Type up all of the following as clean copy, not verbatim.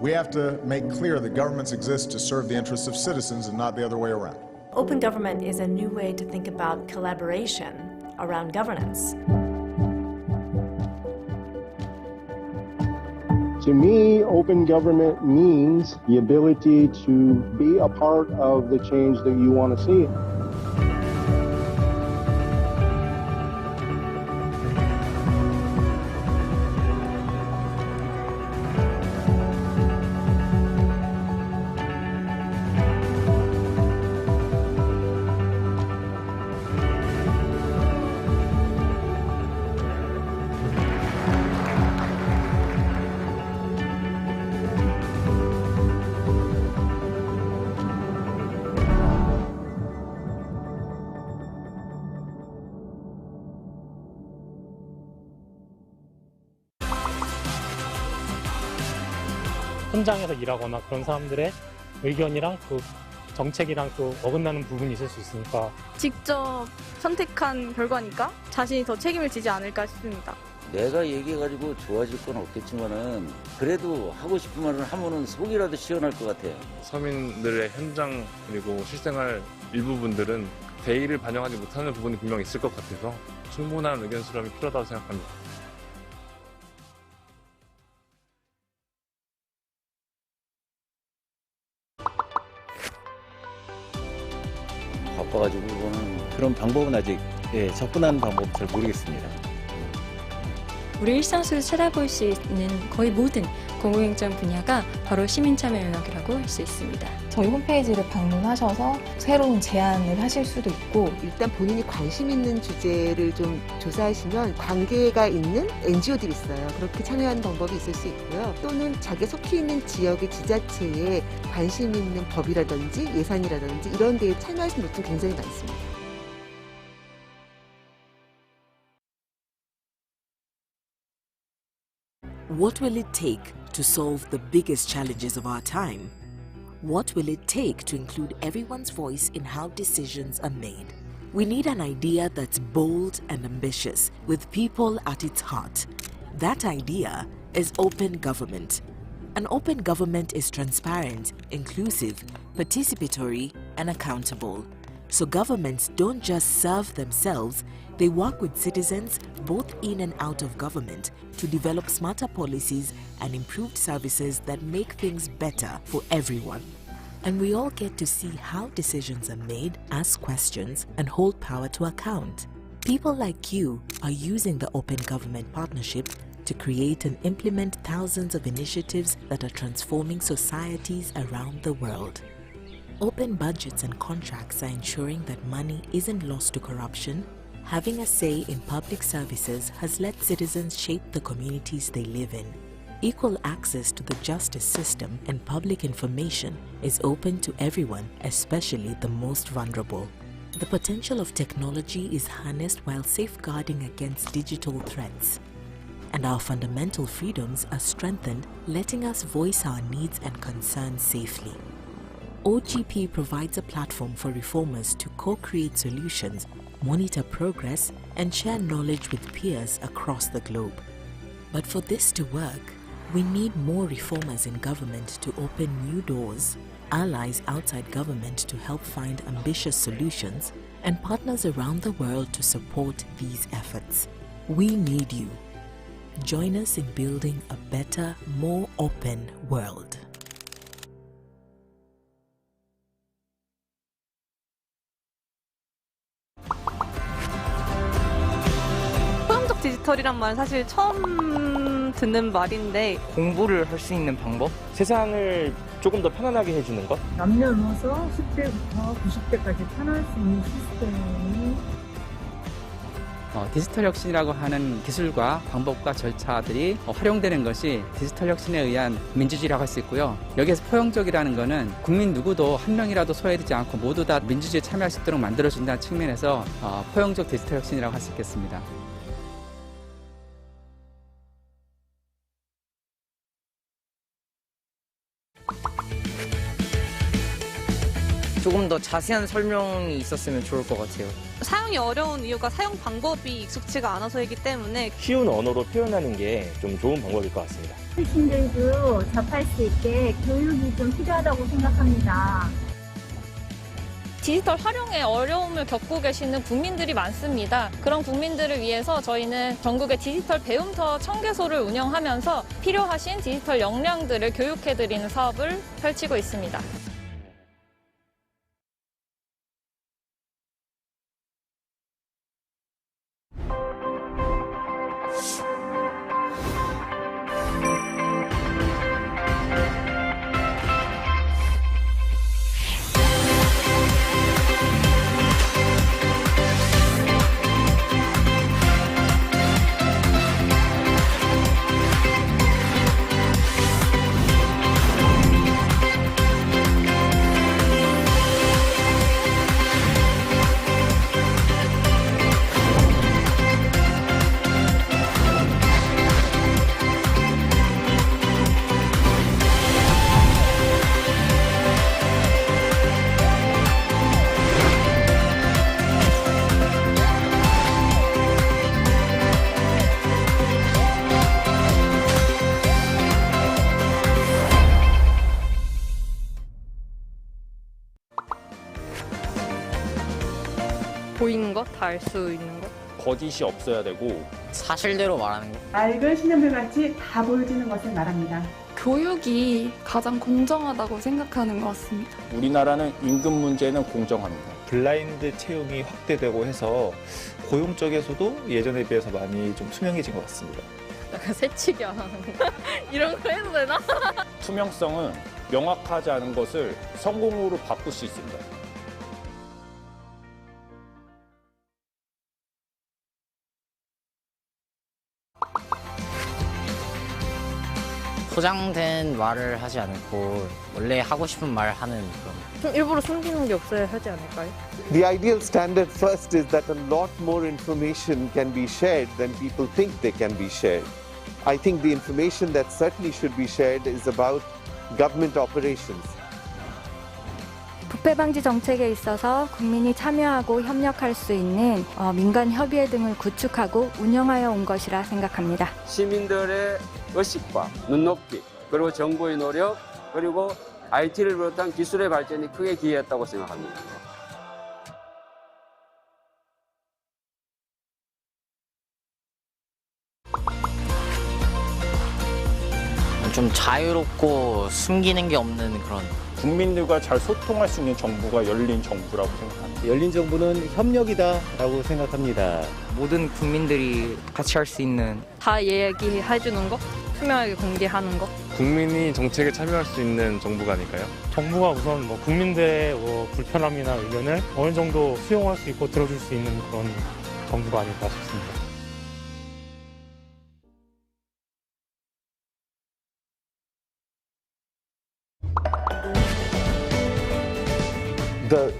We have to make clear that governments exist to serve the interests of citizens and not the other way around. Open government is a new way to think about collaboration around governance. To me, open government means the ability to be a part of the change that you want to see. 현장에서 일하거나 그런 사람들의 의견이랑 그 정책이랑 또 어긋나는 부분이 있을 수 있으니까 직접 선택한 결과니까 자신이 더 책임을 지지 않을까 싶습니다. 내가 얘기해가지고 좋아질 건 없겠지만은 그래도 하고 싶은 말을 하면은 속이라도 시원할 것 같아요. 서민들의 현장 그리고 실생활 일부분들은 대의를 반영하지 못하는 부분이 분명히 있을 것 같아서 충분한 의견 수렴이 필요하다고 생각합니다. 바빠가지고 그거는 그런 방법은 아직 접근하는 방법 잘 모르겠습니다. 우리 일상 속에서 찾아볼 수 있는 거의 모든 공공행정 분야가 바로 시민참여 영역이라고 할 수 있습니다. 저희 홈페이지를 방문하셔서 새로운 제안을 하실 수도 있고 일단 본인이 관심 있는 주제를 좀 조사하시면 관계가 있는 NGO들이 있어요. 그렇게 참여하는 방법이 있을 수 있고요. 또는 자기 속해 있는 지역의 지자체에 관심 있는 법이라든지 예산이라든지 이런 데에 참여하시는 분들 굉장히 많습니다. What will it take to solve the biggest challenges of our time? What will it take to include everyone's voice in how decisions are made? We need an idea that's bold and ambitious, with people at its heart. That idea is open government. An open government is transparent, inclusive, participatory, and accountable. So governments don't just serve themselves, they work with citizens both in and out of government to develop smarter policies and improved services that make things better for everyone. And we all get to see how decisions are made, ask questions, and hold power to account. People like you are using the Open Government Partnership to create and implement thousands of initiatives that are transforming societies around the world. Open budgets and contracts are ensuring that money isn't lost to corruption. Having a say in public services has let citizens shape the communities they live in. Equal access to the justice system and public information is open to everyone, especially the most vulnerable. The potential of technology is harnessed while safeguarding against digital threats. And our fundamental freedoms are strengthened, letting us voice our needs and concerns safely. OGP provides a platform for reformers to co-create solutions, monitor progress, and share knowledge with peers across the globe. But for this to work, we need more reformers in government to open new doors, allies outside government to help find ambitious solutions, and partners around the world to support these efforts. We need you. Join us in building a better, more open world. 포용적 디지털이란 말 사실 처음 듣는 말인데 공부를 할 수 있는 방법? 세상을 조금 더 편안하게 해주는 것? 남녀노소 10대부터 90대까지 편할 수 있는 시스템이 디지털 혁신이라고 하는 기술과 방법과 절차들이 활용되는 것이 디지털 혁신에 의한 민주주의라고 할 수 있고요. 여기에서 포용적이라는 것은 국민 누구도 한 명이라도 소외되지 않고 모두 다 민주주의에 참여할 수 있도록 만들어준다는 측면에서 포용적 디지털 혁신이라고 할 수 있겠습니다. 조금 더 자세한 설명이 있었으면 좋을 것 같아요. 사용이 어려운 이유가 사용 방법이 익숙치가 않아서이기 때문에 쉬운 언어로 표현하는 게 좀 좋은 방법일 것 같습니다. 어르신들도 접할 수 있게 교육이 좀 필요하다고 생각합니다. 디지털 활용에 어려움을 겪고 계시는 국민들이 많습니다. 그런 국민들을 위해서 저희는 전국의 디지털 배움터 1000개소를 운영하면서 필요하신 디지털 역량들을 교육해드리는 사업을 펼치고 있습니다. 보이는 것, 다 알 수 있는 것. 거짓이 없어야 되고 사실대로 말하는 것. 맑은 신현물같이 다 보여지는 것을 말합니다. 교육이 가장 공정하다고 생각하는 것 같습니다. 우리나라는 임금 문제는 공정합니다. 블라인드 채용이 확대되고 해서 고용 쪽에서도 예전에 비해서 많이 좀 투명해진 것 같습니다. 약간 새치기 안 하는 거. 이런 거 해도 되나? 투명성은 명확하지 않은 것을 성공으로 바꿀 수 있습니다. 포장된 말을 하지 않고 원래 하고 싶은 말 하는 그런. 좀 일부러 숨기는 게 없어야 하지 않을까요? The ideal standard first is that a lot more information can be shared than people think they can be shared. I think the information that certainly should be shared is about government operations. 부패 방지 정책에 있어서 국민이 참여하고 협력할 수 있는 민간 협의회 등을 구축하고 운영하여 온 것이라 생각합니다. 시민들의 의식과 눈높이, 그리고 정부의 노력, 그리고 IT를 비롯한 기술의 발전이 크게 기여했다고 생각합니다. 좀 자유롭고 숨기는 게 없는 그런. 국민들과 잘 소통할 수 있는 정부가 열린 정부라고 생각합니다. 열린 정부는 협력이다라고 생각합니다. 모든 국민들이 같이 할 수 있는. 다 얘기해주는 거? 투명하게 공개하는 거? 국민이 정책에 참여할 수 있는 정부가 아닐까요? 정부가 우선 불민들의 불편함이나 의견을 어느 정도 수용할 수 있고 들어줄 수 있는 그런 정부가 아닐까 싶습니다. The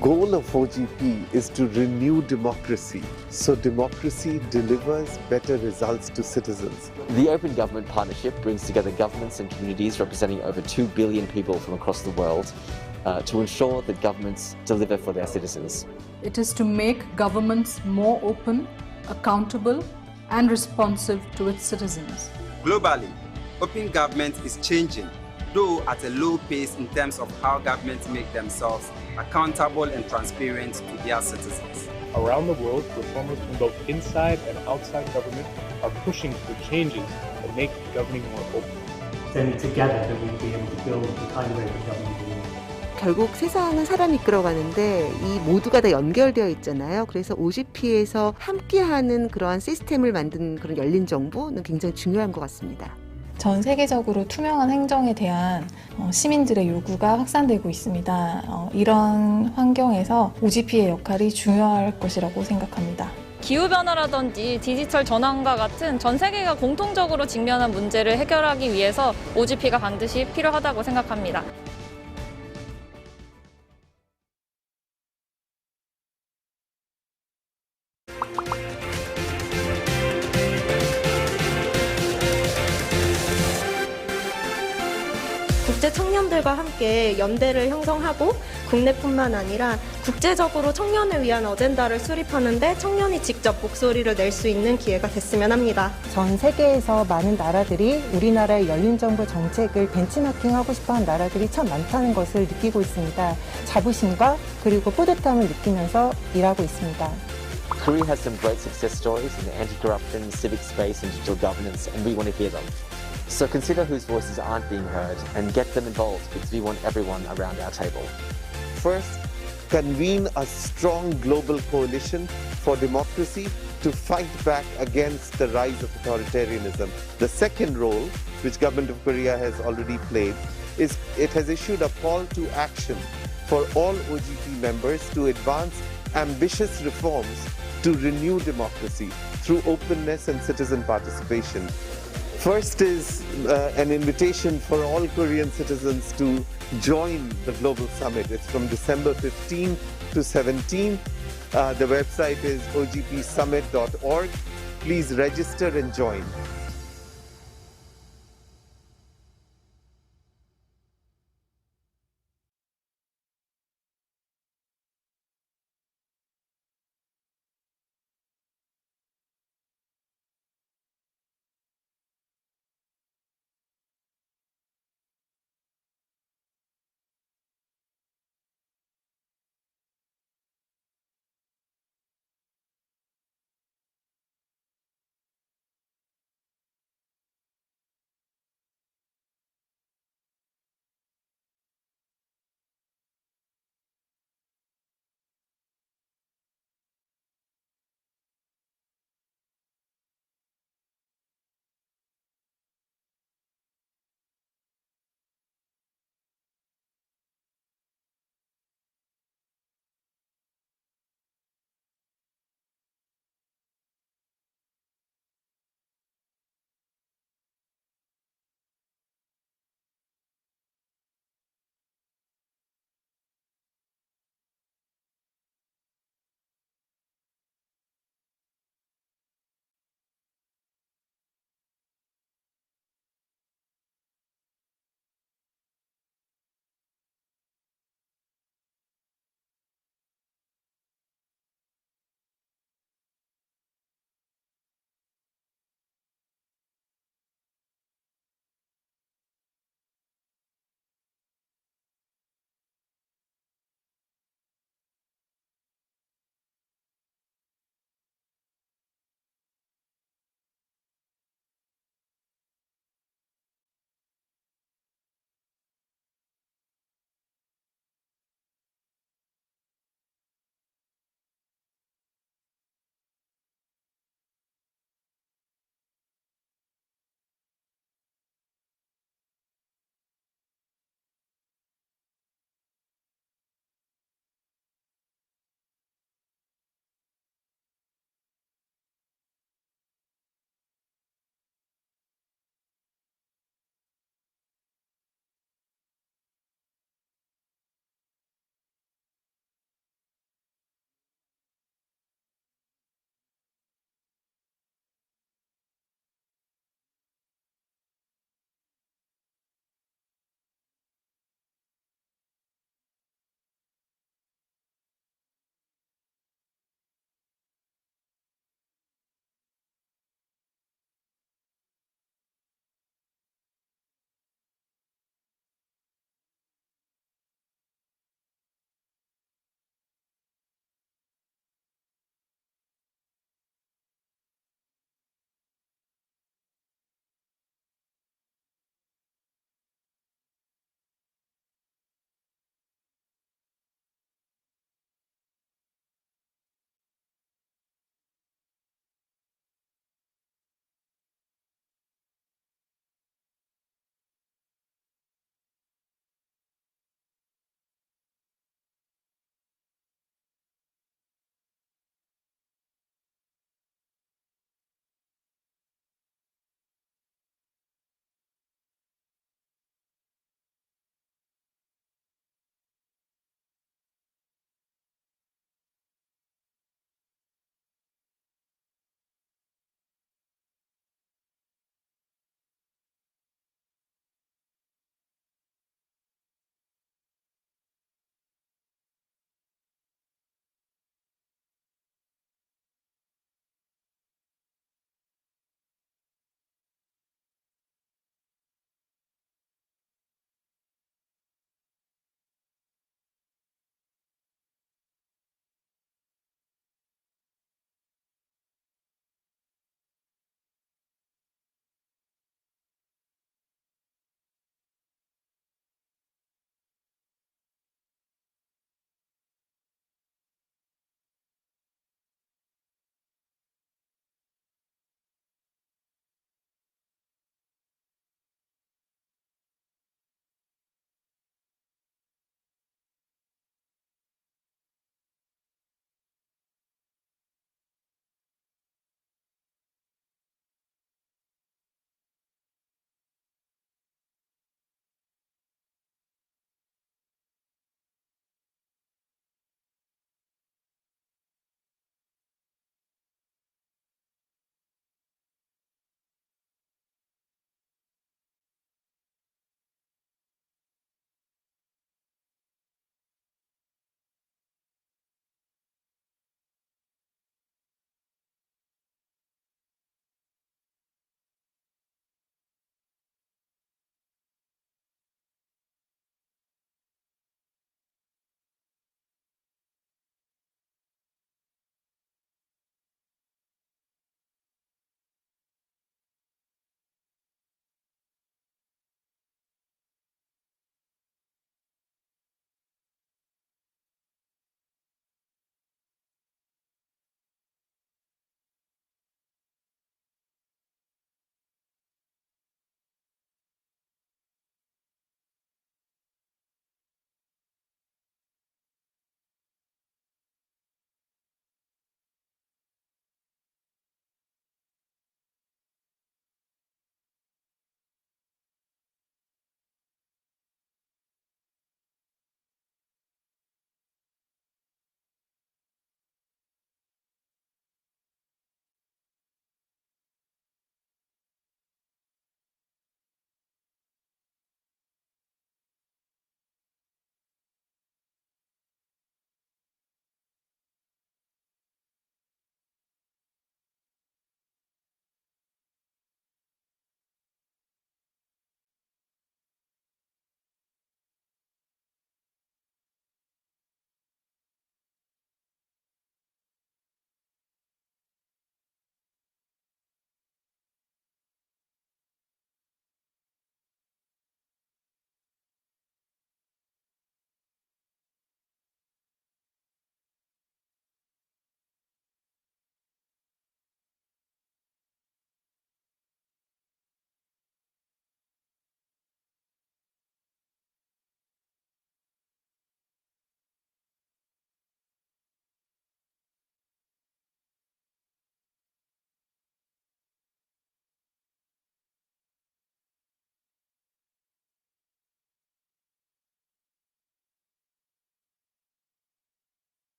goal of OGP is to renew democracy, so democracy delivers better results to citizens. The Open Government Partnership brings together governments and communities representing over 2 billion people from across the world to ensure that governments deliver for their citizens. It is to make governments more open, accountable, and responsive to its citizens. Globally, open government is changing, though at a low pace in terms of how governments make themselves accountable and transparent to their citizens. Around the world, reformers from both inside and outside government are pushing for changes that make governing more open. Then together that we'll be able to build the kind of way of government we want. 결국 세상은 사람이 이끌어가는데 이 모두가 다 연결되어 있잖아요. 그래서 OGP에서 함께하는 그러한 시스템을 만든 그런 열린 정부는 굉장히 중요한 것 같습니다. 전 세계적으로 투명한 행정에 대한 시민들의 요구가 확산되고 있습니다. 이런 환경에서 OGP의 역할이 중요할 것이라고 생각합니다. 기후변화라든지 디지털 전환과 같은 전 세계가 공통적으로 직면한 문제를 해결하기 위해서 OGP가 반드시 필요하다고 생각합니다. 국제청년 청년들과 함께 연대를 형성하고 국내뿐만 아니라 국제적으로 청년을 위한 어젠다를 수립하는데 청년이 직접 목소리를 낼 수 있는 기회가 됐으면 합니다. 전 세계에서 많은 나라들이 우리나라의 열린 정부 정책을 벤치마킹하고 싶어하는 나라들이 참 많다는 것을 느끼고 있습니다. 자부심과 그리고 뿌듯함을 느끼면서 일하고 있습니다. Korea has some great success stories in the anti-corruption, civic space and digital governance, and we want to hear them. So consider whose voices aren't being heard and get them involved because we want everyone around our table. First, convene a strong global coalition for democracy to fight back against the rise of authoritarianism. The second role, which Government of Korea has already played, is it has issued a call to action for all OGP members to advance ambitious reforms to renew democracy through openness and citizen participation. First is an invitation for all Korean citizens to join the Global Summit. It's from December 15 to 17. The website is ogpsummit.org. Please register and join.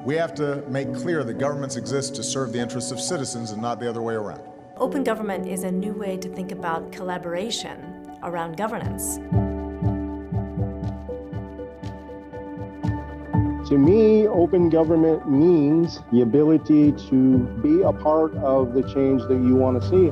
We have to make clear that governments exist to serve the interests of citizens and not the other way around. Open government is a new way to think about collaboration around governance. To me, open government means the ability to be a part of the change that you want to see.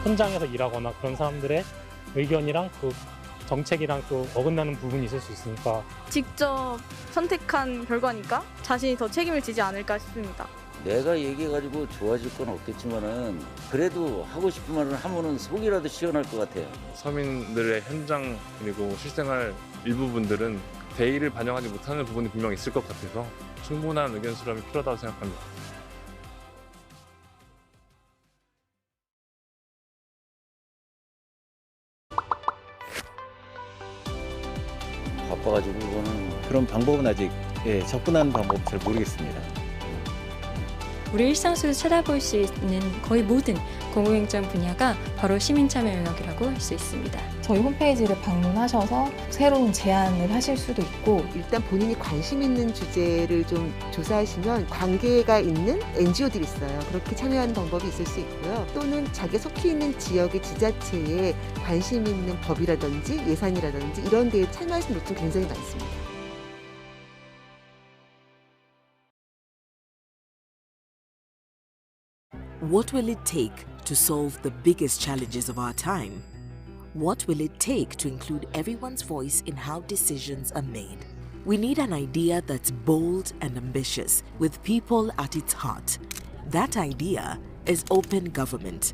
현장에서 일하거나 그런 사람들의 의견이랑 그 정책이랑 또 어긋나는 부분이 있을 수 있으니까 직접 선택한 결과니까 자신이 더 책임을 지지 않을까 싶습니다. 내가 얘기해가지고 좋아질 건 없겠지만은 그래도 하고 싶은 말을 하면은 속이라도 시원할 것 같아요. 서민들의 현장 그리고 실생활 일부분들은 대의를 반영하지 못하는 부분이 분명 있을 것 같아서 충분한 의견 수렴이 필요하다고 생각합니다. 바빠가지고 이거는 그런 방법은 아직 접근하는 방법 잘 모르겠습니다. 우리 일상 속에서 찾아볼 수 있는 거의 모든 공공행정 분야가 바로 시민참여 영역이라고 할 수 있습니다. 저희 홈페이지를 방문하셔서 새로운 제안을 하실 수도 있고 일단 본인이 관심 있는 주제를 좀 조사하시면 관계가 있는 NGO들이 있어요. 그렇게 참여하는 방법이 있을 수 있고요. 또는 자기 속해 있는 지역의 지자체에 관심 있는 법이라든지 예산이라든지 이런 데에 참여하시는 분들 굉장히 많습니다. What will it take to solve the biggest challenges of our time? What will it take to include everyone's voice in how decisions are made? We need an idea that's bold and ambitious, with people at its heart. That idea is open government.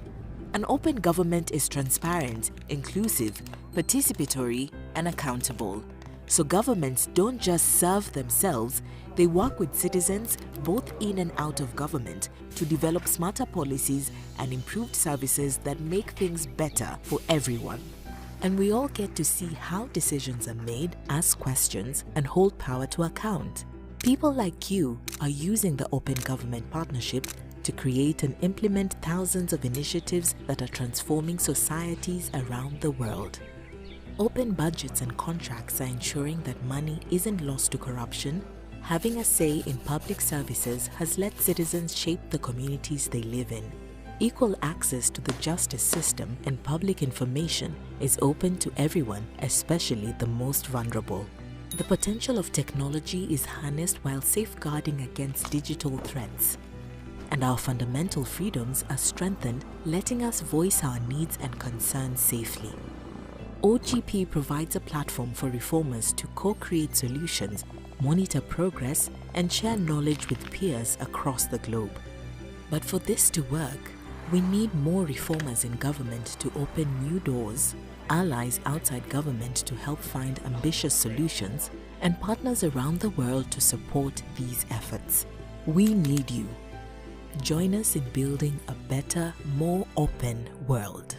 An open government is transparent, inclusive, participatory, and accountable. So governments don't just serve themselves, they work with citizens both in and out of government to develop smarter policies and improved services that make things better for everyone. And we all get to see how decisions are made, ask questions, and hold power to account. People like you are using the Open Government Partnership to create and implement thousands of initiatives that are transforming societies around the world. Open budgets and contracts are ensuring that money isn't lost to corruption. Having a say in public services has let citizens shape the communities they live in. Equal access to the justice system and public information is open to everyone, especially the most vulnerable. The potential of technology is harnessed while safeguarding against digital threats. And our fundamental freedoms are strengthened, letting us voice our needs and concerns safely. OGP provides a platform for reformers to co-create solutions, monitor progress, and share knowledge with peers across the globe. But for this to work, we need more reformers in government to open new doors, allies outside government to help find ambitious solutions, and partners around the world to support these efforts. We need you. Join us in building a better, more open world.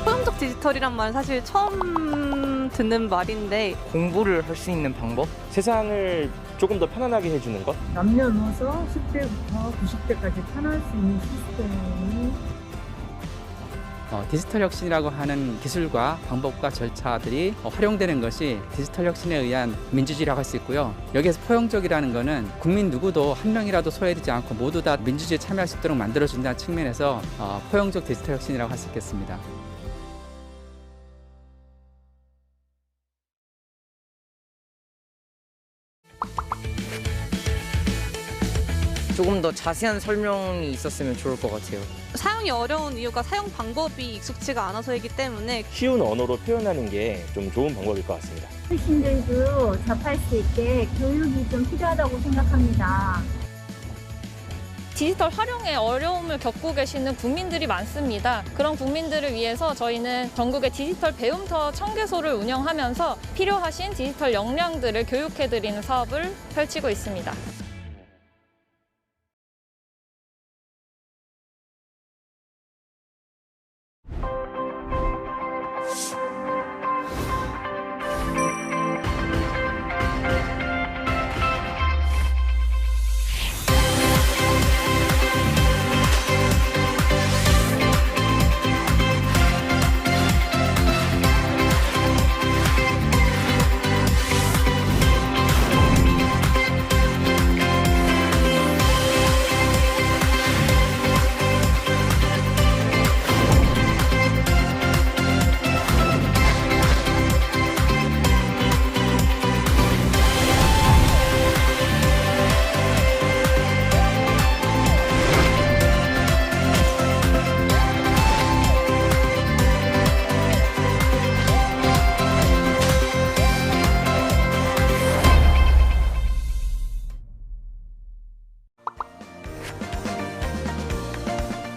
포용적 디지털이란 말 사실 처음 듣는 말인데 공부를 할 수 있는 방법? 세상을 조금 더 편안하게 해주는 것? 남녀노소 10대부터 90대까지 편할 수 있는 시스템이 디지털 혁신이라고 하는 기술과 방법과 절차들이 활용되는 것이 디지털 혁신에 의한 민주주의라고 할 수 있고요. 여기에서 포용적이라는 것은 국민 누구도 한 명이라도 소외되지 않고 모두 다 민주주의에 참여할 수 있도록 만들어준다는 측면에서 포용적 디지털 혁신이라고 할 수 있겠습니다. 조금 더 자세한 설명이 있었으면 좋을 것 같아요. 사용이 어려운 이유가 사용 방법이 익숙지가 않아서이기 때문에 쉬운 언어로 표현하는 게 좀 좋은 방법일 것 같습니다. 어르신들도 접할 수 있게 교육이 좀 필요하다고 생각합니다. 디지털 활용에 어려움을 겪고 계시는 국민들이 많습니다. 그런 국민들을 위해서 저희는 전국의 디지털 배움터 1000개소를 운영하면서 필요하신 디지털 역량들을 교육해드리는 사업을 펼치고 있습니다.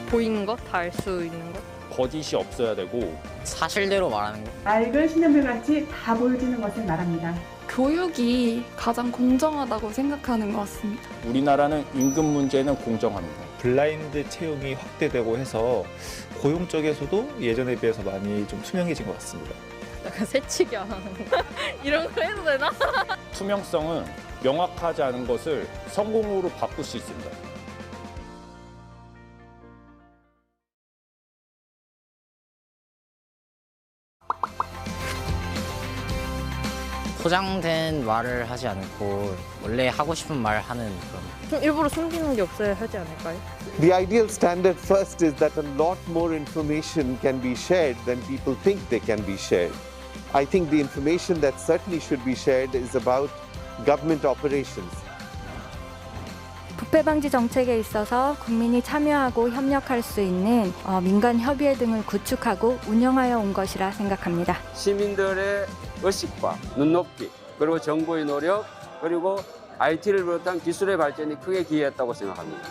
보이는 것, 다 알 수 있는 것. 거짓이 없어야 되고 사실대로 말하는 거. 맑은 신현물같이 다 보여지는 것을 말합니다. 교육이 가장 공정하다고 생각하는 것 같습니다. 우리나라는 임금 문제는 공정합니다. 블라인드 채용이 확대되고 해서 고용 쪽에서도 예전에 비해서 많이 좀 투명해진 것 같습니다. 약간 새치기 안 하는 거. 이런 거 해도 되나? 투명성은 명확하지 않은 것을 성공으로 바꿀 수 있습니다. 포장된 말을 하지 않고 원래 하고 싶은 말 하는 그런. 좀 일부러 숨기는 게 없어야 하지 않을까요? The ideal standard first is that a lot more information can be shared than people think they can be shared. I think the information that certainly should be shared is about government operations. 부패 방지 정책에 있어서 국민이 참여하고 협력할 수 있는 민간 협의회 등을 구축하고 운영하여 온 것이라 생각합니다. 시민들의 의식과 눈높이, 그리고 정부의 노력, 그리고 IT를 비롯한 기술의 발전이 크게 기여했다고 생각합니다.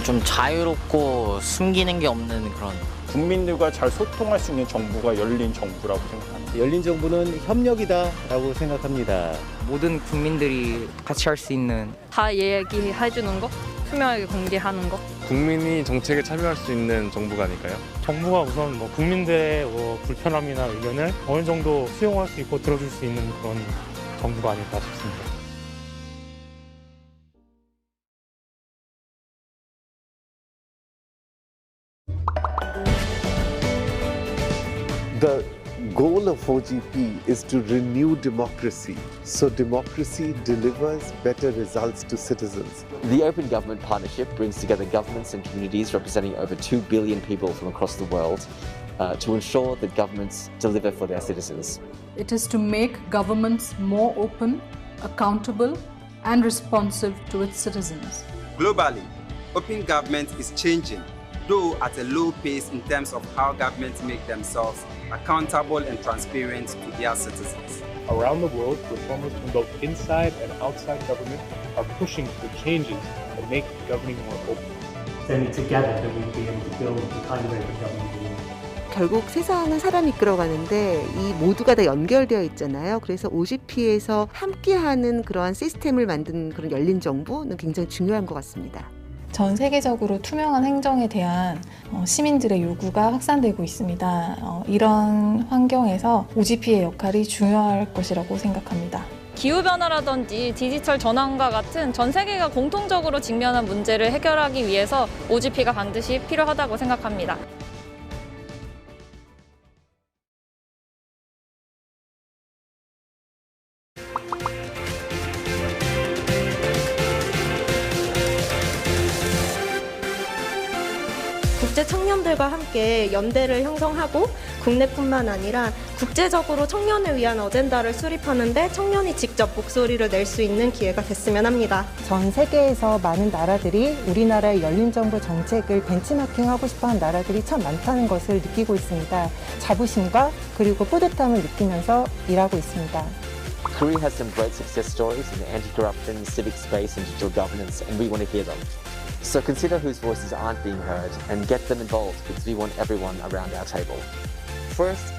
좀 자유롭고 숨기는 게 없는 그런. 국민들과 잘 소통할 수 있는 정부가 열린 정부라고 생각합니다. 열린 정부는 협력이다라고 생각합니다. 모든 국민들이 같이 할 수 있는 다 얘기해주는 거? 투명하게 공개하는 거? 국민이 정책에 참여할 수 있는 정부가 아닐까요? 정부가 우선 국민들의 불편함이나 의견을 어느 정도 수용할 수 있고 들어줄 수 있는 그런 정부가 아닐까 싶습니다. The goal of OGP is to renew democracy, so democracy delivers better results to citizens. The Open Government Partnership brings together governments and communities representing over 2 billion people from across the world to ensure that governments deliver for their citizens. It is to make governments more open, accountable, and responsive to its citizens. Globally, open government is changing, though at a low pace in terms of how governments make themselves accountable and transparent to their citizens. Around the world, reformers from both inside and outside government are pushing for changes that make governing more open. Then together that we'll be able to build the kind of government we want. 결국 세상은 사람이 이끌어가는데 이 모두가 다 연결되어 있잖아요. 그래서 OGP에서 함께하는 그러한 시스템을 만든 그런 열린 정부는 굉장히 중요한 것 같습니다. 전 세계적으로 투명한 행정에 대한 시민들의 요구가 확산되고 있습니다. 이런 환경에서 OGP의 역할이 중요할 것이라고 생각합니다. 기후변화라든지 디지털 전환과 같은 전 세계가 공통적으로 직면한 문제를 해결하기 위해서 OGP가 반드시 필요하다고 생각합니다. 주재 청년들과 함께 연대를 형성하고 국내뿐만 아니라 국제적으로 청년을 위한 어젠다를 수립하는 데 청년이 직접 목소리를 낼 수 있는 기회가 됐으면 합니다. 전 세계에서 많은 나라들이 우리나라의 열린 정부 정책을 벤치마킹하고 싶어하는 나라들이 참 많다는 것을 느끼고 있습니다. 자부심과 그리고 뿌듯함을 느끼면서 일하고 있습니다. Korea has some great success stories in the anti-corruption, civic space, and digital governance, and we want to hear them. So consider whose voices aren't being heard and get them involved because we want everyone around our table. First,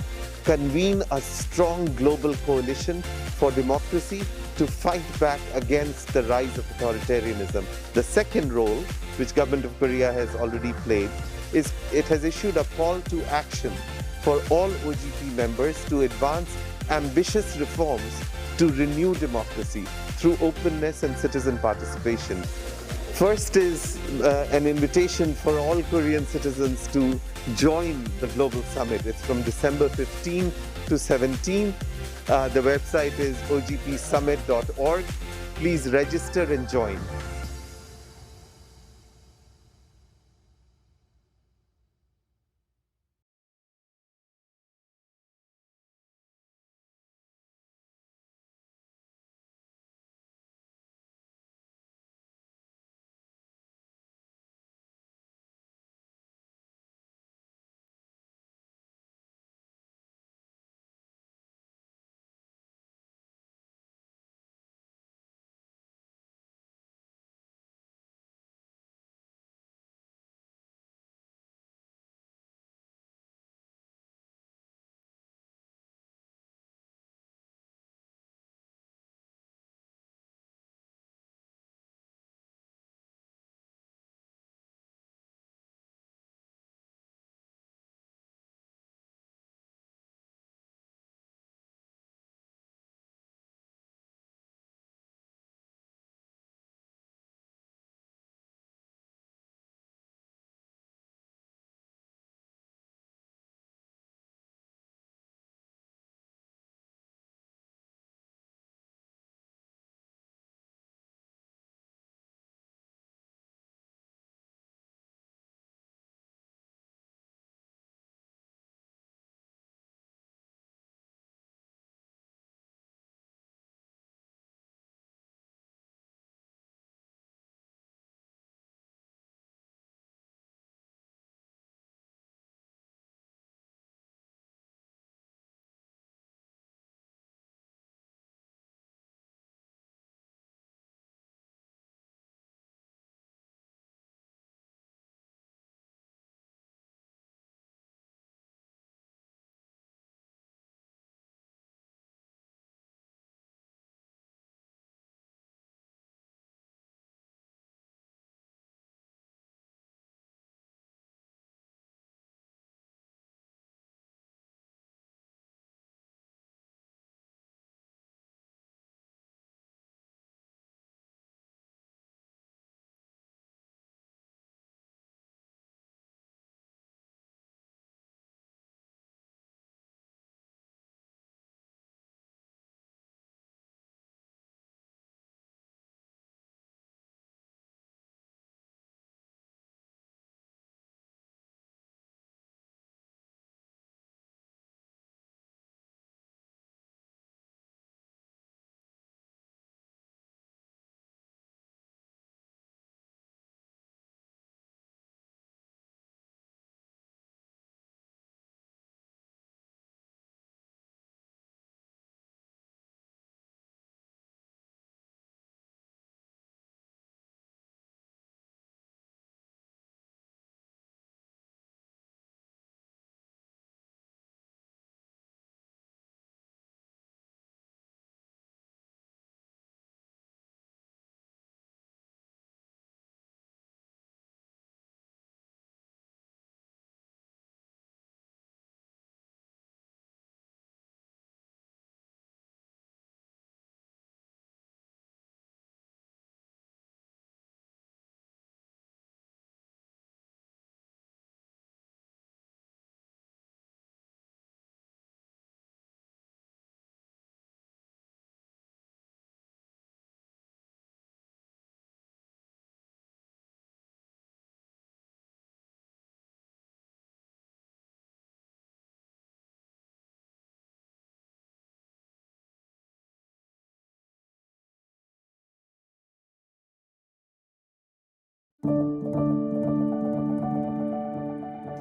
convene a strong global coalition for democracy to fight back against the rise of authoritarianism. The second role, which Government of Korea has already played, is it has issued a call to action for all OGP members to advance ambitious reforms to renew democracy through openness and citizen participation. First is an invitation for all Korean citizens to join the Global Summit. It's from December 15 to 17. The website is ogpsummit.org. Please register and join.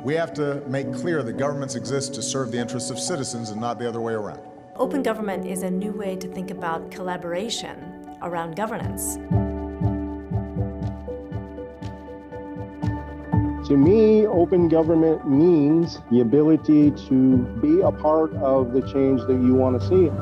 We have to make clear that governments exist to serve the interests of citizens and not the other way around. Open government is a new way to think about collaboration around governance. To me, open government means the ability to be a part of the change that you want to see.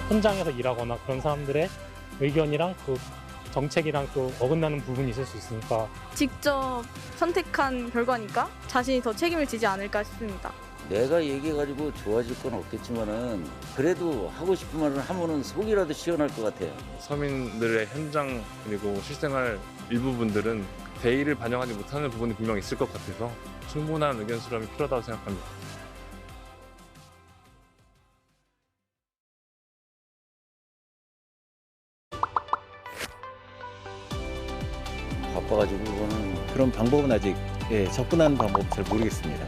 현장에서 일하거나 그런 사람들의 의견이랑 그 정책이랑 또 어긋나는 부분이 있을 수 있으니까 직접 선택한 결과니까 자신이 더 책임을 지지 않을까 싶습니다. 내가 얘기해가지고 좋아질 건 없겠지만은 그래도 하고 싶은 말을 하면은 속이라도 시원할 것 같아요. 서민들의 현장 그리고 실생활 일부분들은 대의를 반영하지 못하는 부분이 분명 있을 것 같아서 충분한 의견 수렴이 필요하다고 생각합니다. 바빠가지고 그런 방법은 아직 접근하는 방법 잘 모르겠습니다.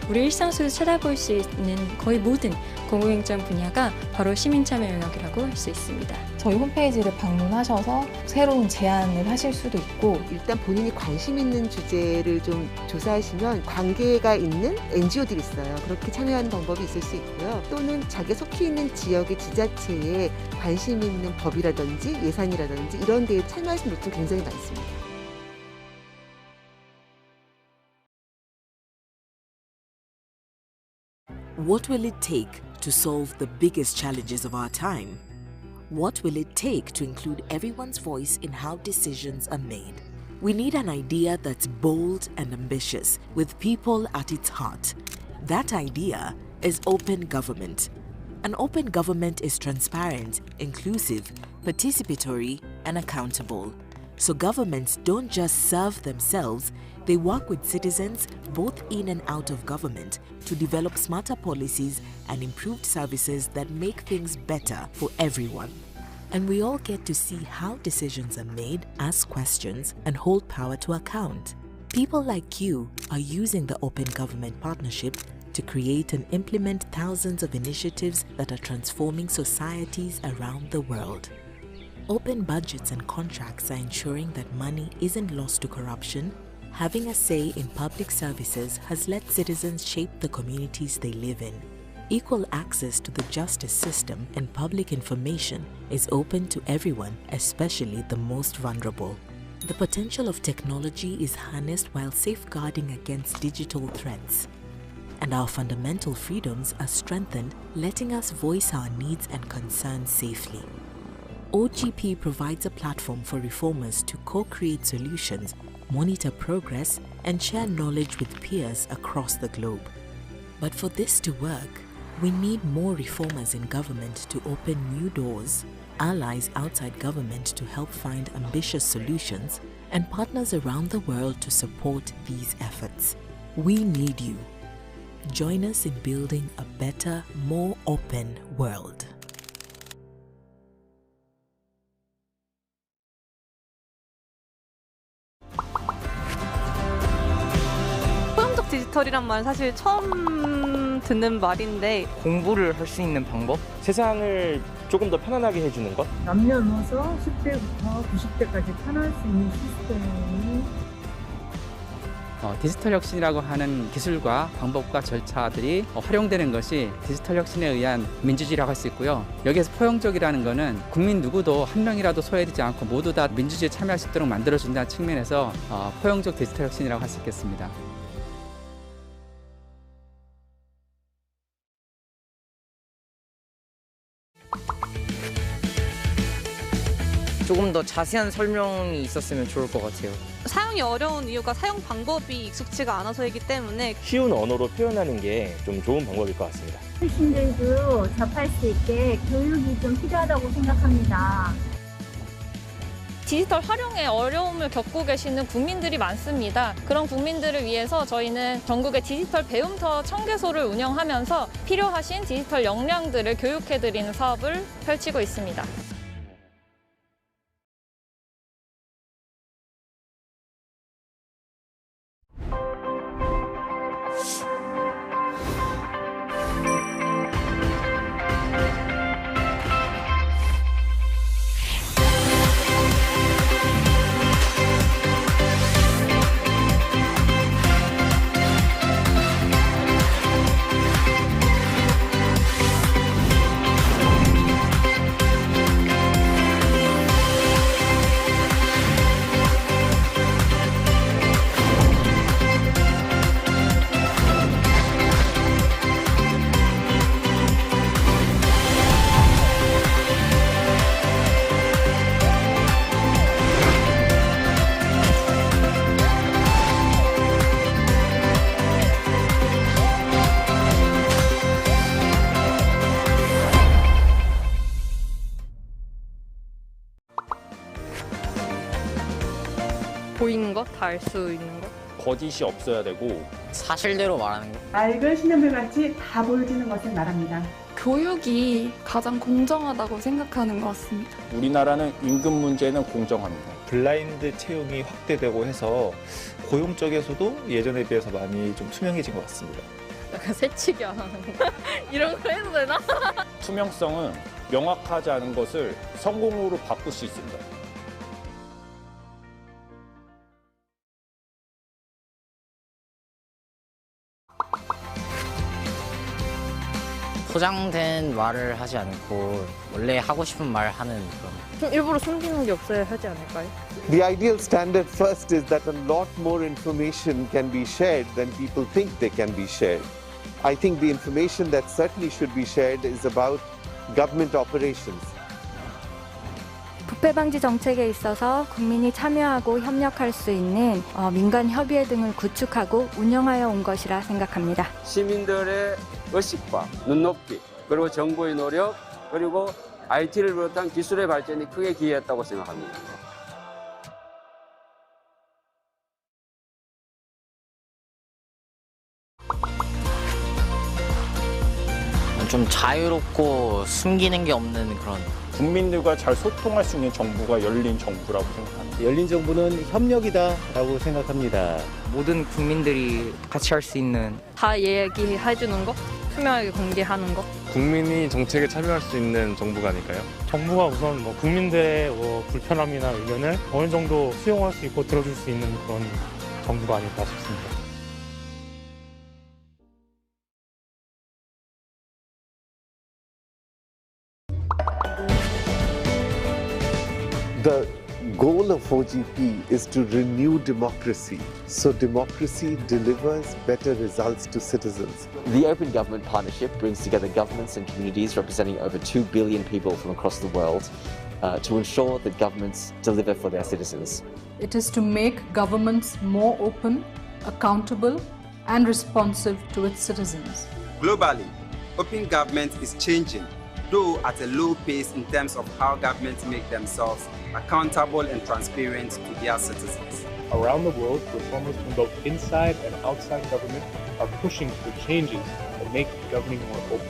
우리 일상 속에서 찾아볼 수 있는 거의 모든 공공행정 분야가 바로 시민참여 영역이라고 할 수 있습니다. 저희 홈페이지를 방문하셔서 새로운 제안을 하실 수도 있고 일단 본인이 관심 있는 주제를 좀 조사하시면 관계가 있는 NGO들이 있어요. 그렇게 참여하는 방법이 있을 수 있고요. 또는 자기가 속해 있는 지역의 지자체에 관심 있는 법이라든지 예산이라든지 이런 데에 참여하시는 분들 굉장히 많습니다. What will it take to solve the biggest challenges of our time? What will it take to include everyone's voice in how decisions are made? We need an idea that's bold and ambitious, with people at its heart. That idea is open government. An open government is transparent, inclusive, participatory, and accountable. So governments don't just serve themselves, they work with citizens both in and out of government to develop smarter policies and improved services that make things better for everyone. And we all get to see how decisions are made, ask questions, and hold power to account. People like you are using the Open Government Partnership to create and implement thousands of initiatives that are transforming societies around the world. Open budgets and contracts are ensuring that money isn't lost to corruption. Having a say in public services has let citizens shape the communities they live in. Equal access to the justice system and public information is open to everyone, especially the most vulnerable. The potential of technology is harnessed while safeguarding against digital threats. And our fundamental freedoms are strengthened, letting us voice our needs and concerns safely. OGP provides a platform for reformers to co-create solutions, monitor progress, and share knowledge with peers across the globe. But for this to work, we need more reformers in government to open new doors, allies outside government to help find ambitious solutions, and partners around the world to support these efforts. We need you. Join us in building a better, more open world. 포용적 디지털이란 말 사실 처음 듣는 말인데 공부를 할 수 있는 방법? 세상을 조금 더 편안하게 해주는 것? 남녀노소 10대부터 90대까지 편할 수 있는 시스템이 디지털 혁신이라고 하는 기술과 방법과 절차들이 활용되는 것이 디지털 혁신에 의한 민주주의라고 할 수 있고요. 여기에서 포용적이라는 것은 국민 누구도 한 명이라도 소외되지 않고 모두 다 민주주의에 참여할 수 있도록 만들어준다는 측면에서 포용적 디지털 혁신이라고 할 수 있겠습니다. 조금 더 자세한 설명이 있었으면 좋을 것 같아요. 사용이 어려운 이유가 사용 방법이 익숙지가 않아서이기 때문에 쉬운 언어로 표현하는 게 좀 좋은 방법일 것 같습니다. 어르신들도 접할 수 있게 교육이 좀 필요하다고 생각합니다. 디지털 활용에 어려움을 겪고 계시는 국민들이 많습니다. 그런 국민들을 위해서 저희는 전국의 디지털 배움터 1000개소를 운영하면서 필요하신 디지털 역량들을 교육해드리는 사업을 펼치고 있습니다. 보이는 것, 다 알 수 있는 것. 거짓이 없어야 되고 사실대로 말하는 거. 맑은 시냇물같이 다 보여지는 것을 말합니다. 교육이 가장 공정하다고 생각하는 것 같습니다. 우리나라는 임금 문제는 공정합니다. 블라인드 채용이 확대되고 해서 고용 쪽에서도 예전에 비해서 많이 좀 투명해진 것 같습니다. 약간 새치기 안 하는 거. 이런 거 해도 되나? 투명성은 명확하지 않은 것을 성공으로 바꿀 수 있습니다. 포장된 말을 하지 않고 원래 하고 싶은 말 하는 그런. 좀 일부러 숨기는 게 없어야 하지 않을까요? The ideal standard first is that a lot more information can be shared than people think they can be shared. I think the information that certainly should be shared is about government operations. 부패 방지 정책에 있어서 국민이 참여하고 협력할 수 있는 민간 협의회 등을 구축하고 운영하여 온 것이라 생각합니다. 시민들의 의식과 눈높이, 그리고 정부의 노력, 그리고 IT를 비롯한 기술의 발전이 크게 기여했다고 생각합니다. 좀 자유롭고 숨기는 게 없는 그런. 국민들과 잘 소통할 수 있는 정부가 열린 정부라고 생각합니다. 열린 정부는 협력이다라고 생각합니다. 모든 국민들이 같이 할 수 있는. 다 얘기해주는 거, 투명하게 공개하는 거. 국민이 정책에 참여할 수 있는 정부가 아닐까요? 정부가 우선 국민들의 불편함이나 의견을 어느 정도 수용할 수 있고 들어줄 수 있는 그런 정부가 아닐까 싶습니다. The goal of OGP is to renew democracy, so democracy delivers better results to citizens. The Open Government Partnership brings together governments and communities representing over 2 billion people from across the world to ensure that governments deliver for their citizens. It is to make governments more open, accountable, and responsive to its citizens. Globally, open government is changing, though at a low pace in terms of how governments make themselves accountable and transparent to their citizens. Around the world, reformers from both inside and outside government are pushing for changes that make governing more open.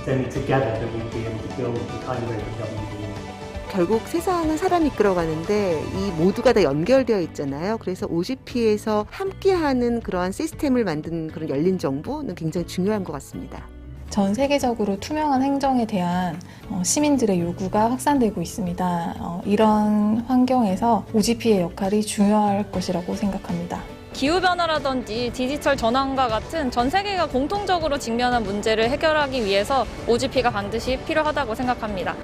Then together we'll be able to build the kind of open government we want. 결국 세상은 사람이 이끌어가는데 이 모두가 다 연결되어 있잖아요. 그래서 OGP에서 함께하는 그러한 시스템을 만든 그런 열린 정부는 굉장히 중요한 것 같습니다. 전 세계적으로 투명한 행정에 대한 시민들의 요구가 확산되고 있습니다. 이런 환경에서 OGP의 역할이 중요할 것이라고 생각합니다. 기후변화라든지 디지털 전환과 같은 전 세계가 공통적으로 직면한 문제를 해결하기 위해서 OGP가 반드시 필요하다고 생각합니다.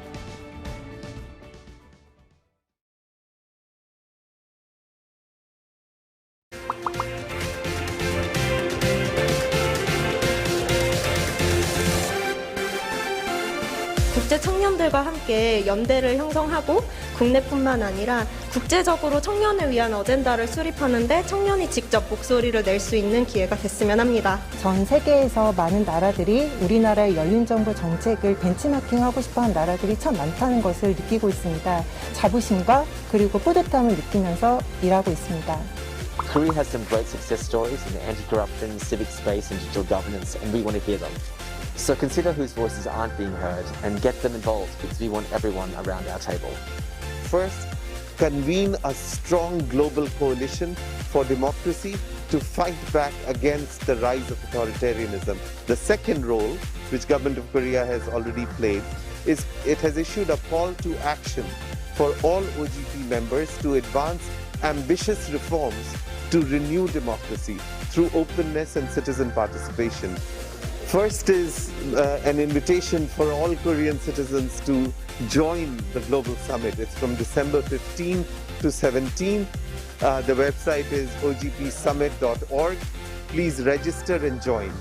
국제 청년들 청년들과 함께 연대를 형성하고 국내뿐만 아니라 국제적으로 청년을 위한 어젠다를 수립하는데 청년이 직접 목소리를 낼 수 있는 기회가 됐으면 합니다. 전 세계에서 많은 나라들이 우리나라의 열린 정부 정책을 벤치마킹하고 싶어하는 나라들이 참 많다는 것을 느끼고 있습니다. 자부심과 그리고 뿌듯함을 느끼면서 일하고 있습니다. Korea has some great success stories in the anti-corruption, civic space and digital governance, and we want to hear them. So consider whose voices aren't being heard and get them involved because we want everyone around our table. First, convene a strong global coalition for democracy to fight back against the rise of authoritarianism. The second role, which Government of Korea has already played, is it has issued a call to action for all OGP members to advance ambitious reforms to renew democracy through openness and citizen participation. First is an invitation for all Korean citizens to join the Global Summit. It's from December 15 to 17. The website is ogpsummit.org. Please register and join.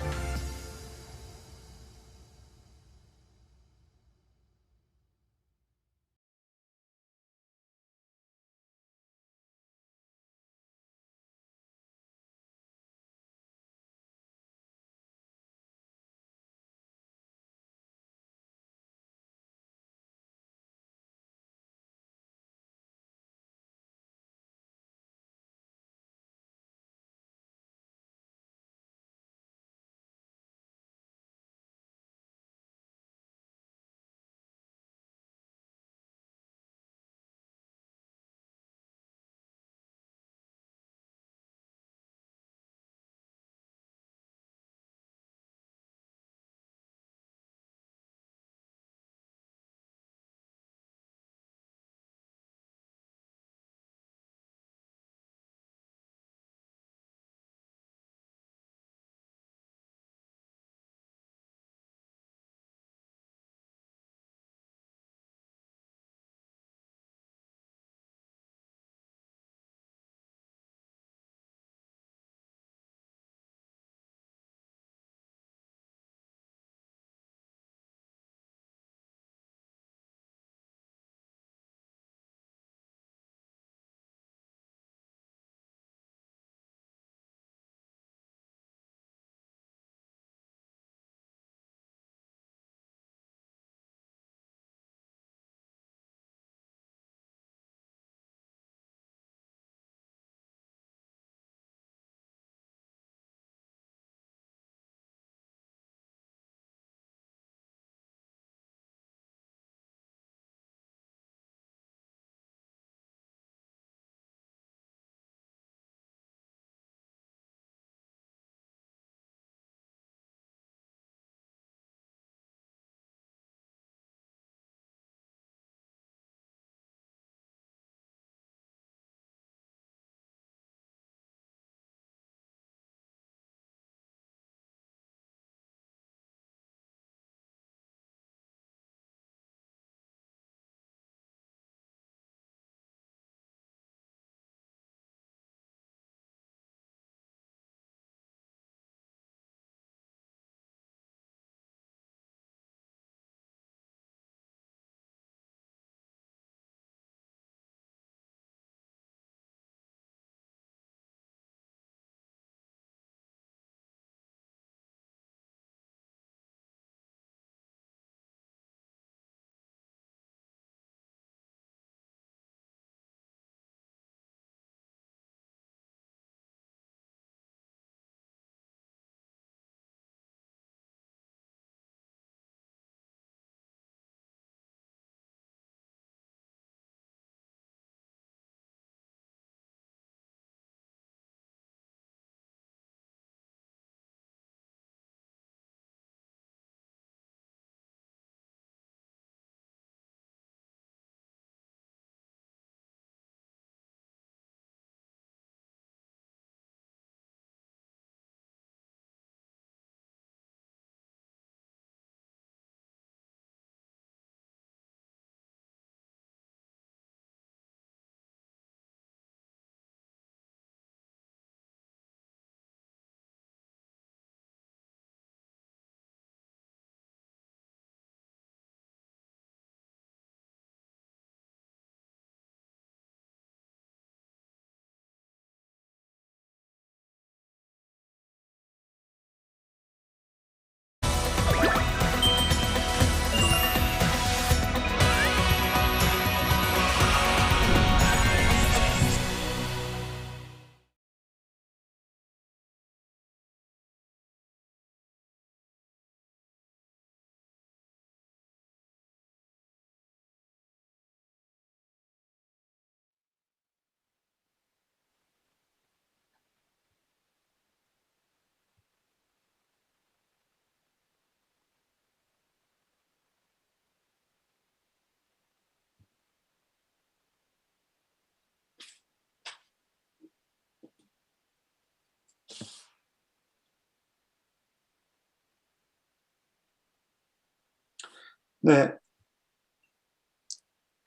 네,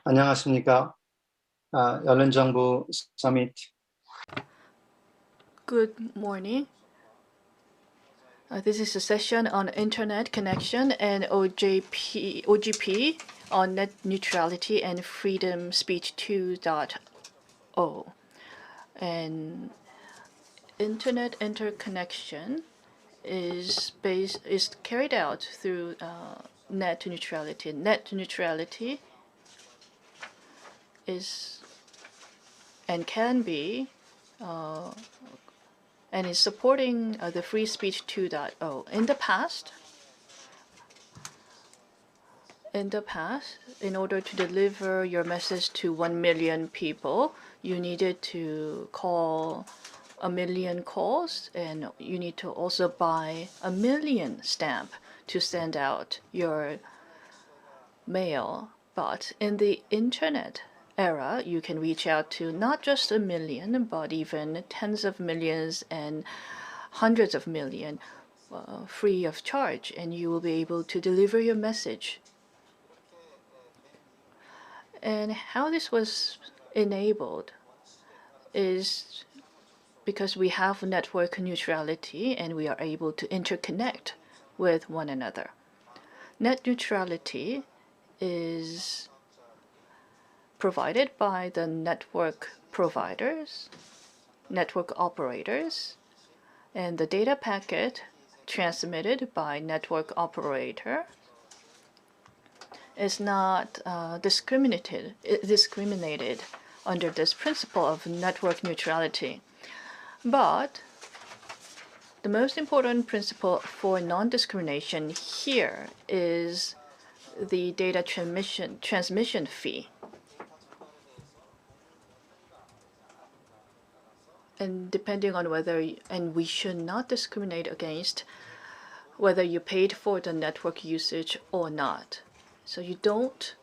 안녕하십니까. 열린정부 서밋. Good morning. This is a session on internet connection and OGP on net neutrality and freedom speech 2.0. And internet interconnection is carried out through net neutrality. Net neutrality is and can be and is supporting the free speech 2.0. In the past, in order to deliver your message to 1 million people, you needed to call 1 million calls, and you need to also buy 1 million stamp to send out your mail. But in the internet era, you can reach out to not just 1 million, but even tens of millions and hundreds of millions free of charge, and you will be able to deliver your message. And how this was enabled is because we have network neutrality and we are able to interconnect with one another. Net neutrality is provided by the network providers, network operators, and the data packet transmitted by network operator is not discriminated under this principle of network neutrality. But the most important principle for non-discrimination here is the data transmission fee. And depending on whether, and we should not discriminate against whether you paid for the network usage or not. So you don't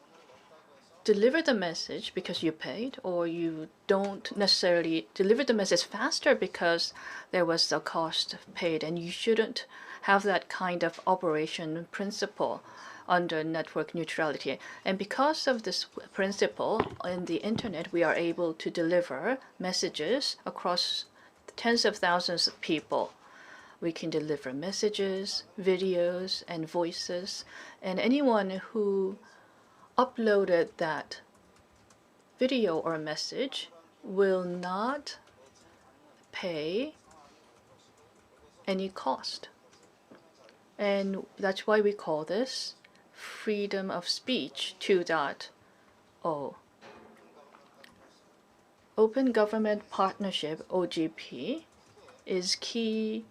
deliver the message because you paid, or you don't necessarily deliver the message faster because there was a cost paid, and you shouldn't have that kind of operation principle under network neutrality. And because of this principle, in the internet, we are able to deliver messages across tens of thousands of people. We can deliver messages, videos, and voices, and anyone who uploaded that video or message will not pay any cost. And that's why we call this freedom of speech 2.0. Open Government Partnership, OGP, is key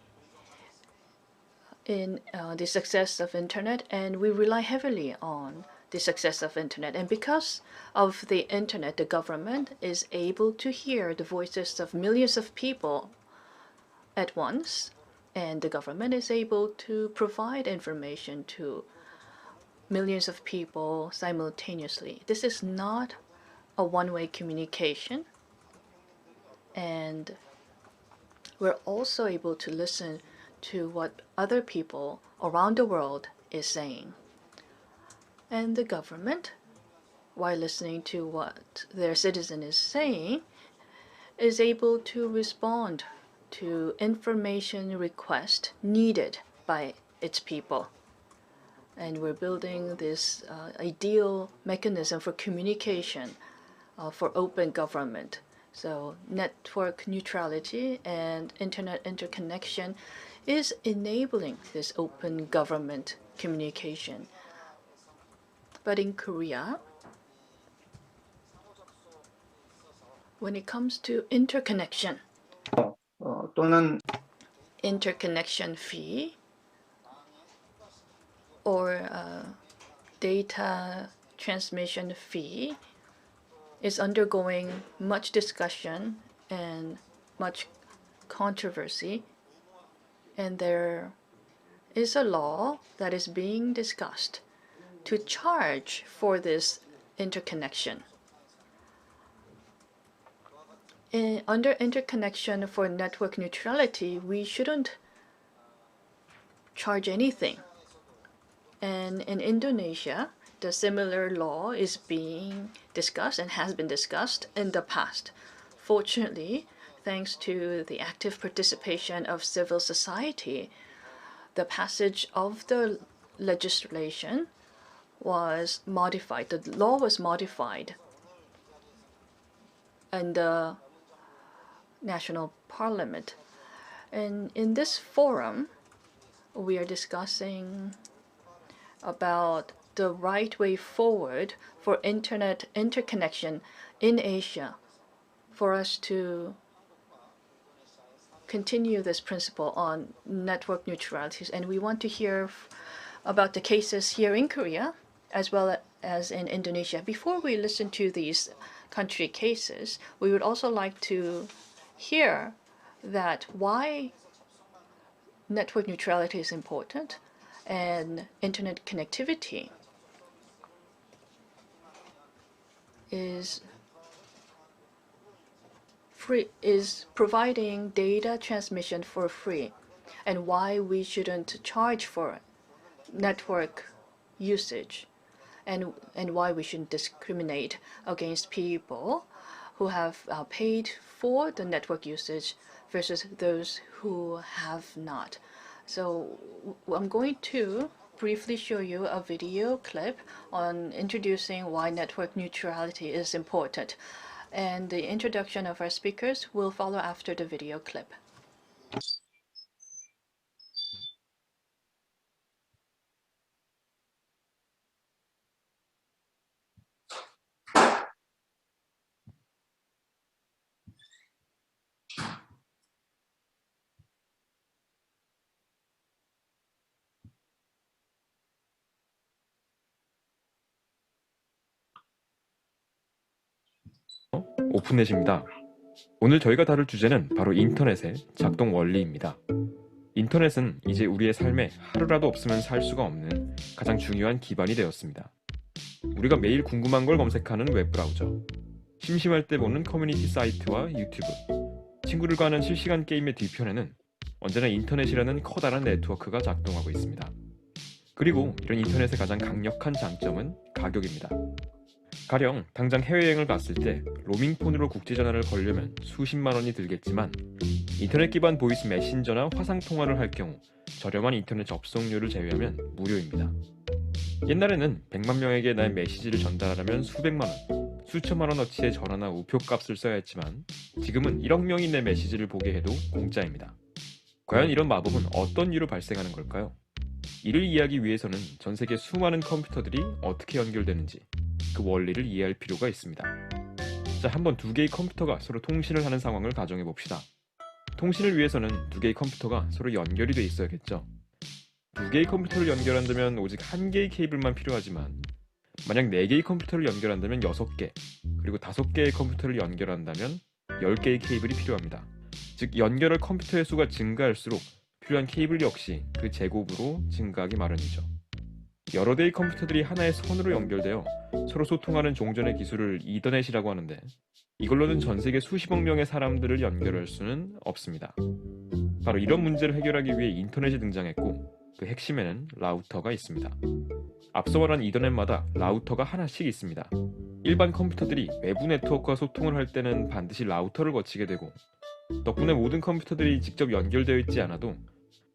in the success of internet, and we rely heavily on the success of internet. And because of the internet, the government is able to hear the voices of millions of people at once, and the government is able to provide information to millions of people simultaneously. This is not a one-way communication, and we're also able to listen to what other people around the world is saying. And the government, while listening to what their citizen is saying, is able to respond to information requests needed by its people. And we're building this ideal mechanism for communication for open government. So network neutrality and internet interconnection is enabling this open government communication. But in Korea, when it comes to interconnection, 또는 interconnection fee or data transmission fee is undergoing much discussion and much controversy, and there is a law that is being discussed to charge for this interconnection. Under interconnection for network neutrality, we shouldn't charge anything. And in Indonesia, a similar law is being discussed and has been discussed in the past. Fortunately, thanks to the active participation of civil society, the passage of the legislation was modified. The law was modified, in the National Parliament. And in this forum, we are discussing about the right way forward for internet interconnection in Asia, for us to continue this principle on network neutrality. And we want to hear about the cases here in Korea as well as in Indonesia. Before we listen to these country cases, we would also like to hear that why network neutrality is important and internet connectivity is providing data transmission for free, and why we shouldn't charge for network usage, and why we shouldn't discriminate against people who have paid for the network usage versus those who have not. So I'm going to briefly show you a video clip on introducing why network neutrality is important. And the introduction of our speakers will follow after the video clip. 오픈넷입니다. 오늘 저희가 다룰 주제는 바로 인터넷의 작동 원리입니다. 인터넷은 이제 우리의 삶에 하루라도 없으면 살 수가 없는 가장 중요한 기반이 되었습니다. 우리가 매일 궁금한 걸 검색하는 웹브라우저, 심심할 때 보는 커뮤니티 사이트와 유튜브, 친구들과 하는 실시간 게임의 뒤편에는 언제나 인터넷이라는 커다란 네트워크가 작동하고 있습니다. 그리고 이런 인터넷의 가장 강력한 장점은 가격입니다. 가령 당장 해외여행을 갔을 때 로밍폰으로 국제전화를 걸려면 수십만 원이 들겠지만 인터넷 기반 보이스 메신저나 화상통화를 할 경우 저렴한 인터넷 접속료를 제외하면 무료입니다. 옛날에는 100만 명에게 나의 메시지를 전달하려면 수백만 원, 수천만 원어치의 전화나 우표값을 써야 했지만 지금은 1억 명이 내 메시지를 보게 해도 공짜입니다. 과연 이런 마법은 어떤 이유로 발생하는 걸까요? 이를 이해하기 위해서는 전 세계 수많은 컴퓨터들이 어떻게 연결되는지 그 원리를 이해할 필요가 있습니다. 자, 한번 두 개의 컴퓨터가 서로 통신을 하는 상황을 가정해 봅시다. 통신을 위해서는 두 개의 컴퓨터가 서로 연결이 돼 있어야겠죠. 두 개의 컴퓨터를 연결한다면 오직 한 개의 케이블만 필요하지만 만약 4개의 컴퓨터를 연결한다면 6개, 그리고 5개의 컴퓨터를 연결한다면 10개의 케이블이 필요합니다. 즉 연결할 컴퓨터의 수가 증가할수록 필요한 케이블 역시 그 제곱으로 증가하기 마련이죠. 여러 대의 컴퓨터들이 하나의 선으로 연결되어 서로 소통하는 종전의 기술을 이더넷이라고 하는데 이걸로는 전 세계 수십억 명의 사람들을 연결할 수는 없습니다. 바로 이런 문제를 해결하기 위해 인터넷이 등장했고 그 핵심에는 라우터가 있습니다. 앞서 말한 이더넷마다 라우터가 하나씩 있습니다. 일반 컴퓨터들이 외부 네트워크와 소통을 할 때는 반드시 라우터를 거치게 되고 덕분에 모든 컴퓨터들이 직접 연결되어 있지 않아도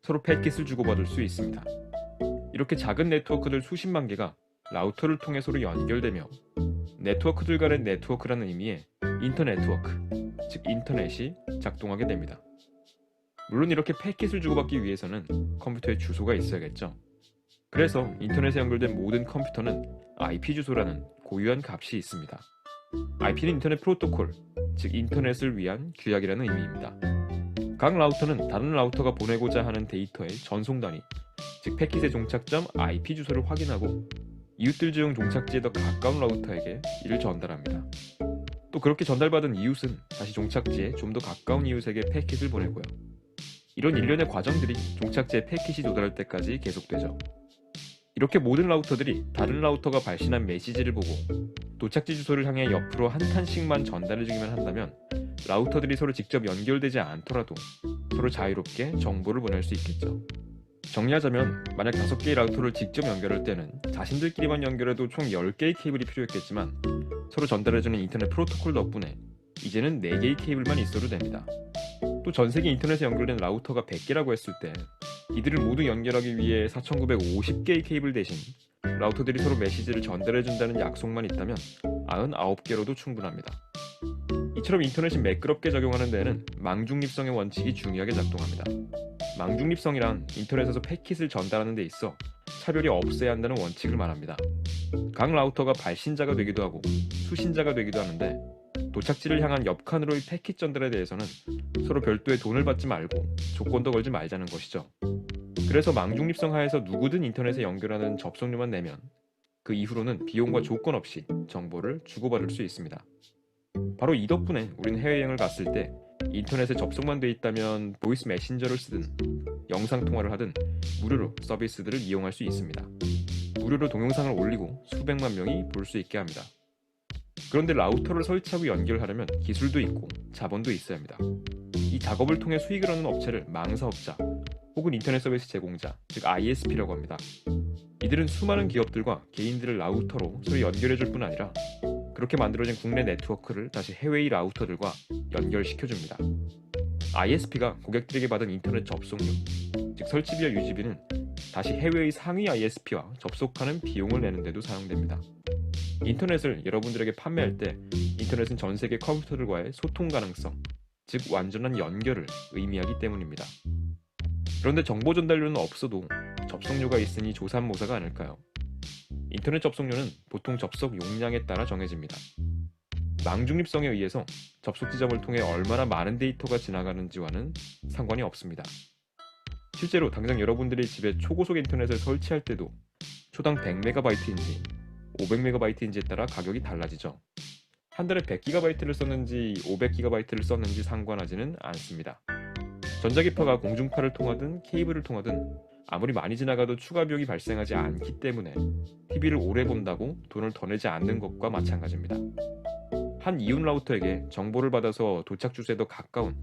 서로 패킷을 주고받을 수 있습니다. 이렇게 작은 네트워크들 수십만 개가 라우터를 통해 서로 연결되며 네트워크들 간의 네트워크라는 의미의 인터네트워크, 즉 인터넷이 작동하게 됩니다. 물론 이렇게 패킷을 주고받기 위해서는 컴퓨터에 주소가 있어야겠죠. 그래서 인터넷에 연결된 모든 컴퓨터는 IP 주소라는 고유한 값이 있습니다. IP는 인터넷 프로토콜, 즉 인터넷을 위한 규약이라는 의미입니다. 각 라우터는 다른 라우터가 보내고자 하는 데이터의 전송 단위, 즉 패킷의 종착점 IP 주소를 확인하고 이웃들 중 종착지에 더 가까운 라우터에게 이를 전달합니다. 또 그렇게 전달받은 이웃은 다시 종착지에 좀 더 가까운 이웃에게 패킷을 보내고요. 이런 일련의 과정들이 종착지에 패킷이 도달할 때까지 계속되죠. 이렇게 모든 라우터들이 다른 라우터가 발신한 메시지를 보고 도착지 주소를 향해 옆으로 한 칸씩만 전달해주기만 한다면 라우터들이 서로 직접 연결되지 않더라도 서로 자유롭게 정보를 보낼 수 있겠죠. 정리하자면 만약 5개의 라우터를 직접 연결할 때는 자신들끼리만 연결해도 총 10개의 케이블이 필요했겠지만 서로 전달해주는 인터넷 프로토콜 덕분에 이제는 4개의 케이블만 있어도 됩니다. 또 전세계 인터넷에 연결된 라우터가 100개라고 했을 때 이들을 모두 연결하기 위해 4,950개의 케이블 대신 라우터들이 서로 메시지를 전달해준다는 약속만 있다면 99개로도 충분합니다. 이처럼 인터넷이 매끄럽게 적용하는 데에는 망중립성의 원칙이 중요하게 작동합니다. 망중립성이란 인터넷에서 패킷을 전달하는 데 있어 차별이 없어야 한다는 원칙을 말합니다. 각 라우터가 발신자가 되기도 하고 수신자가 되기도 하는데 도착지를 향한 옆칸으로의 패킷 전달에 대해서는 서로 별도의 돈을 받지 말고 조건도 걸지 말자는 것이죠. 그래서 망중립성 하에서 누구든 인터넷에 연결하는 접속료만 내면 그 이후로는 비용과 조건 없이 정보를 주고받을 수 있습니다. 바로 이 덕분에 우린 해외여행을 갔을 때 인터넷에 접속만 돼 있다면 보이스 메신저를 쓰든 영상통화를 하든 무료로 서비스들을 이용할 수 있습니다. 무료로 동영상을 올리고 수백만 명이 볼 수 있게 합니다. 그런데 라우터를 설치하고 연결하려면 기술도 있고 자본도 있어야 합니다. 이 작업을 통해 수익을 얻는 업체를 망사업자 혹은 인터넷 서비스 제공자, 즉 ISP라고 합니다. 이들은 수많은 기업들과 개인들을 라우터로 서로 연결해줄 뿐 아니라 그렇게 만들어진 국내 네트워크를 다시 해외의 라우터들과 연결시켜줍니다. ISP가 고객들에게 받은 인터넷 접속료, 즉 설치비와 유지비는 다시 해외의 상위 ISP와 접속하는 비용을 내는 데도 사용됩니다. 인터넷을 여러분들에게 판매할 때 인터넷은 전 세계 컴퓨터들과의 소통 가능성, 즉 완전한 연결을 의미하기 때문입니다. 그런데 정보 전달료는 없어도 접속료가 있으니 조삼모사가 아닐까요? 인터넷 접속료는 보통 접속 용량에 따라 정해집니다. 망중립성에 의해서 접속 지점을 통해 얼마나 많은 데이터가 지나가는지와는 상관이 없습니다. 실제로 당장 여러분들의 집에 초고속 인터넷을 설치할 때도 초당 100MB인지 500MB인지에 따라 가격이 달라지죠. 한 달에 100GB를 썼는지 500GB를 썼는지 상관하지는 않습니다. 전자기파가 공중파를 통하든 케이블을 통하든 아무리 많이 지나가도 추가 비용이 발생하지 않기 때문에 TV를 오래 본다고 돈을 더 내지 않는 것과 마찬가지입니다. 한 이웃 라우터에게 정보를 받아서 도착 주소에 더 가까운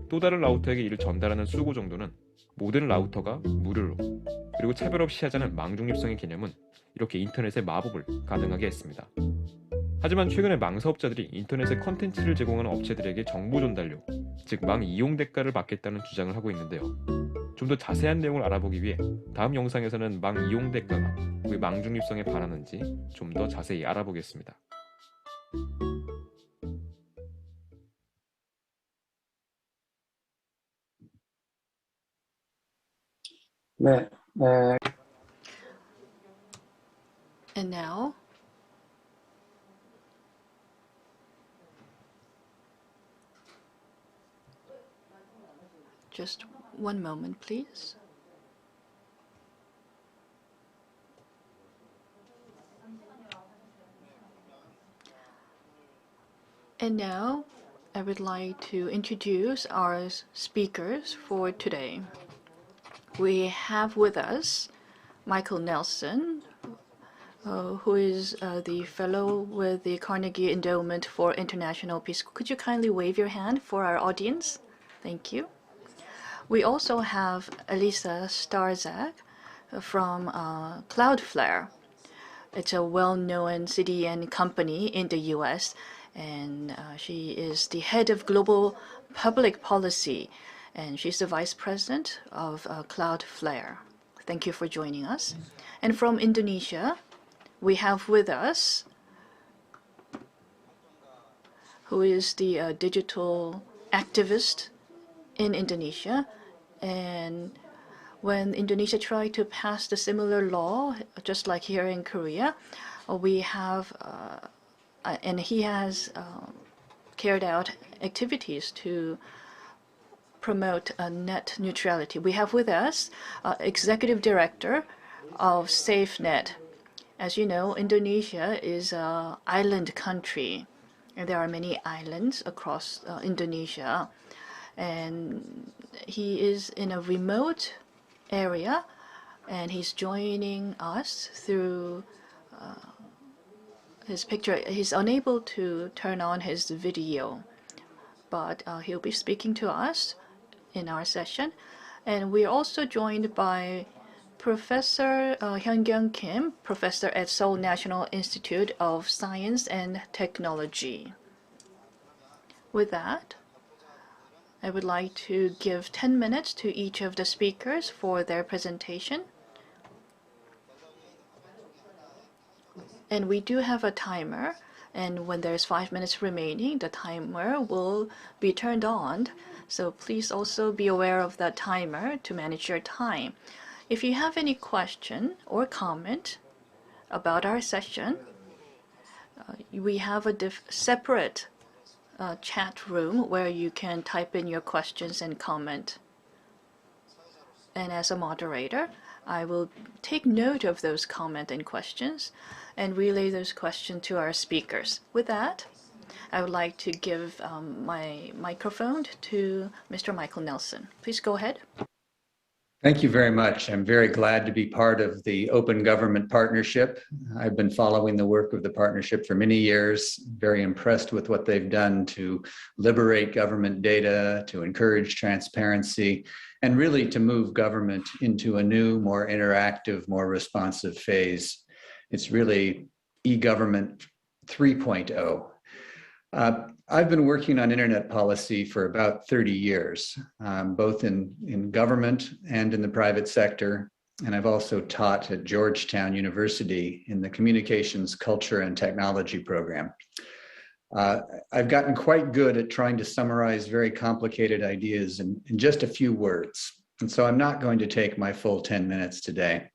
또 다른 라우터에게 이를 전달하는 수고 정도는 모든 라우터가 무료로 그리고 차별 없이 하자는 망중립성의 개념은 이렇게 인터넷의 마법을 가능하게 했습니다. 하지만 최근에 망사업자들이 인터넷에 컨텐츠를 제공하는 업체들에게 정보 전달료, 즉 망 이용 대가를 받겠다는 주장을 하고 있는데요. 좀 더 자세한 내용을 알아보기 위해 다음 영상에서는 망 이용 대가가 왜 망중립성에 반하는지 좀 더 자세히 알아보겠습니다. 네. And now, just one moment, please. And now, I would like to introduce our speakers for today. We have with us Michael Nelson, who is the fellow with the Carnegie Endowment for International Peace. Could you kindly wave your hand for our audience? Thank you. We also have Elisa Starzak from Cloudflare. It's a well-known CDN company in the US, and she is the head of global public policy, and she's the vice president of Cloudflare. Thank you for joining us. And from Indonesia, we have with us who is the digital activist in Indonesia. And when Indonesia tried to pass the similar law, just like here in Korea, we have, and he has carried out activities to promote net neutrality. We have with us Executive Director of SafeNet. As you know, Indonesia is an island country, and there are many islands across Indonesia. And he is in a remote area, and he's joining us through his picture. He's unable to turn on his video, but he'll be speaking to us in our session. And we're also joined by Professor Hyun-kyung Kim, professor at Seoul National Institute of Science and Technology. With that, I would like to give 10 minutes to each of the speakers for their presentation. And we do have a timer, and when there's 5 minutes remaining, the timer will be turned on. So please also be aware of that timer to manage your time. If you have any question or comment about our session, we have a separate chat room where you can type in your questions and comment. And as a moderator, I will take note of those comments and questions and relay those questions to our speakers. With that, I would like to give my microphone to Mr. Michael Nelson. Please go ahead. Thank you very much. I'm very glad to be part of the Open Government Partnership. I've been following the work of the partnership for many years, very impressed with what they've done to liberate government data, to encourage transparency, and really to move government into a new, more interactive, more responsive phase. It's really e-government 3.0. I've been working on internet policy for about 30 years, both in government and in the private sector. And I've also taught at Georgetown University in the Communications, Culture, and Technology program. I've gotten quite good at trying to summarize very complicated ideas in just a few words. And so I'm not going to take my full 10 minutes today.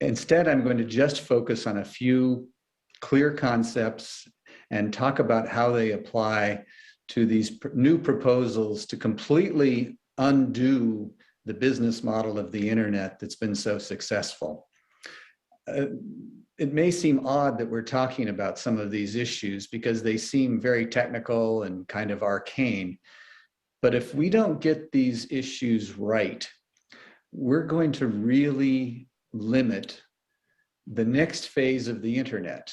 Instead, I'm going to just focus on a few clear concepts and talk about how they apply to these new proposals to completely undo the business model of the internet that's been so successful. It may seem odd that we're talking about some of these issues because they seem very technical and kind of arcane. But if we don't get these issues right, we're going to really limit the next phase of the internet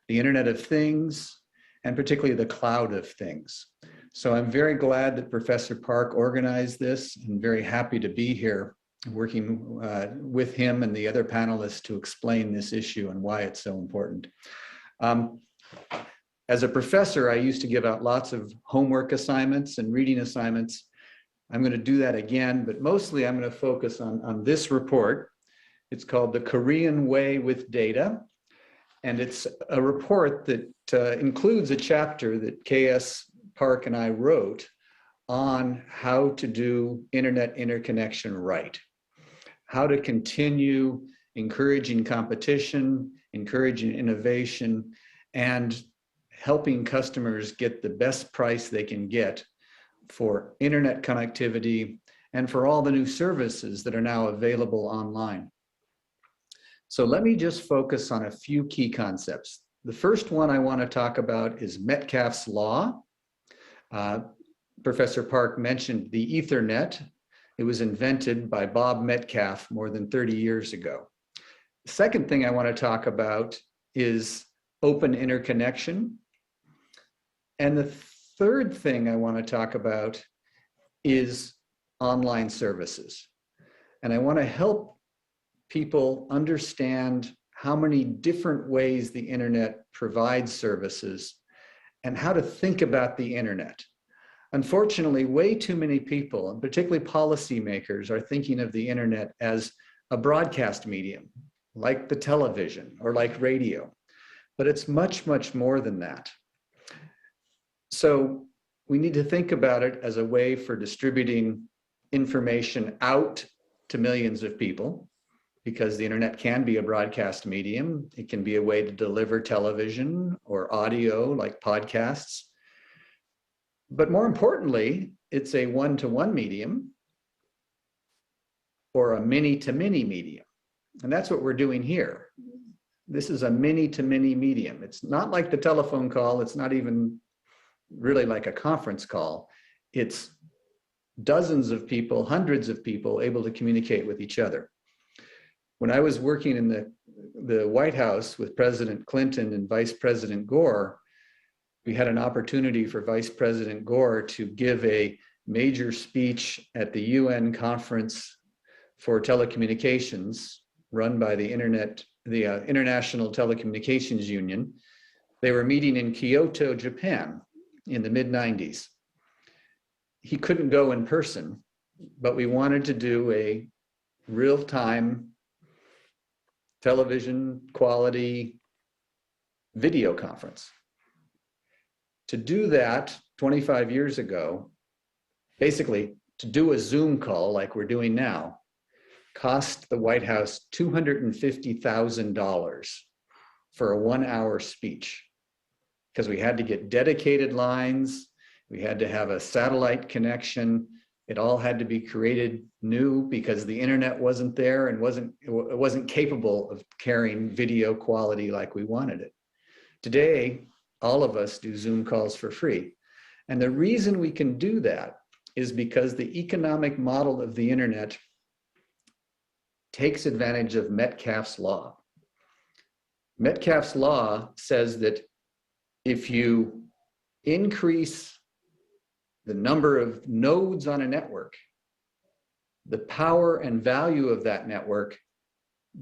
of Things, and particularly the cloud of things. So I'm very glad that Professor Park organized this and very happy to be here working with him and the other panelists to explain this issue and why it's so important. As a professor, I used to give out lots of homework assignments and reading assignments. I'm going to do that again, but mostly I'm going to focus on this report. It's called The Korean Way with Data. And it's a report that includes a chapter that K.S. Park and I wrote on how to do internet interconnection right, how to continue encouraging competition, encouraging innovation, and helping customers get the best price they can get for internet connectivity and for all the new services that are now available online. So let me just focus on a few key concepts. The first one I want to talk about is Metcalfe's law. Professor Park mentioned the Ethernet. It was invented by Bob Metcalfe more than 30 years ago. The second thing I want to talk about is open interconnection. And the third thing I want to talk about is online services. And I want to help people understand how many different ways the internet provides services and how to think about the internet. Unfortunately, way too many people, and particularly policymakers, are thinking of the internet as a broadcast medium, like the television or like radio. But it's much, much more than that. So we need to think about it as a way for distributing information out to millions of people, because the internet can be a broadcast medium. It can be a way to deliver television or audio like podcasts. But more importantly, it's a one-to-one medium or a many-to-many medium. And that's what we're doing here. This is a many-to-many medium. It's not like the telephone call. It's not even really like a conference call. It's dozens of people, hundreds of people able to communicate with each other. When I was working in the White House with President Clinton and Vice President Gore, we had an opportunity for Vice President Gore to give a major speech at the UN conference for telecommunications run by the International Telecommunications Union. They were meeting in Kyoto, Japan in the mid-90s. He couldn't go in person, but we wanted to do a real-time television quality video conference. To do that 25 years ago, basically to do a Zoom call like we're doing now, cost the White House $250,000 for a 1-hour speech, because we had to get dedicated lines, we had to have a satellite connection, it all had to be created new because the internet wasn't there and it wasn't capable of carrying video quality like we wanted it. Today, all of us do Zoom calls for free. And the reason we can do that is because the economic model of the internet takes advantage of Metcalfe's law. Metcalfe's law says that if you increase the number of nodes on a network, the power and value of that network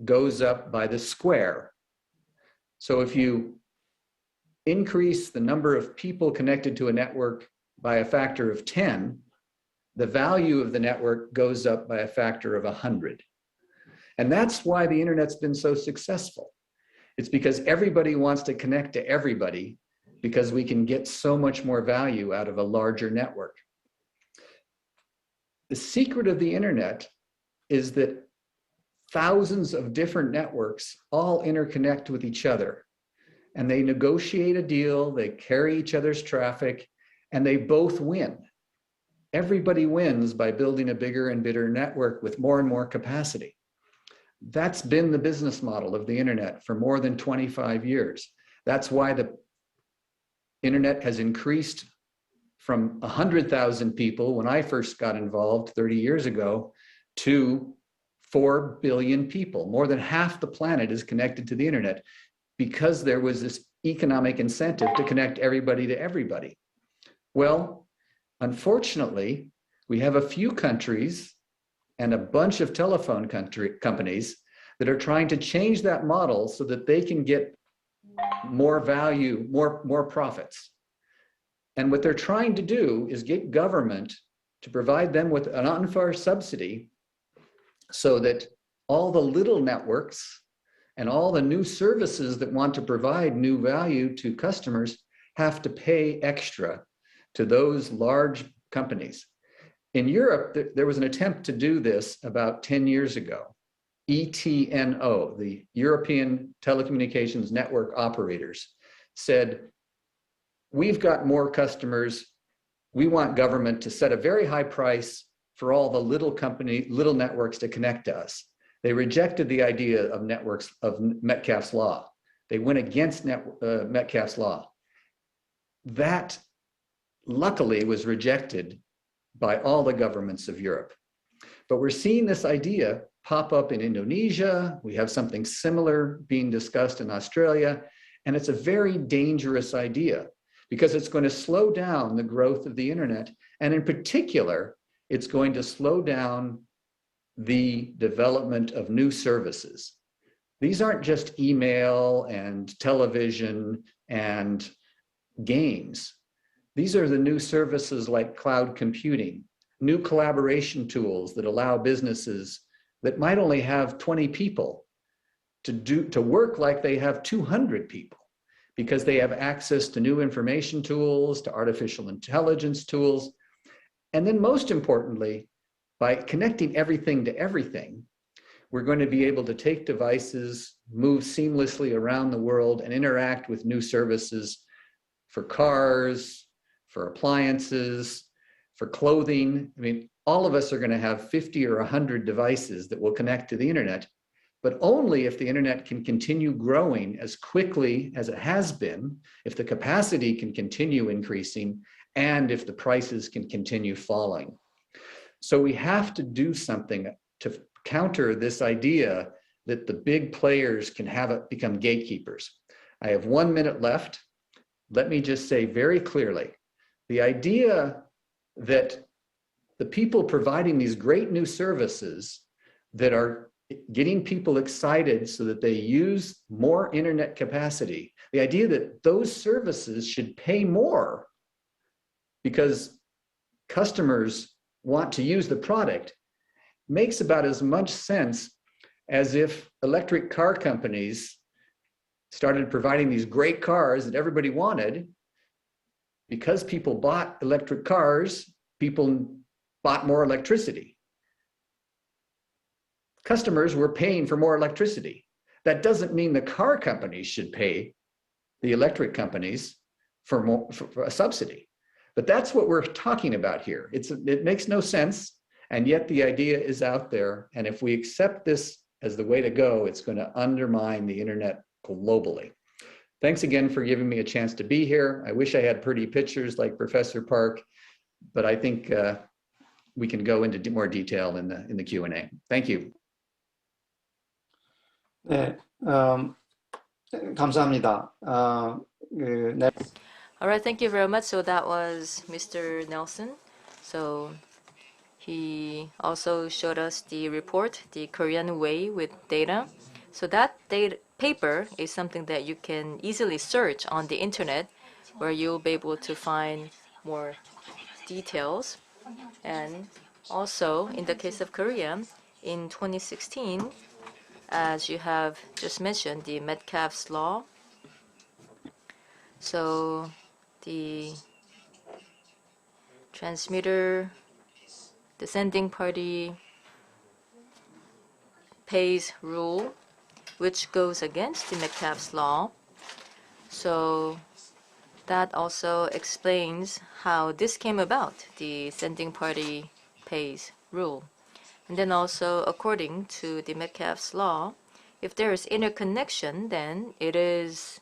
goes up by the square. So if you increase the number of people connected to a network by a factor of 10, the value of the network goes up by a factor of 100. And that's why the internet's been so successful. It's because everybody wants to connect to everybody because we can get so much more value out of a larger network. The secret of the internet is that thousands of different networks all interconnect with each other, and they negotiate a deal, they carry each other's traffic, and they both win. Everybody wins by building a bigger and bigger network with more and more capacity. That's been the business model of the internet for more than 25 years. That's why the internet has increased from 100,000 people when I first got involved 30 years ago to 4 billion people. More than half the planet is connected to the internet because there was this economic incentive to connect everybody to everybody. Well, unfortunately, we have a few countries and a bunch of telephone companies that are trying to change that model so that they can get more value, more profits. And what they're trying to do is get government to provide them with an unfair subsidy so that all the little networks and all the new services that want to provide new value to customers have to pay extra to those large companies. In Europe, there was an attempt to do this about 10 years ago. ETNO, the European Telecommunications Network Operators, said, we've got more customers. We want government to set a very high price for all the little networks to connect to us. They rejected the idea of networks of Metcalfe's law. They went against Metcalfe's law. That luckily was rejected by all the governments of Europe. But we're seeing this idea pop up in Indonesia. We have something similar being discussed in Australia. And it's a very dangerous idea because it's going to slow down the growth of the internet. And in particular, it's going to slow down the development of new services. These aren't just email and television and games. These are the new services like cloud computing, new collaboration tools that allow businesses that might only have 20 people to work like they have 200 people because they have access to new information tools, to artificial intelligence tools. And then most importantly, by connecting everything to everything, we're going to be able to take devices, move seamlessly around the world and interact with new services for cars, for appliances, for clothing. I mean, all of us are going to have 50 or 100 devices that will connect to the internet, but only if the internet can continue growing as quickly as it has been, if the capacity can continue increasing, and if the prices can continue falling. So we have to do something to counter this idea that the big players can have it become gatekeepers. I have 1 minute left. Let me just say very clearly, the idea that the people providing these great new services that are getting people excited so that they use more internet capacity. The idea that those services should pay more because customers want to use the product makes about as much sense as if electric car companies started providing these great cars that everybody wanted. Because people bought electric cars, people bought more electricity. Customers were paying for more electricity. That doesn't mean the car companies should pay the electric companies for a subsidy. But that's what we're talking about here. It makes no sense, and yet the idea is out there. And if we accept this as the way to go, it's going to undermine the internet globally. Thanks again for giving me a chance to be here. I wish I had pretty pictures like Professor Park, but I think we can go into more detail in the Q&A. Thank you. 네, 감사합니다. All right, thank you very much. So that was Mr. Nelson. So he also showed us the report, The Korean Way with Data. So that paper is something that you can easily search on the internet, where you'll be able to find more details. And also, in the case of Korea, in 2016, as you have just mentioned, the Metcalfe's law. So the transmitter, the sending party pays rule, which goes against the Metcalfe's law. So that also explains how this came about, the sending party pays rule. And then also, according to the Metcalfe's law, if there is interconnection, then it is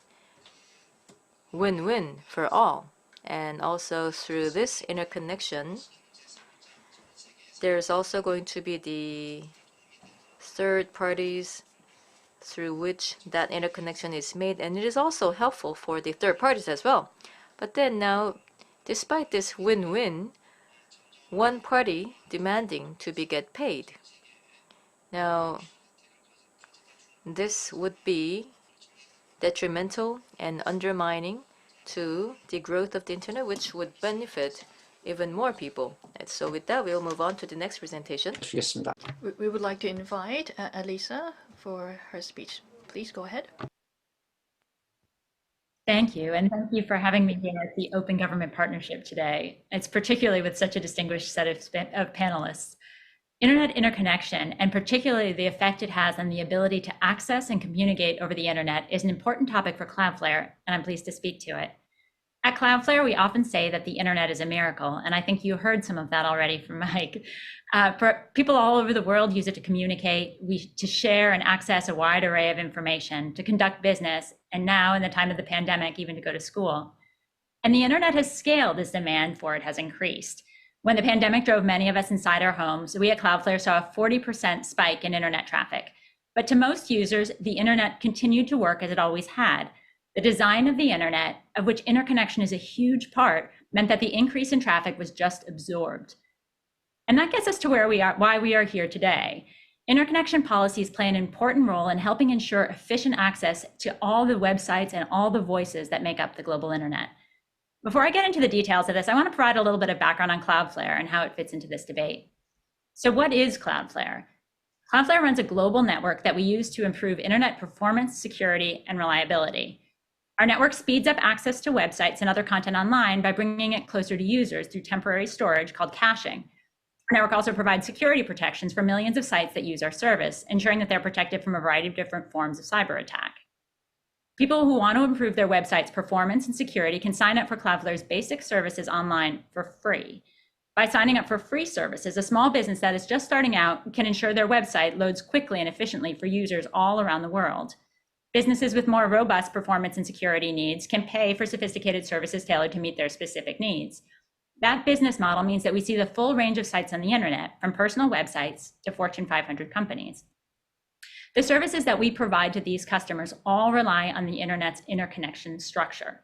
win-win for all. And also through this interconnection, there's also going to be the third parties through which that interconnection is made, and it is also helpful for the third parties as well. But then now, despite this win-win, one party demanding to get paid. Now, this would be detrimental and undermining to the growth of the internet, which would benefit even more people. And so with that, we'll move on to the next presentation. We would like to invite Elisa for her speech. Please go ahead. Thank you, and thank you for having me here at the Open Government Partnership today. It's particularly with such a distinguished set of panelists. Internet interconnection, and particularly the effect it has on the ability to access and communicate over the internet, is an important topic for Cloudflare, and I'm pleased to speak to it. At Cloudflare, we often say that the internet is a miracle, and I think you heard some of that already from Mike. People all over the world use it to communicate, to share and access a wide array of information, to conduct business, and now in the time of the pandemic, even to go to school. And the internet has scaled as demand for it has increased. When the pandemic drove many of us inside our homes, we at Cloudflare saw a 40% spike in internet traffic. But to most users, the internet continued to work as it always had. The design of the internet, of which interconnection is a huge part, meant that the increase in traffic was just absorbed. And that gets us to why we are here today. Interconnection policies play an important role in helping ensure efficient access to all the websites and all the voices that make up the global internet. Before I get into the details of this, I want to provide a little bit of background on Cloudflare and how it fits into this debate. So what is Cloudflare? Cloudflare runs a global network that we use to improve internet performance, security, and reliability. Our network speeds up access to websites and other content online by bringing it closer to users through temporary storage called caching. Our network also provides security protections for millions of sites that use our service, ensuring that they're protected from a variety of different forms of cyber attack. People who want to improve their website's performance and security can sign up for Cloudflare's basic services online for free. By signing up for free services, a small business that is just starting out can ensure their website loads quickly and efficiently for users all around the world. Businesses with more robust performance and security needs can pay for sophisticated services tailored to meet their specific needs. That business model means that we see the full range of sites on the internet, from personal websites to Fortune 500 companies. The services that we provide to these customers all rely on the internet's interconnection structure.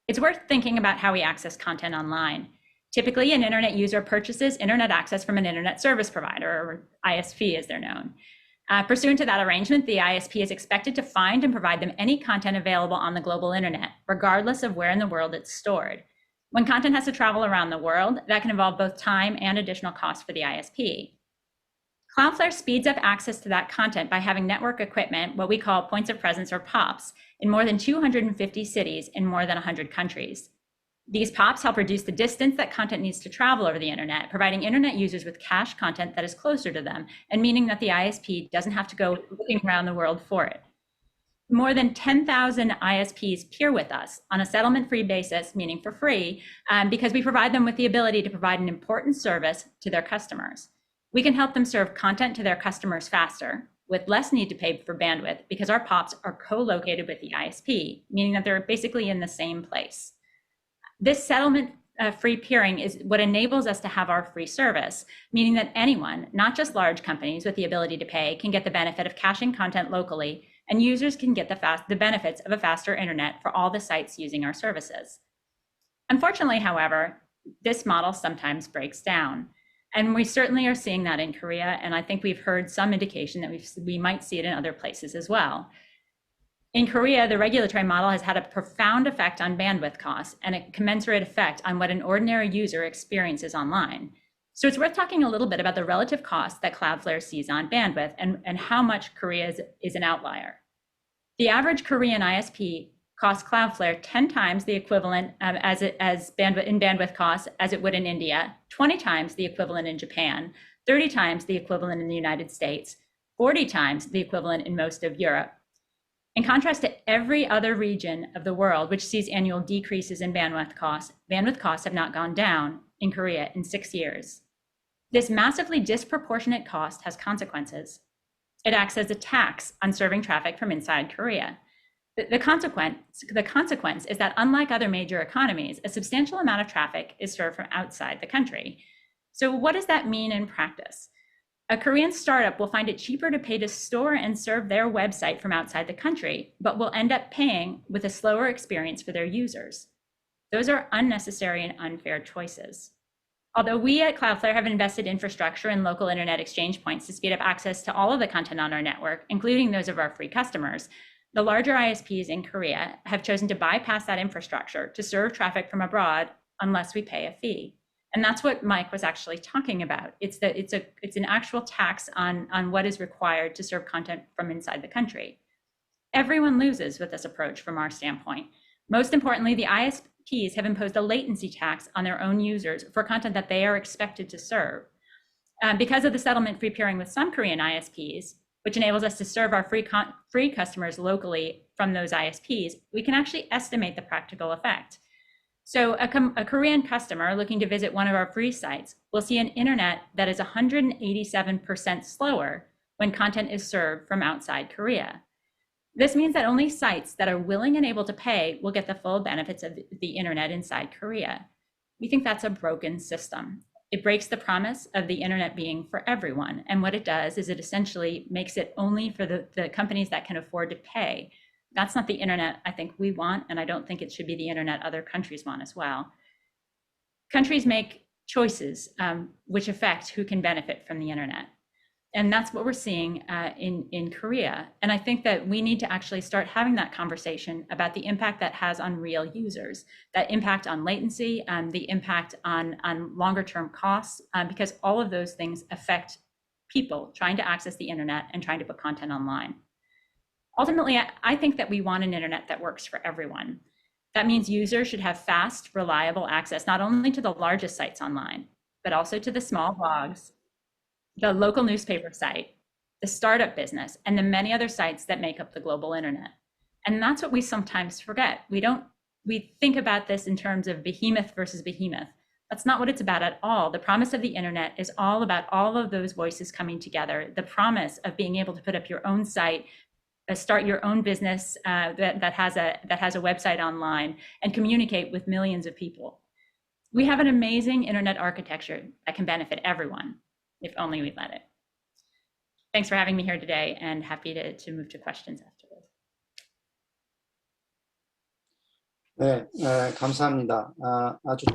It's worth thinking about how we access content online. Typically, an internet user purchases internet access from an internet service provider, or ISP as they're known. Pursuant to that arrangement, the ISP is expected to find and provide them any content available on the global internet, regardless of where in the world it's stored. When content has to travel around the world, that can involve both time and additional costs for the ISP. Cloudflare speeds up access to that content by having network equipment, what we call points of presence or POPs, in more than 250 cities in more than 100 countries. These POPs help reduce the distance that content needs to travel over the internet, providing internet users with cached content that is closer to them, and meaning that the ISP doesn't have to go looking around the world for it. More than 10,000 ISPs peer with us on a settlement-free basis, meaning for free, because we provide them with the ability to provide an important service to their customers. We can help them serve content to their customers faster, with less need to pay for bandwidth, because our POPs are co-located with the ISP, meaning that they're basically in the same place. This settlement-free peering is what enables us to have our free service, meaning that anyone, not just large companies with the ability to pay, can get the benefit of caching content locally, and users can get the benefits of a faster internet for all the sites using our services. Unfortunately, however, this model sometimes breaks down. And we certainly are seeing that in Korea, and I think we've heard some indication that we might see it in other places as well. In Korea, the regulatory model has had a profound effect on bandwidth costs and a commensurate effect on what an ordinary user experiences online. So it's worth talking a little bit about the relative cost that Cloudflare sees on bandwidth and how much Korea is an outlier. The average Korean ISP costs Cloudflare 10 times the equivalent in bandwidth costs as it would in India, 20 times the equivalent in Japan, 30 times the equivalent in the United States, 40 times the equivalent in most of Europe. In contrast to every other region of the world, which sees annual decreases in bandwidth costs have not gone down in Korea in 6 years. This massively disproportionate cost has consequences. It acts as a tax on serving traffic from inside Korea. The consequence is that unlike other major economies, a substantial amount of traffic is served from outside the country. So what does that mean in practice? A Korean startup will find it cheaper to pay to store and serve their website from outside the country, but will end up paying with a slower experience for their users. Those are unnecessary and unfair choices. Although we at Cloudflare have invested infrastructure and local internet exchange points to speed up access to all of the content on our network, including those of our free customers, the larger ISPs in Korea have chosen to bypass that infrastructure to serve traffic from abroad unless we pay a fee. And that's what Mike was actually talking about. It's an actual tax on what is required to serve content from inside the country. Everyone loses with this approach from our standpoint. Most importantly, the ISPs have imposed a latency tax on their own users for content that they are expected to serve. Because of the settlement-free peering with some Korean ISPs, which enables us to serve our free customers locally from those ISPs, we can actually estimate the practical effect. So a Korean customer looking to visit one of our free sites will see an internet that is 187% slower when content is served from outside Korea. This means that only sites that are willing and able to pay will get the full benefits of the internet inside Korea. We think that's a broken system. It breaks the promise of the internet being for everyone. And what it does is it essentially makes it only for the companies that can afford to pay. That's not the internet I think we want, and I don't think it should be the internet other countries want as well. Countries make choices which affect who can benefit from the internet. And that's what we're seeing in Korea. And I think that we need to actually start having that conversation about the impact that has on real users, that impact on latency, the impact on longer term costs, because all of those things affect people trying to access the internet and trying to put content online. Ultimately, I think that we want an internet that works for everyone. That means users should have fast, reliable access, not only to the largest sites online, but also to the small blogs, the local newspaper site, the startup business, and the many other sites that make up the global internet. And that's what we sometimes forget. We think about this in terms of behemoth versus behemoth. That's not what it's about at all. The promise of the internet is all about all of those voices coming together. The promise of being able to put up your own site, start your own business that has a website online and communicate with millions of people. We have an amazing internet architecture that can benefit everyone, if only we let it. Thanks for having me here today, and happy to move to questions afterwards. 네, 감사합니다. 아주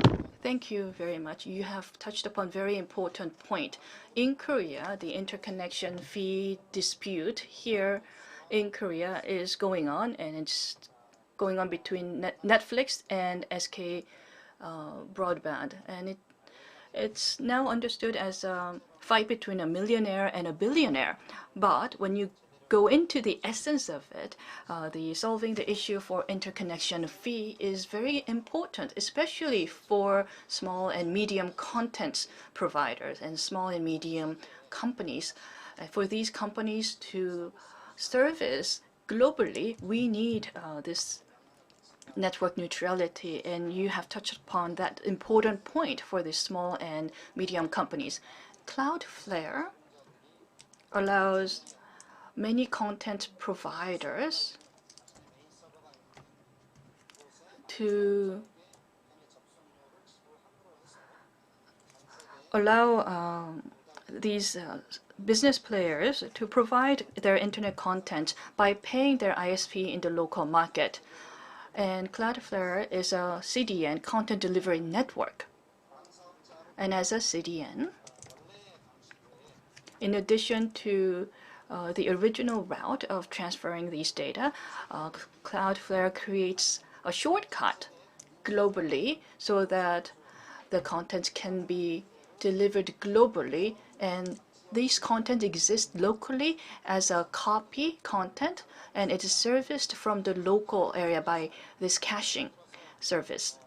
Thank you very much. You have touched upon a very important point. In Korea, the interconnection fee dispute here in Korea is going on, and it's going on between Netflix and SK Broadband. And it's now understood as a fight between a millionaire and a billionaire. But when you go into the essence of it, the solving the issue for interconnection fee is very important, especially for small and medium content providers and small and medium companies. For these companies to service globally, we need this network neutrality, and you have touched upon that important point for the small and medium companies. Cloudflare allows many content providers to allow these business players to provide their internet content by paying their ISP in the local market. And Cloudflare is a CDN, content delivery network. And as a CDN, in addition to the original route of transferring these data, Cloudflare creates a shortcut globally so that the content can be delivered globally, and these content exist locally as a copy content, and it is serviced from the local area by this caching service.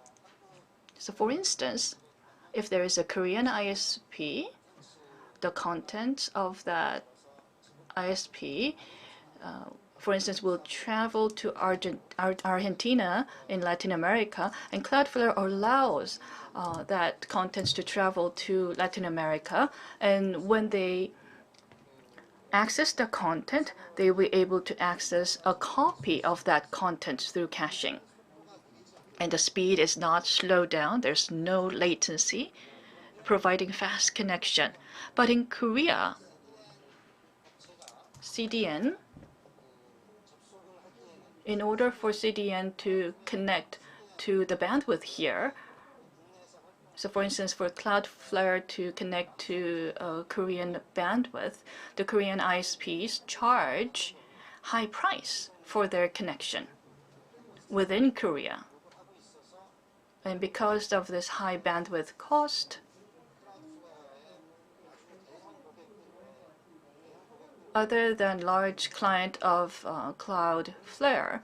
So for instance, if there is a Korean ISP, the content of that ISP, for instance, will travel to Argentina in Latin America, and Cloudflare allows that content to travel to Latin America. And when they access the content, they will be able to access a copy of that content through caching. And the speed is not slowed down. There's no latency, providing fast connection. But in Korea, CDN, in order for CDN to connect to the bandwidth here, so for instance, for Cloudflare to connect to Korean bandwidth, the Korean ISPs charge high price for their connection within Korea. And because of this high bandwidth cost, other than large client of Cloudflare,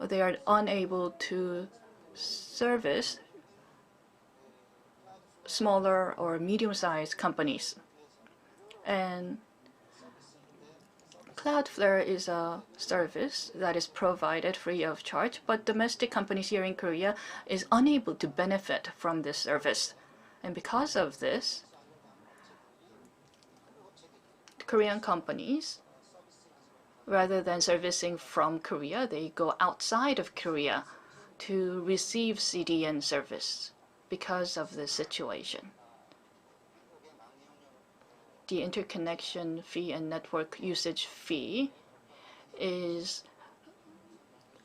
they are unable to service smaller or medium-sized companies. And Cloudflare is a service that is provided free of charge, but domestic companies here in Korea is unable to benefit from this service. And because of this, Korean companies, rather than servicing from Korea, they go outside of Korea to receive CDN service because of this situation. The interconnection fee and network usage fee is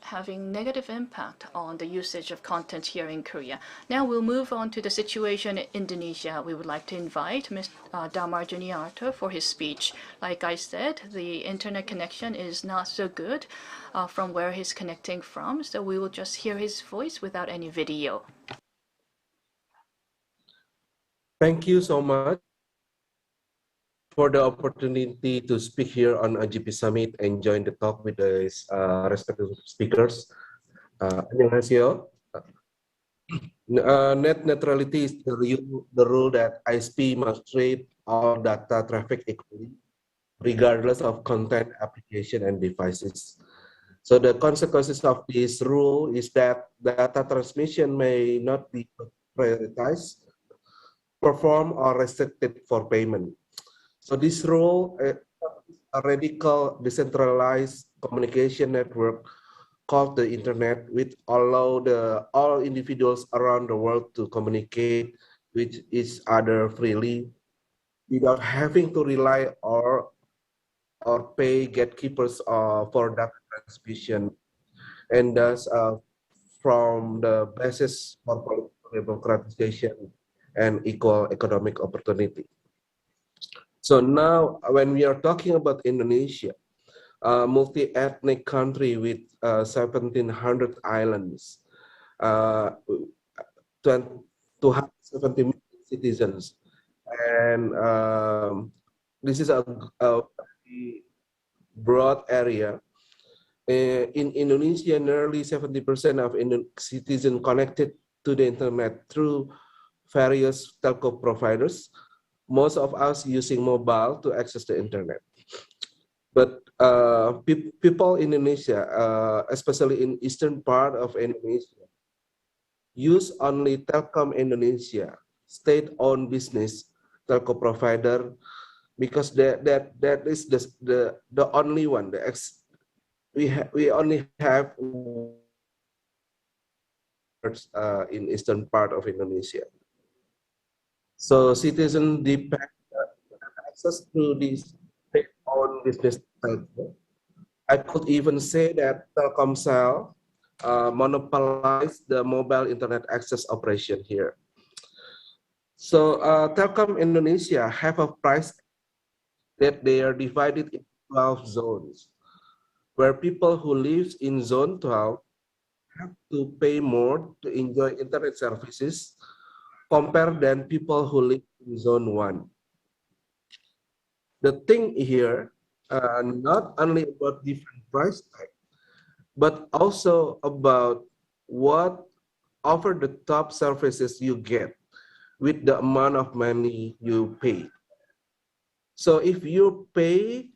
having negative impact on the usage of content here in Korea. Now we'll move on to the situation in Indonesia. We would like to invite Ms. Damar Juniarto for his speech. Like I said, the internet connection is not so good from where he's connecting from, so we will just hear his voice without any video. Thank you so much for the opportunity to speak here on OGP Summit and join the talk with the respective speakers. 안녕하세요. Net neutrality is the rule that ISP must treat all data traffic equally, regardless of content, application, and devices. So the consequences of this rule is that data transmission may not be prioritized, performed, or restricted for payment. So this rule, a radical decentralized communication network called the internet, which allow all individuals around the world to communicate with each other freely without having to rely or pay gatekeepers for data transmission. And thus, from the basis for democratization, and equal economic opportunity. So now, when we are talking about Indonesia, a multi-ethnic country with 1,700 islands, 270 million citizens, and this is a very broad area. In Indonesia, nearly 70% of citizens connected to the internet through various telco providers. Most of us using mobile to access the internet. But people in Indonesia, especially in eastern part of Indonesia, use only Telkom Indonesia, state-owned business telco provider, because that is the only one. We only have in eastern part of Indonesia. So citizens depend access to this state-owned business telco. I could even say that Telkomsel monopolized the mobile internet access operation here. So Telkom Indonesia have a price that they are divided into 12 zones, where people who live in zone 12 have to pay more to enjoy internet services compared than people who live in zone 1. The thing here, not only about different price tag, but also about what over the top services you get with the amount of money you pay. So if you pay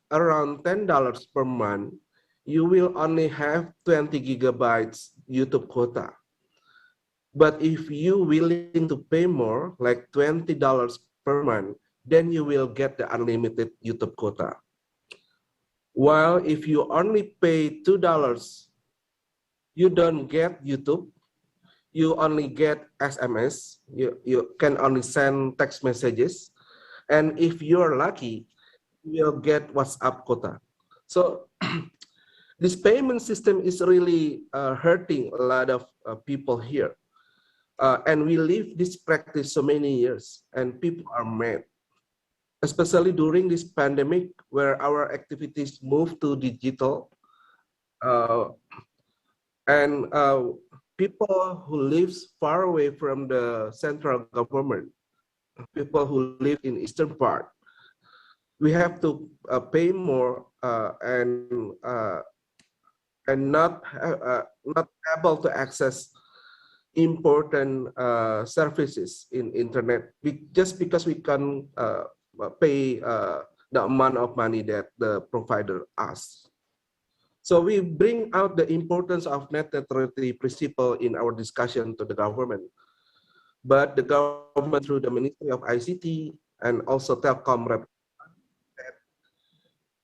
around $10 per month, you will only have 20 gigabytes YouTube quota. But if you willing to pay more, like $20 per month, then you will get the unlimited YouTube quota. While if you only pay $2, you don't get YouTube, you only get SMS, you can only send text messages, and if you're lucky, you'll get WhatsApp quota. So this payment system is really hurting a lot of people here. And we live this practice so many years, and people are mad, especially during this pandemic where our activities move to digital. And people who live far away from the central government, people who live in eastern part, we have to pay more and not able to access important services in internet just because we can pay the amount of money that the provider asks. So we bring out the importance of net neutrality principle in our discussion to the government. But the government through the Ministry of ICT and also Telkom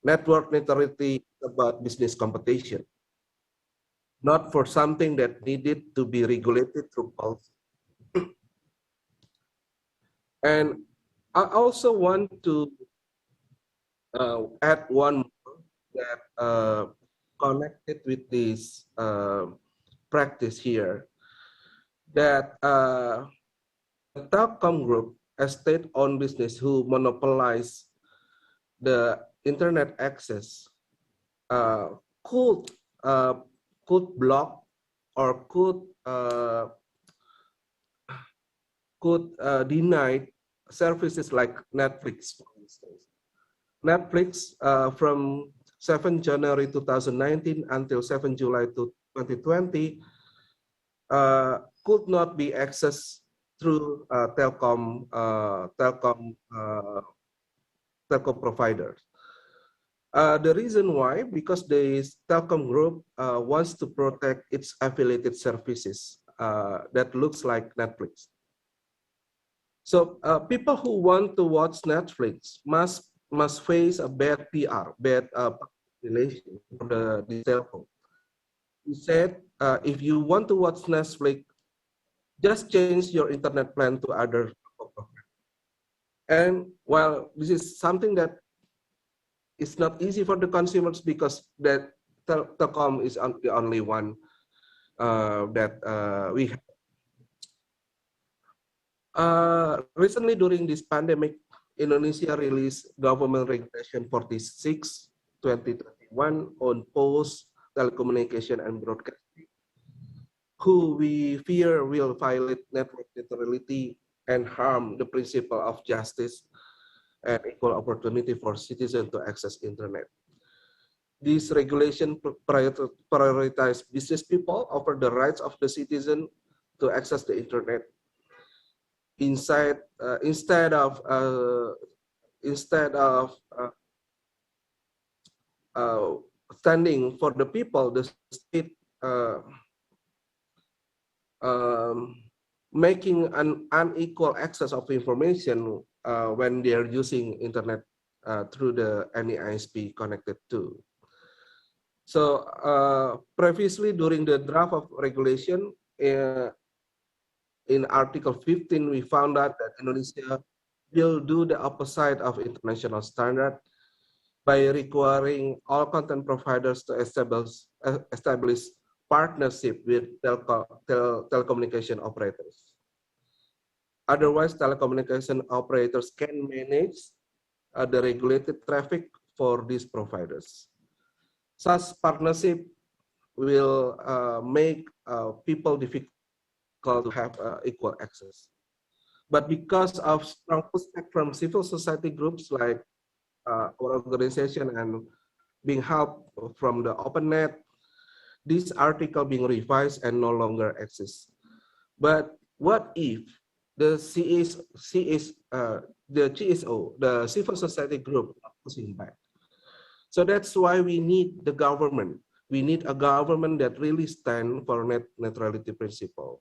network neutrality about business competition, not for something that needed to be regulated through policy. And I also want to add one more that connected with this practice here, that the Telkom Group, a state-owned business who monopolize the internet access, could block or could deny services like Netflix, for instance. Netflix from 7 January 2019 until 7 July 2020 could not be accessed through telco providers. The reason why, because the Telkom Group wants to protect its affiliated services that looks like Netflix. So people who want to watch Netflix must face a bad PR, bad relation for the telco. He said, if you want to watch Netflix, just change your internet plan to other. And while this is something that is not easy for the consumers because that Telkom is the only one that we have. Recently, during this pandemic, Indonesia released Government Regulation 46 2021 on post, telecommunication, and broadcasting, who we fear will violate network neutrality and harm the principle of justice and equal opportunity for citizens to access internet. This regulation prioritize business people over the rights of the citizen to access the internet. Instead of standing for the people, the state making an unequal access of information when they are using internet through the any ISP connected to. So previously during the draft of regulation in Article 15, we found out that Indonesia will do the opposite of international standard by requiring all content providers to establish partnership with telecommunication operators. Otherwise, telecommunication operators can manage the regulated traffic for these providers. Such partnership will make people difficult to have equal access. But because of strong pushback from civil society groups like our organization and being helped from the OpenNet, this article being revised and no longer exists. But what if the GSO, the civil society group, are pushing back? So that's why we need the government. We need a government that really stands for net neutrality principles.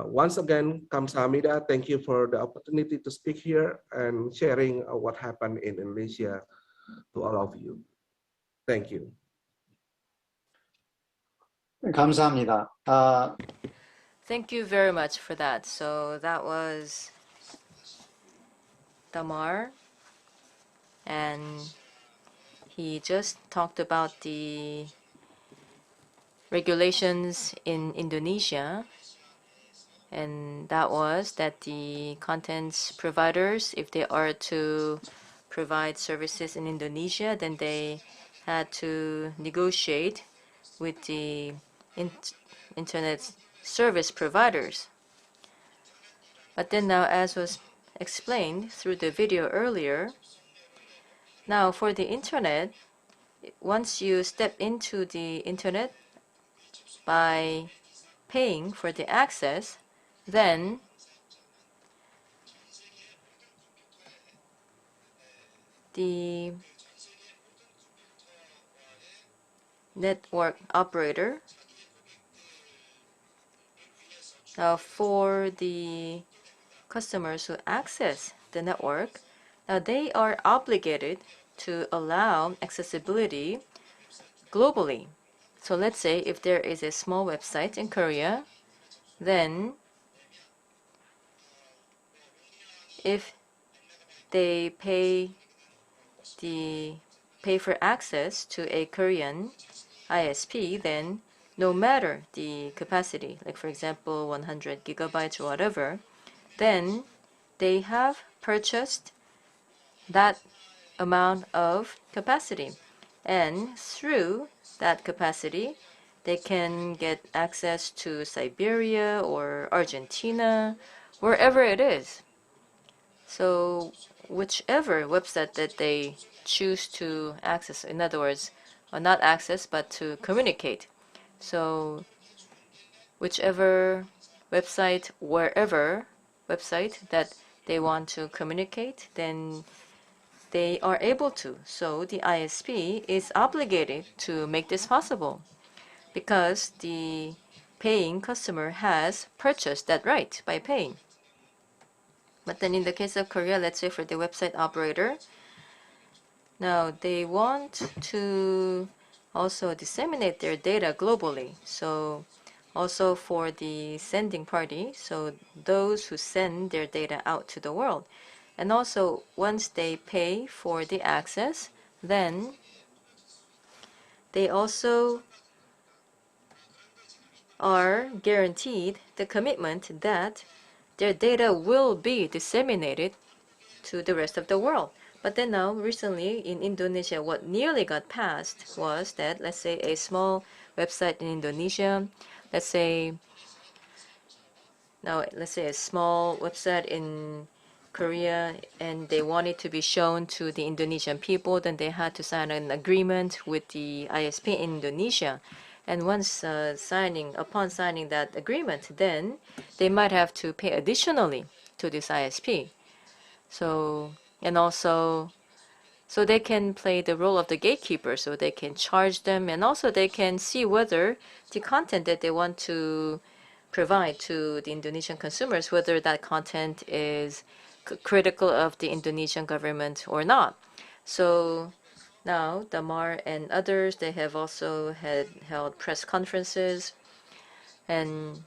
Once again, Kamsahamnida, thank you for the opportunity to speak here and sharing what happened in Indonesia to all of you. Thank you. 감사합니다. Thank you very much for that. So that was Damar, and he just talked about the regulations in Indonesia, and that was that the content providers, if they are to provide services in Indonesia, then they had to negotiate with the internet service providers. But then now, as was explained through the video earlier, now for the internet, once you step into the internet by paying for the access, then the network operator, for the customers who access the network, now they are obligated to allow accessibility globally. So let's say if there is a small website in Korea, then if they pay for access to a Korean ISP, then no matter the capacity, like for example 100 gigabytes or whatever, then they have purchased that amount of capacity, and through that capacity they can get access to Siberia or Argentina, wherever it is. So whichever website that they choose to access, in other words, not access but to communicate. So whichever website, wherever website that they want to communicate, then they are able to. So the ISP is obligated to make this possible because the paying customer has purchased that right by paying. But then in the case of Korea, let's say for the website operator, now they want to also disseminate their data globally. So also for the sending party, so those who send their data out to the world. And also once they pay for the access, then they also are guaranteed the commitment that their data will be disseminated to the rest of the world. But then now, recently in Indonesia, what nearly got passed was that, let's say, a small website in Indonesia, let's say a small website in Korea, and they wanted to be shown to the Indonesian people, then they had to sign an agreement with the ISP in Indonesia. And once upon signing that agreement, then they might have to pay additionally to this ISP. So they can play the role of the gatekeeper, so they can charge them, and also they can see whether the content that they want to provide to the Indonesian consumers, whether that content is critical of the Indonesian government or not. So now Damar and others, they have also held press conferences, and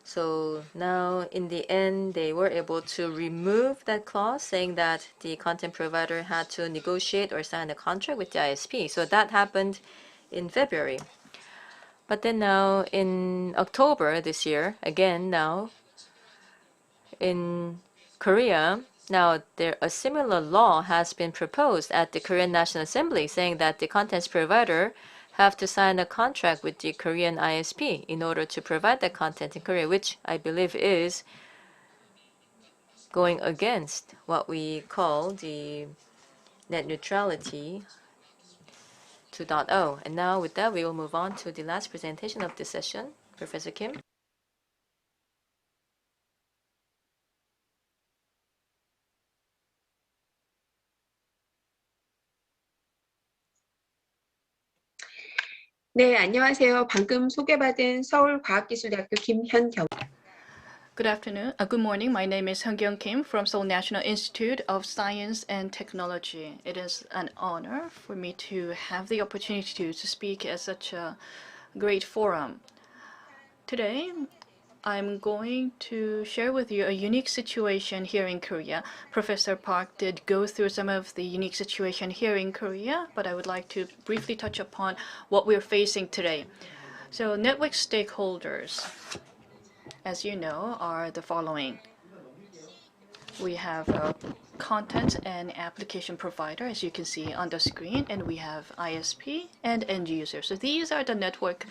so now in the end they were able to remove that clause saying that the content provider had to negotiate or sign a contract with the ISP. So that happened in February. But then now in October this year, again now in Korea, now a similar law has been proposed at the Korean National Assembly saying that the content provider have to sign a contract with the Korean ISP in order to provide that content in Korea, which I believe is going against what we call the net neutrality 2.0. And now with that, we will move on to the last presentation of this session. Professor Kim. 네, 안녕하세요. 방금 소개받은 서울과학기술대학교 김현경. Good morning. My name is Hyung-kyung Kim from Seoul National Institute of Science and Technology. It is an honor for me to have the opportunity to speak at such a great forum. Today, I'm going to share with you a unique situation here in Korea. Professor Park did go through some of the unique situation here in Korea, but I would like to briefly touch upon what we're facing today. So network stakeholders, as you know, are the following. We have a content and application provider, as you can see on the screen, and we have ISP and end user. So these are the network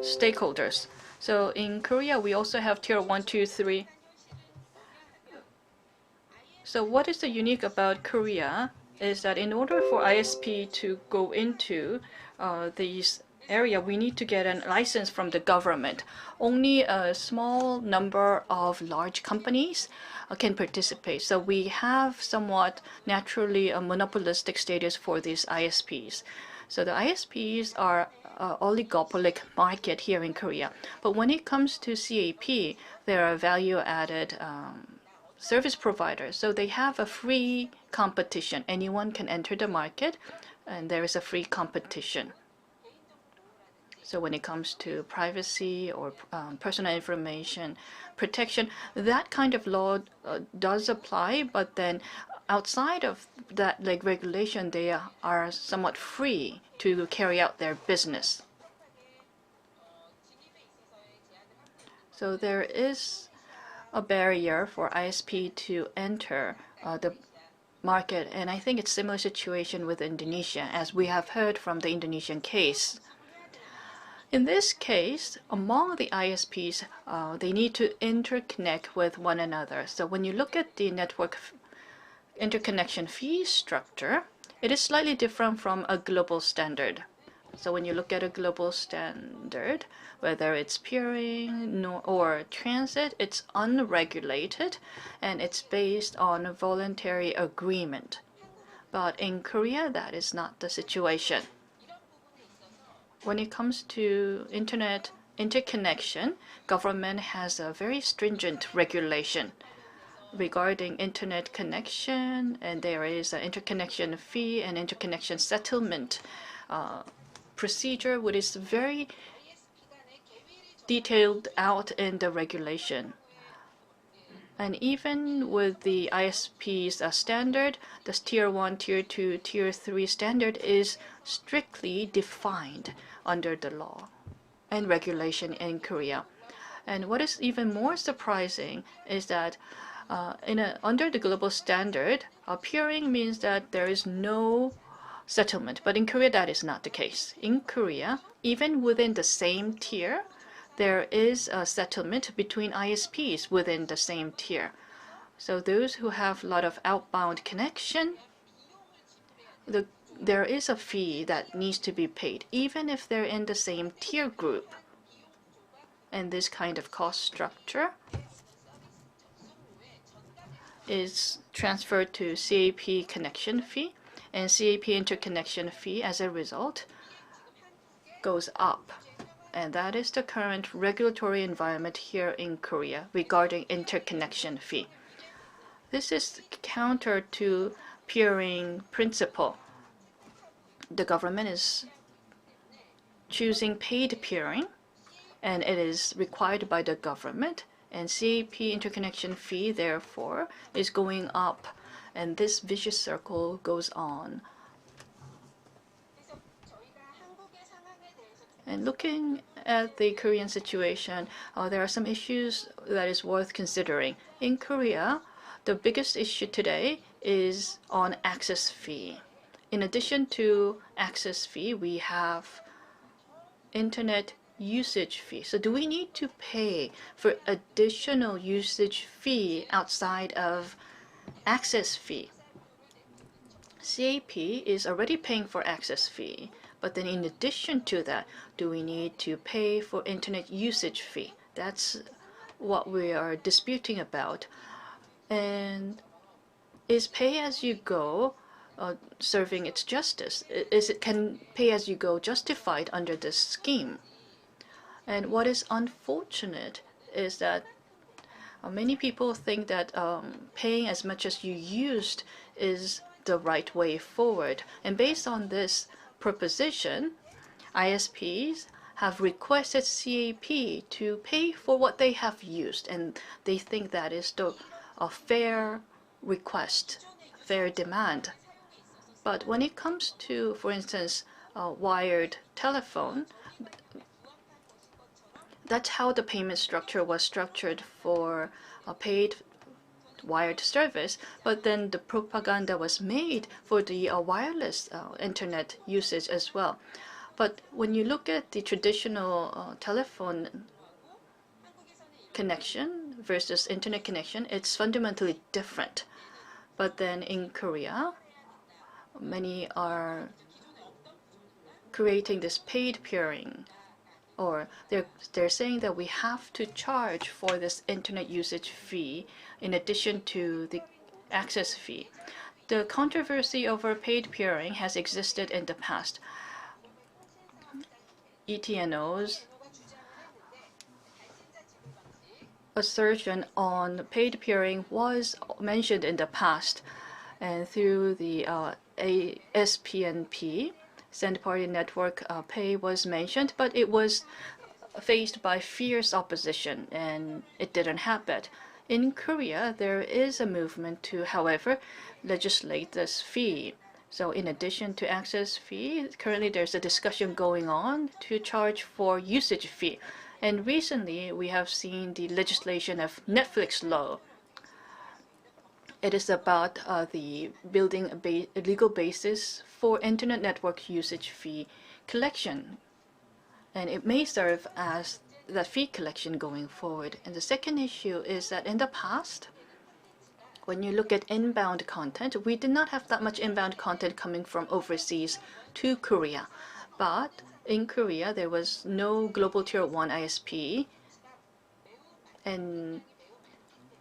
stakeholders. So in Korea, we also have tier 1, 2, 3. So what is the unique about Korea is that in order for ISP to go into these area, we need to get a license from the government. Only a small number of large companies can participate. So we have somewhat naturally a monopolistic status for these ISPs. So the ISPs are oligopolic market here in Korea. But when it comes to CAP, there are value-added service providers. So they have a free competition. Anyone can enter the market, and there is a free competition. So when it comes to privacy or personal information protection, that kind of law does apply, but then outside of that regulation, they are somewhat free to carry out their business. So there is a barrier for ISP to enter the market, and I think it's a similar situation with Indonesia, as we have heard from the Indonesian case. In this case, among the ISPs, they need to interconnect with one another. So when you look at the network interconnection fee structure, it is slightly different from a global standard. So when you look at a global standard, whether it's peering or transit, it's unregulated and it's based on a voluntary agreement. But in Korea, that is not the situation. When it comes to internet interconnection, government has a very stringent regulation regarding internet connection, and there is an interconnection fee and interconnection settlement procedure, which is very detailed out in the regulation. And even with the ISP's standard, the Tier 1, Tier 2, Tier 3 standard is strictly defined under the law and regulation in Korea. And what is even more surprising is that under the global standard, peering means that there is no settlement. But in Korea, that is not the case. In Korea, even within the same tier, there is a settlement between ISPs within the same tier. So those who have a lot of outbound connection, there is a fee that needs to be paid, even if they're in the same tier group. And this kind of cost structure is transferred to CAP connection fee, and CAP interconnection fee as a result goes up. And that is the current regulatory environment here in Korea regarding interconnection fee. This is counter to peering principle. The government is choosing paid peering, and it is required by the government, and CAP interconnection fee therefore is going up, and this vicious circle goes on. And looking at the Korean situation, there are some issues that is worth considering. In Korea, the biggest issue today is on access fee. In addition to access fee, we have internet usage fee. So do we need to pay for additional usage fee outside of access fee? CAP is already paying for access fee, but then in addition to that, do we need to pay for internet usage fee? That's what we are disputing about. And is pay-as-you-go serving its justice? Can pay-as-you-go justified under this scheme? And what is unfortunate is that many people think that paying as much as you used is the right way forward. And based on this proposition, ISPs have requested CAP to pay for what they have used, and they think that is a fair request, fair demand. But when it comes to, for instance, wired telephone, that's how the payment structure was structured for a paid wired service, but then the propaganda was made for the wireless internet usage as well. But when you look at the traditional telephone connection versus internet connection, it's fundamentally different. But then in Korea, many are creating this paid peering, or they're saying that we have to charge for this internet usage fee in addition to the access fee. The controversy over paid peering has existed in the past. ETNO's assertion on paid peering was mentioned in the past, and through the SPNP, Send Party Network pay was mentioned, but it was faced by fierce opposition and it didn't happen. In Korea, there is a movement to, however, legislate this fee. So in addition to access fee, currently there's a discussion going on to charge for usage fee. And recently, we have seen the legislation of Netflix law. It is about the building a legal basis for internet network usage fee collection. And it may serve as the fee collection going forward. And the second issue is that in the past, when you look at inbound content, we did not have that much inbound content coming from overseas to Korea. But in Korea, there was no global tier 1 ISP. And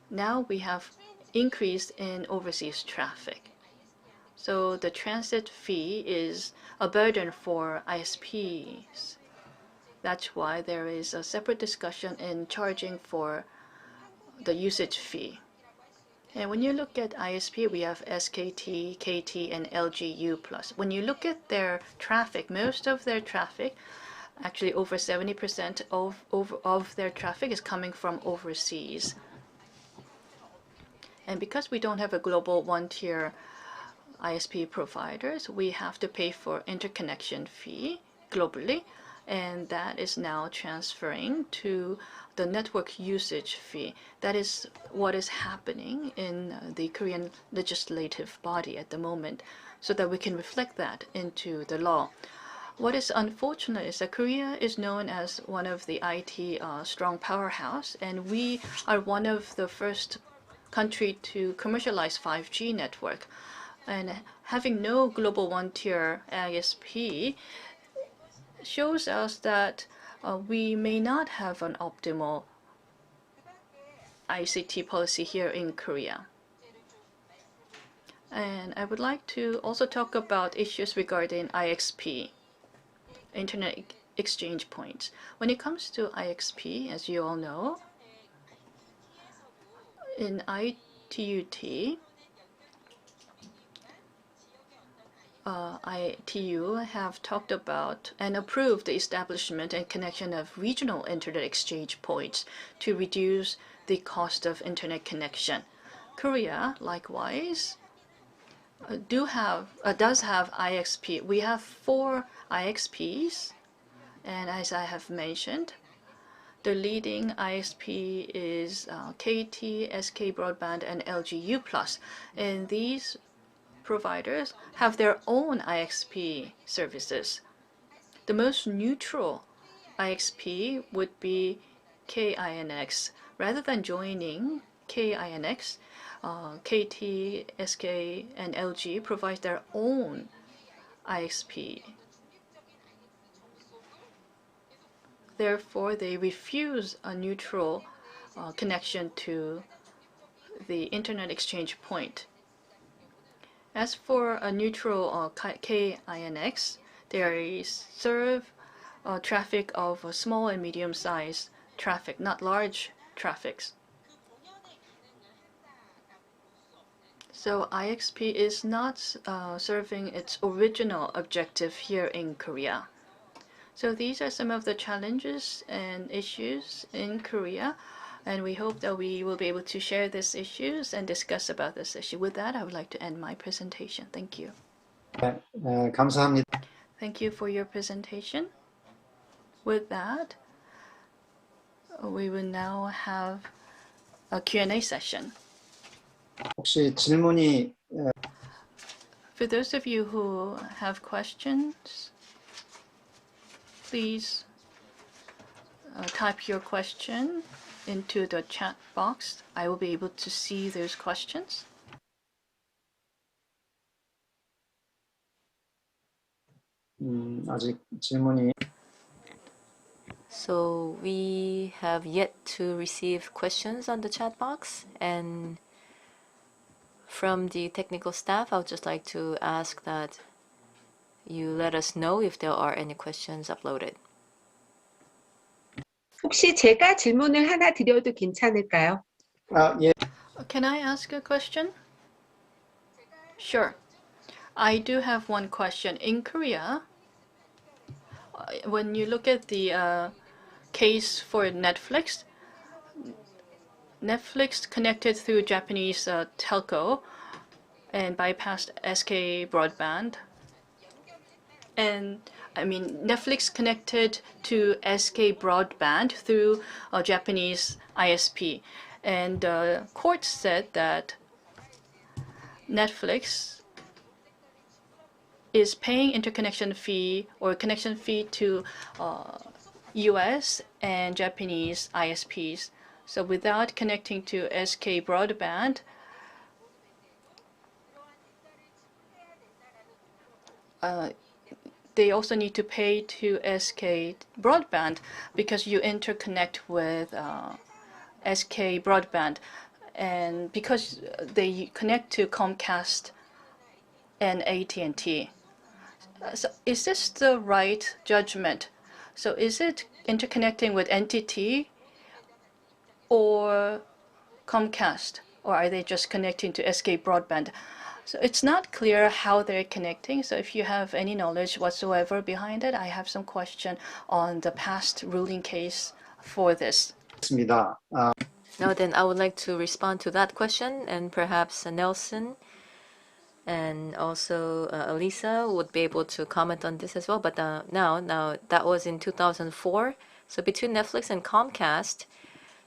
now we have increase in overseas traffic. So the transit fee is a burden for ISPs. That's why there is a separate discussion in charging for the usage fee. And when you look at ISP, we have SKT, KT, and LGU+. When you look at their traffic, most of their traffic, actually over 70% of their traffic is coming from overseas. And because we don't have a global one-tier ISP providers, we have to pay for interconnection fee globally, and that is now transferring to the network usage fee. That is what is happening in the Korean legislative body at the moment, so that we can reflect that into the law. What is unfortunate is that Korea is known as one of the IT strong powerhouse, and we are one of the first country to commercialize 5G network. And having no global one-tier ISP shows us that we may not have an optimal ICT policy here in Korea. And I would like to also talk about issues regarding IXP, Internet Exchange Points. When it comes to IXP, as you all know, in ITU have talked about and approved the establishment and connection of regional internet exchange points to reduce the cost of internet connection. Korea, likewise, does have IXP. We have 4 IXPs, and as I have mentioned, the leading ISP is KT, SK Broadband, and LGU+. And these providers have their own IXP services. The most neutral IXP would be KINX. Rather than joining KINX, KT, SK, and LG provide their own IXP. Therefore, they refuse a neutral connection to the Internet Exchange Point. As for a neutral KINX, they serve traffic of small and medium-sized traffic, not large traffics. So IXP is not serving its original objective here in Korea. So these are some of the challenges and issues in Korea, and we hope that we will be able to share these issues and discuss about this issue. With that, I would like to end my presentation. Thank you. 감사합니다. Thank you for your presentation. With that, we will now have a Q&A session. 혹시 질문이 For those of you who have questions, please type your question into the chat box. I will be able to see those questions. 아직 질문이 So we have yet to receive questions on the chat box, and from the technical staff, I would just like to ask that you let us know if there are any questions uploaded. 혹시 제가 질문을 하나 드려도 괜찮을까요? 예. Can I ask a question? Sure. I do have one question. In Korea, when you look at the case for Netflix connected through Japanese telco and bypassed SK Broadband. And I mean, Netflix connected to SK Broadband through a Japanese ISP. And the court said that Netflix is paying interconnection fee or connection fee to US and Japanese ISPs. So without connecting to SK Broadband, they also need to pay to SK Broadband because you interconnect with SK Broadband, and because they connect to Comcast and AT&T. So is this the right judgment? So is it interconnecting with NTT or Comcast, or are they just connecting to SK Broadband? So it's not clear how they're connecting. So if you have any knowledge whatsoever behind it, I have some question on the past ruling case for this. Now then, I would like to respond to that question, and perhaps Nelson and also Elisa would be able to comment on this as well. But now that was in 2004. So between Netflix and Comcast,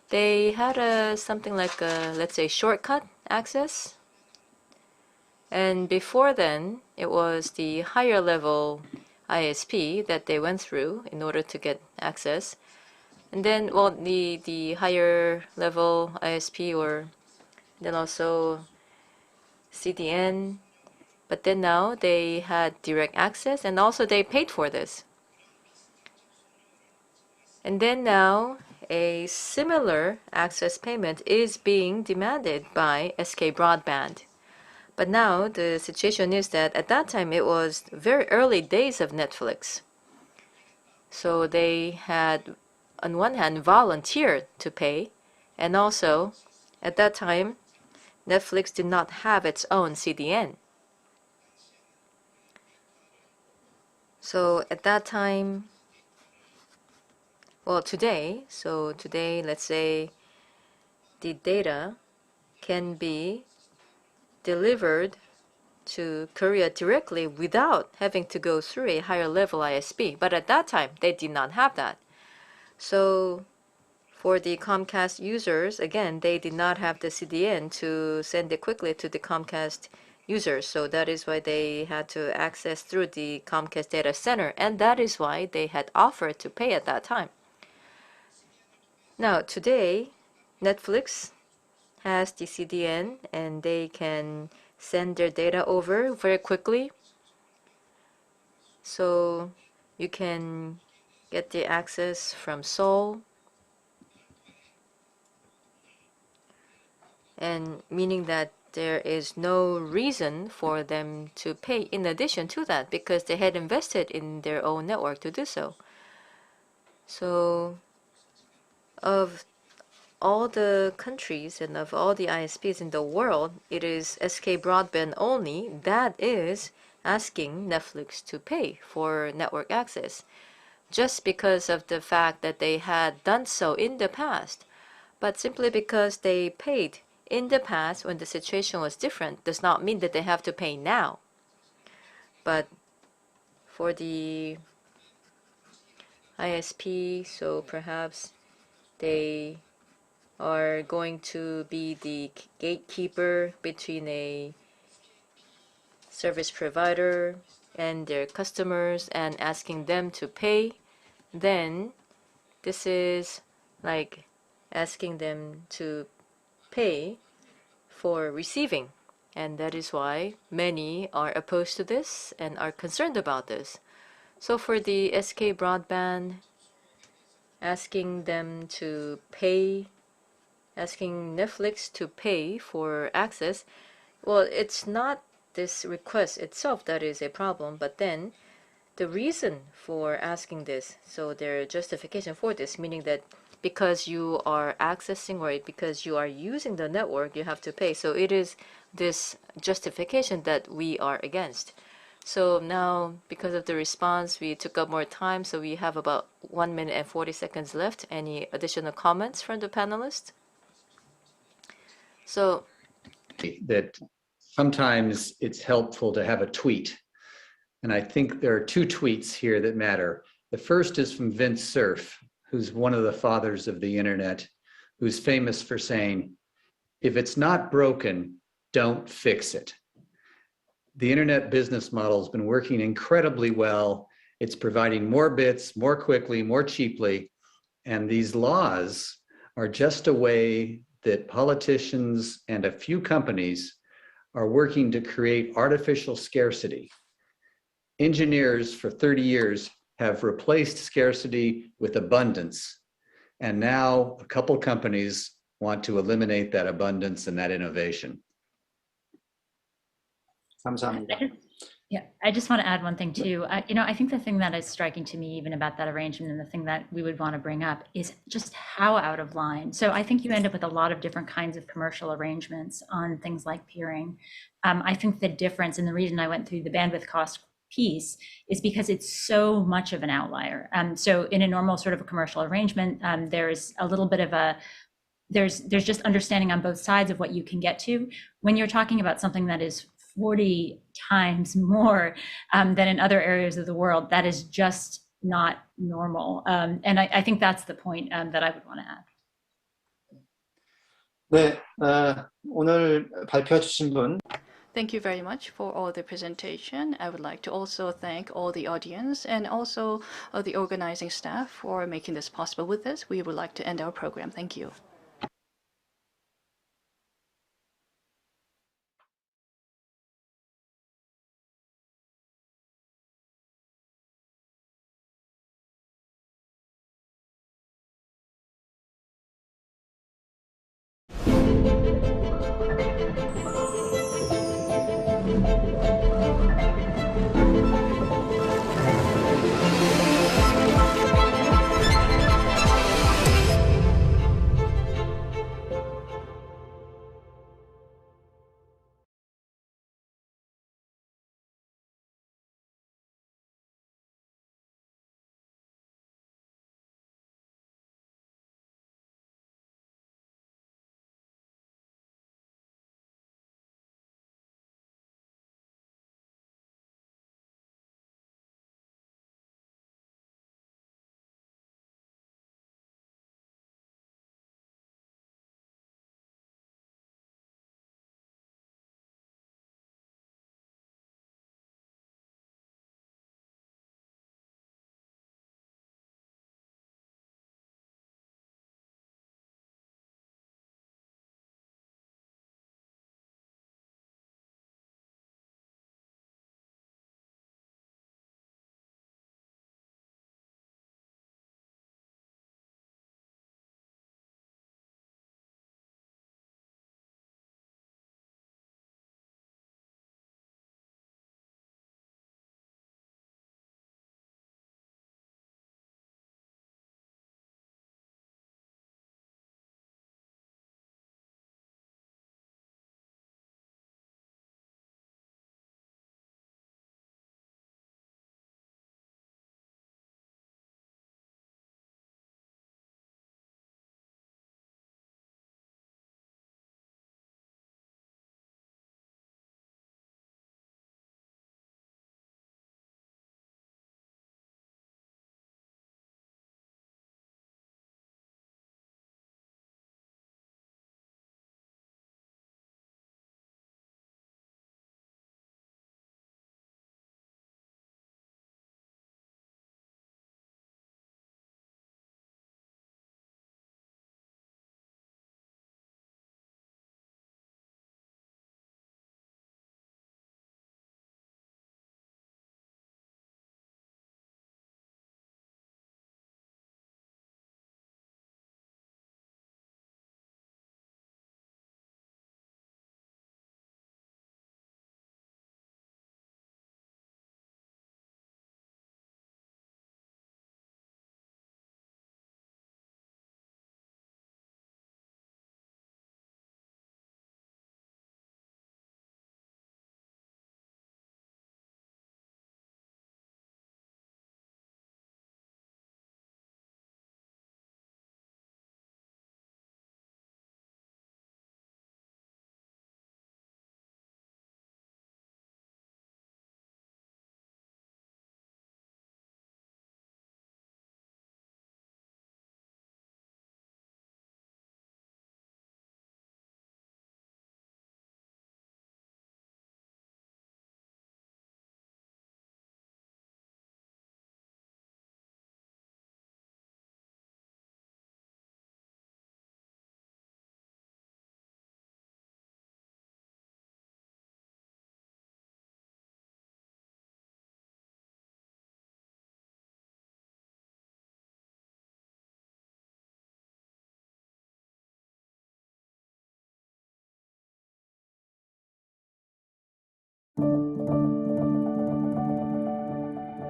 they had something like let's say shortcut access. And before then, it was the higher level ISP that they went through in order to get access. And then, well, the higher level ISP, or then also CDN, but then now they had direct access, and also they paid for this. And then now a similar access payment is being demanded by SK Broadband. But now the situation is that at that time it was very early days of Netflix. So they had, on one hand, volunteered to pay, and also at that time Netflix did not have its own CDN. So at that time, well, today, let's say the data can be delivered to Korea directly without having to go through a higher level ISP. But at that time, they did not have that. So for the Comcast users, again, they did not have the CDN to send it quickly to the Comcast users. So that is why they had to access through the Comcast data center. And that is why they had offered to pay at that time. Now, today, Netflix has the CDN and they can send their data over very quickly. So you can get the access from Seoul, and meaning that there is no reason for them to pay in addition to that, because they had invested in their own network to do so. So of all the countries and of all the ISPs in the world, it is SK Broadband only that is asking Netflix to pay for network access, just because of the fact that they had done so in the past. But simply because they paid in the past when the situation was different does not mean that they have to pay now. But for the ISP, so perhaps they are going to be the gatekeeper between a service provider and their customers and asking them to pay, then this is like asking them to pay for receiving. And that is why many are opposed to this and are concerned about this. So for the SK Broadband, asking them to pay, asking Netflix to pay for access, well, it's not this request itself that is a problem, but then the reason for asking this, so their justification for this, meaning that because you are accessing or because you are using the network, you have to pay. So it is this justification that we are against. So now, because of the response, we took up more time, so we have about 1 minute and 40 seconds left. Any additional comments from the panelists? So that sometimes it's helpful to have a tweet. And I think there are two tweets here that matter. The first is from Vince Cerf, who's one of the fathers of the internet, who's famous for saying, if it's not broken, don't fix it. The internet business model has been working incredibly well. It's providing more bits, more quickly, more cheaply. And these laws are just a way that politicians and a few companies are working to create artificial scarcity. Engineers for 30 years have replaced scarcity with abundance. And now a couple companies want to eliminate that abundance and that innovation. I just want to add one thing too. I think the thing that is striking to me even about that arrangement, and the thing that we would want to bring up, is just how out of line. So I think you end up with a lot of different kinds of commercial arrangements on things like peering. I think the difference, and the reason I went through the bandwidth cost piece, is because it's so much of an outlier. So in a normal sort of a commercial arrangement, there's a little bit of a there's just understanding on both sides of what you can get to. When you're talking about something that is 40 times more than in other areas of the world, that is just not normal. And I think that's the point that I would want to add. 네, 오늘 발표해 주신 분. Thank you very much for all the presentation. I would like to also thank all the audience and also the organizing staff for making this possible with us. We would like to end our program. Thank you.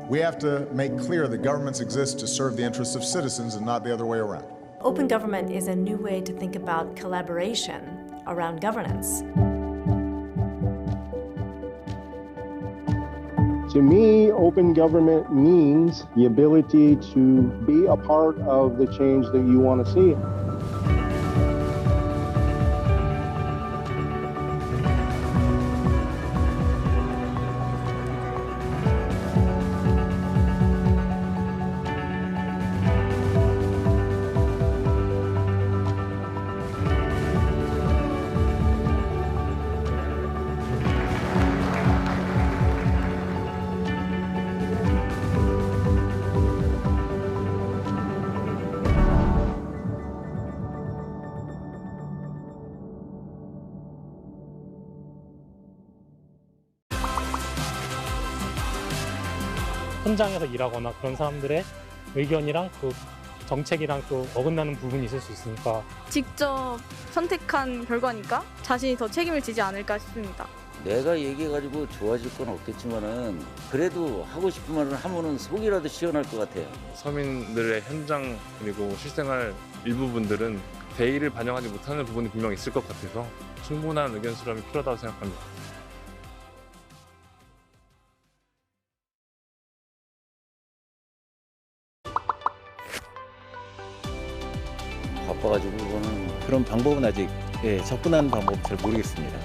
We have to make clear that governments exist to serve the interests of citizens and not the other way around. Open government is a new way to think about collaboration around governance. To me, open government means the ability to be a part of the change that you want to see. 현장에서 일하거나 그런 사람들의 의견이랑 그 정책이랑 또 어긋나는 부분이 있을 수 있으니까 직접 선택한 결과니까 자신이 더 책임을 지지 않을까 싶습니다. 내가 얘기해가지고 좋아질 건 없겠지만은 그래도 하고 싶은 말을 하면은 속이라도 시원할 것 같아요. 서민들의 현장 그리고 실생활 일부분들은 대의를 반영하지 못하는 부분이 분명히 있을 것 같아서 충분한 의견 수렴이 필요하다고 생각합니다. 바빠가지고 그거는 그런 방법은 아직 접근하는 방법 잘 모르겠습니다.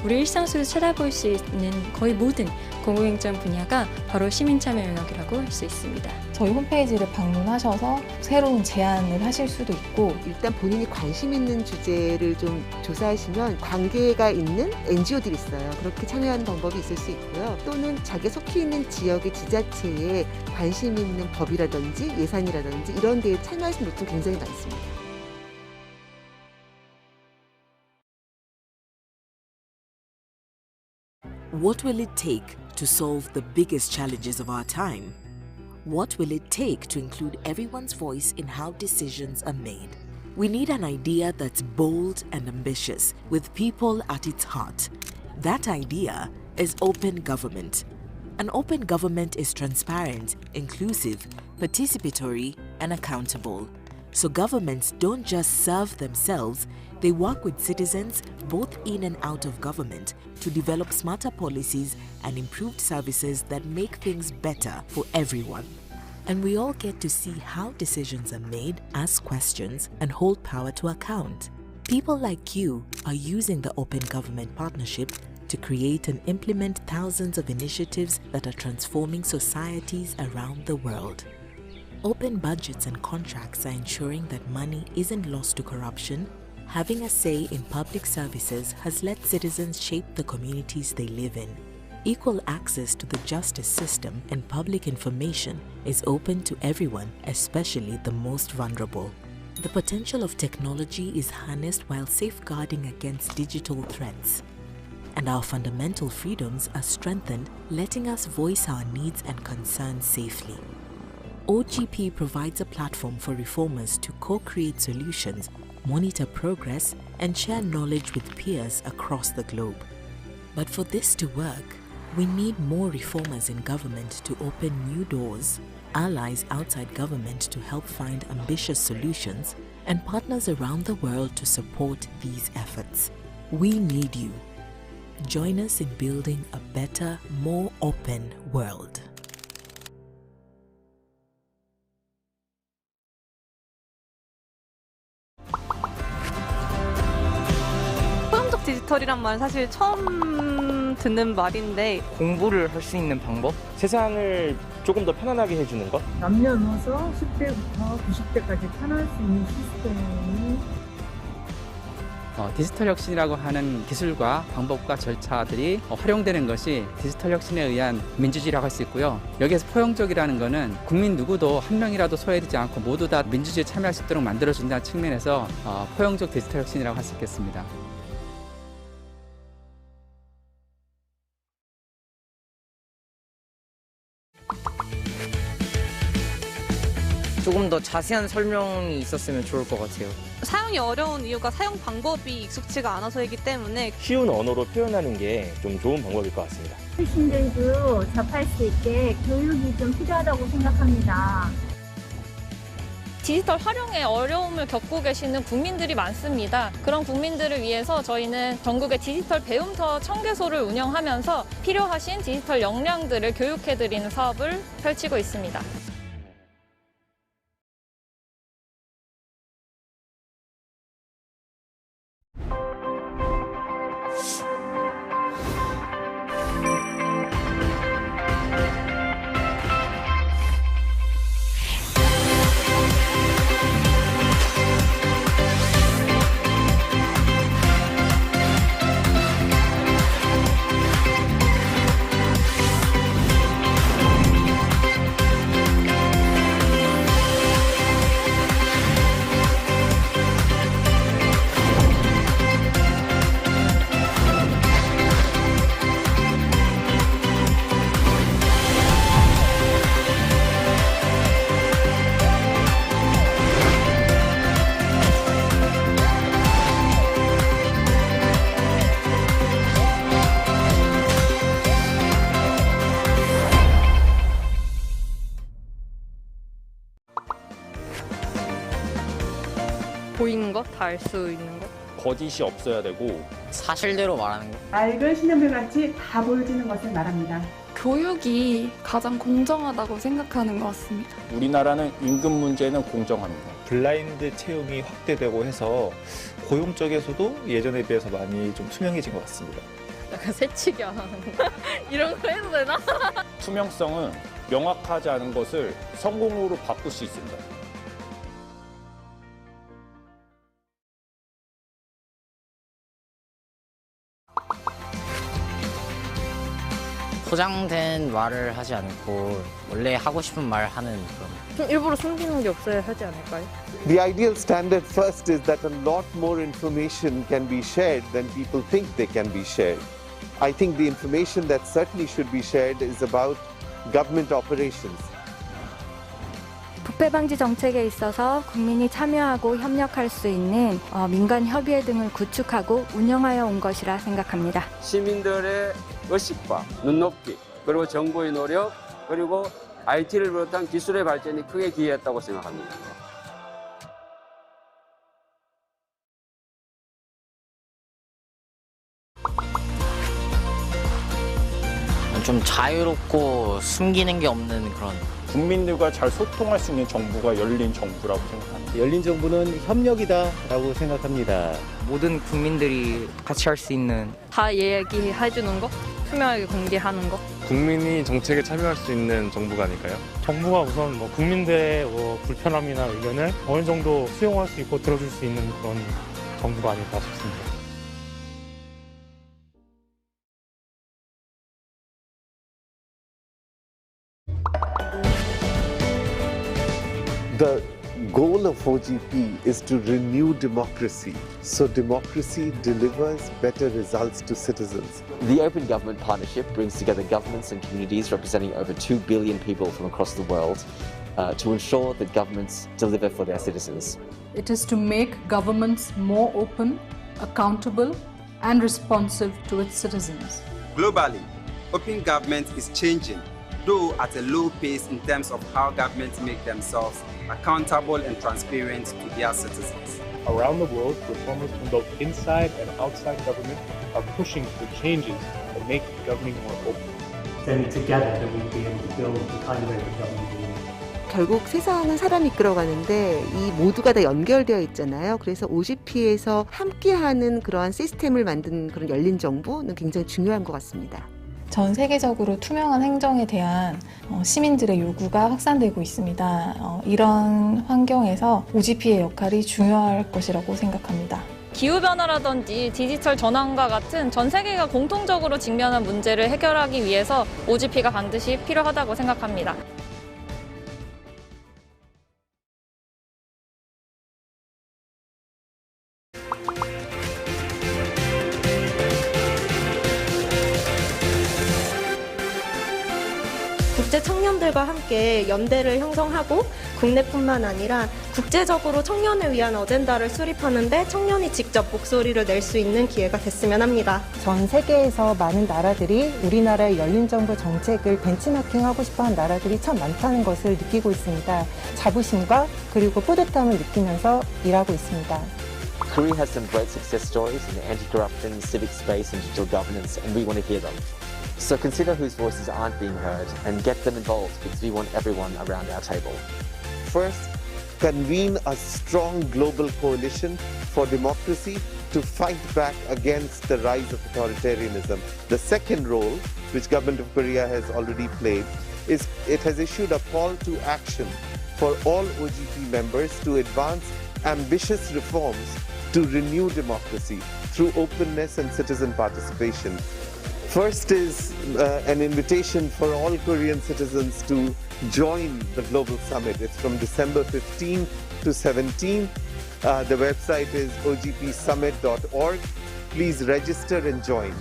우리 일상 속에서 찾아볼 수 있는 거의 모든 공공행정 분야가 바로 시민참여 영역이라고 할 수 있습니다. 저희 홈페이지를 방문하셔서 새로운 제안을 하실 수도 있고 일단 본인이 관심 있는 주제를 좀 조사하시면 관계가 있는 NGO들이 있어요. 그렇게 참여하는 방법이 있을 수 있고요. 또는 자기 속해 있는 지역의 지자체에 관심 있는 법이라든지 예산이라든지 이런 데에 참여하시는 분들 굉장히 많습니다. What will it take to solve the biggest challenges of our time? What will it take to include everyone's voice in how decisions are made? We need an idea that's bold and ambitious, with people at its heart. That idea is open government. An open government is transparent, inclusive, participatory, and accountable. So governments don't just serve themselves, they work with citizens both in and out of government to develop smarter policies and improved services that make things better for everyone. And we all get to see how decisions are made, ask questions, and hold power to account. People like you are using the Open Government Partnership to create and implement thousands of initiatives that are transforming societies around the world. Open budgets and contracts are ensuring that money isn't lost to corruption. Having a say in public services has let citizens shape the communities they live in. Equal access to the justice system and public information is open to everyone, especially the most vulnerable. The potential of technology is harnessed while safeguarding against digital threats. And our fundamental freedoms are strengthened, letting us voice our needs and concerns safely. OGP provides a platform for reformers to co-create solutions, monitor progress, and share knowledge with peers across the globe. But for this to work, we need more reformers in government to open new doors, allies outside government to help find ambitious solutions, and partners around the world to support these efforts. We need you. Join us in building a better, more open world. 포용적 디지털이란 말 사실 처음 듣는 말인데 공부를 할 수 있는 방법? 세상을 조금 더 편안하게 해주는 것? 남녀노소 10대부터 90대까지 편할 수 있는 시스템이 디지털 혁신이라고 하는 기술과 방법과 절차들이 활용되는 것이 디지털 혁신에 의한 민주주의라고 할 수 있고요. 여기에서 포용적이라는 것은 국민 누구도 한 명이라도 소외되지 않고 모두 다 민주주의에 참여할 수 있도록 만들어준다는 측면에서 포용적 디지털 혁신이라고 할 수 있겠습니다. 조금 더 자세한 설명이 있었으면 좋을 것 같아요. 사용이 어려운 이유가 사용 방법이 익숙치가 않아서이기 때문에 쉬운 언어로 표현하는 게 좀 좋은 방법일 것 같습니다. 어르신들도 접할 수 있게 교육이 좀 필요하다고 생각합니다. 디지털 활용에 어려움을 겪고 계시는 국민들이 많습니다. 그런 국민들을 위해서 저희는 전국의 디지털 배움터 1000개소를 운영하면서 필요하신 디지털 역량들을 교육해드리는 사업을 펼치고 있습니다. 보이는 거, 다 알 수 있는 거. 거짓이 없어야 되고 사실대로 말하는 거. 맑은 신음물같이 다 보여지는 것을 말합니다. 교육이 가장 공정하다고 생각하는 것 같습니다. 우리나라는 임금 문제는 공정합니다. 블라인드 채용이 확대되고 해서 고용 쪽에서도 예전에 비해서 많이 좀 투명해진 것 같습니다. 약간 새치기 안 하는 거. 이런 거 해도 되나? 투명성은 명확하지 않은 것을 성공으로 바꿀 수 있습니다. 포장된 말을 하지 않고 원래 하고 싶은 말 하는 그런. 좀 일부러 숨기는 게 없어야 하지 않을까요? The ideal standard first is that a lot more information can be shared than people think they can be shared. I think the information that certainly should be shared is about government operations. 부패 방지 정책에 있어서 국민이 참여하고 협력할 수 있는 민간 협의회 등을 구축하고 운영하여 온 것이라 생각합니다. 시민들의 의식과 눈높이, 그리고 정부의 노력, 그리고 IT를 비롯한 기술의 발전이 크게 기여했다고 생각합니다. 좀 자유롭고 숨기는 게 없는 그런. 국민들과 잘 소통할 수 있는 정부가 열린 정부라고 생각합니다. 열린 정부는 협력이다라고 생각합니다. 모든 국민들이 같이 할 수 있는 다 얘기해주는 거? 투명하게 공개하는 거? 국민이 정책에 참여할 수 있는 정부가 아닐까요? 정부가 우선 국민들의 불편함이나 의견을 어느 정도 수용할 수 있고 들어줄 수 있는 그런 정부가 아닐까 싶습니다. The goal of OGP is to renew democracy, so democracy delivers better results to citizens. The Open Government Partnership brings together governments and communities representing over 2 billion people from across the world to ensure that governments deliver for their citizens. It is to make governments more open, accountable, and responsive to its citizens. Globally, open government is changing, though at a low pace in terms of how governments make themselves accountable and transparent to their citizens. Around the world, reformers from both inside and outside government are pushing for changes that make governing more open. Then together that we'd be able to build the kind of open government we want. 결국 세상은 사람이 이끌어가는데 이 모두가 다 연결되어 있잖아요. 그래서 OGP에서 함께하는 그러한 시스템을 만든 그런 열린 정부는 굉장히 중요한 것 같습니다. 전 세계적으로 투명한 행정에 대한 시민들의 요구가 확산되고 있습니다. 이런 환경에서 OGP의 역할이 중요할 것이라고 생각합니다. 기후변화라든지 디지털 전환과 같은 전 세계가 공통적으로 직면한 문제를 해결하기 위해서 OGP가 반드시 필요하다고 생각합니다. 국제 청년들과 함께 연대를 형성하고 국내뿐만 아니라 국제적으로 청년을 위한 어젠다를 수립하는데 청년이 직접 목소리를 낼 수 있는 기회가 됐으면 합니다. 전 세계에서 많은 나라들이 우리나라의 열린 정부 정책을 벤치마킹하고 싶어하는 나라들이 참 많다는 것을 느끼고 있습니다. 자부심과 그리고 뿌듯함을 느끼면서 일하고 있습니다. Korea has some great success stories in anti-corruption, civic space and digital governance, and we want to hear them. So consider whose voices aren't being heard and get them involved because we want everyone around our table. First, convene a strong global coalition for democracy to fight back against the rise of authoritarianism. The second role, which Government of Korea has already played, is it has issued a call to action for all OGP members to advance ambitious reforms to renew democracy through openness and citizen participation. First is an invitation for all Korean citizens to join the Global Summit. It's from December 15 to 17. The website is ogpsummit.org. Please register and join.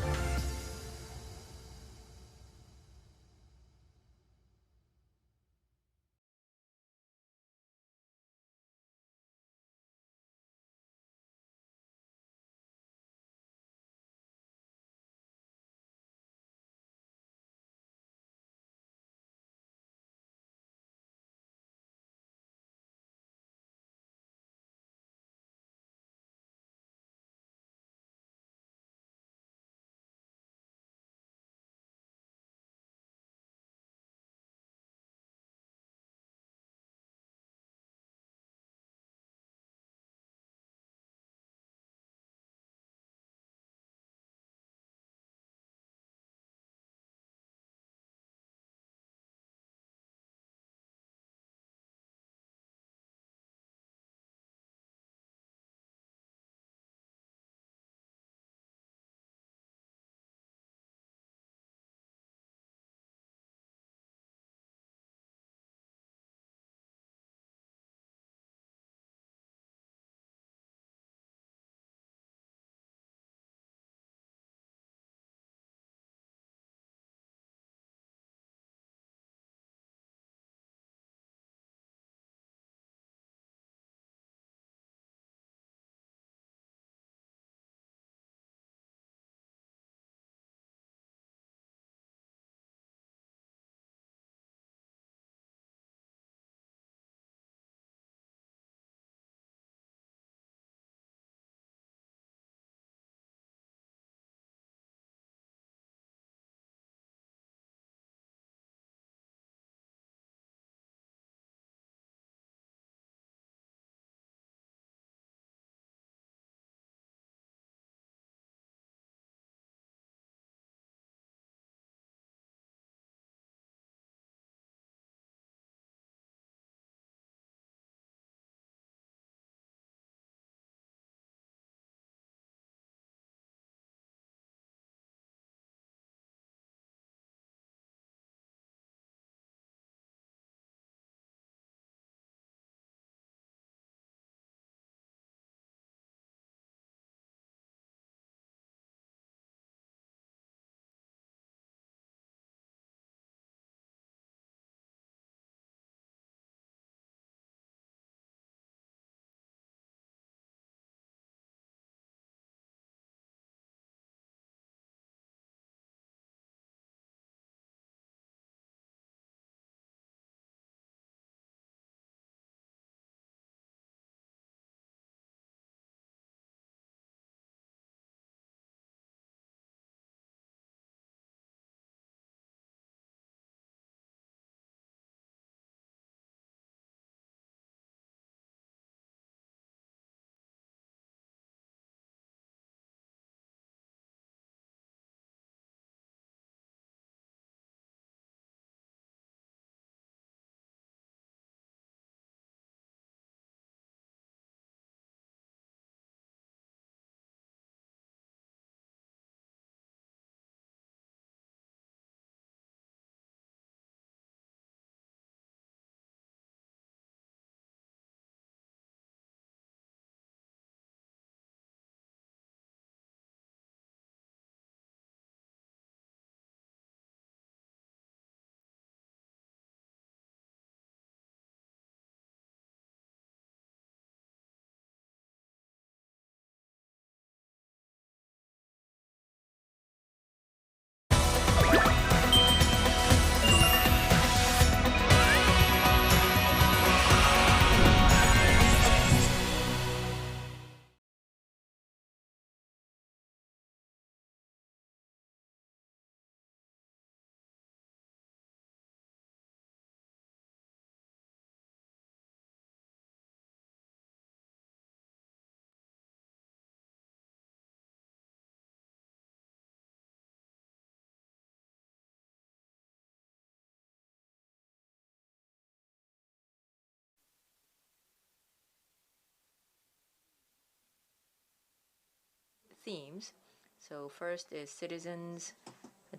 themes. So first is citizens,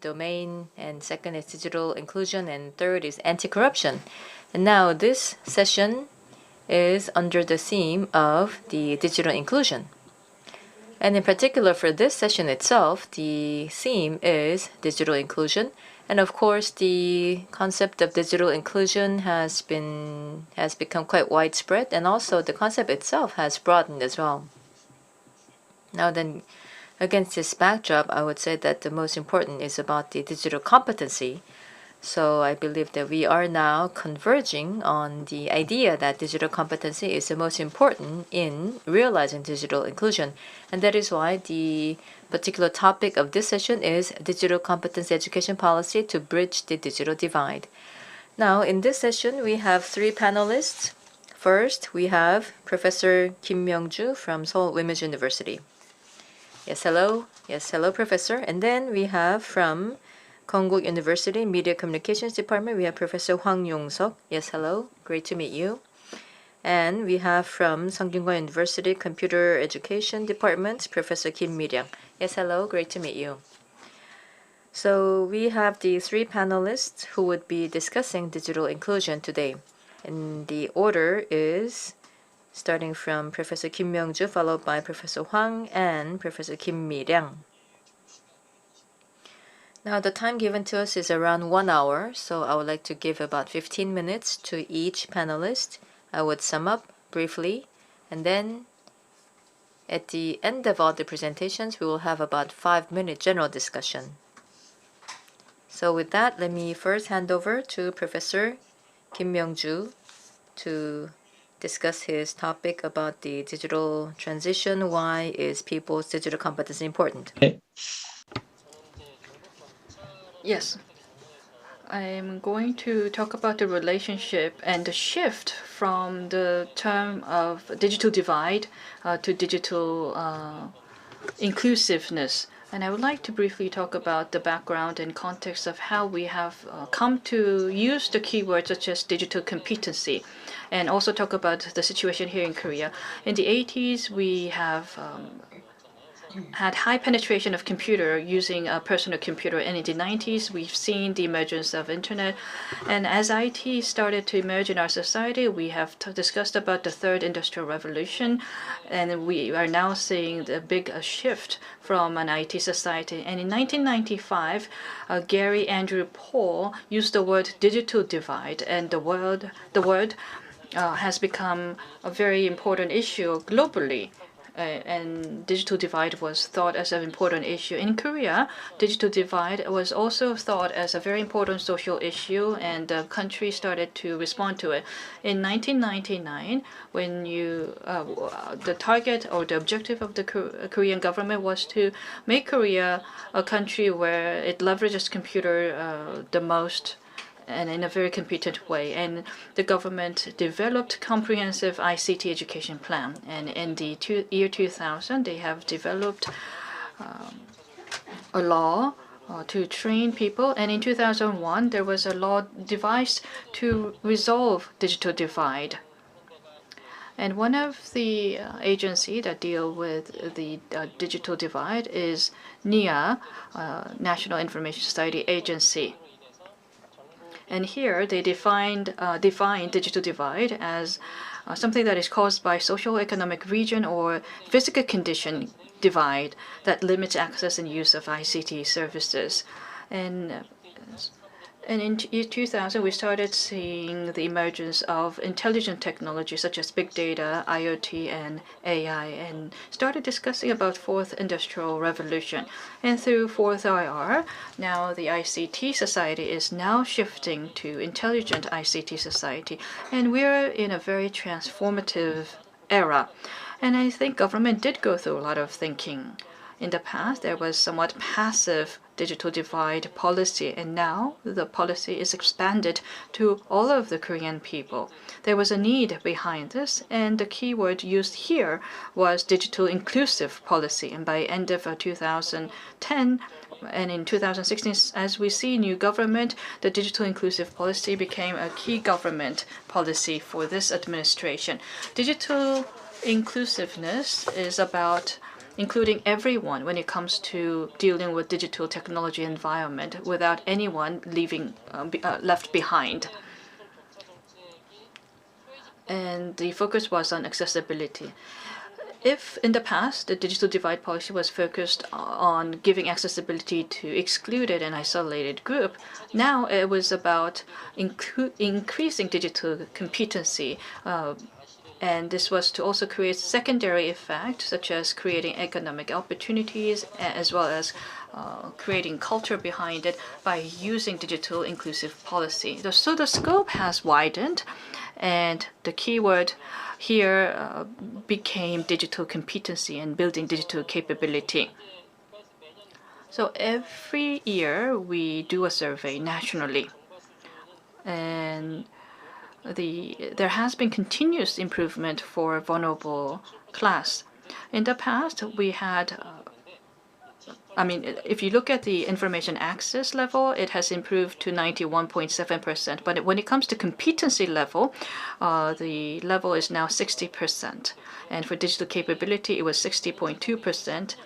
domain, and second is digital inclusion, and third is anti-corruption. And now this session is under the theme of the digital inclusion. And in particular for this session itself, the theme is digital inclusion. And of course, the concept of digital inclusion has become quite widespread, and also the concept itself has broadened as well. Now then, against this backdrop, I would say that the most important is about the digital competency. So I believe that we are now converging on the idea that digital competency is the most important in realizing digital inclusion. And that is why the particular topic of this session is digital competency education policy to bridge the digital divide. Now, in this session, we have three panelists. First, we have Professor Kim Myung-ju from Seoul Women's University. Yes, hello. Yes, hello, Professor. And then we have from Konkuk University Media Communications Department, we have Professor Hwang Yong-seok. Yes, hello. Great to meet you. And we have from Sungkyunkwan University Computer Education Department, Professor Kim Mi-ryang. Yes, hello. Great to meet you. So we have the three panelists who would be discussing digital inclusion today. And the order is starting from Professor Kim Myung-ju, followed by Professor Hwang and Professor Kim Mi-ryang. Now the time given to us is around 1 hour, so I would like to give about 15 minutes to each panelist. I would sum up briefly, and then at the end of all the presentations, we will have about 5-minute general discussion. So with that, let me first hand over to Professor Kim Myung-ju to discuss his topic about the digital transition. Why is people's digital competency important? Yes, I'm going to talk about the relationship and the shift from the term of digital divide to digital inclusiveness. And I would like to briefly talk about the background and context of how we have come to use the keywords such as digital competency, and also talk about the situation here in Korea. In the 80s, we have had high penetration of computer using a personal computer, and in the 90s we've seen the emergence of internet. And as IT started to emerge in our society, we have discussed about the third industrial revolution, and we are now seeing the big shift from an IT society. And in 1995, Gary Andrew Paul used the word digital divide, and the word has become a very important issue globally. And digital divide was thought as an important issue. In Korea, digital divide was also thought as a very important social issue, and the country started to respond to it. In 1999, when the target or the objective of the Korean government was to make Korea a country where it leverages computer the most and in a very competent way. And the government developed comprehensive ICT education plan. And in the year 2000, they have developed a law to train people. And in 2001, there was a law devised to resolve digital divide. And one of the agencies that deal with the digital divide is NIA, National Information Society Agency. And here they define digital divide as something that is caused by social, economic region, or physical condition divide that limits access and use of ICT services. And in year 2000, we started seeing the emergence of intelligent technology such as big data, IoT, and AI, and started discussing about fourth industrial revolution. And through fourth IR, now the ICT society is now shifting to intelligent ICT society, and we're in a very transformative era. And I think government did go through a lot of thinking. In the past, there was somewhat passive digital divide policy, and now the policy is expanded to all of the Korean people. There was a need behind this, and the keyword used here was digital inclusive policy. And by end of 2010, and in 2016, as we see new government, the digital inclusive policy became a key government policy for this administration. Digital inclusiveness is about including everyone when it comes to dealing with digital technology environment without anyone left behind. And the focus was on accessibility. If in the past the digital divide policy was focused on giving accessibility to excluded and isolated group, now it was about increasing digital competency, and this was to also create secondary effects such as creating economic opportunities as well as creating culture behind it by using digital inclusive policy. So the scope has widened, and the keyword here became digital competency and building digital capability. So every year we do a survey nationally, and there has been continuous improvement for vulnerable class. In the past, we had if you look at the information access level, it has improved to 91.7%. But when it comes to competency level, the level is now 60%. And for digital capability, it was 60.2%.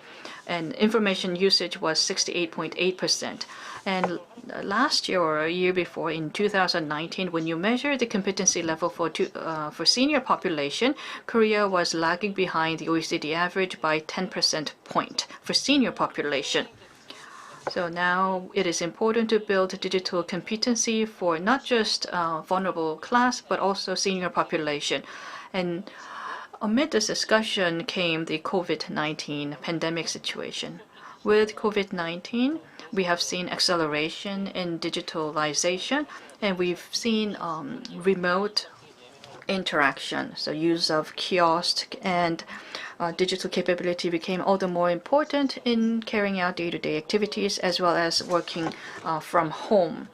And information usage was 68.8%. And last year or a year before, in 2019, when you measure the competency level for senior population, Korea was lagging behind the OECD average by 10% point for senior population. So now it is important to build digital competency for not just vulnerable class, but also senior population. And amid this discussion came the COVID-19 pandemic situation. With COVID-19, we have seen acceleration in digitalization, and we've seen remote interaction. So use of kiosk and digital capability became all the more important in carrying out day-to-day activities as well as working from home.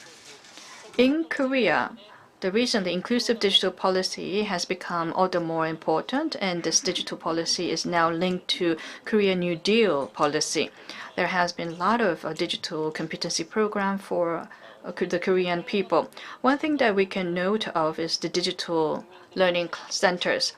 In Korea, the recently inclusive digital policy has become all the more important, and this digital policy is now linked to Korea New Deal policy. There has been a lot of digital competency program for the Korean people. One thing that we can note of is the digital learning centers.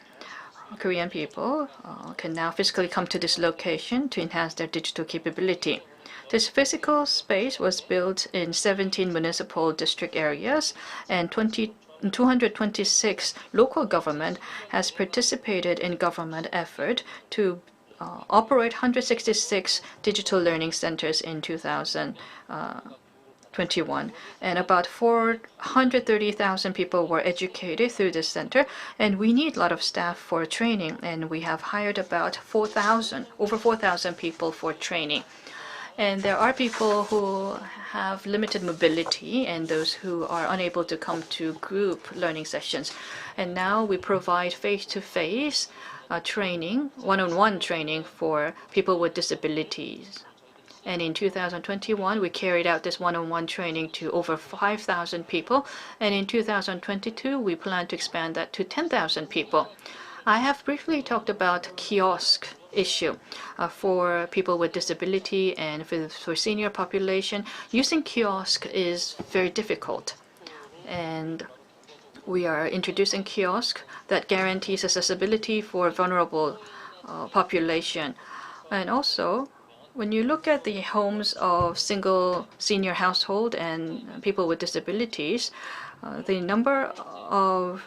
Korean people can now physically come to this location to enhance their digital capability. This physical space was built in 17 municipal district areas, and 226 local government has participated in government effort to operate 166 digital learning centers in 2021. And about 430,000 people were educated through this center, and we need a lot of staff for training, and we have hired about over 4,000 people for training. And there are people who have limited mobility and those who are unable to come to group learning sessions. And now we provide face-to-face training, one-on-one training for people with disabilities. And in 2021, we carried out this one-on-one training to over 5,000 people. And in 2022, we plan to expand that to 10,000 people. I have briefly talked about kiosk issue for people with disability and for senior population. Using kiosk is very difficult, and we are introducing kiosk that guarantees accessibility for vulnerable population. And also, when you look at the homes of single senior household and people with disabilities, the number of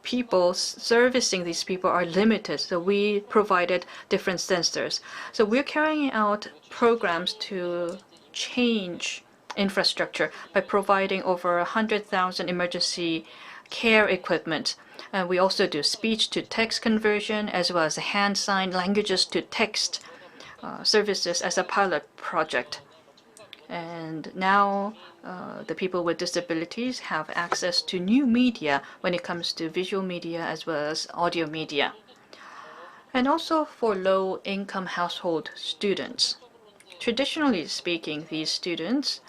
people servicing these people are limited, so we provided different sensors. So we're carrying out programs to change infrastructure by providing over 100,000 emergency care equipment. And we also do speech-to-text conversion as well as hand sign languages to text services as a pilot project. And now the people with disabilities have access to new media when it comes to visual media as well as audio media. And also for low-income household students. Traditionally speaking, these students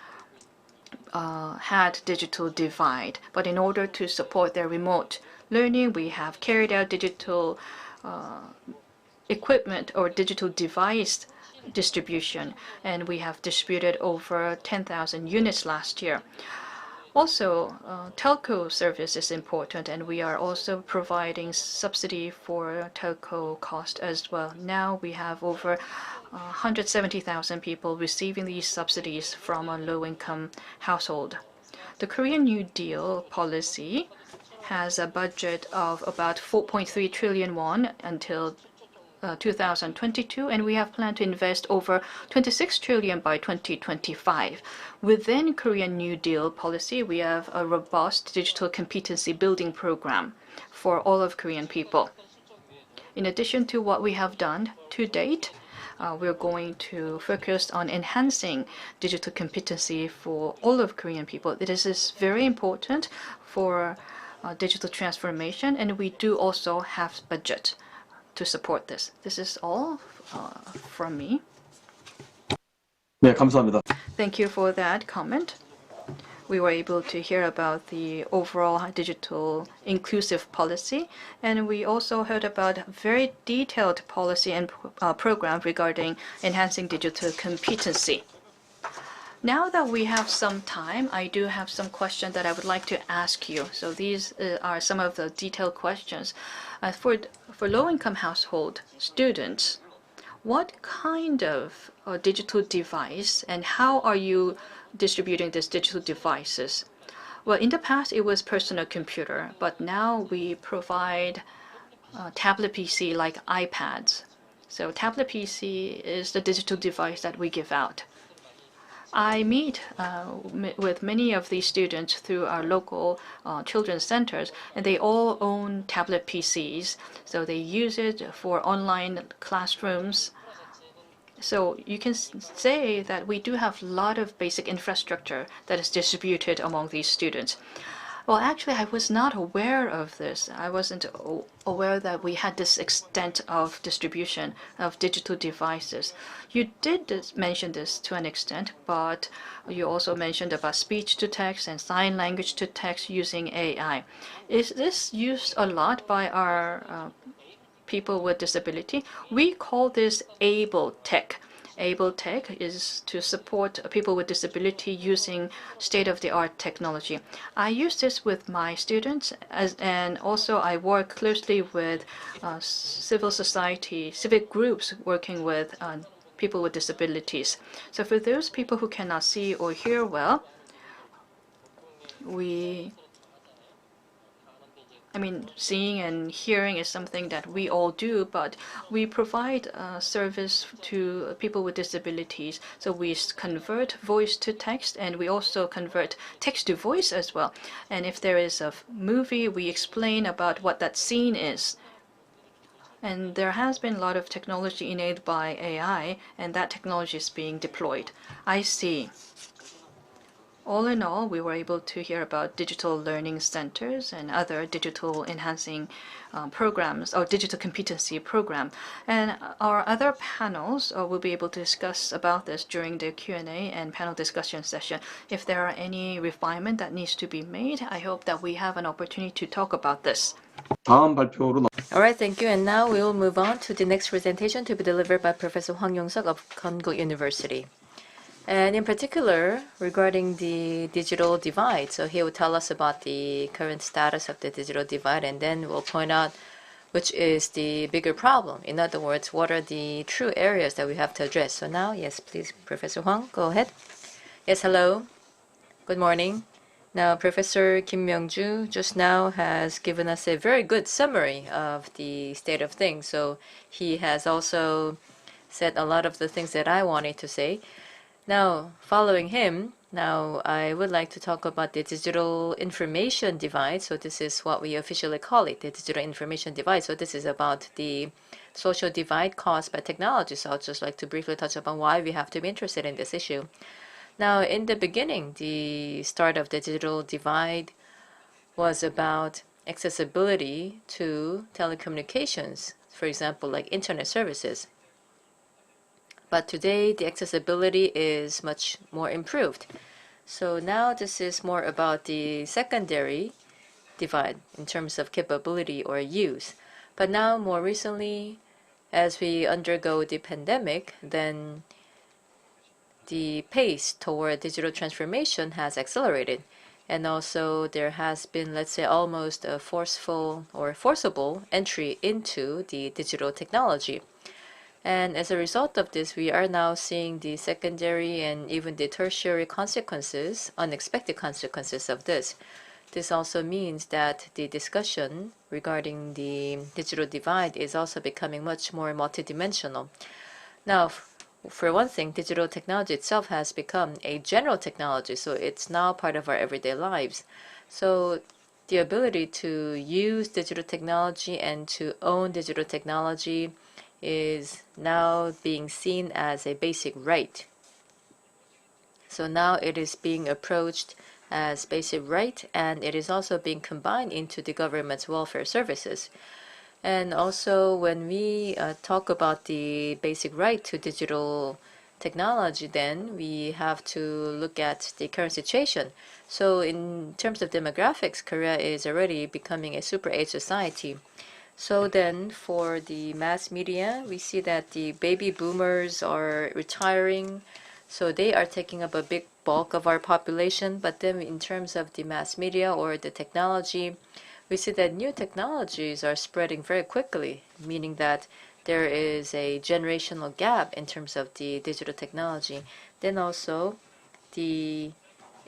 had digital divide, but in order to support their remote learning, we have carried out digital equipment or digital device distribution, and we have distributed over 10,000 units last year. Also, telco service is important, and we are also providing subsidy for telco cost as well. Now we have over 170,000 people receiving these subsidies from a low-income household. The Korean New Deal policy has a budget of about 4.3 trillion won until 2022, and we have planned to invest over 26 trillion by 2025. Within Korean New Deal policy, we have a robust digital competency building program for all of Korean people. In addition to what we have done to date, we're going to focus on enhancing digital competency for all of Korean people. This is very important for digital transformation, and we do also have budget to support this. This is all from me. 네, 감사합니다. Thank you for that comment. We were able to hear about the overall digital inclusive policy, and we also heard about a very detailed policy and program regarding enhancing digital competency. Now that we have some time, I do have some questions that I would like to ask you. So these are some of the detailed questions. For low-income household students, what kind of digital device and how are you distributing these digital devices? Well, in the past, it was personal computer, but now we provide tablet PC like iPads. So tablet PC is the digital device that we give out. I meet with many of these students through our local children's centers, and they all own tablet PCs. So they use it for online classrooms. So you can say that we do have a lot of basic infrastructure that is distributed among these students. Well, actually, I was not aware of this. I wasn't aware that we had this extent of distribution of digital devices. You did mention this to an extent, but you also mentioned about speech to text and sign language to text using AI. Is this used a lot by our people with disability? We call this able tech. Able Tech is to support people with disability using state-of-the-art technology. I use this with my students, and also I work closely with civil society, civic groups working with people with disabilities. So for those people who cannot see or hear well, seeing and hearing is something that we all do, but we provide service to people with disabilities. So we convert voice to text, and we also convert text to voice as well. And if there is a movie, we explain about what that scene is. And there has been a lot of technology enabled by AI, and that technology is being deployed. I see. All in all, we were able to hear about digital learning centers and other digital enhancing programs or digital competency program. And our other panels will be able to discuss about this during the Q&A and panel discussion session. If there are any refinement that needs to be made, I hope that we have an opportunity to talk about this. 다음 발표로 All right, thank you. And now we will move on to the next presentation to be delivered by Professor Hwang Yong-seok of Konkuk University. And in particular, regarding the digital divide. So he will tell us about the current status of the digital divide, and then we'll point out which is the bigger problem. In other words, what are the true areas that we have to address. So now, yes, please, Professor Hwang, go ahead. Yes, hello. Good morning. Now, Professor Kim Myung-ju just now has given us a very good summary of the state of things. So he has also said a lot of the things that I wanted to say. Now, following him, now I would like to talk about the digital information divide. So this is what we officially call it, the digital information divide. So this is about the social divide caused by technology. So I'd just like to briefly touch upon why we have to be interested in this issue. Now, in the beginning, the start of the digital divide was about accessibility to telecommunications, for example, like internet services. But today, the accessibility is much more improved. So now this is more about the secondary divide in terms of capability or use. But now, more recently, as we undergo the pandemic, then the pace toward digital transformation has accelerated. And also there has been, let's say, almost a forcible entry into the digital technology. And as a result of this, we are now seeing the secondary and even the tertiary consequences, unexpected consequences of this. This also means that the discussion regarding the digital divide is also becoming much more multidimensional. Now, for one thing, digital technology itself has become a general technology, so it's now part of our everyday lives. So the ability to use digital technology and to own digital technology is now being seen as a basic right. So now it is being approached as basic right, and it is also being combined into the government's welfare services. And also when we talk about the basic right to digital technology, then we have to look at the current situation. So in terms of demographics, Korea is already becoming a super age society. So then for the mass media, we see that the baby boomers are retiring. So they are taking up a big bulk of our population. But then in terms of the mass media or the technology, we see that new technologies are spreading very quickly, meaning that there is a generational gap in terms of the digital technology. Then also the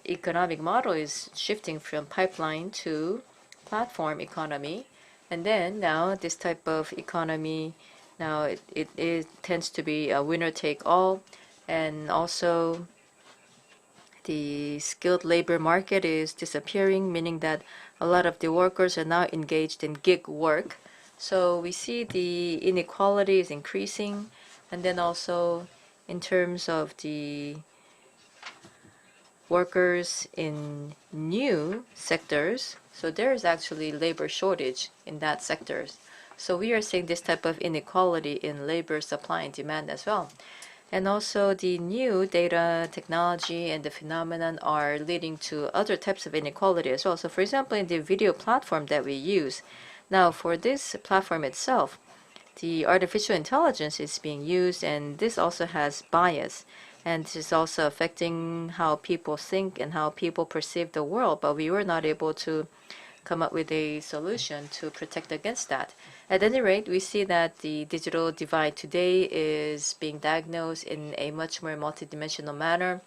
economic model is shifting from pipeline to platform economy. And then now this type of economy, now it tends to be a winner take all. And also the skilled labor market is disappearing, meaning that a lot of the workers are now engaged in gig work. So we see the inequality is increasing. And then also in terms of the workers in new sectors, so there is actually labor shortage in that sectors. So we are seeing this type of inequality in labor supply and demand as well. And also the new data technology and the phenomenon are leading to other types of inequality as well. So for example, in the video platform that we use, now for this platform itself, the artificial intelligence is being used, and this also has bias. And this is also affecting how people think and how people perceive the world, but we were not able to come up with a solution to protect against that. At any rate, we see that the digital divide today is being diagnosed in a much more multidimensional manner.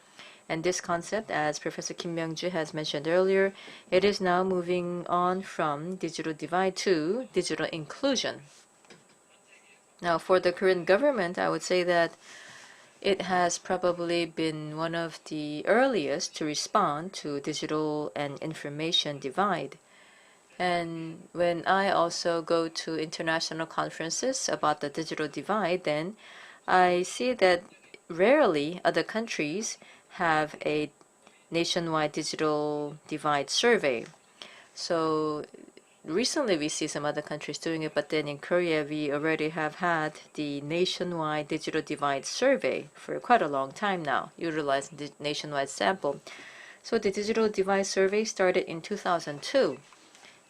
And this concept, as Professor Kim Myung-ju has mentioned earlier, it is now moving on from digital divide to digital inclusion. Now, for the Korean government, I would say that it has probably been one of the earliest to respond to digital and information divide. And when I also go to international conferences about the digital divide, then I see that rarely other countries have a nationwide digital divide survey. So recently we see some other countries doing it, but then in Korea we already have had the nationwide digital divide survey for quite a long time now, utilizing the nationwide sample. So the digital divide survey started in 2002.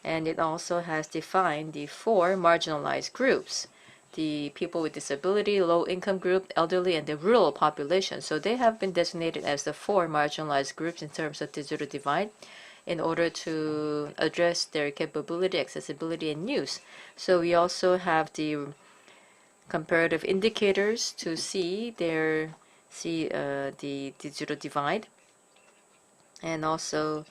And it also has defined the 4 marginalized groups: the people with disability, low-income group, elderly, and the rural population. So they have been designated as the 4 marginalized groups in terms of digital divide in order to address their capability, accessibility, and use. So we also have the comparative indicators to see the digital divide, and also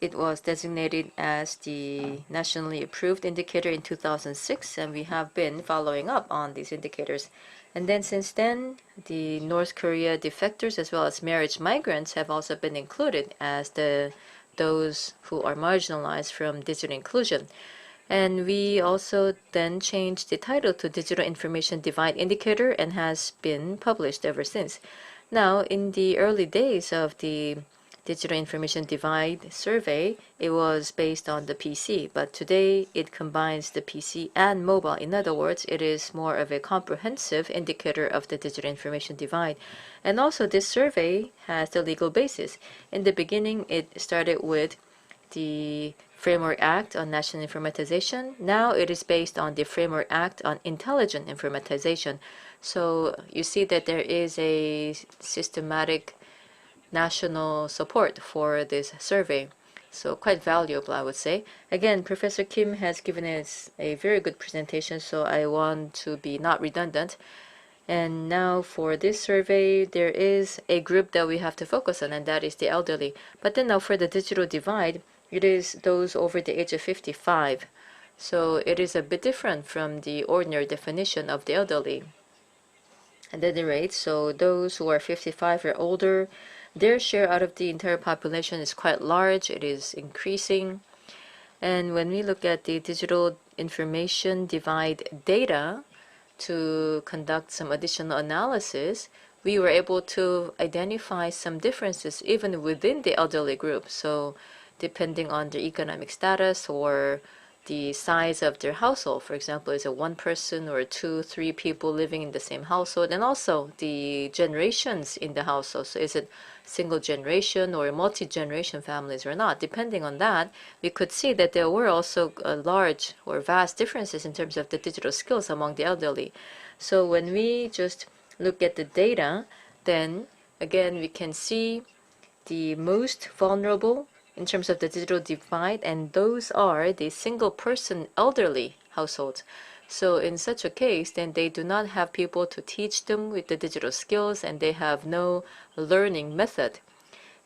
it was designated as the nationally approved indicator in 2006, and we have been following up on these indicators. And then since then, the North Korea defectors as well as marriage migrants have also been included as those who are marginalized from digital inclusion. And we also then changed the title to Digital Information Divide Indicator and has been published ever since. Now, in the early days of the Digital Information Divide survey, it was based on the PC, but today it combines the PC and mobile. In other words, it is more of a comprehensive indicator of the digital information divide. And also this survey has the legal basis. In the beginning, it started with the Framework Act on National Informatization. Now it is based on the Framework Act on Intelligent Informatization. So you see that there is a systematic national support for this survey. So quite valuable, I would say. Again, Professor Kim has given us a very good presentation, so I want to be not redundant. And now for this survey, there is a group that we have to focus on, and that is the elderly. But then now for the digital divide, it is those over the age of 55. So it is a bit different from the ordinary definition of the elderly. And at any rate, so those who are 55 or older, their share out of the entire population is quite large. It is increasing. And when we look at the digital information divide data to conduct some additional analysis, we were able to identify some differences even within the elderly group. So depending on their economic status or the size of their household, for example, is it one person or 2, 3 people living in the same household, and also the generations in the household. So is it single generation or multi-generation families or not? Depending on that, we could see that there were also large or vast differences in terms of the digital skills among the elderly. So when we just look at the data, then again we can see the most vulnerable in terms of the digital divide, and those are the single person elderly households. So in such a case, then they do not have people to teach them with the digital skills, and they have no learning method.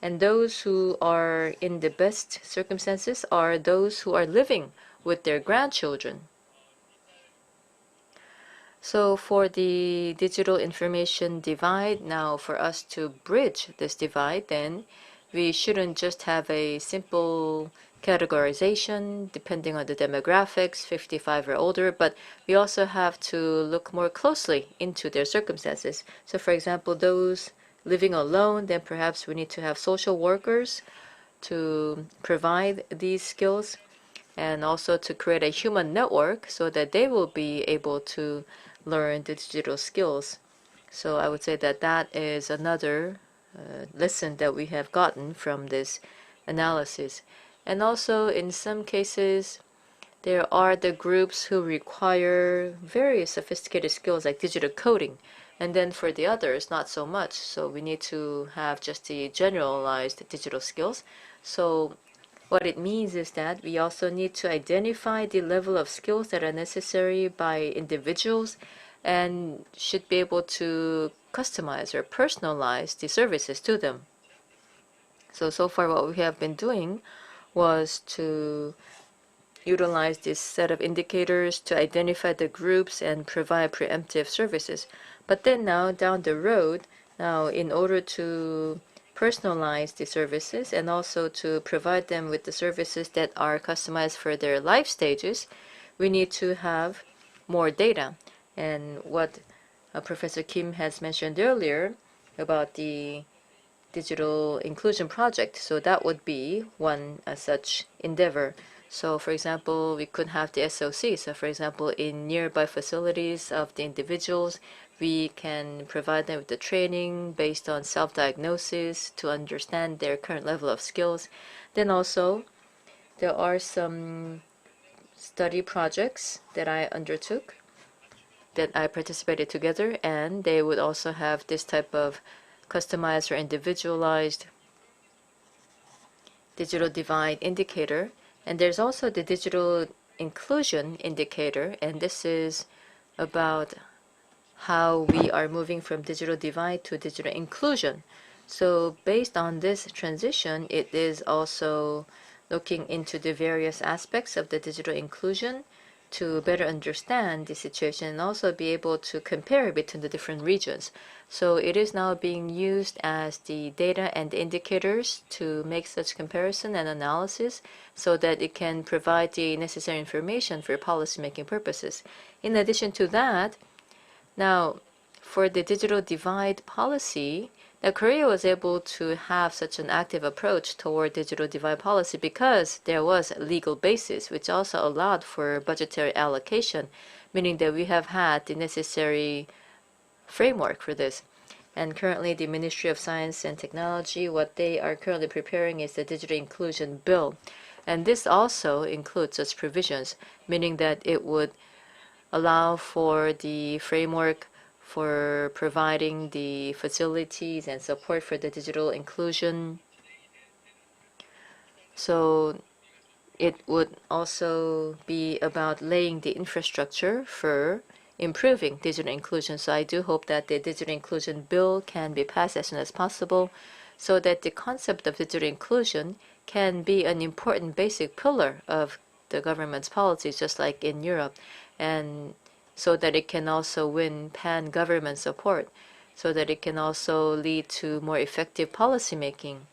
And those who are in the best circumstances are those who are living with their grandchildren. So for the digital information divide, now for us to bridge this divide, then we shouldn't just have a simple categorization depending on the demographics, 55 or older, but we also have to look more closely into their circumstances. So for example, those living alone, then perhaps we need to have social workers to provide these skills, and also to create a human network so that they will be able to learn the digital skills. So I would say that that is another lesson that we have gotten from this analysis. And also in some cases, there are the groups who require very sophisticated skills like digital coding. And then for the others, not so much. So we need to have just the generalized digital skills. So what it means is that we also need to identify the level of skills that are necessary by individuals and should be able to customize or personalize the services to them. So far what we have been doing was to utilize this set of indicators to identify the groups and provide preemptive services. But then now down the road, now in order to personalize the services and also to provide them with the services that are customized for their life stages, we need to have more data. And what Professor Kim has mentioned earlier about the digital inclusion project, so that would be one such endeavor. So for example, we could have the SOC. So for example, in nearby facilities of the individuals, we can provide them with the training based on self-diagnosis to understand their current level of skills. Then also, there are some study projects that I undertook, that I participated together, and they would also have this type of customized or individualized digital divide indicator. And there's also the digital inclusion indicator, and this is about how we are moving from digital divide to digital inclusion. So based on this transition, it is also looking into the various aspects of the digital inclusion to better understand the situation and also be able to compare between the different regions. So it is now being used as the data and indicators to make such comparison and analysis so that it can provide the necessary information for policymaking purposes. In addition to that, now for the digital divide policy, now Korea was able to have such an active approach toward digital divide policy because there was a legal basis, which also allowed for budgetary allocation, meaning that we have had the necessary framework for this. And currently the Ministry of Science and Technology, what they are currently preparing is the Digital Inclusion Bill. And this also includes such provisions, meaning that it would allow for the framework for providing the facilities and support for the digital inclusion. So it would also be about laying the infrastructure for improving digital inclusion. So I do hope that the digital inclusion bill can be passed as soon as possible so that the concept of digital inclusion can be an important basic pillar of the government's policies, just like in Europe, and so that it can also win pan-government support, so that it can also lead to more effective policy making.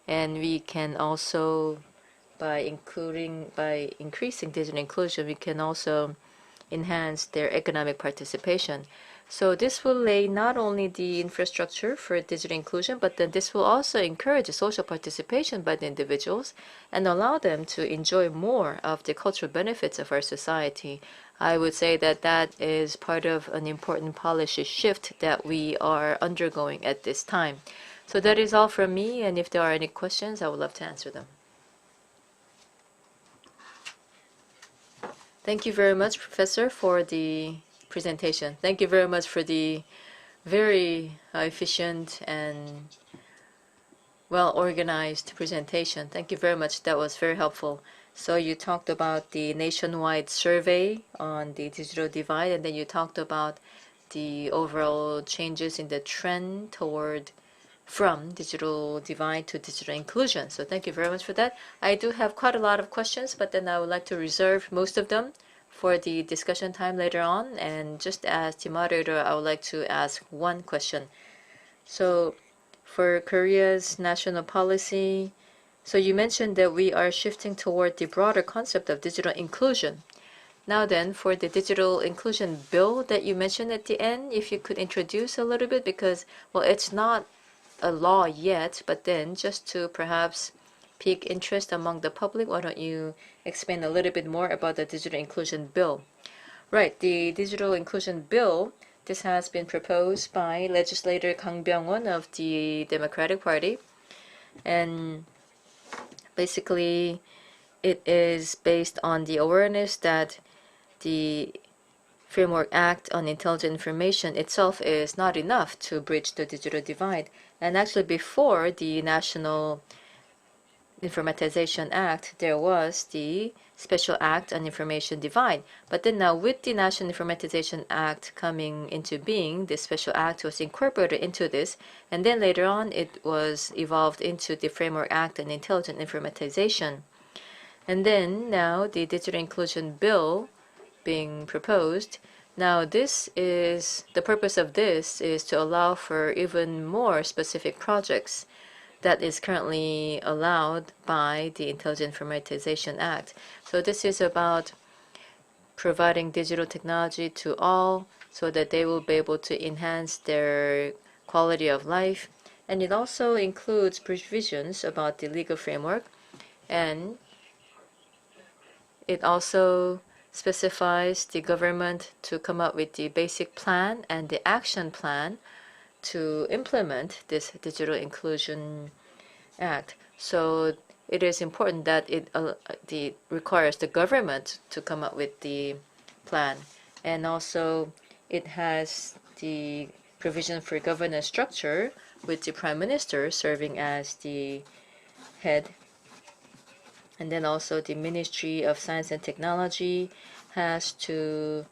And we can also, by increasing digital inclusion, we can also enhance their economic participation. So this will lay not only the infrastructure for digital inclusion, but then this will also encourage social participation by the individuals and allow them to enjoy more of the cultural benefits of our society. I would say that that is part of an important policy shift that we are undergoing at this time. So that is all from me, and if there are any questions, I would love to answer them. Thank you very much, Professor, for the presentation. Thank you very much for the very efficient and well-organized presentation. Thank you very much. That was very helpful. So you talked about the nationwide survey on the digital divide, and then you talked about the overall changes in the trend toward from digital divide to digital inclusion. So thank you very much for that. I do have quite a lot of questions, but then I would like to reserve most of them for the discussion time later on. And just as the moderator, I would like to ask one question. So for Korea's national policy, so you mentioned that we are shifting toward the broader concept of digital inclusion. Now then, for the digital inclusion bill that you mentioned at the end, if you could introduce a little bit, because, well, it's not a law yet, but then just to perhaps pique interest among the public, why don't you explain a little bit more about the digital inclusion bill? Right, the digital inclusion bill, this has been proposed by legislator Kang Byung-won of the Democratic Party, and basically it is based on the awareness that the Framework Act on Intelligent Information itself is not enough to bridge the digital divide. And actually before the National Informatization Act, there was the Special Act on Information Divide. But then now with the National Informatization Act coming into being, the Special Act was incorporated into this, and then later on it was evolved into the Framework Act on Intelligent Informatization. And then now the Digital Inclusion Bill being proposed. Now this is, the purpose of this is to allow for even more specific projects that is currently allowed by the Intelligent Informatization Act. So this is about providing digital technology to all so that they will be able to enhance their quality of life. And it also includes provisions about the legal framework, and it also specifies the government to come up with the basic plan and the action plan to implement this Digital Inclusion Act. So it is important that it requires the government to come up with the plan. And also it has the provision for governance structure with the Prime Minister serving as the head. And then also the Ministry of Science and Technology has to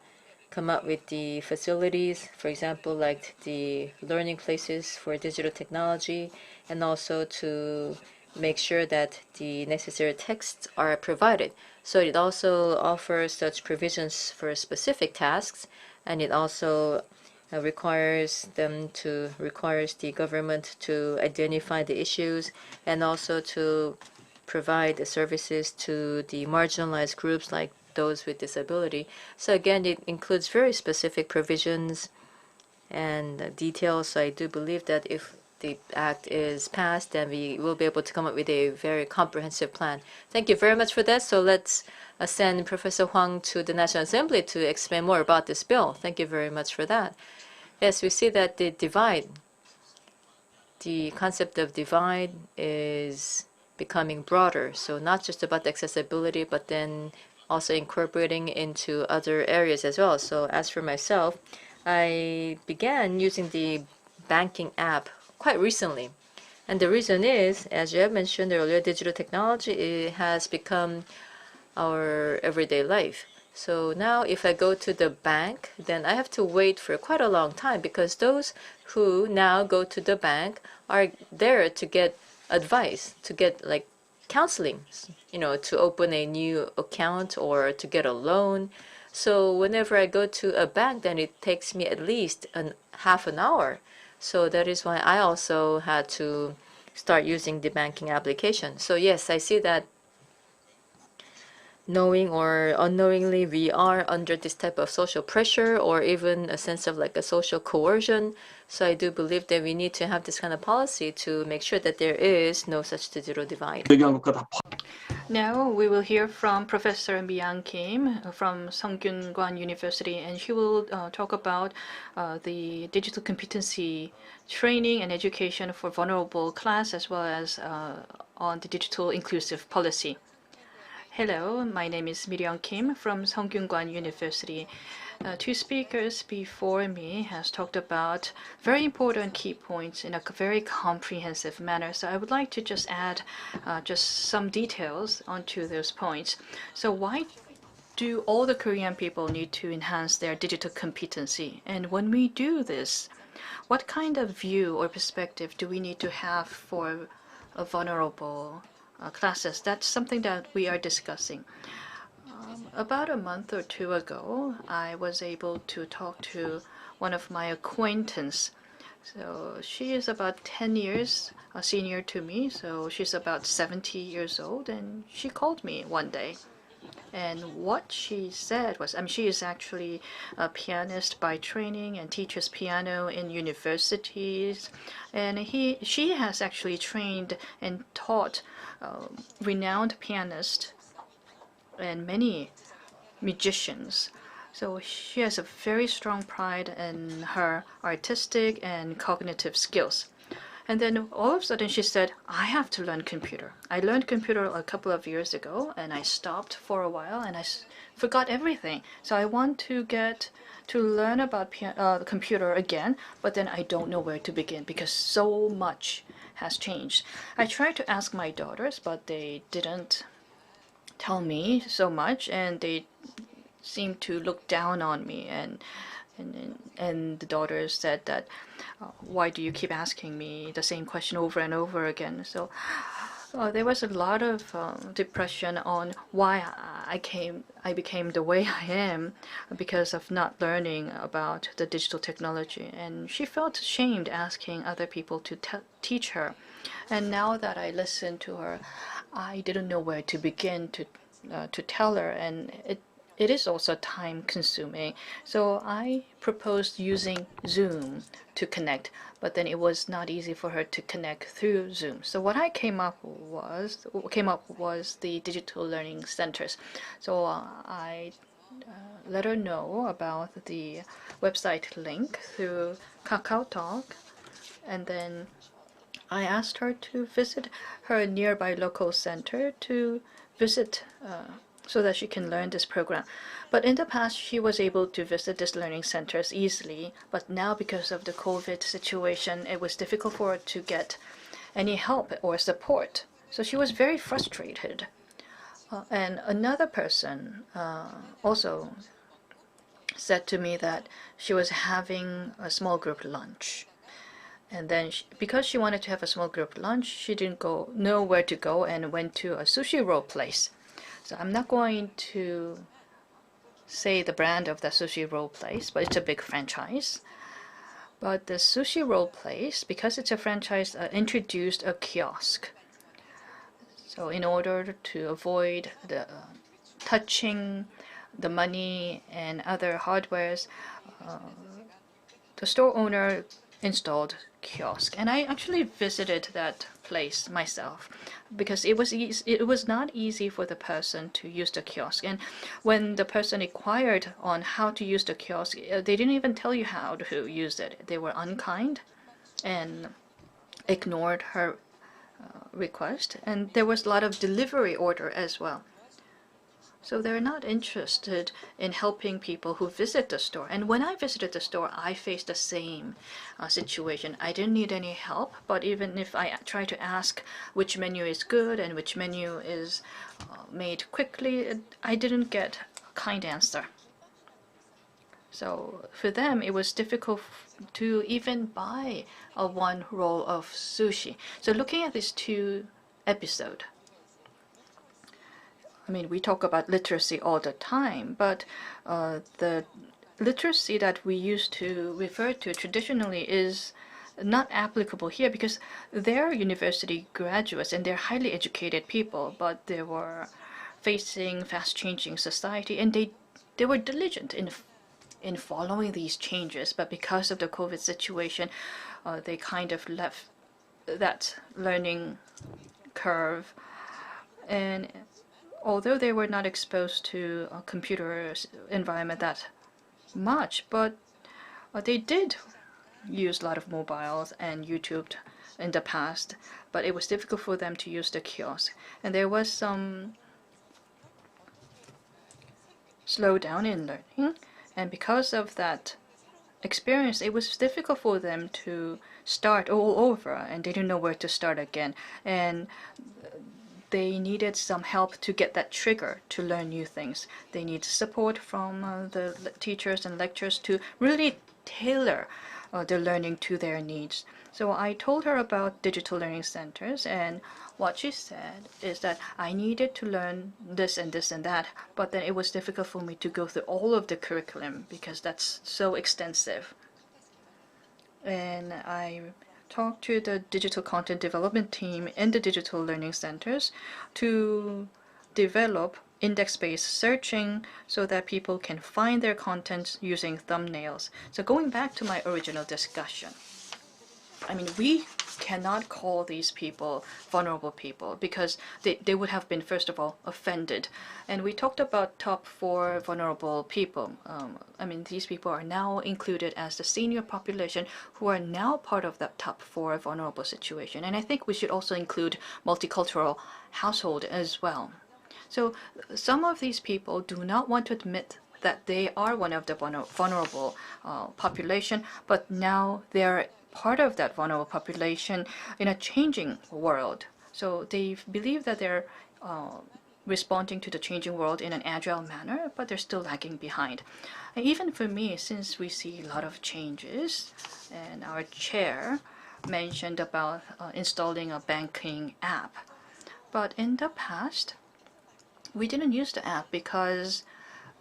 come up with the facilities, for example, like the learning places for digital technology, and also to make sure that the necessary texts are provided. So it also offers such provisions for specific tasks, and it also requires the government to identify the issues and also to provide the services to the marginalized groups like those with disability. So again, it includes very specific provisions and details. So I do believe that if the act is passed, then we will be able to come up with a very comprehensive plan. Thank you very much for that. So let's send Professor Hwang to the National Assembly to explain more about this bill. Thank you very much for that. Yes, we see that the divide, the concept of divide is becoming broader. So not just about the accessibility, but then also incorporating into other areas as well. So as for myself, I began using the banking app quite recently. And the reason is, as you have mentioned earlier, digital technology has become our everyday life. So now if I go to the bank, then I have to wait for quite a long time because those who now go to the bank are there to get advice, to get like counseling, to open a new account or to get a loan. So whenever I go to a bank, then it takes me at least half an hour. So that is why I also had to start using the banking application. So yes, I see that knowing or unknowingly we are under this type of social pressure or even a sense of like a social coercion. So I do believe that we need to have this kind of policy to make sure that there is no such digital divide. Now we will hear from Professor Mi-young Kim from Seonggyun University, and she will talk about the digital competency training and education for vulnerable class as well as on the digital inclusive policy. Hello, my name is Mi-young Kim from Seoul University. Two speakers before me has talked about very important key points in a very comprehensive manner. So I would like to just add just some details onto those points. So why do all the Korean people need to enhance their digital competency? And when we do this, what kind of view or perspective do we need to have for vulnerable classes? That's something that we are discussing. About a month or two ago, I was able to talk to one of my acquaintance. So she is about 10 years a senior to me, so she's about 70 years old, and she called me one day. And what she said was, she is actually a pianist by training and teaches piano in universities. And she has actually trained and taught renowned pianists and many musicians. So she has a very strong pride in her artistic and cognitive skills. And then all of a sudden she said, I have to learn computer. I learned computer a couple of years ago and I stopped for a while and I forgot everything. So I want to get to learn about the computer again, but then I don't know where to begin because so much has changed. I tried to ask my daughters, but they didn't tell me so much, and they seemed to look down on me. And the daughters said that, why do you keep asking me the same question over and over again? So there was a lot of depression on why I became the way I am because of not learning about the digital technology. And she felt ashamed asking other people to teach her. And now that I listen to her, I didn't know where to begin to tell her, and it is also time consuming. So I proposed using Zoom to connect, but then it was not easy for her to connect through Zoom. So what I came up was the digital learning centers. So I let her know about the website link through KakaoTalk, and then I asked her to visit her nearby local center to visit so that she can learn this program. But in the past, she was able to visit these learning centers easily. But now, because of the COVID situation, it was difficult for her to get any help or support. So she was very frustrated. And another person also said to me that she was having a small group lunch. And then because she wanted to have a small group lunch, she didn't know where to go and went to a sushi roll place. So I'm not going to say the brand of the sushi roll place, but it's a big franchise. But the sushi roll place, because it's a franchise, introduced a kiosk. So in order to avoid the touching the money and other hardwares, the store owner installed kiosk, and I actually visited that place myself because it was not easy for the person to use the kiosk. And when the person inquired on how to use the kiosk, they didn't even tell you how to use it. They were unkind and ignored her request, and there was a lot of delivery order as well. So they're not interested in helping people who visit the store. And when I visited the store, I faced the same situation. I didn't need any help, but even if I try to ask which menu is good and which menu is made quickly, I didn't get a kind answer. So for them, it was difficult to even buy one roll of sushi. So looking at these two episodes, I mean, we talk about literacy all the time, but the literacy that we used to refer to traditionally is not applicable here because they're university graduates and they're highly educated people, but they were facing fast-changing society and they were diligent in following these changes, but because of the COVID situation, they kind of left that learning curve. And although they were not exposed to a computer environment that much, but they did use a lot of mobiles and YouTube in the past, but it was difficult for them to use the kiosk. And there was some slowdown in learning, and because of that experience, it was difficult for them to start all over, and they didn't know where to start again. And they needed some help to get that trigger to learn new things. They need support from the teachers and lecturers to really tailor the learning to their needs. So I told her about digital learning centers, and what she said is that I needed to learn this and this and that, but then it was difficult for me to go through all of the curriculum because that's so extensive. And I talk to the digital content development team in the digital learning centers to develop index-based searching so that people can find their content using thumbnails. So going back to my original discussion, I mean, we cannot call these people vulnerable people because they would have been, first of all, offended. And we talked about top 4 vulnerable people. I mean, these people are now included as the senior population who are now part of that top 4 vulnerable situation. And I think we should also include multicultural household as well. So some of these people do not want to admit that they are one of the vulnerable population, but now they're part of that vulnerable population in a changing world. So they believe that they're responding to the changing world in an agile manner, but they're still lagging behind. And even for me, since we see a lot of changes, and our chair mentioned about installing a banking app, but in the past, we didn't use the app because,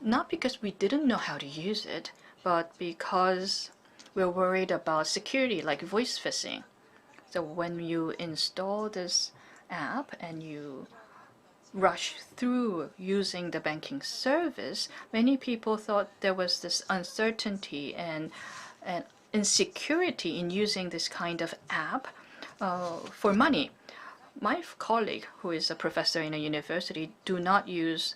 not because we didn't know how to use it, but because we're worried about security, like voice phishing. So when you install this app and you rush through using the banking service, many people thought there was this uncertainty and insecurity in using this kind of app for money. My colleague, who is a professor in a university, do not use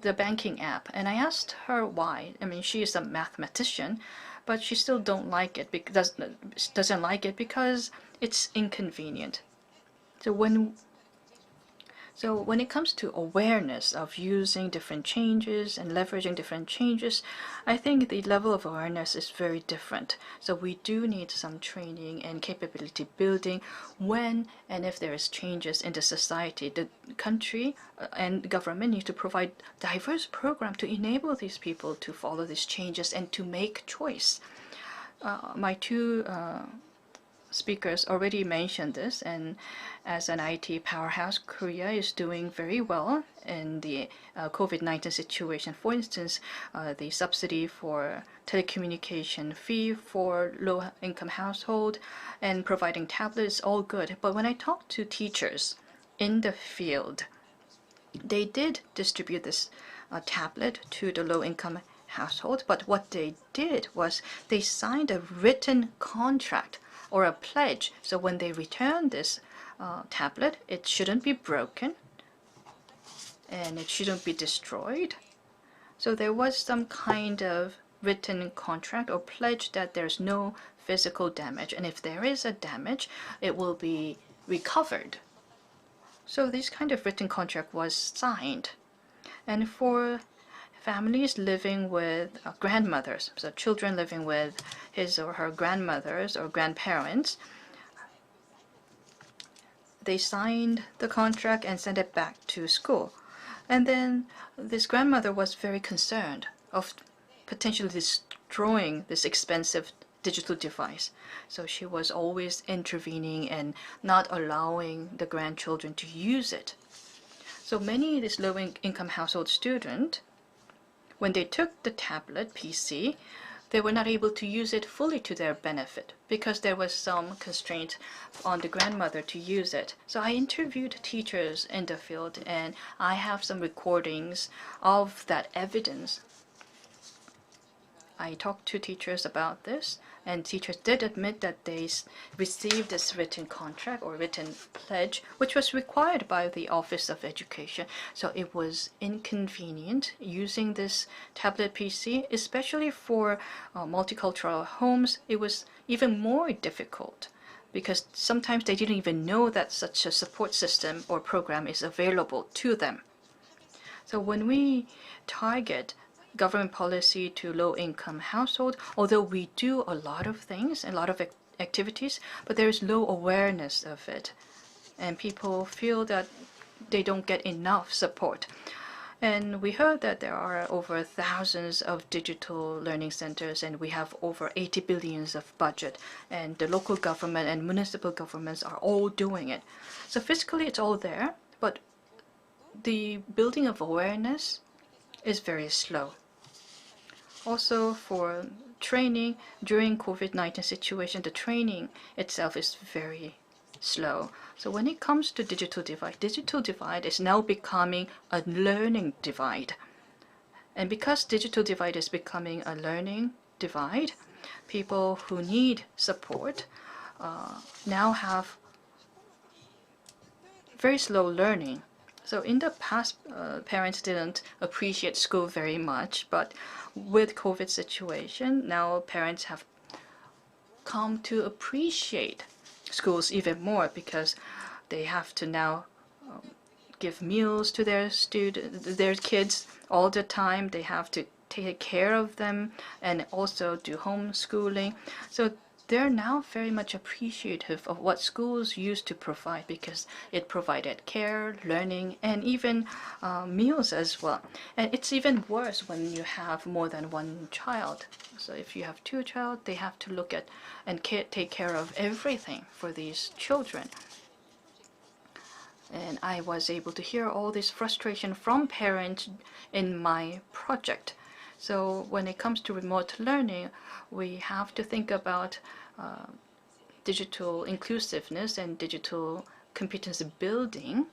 the banking app. And I asked her why. I mean, she is a mathematician, but she still doesn't like it because it's inconvenient. So when it comes to awareness of using different changes and leveraging different changes, I think the level of awareness is very different. So we do need some training and capability building when and if there is changes in the society. The country and government need to provide diverse program to enable these people to follow these changes and to make choice. My two speakers already mentioned this, and as an IT powerhouse, Korea is doing very well in the COVID-19 situation. For instance, the subsidy for telecommunication fee for low-income household and providing tablets, all good. But when I talk to teachers in the field, they did distribute this tablet to the low-income household, but what they did was they signed a written contract or a pledge. So when they return this tablet, it shouldn't be broken and it shouldn't be destroyed. So there was some kind of written contract or pledge that there's no physical damage, and if there is a damage, it will be recovered. So this kind of written contract was signed. And for families living with grandmothers, so children living with his or her grandmothers or grandparents, they signed the contract and sent it back to school. And then this grandmother was very concerned of potentially destroying this expensive digital device. So she was always intervening and not allowing the grandchildren to use it. So many of these low-income household students, when they took the tablet PC, they were not able to use it fully to their benefit because there was some constraint on the grandmother to use it. So I interviewed teachers in the field, and I have some recordings of that evidence. I talked to teachers about this, and teachers did admit that they received this written contract or written pledge, which was required by the Office of Education. So it was inconvenient using this tablet PC, especially for multicultural homes. It was even more difficult because sometimes they didn't even know that such a support system or program is available to them. So when we target government policy to low-income household, although we do a lot of things, a lot of activities, but there is low awareness of it. And people feel that they don't get enough support. And we heard that there are over thousands of digital learning centers, and we have over 80 billions of budget. And the local government and municipal governments are all doing it. So fiscally, it's all there, but the building of awareness is very slow. Also, for training during COVID-19 situation, the training itself is very slow. So when it comes to digital divide is now becoming a learning divide. And because digital divide is becoming a learning divide, people who need support now have very slow learning. So in the past, parents didn't appreciate school very much, but with COVID situation, now parents have come to appreciate schools even more because they have to now give meals to their kids all the time. They have to take care of them and also do homeschooling. So they're now very much appreciative of what schools used to provide because it provided care, learning, and even meals as well. And it's even worse when you have more than one child. So if you have two children, they have to look at and take care of everything for these children. And I was able to hear all this frustration from parents in my project. So when it comes to remote learning, we have to think about digital inclusiveness and digital competency building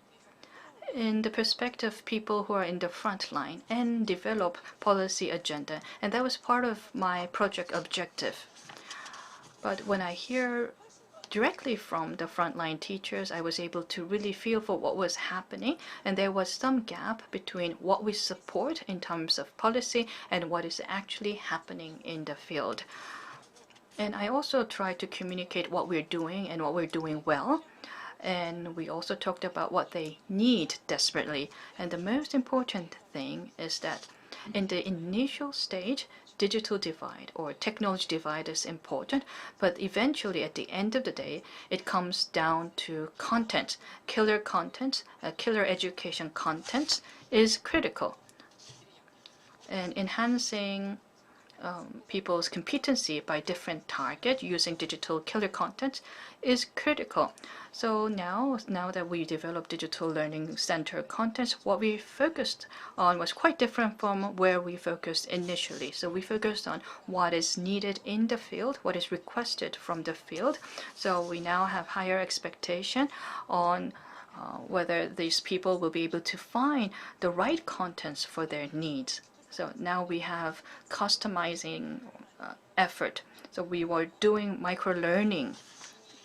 in the perspective of people who are in the front line and develop policy agenda. And that was part of my project objective. But when I hear directly from the frontline teachers, I was able to really feel for what was happening, and there was some gap between what we support in terms of policy and what is actually happening in the field. And I also tried to communicate what we're doing and what we're doing well. And we also talked about what they need desperately. And the most important thing is that in the initial stage, digital divide or technology divide is important, but eventually at the end of the day, it comes down to content. Killer content, killer education content is critical. And enhancing people's competency by different target using digital killer content is critical. So now that we developed digital learning center content, what we focused on was quite different from where we focused initially. So we focused on what is needed in the field, what is requested from the field. So we now have higher expectation on whether these people will be able to find the right contents for their needs. So now we have customizing effort. So we were doing micro-learning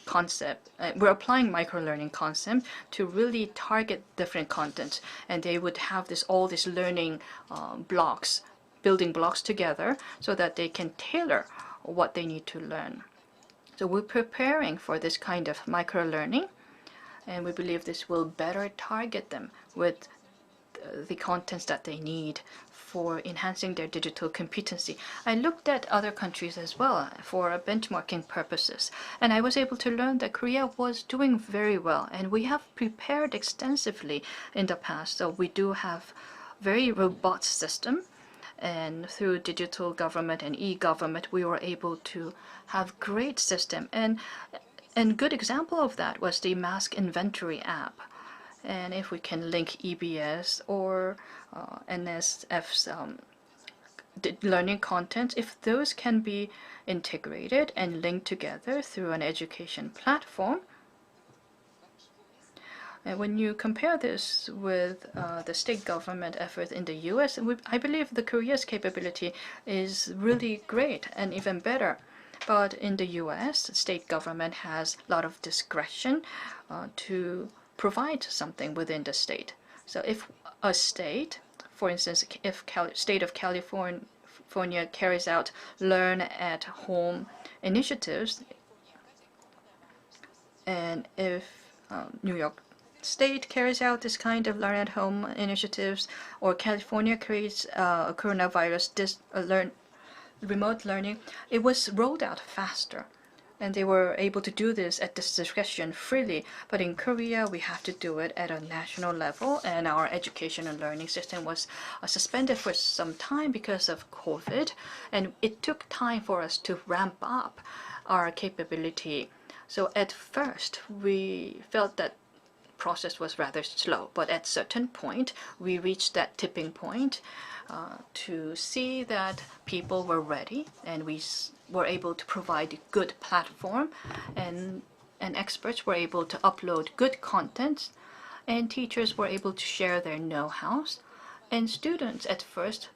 concept. We're applying micro-learning concept to really target different contents, and they would have all these learning blocks, building blocks together, so that they can tailor what they need to learn. So we're preparing for this kind of micro-learning, and we believe this will better target them with the contents that they need for enhancing their digital competency. I looked at other countries as well for benchmarking purposes, and I was able to learn that Korea was doing very well, and we have prepared extensively in the past. So we do have very robust system, and through digital government and e-government, we were able to have great system. And good example of that was the mask inventory app. And if we can link EBS or NSF's learning content, if those can be integrated and linked together through an education platform, and when you compare this with the state government effort in the US, I believe the Korea's capability is really great and even better. But in the US, state government has a lot of discretion to provide something within the state. So if a state, for instance, if state of California carries out learn at home initiatives, and if New York State carries out this kind of learn at home initiatives, or California creates a coronavirus remote learning, it was rolled out faster. And they were able to do this at this discretion freely. But in Korea, we have to do it at a national level, and our education and learning system was suspended for some time because of COVID, and it took time for us to ramp up our capability. So at first, we felt that process was rather slow, but at a certain point, we reached that tipping point to see that people were ready, and we were able to provide a good platform, and experts were able to upload good content, and teachers were able to share their know-hows. And students at first,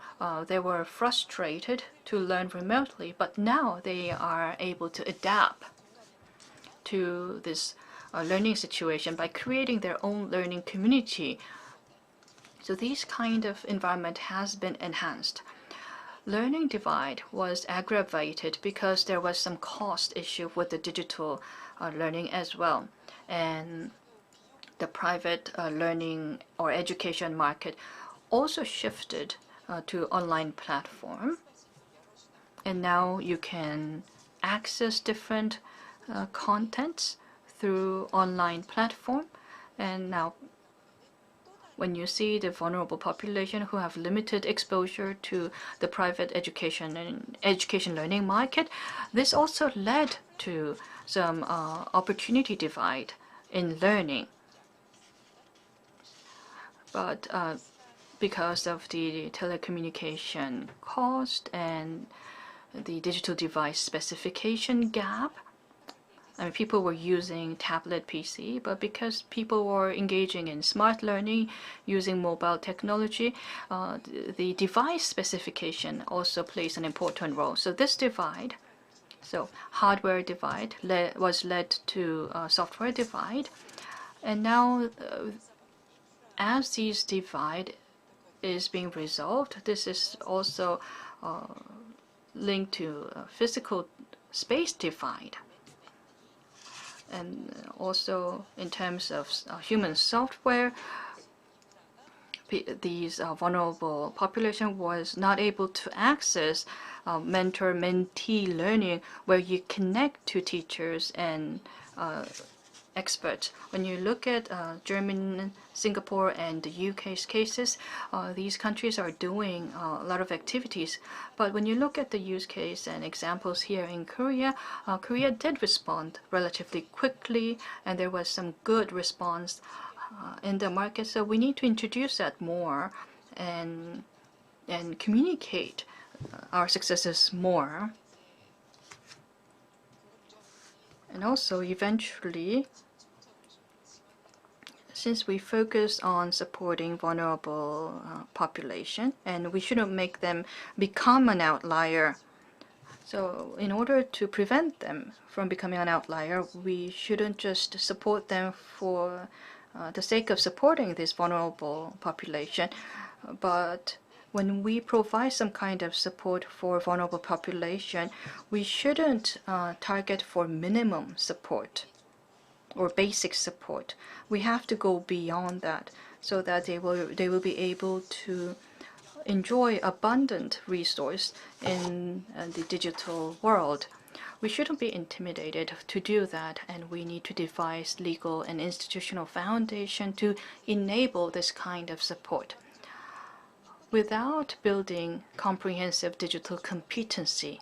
they were frustrated to learn remotely, but now they are able to adapt to this learning situation by creating their own learning community. So this kind of environment has been enhanced. Learning divide was aggravated because there was some cost issue with the digital learning as well. And the private learning or education market also shifted to online platform. And now you can access different contents through online platform. And now when you see the vulnerable population who have limited exposure to the private education and education learning market, this also led to some opportunity divide in learning. But because of the telecommunication cost and the digital device specification gap, I mean, people were using tablet PC, but because people were engaging in smart learning using mobile technology, the device specification also plays an important role. So this divide, so hardware divide, was led to software divide. And now, as these divide is being resolved, this is also linked to physical space divide. And also in terms of human software, these vulnerable population was not able to access mentor-mentee learning, where you connect to teachers and experts. When you look at Germany, Singapore, and the UK's cases, these countries are doing a lot of activities. But when you look at the use case and examples here in Korea, Korea did respond relatively quickly, and there was some good response in the market. So we need to introduce that more and communicate our successes more. And also, eventually, since we focus on supporting vulnerable population, and we shouldn't make them become an outlier. So in order to prevent them from becoming an outlier, we shouldn't just support them for the sake of supporting this vulnerable population, but when we provide some kind of support for vulnerable population, we shouldn't target for minimum support or basic support. We have to go beyond that so that they will be able to enjoy abundant resource in the digital world. We shouldn't be intimidated to do that, and we need to devise legal and institutional foundation to enable this kind of support. Without building comprehensive digital competency,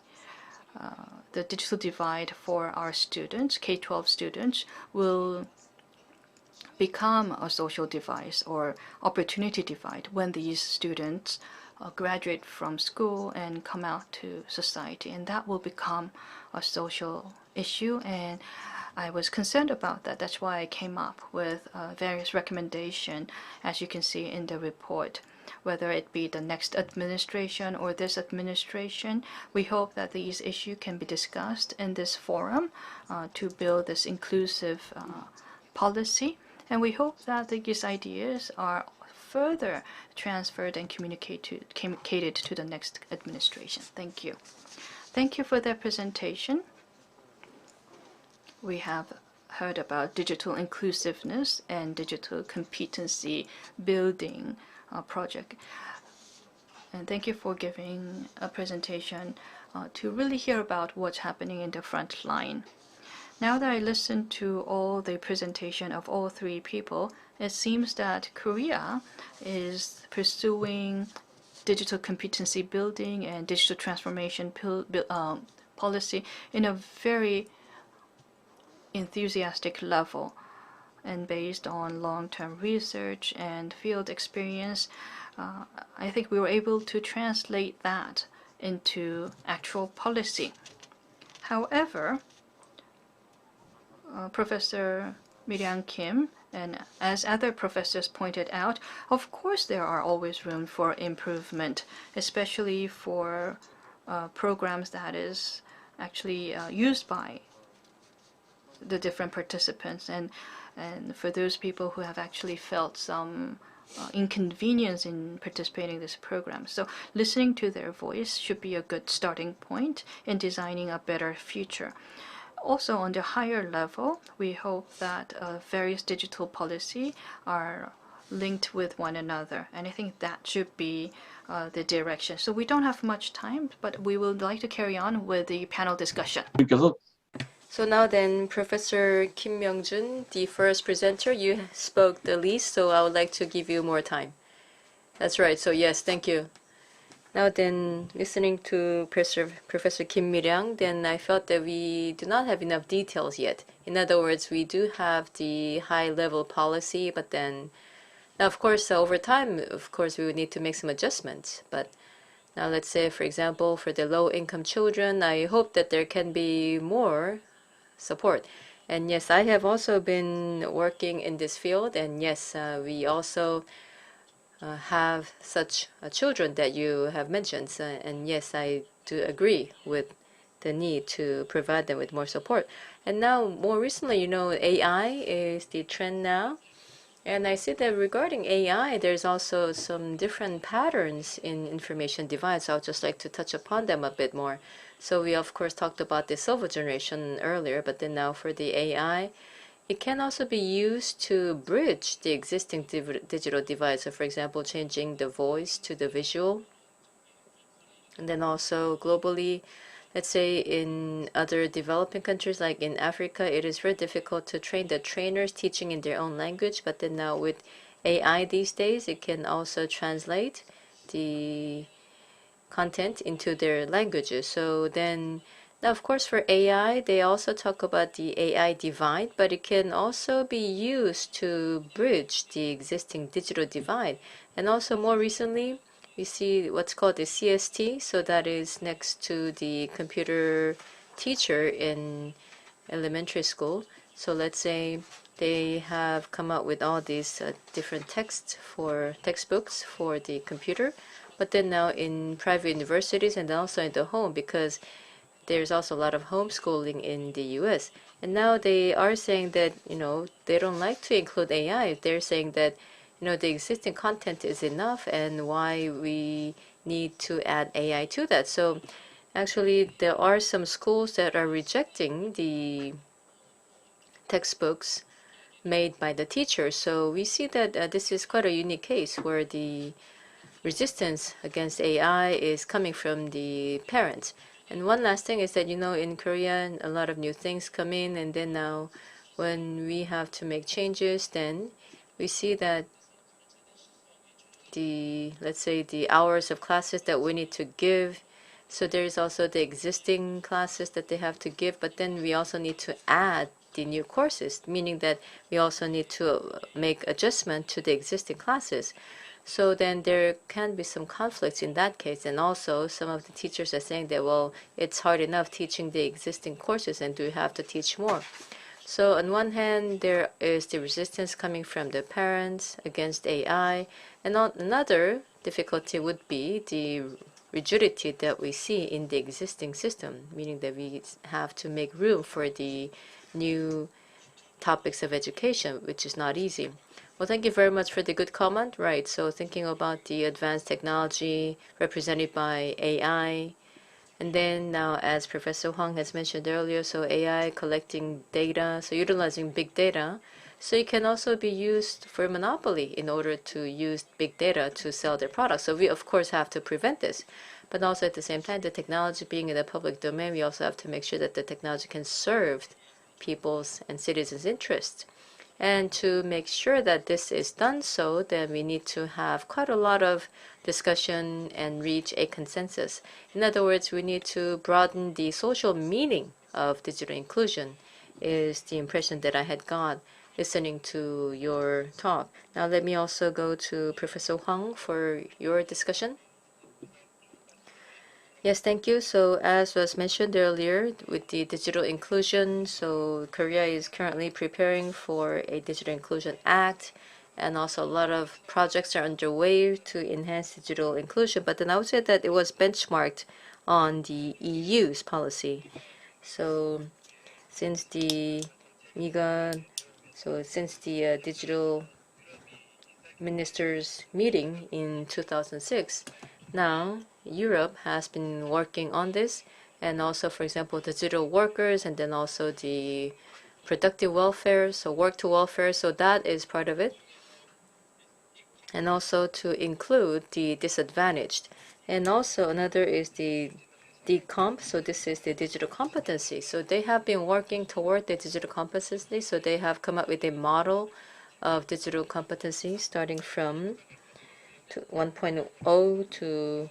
the digital divide for our students, K-12 students, will become a social divide or opportunity divide when these students graduate from school and come out to society, and that will become a social issue. And I was concerned about that. That's why I came up with various recommendations, as you can see in the report. Whether it be the next administration or this administration, we hope that these issues can be discussed in this forum to build this inclusive policy. And we hope that these ideas are further transferred and communicated to the next administration. Thank you. Thank you for that presentation. We have heard about digital inclusiveness and digital competency building project. And thank you for giving a presentation to really hear about what's happening in the front line. Now that I listened to all the presentation of all three people, it seems that Korea is pursuing digital competency building and digital transformation policy in a very enthusiastic level. And based on long-term research and field experience, I think we were able to translate that into actual policy. However, Professor Mi-ryang Kim, and as other professors pointed out, of course there are always room for improvement, especially for programs that is actually used by the different participants, and for those people who have actually felt some inconvenience in participating in this program. So listening to their voice should be a good starting point in designing a better future. Also, on the higher level, we hope that various digital policy are linked with one another, and I think that should be the direction. So we don't have much time, but we would like to carry on with the panel discussion. So now then, Professor Kim Myung-jun, the first presenter, you spoke the least, so I would like to give you more time. That's right, so yes, thank you. Now then, listening to Professor Kim Mi-ryang, then I felt that we do not have enough details yet. In other words, we do have the high-level policy, but then, now of course, over time, of course, we would need to make some adjustments. But now let's say, for example, for the low-income children, I hope that there can be more support. And yes, I have also been working in this field, and yes, we also have such children that you have mentioned, and yes, I do agree with the need to provide them with more support. And now, more recently, you know, AI is the trend now, and I see that regarding AI, there's also some different patterns in information divide, so I'd just like to touch upon them a bit more. So we, of course, talked about the silver generation earlier, but then now for the AI, it can also be used to bridge the existing digital divide. So, for example, changing the voice to the visual. And then also globally, let's say in other developing countries like in Africa, it is very difficult to train the trainers teaching in their own language. But then now with AI these days, it can also translate the content into their languages. So then, now, of course, for AI, they also talk about the AI divide, but it can also be used to bridge the existing digital divide. And also more recently, we see what's called the CST, so that is next to the computer teacher in elementary school. So let's say they have come out with all these different textbooks for the computer, but then now in private universities and also in the home, because there's also a lot of homeschooling in the US. And now they are saying that, you know, they don't like to include AI. They're saying that, you know, the existing content is enough and why we need to add AI to that. So actually, there are some schools that are rejecting the textbooks made by the teacher. So we see that this is quite a unique case where the resistance against AI is coming from the parents. And one last thing is that, in Korea, a lot of new things come in, and then now when we have to make changes, then we see that let's say the hours of classes that we need to give, so there's also the existing classes that they have to give, but then we also need to add the new courses, meaning that we also need to make adjustment to the existing classes. So then there can be some conflicts in that case. And also some of the teachers are saying that, well, it's hard enough teaching the existing courses, and do we have to teach more? So on one hand, there is the resistance coming from the parents against AI. And another difficulty would be the rigidity that we see in the existing system, meaning that we have to make room for the new topics of education, which is not easy. Well, thank you very much for the good comment. Right, so thinking about the advanced technology represented by AI, and then now, as Professor Huang has mentioned earlier, so AI collecting data, so utilizing big data, so it can also be used for monopoly in order to use big data to sell their products. So we, of course, have to prevent this. But also at the same time, the technology being in the public domain, we also have to make sure that the technology can serve people's and citizens' interests. And to make sure that this is done so, then we need to have quite a lot of discussion and reach a consensus. In other words, we need to broaden the social meaning of digital inclusion, is the impression that I had got listening to your talk. Now let me also go to Professor Huang for your discussion. Yes, thank you. So as was mentioned earlier, with the digital inclusion, so Korea is currently preparing for a Digital Inclusion Act, and also a lot of projects are underway to enhance digital inclusion. But then I would say that it was benchmarked on the EU's policy. So since the digital ministers meeting in 2006, now Europe has been working on this, and also, for example, digital workers, and then also the productive welfare, so work to welfare, so that is part of it. And also to include the disadvantaged. And also another is the DComp, so this is the digital competency. So they have been working toward the digital competency, so they have come up with a model of digital competency starting from 1.0 to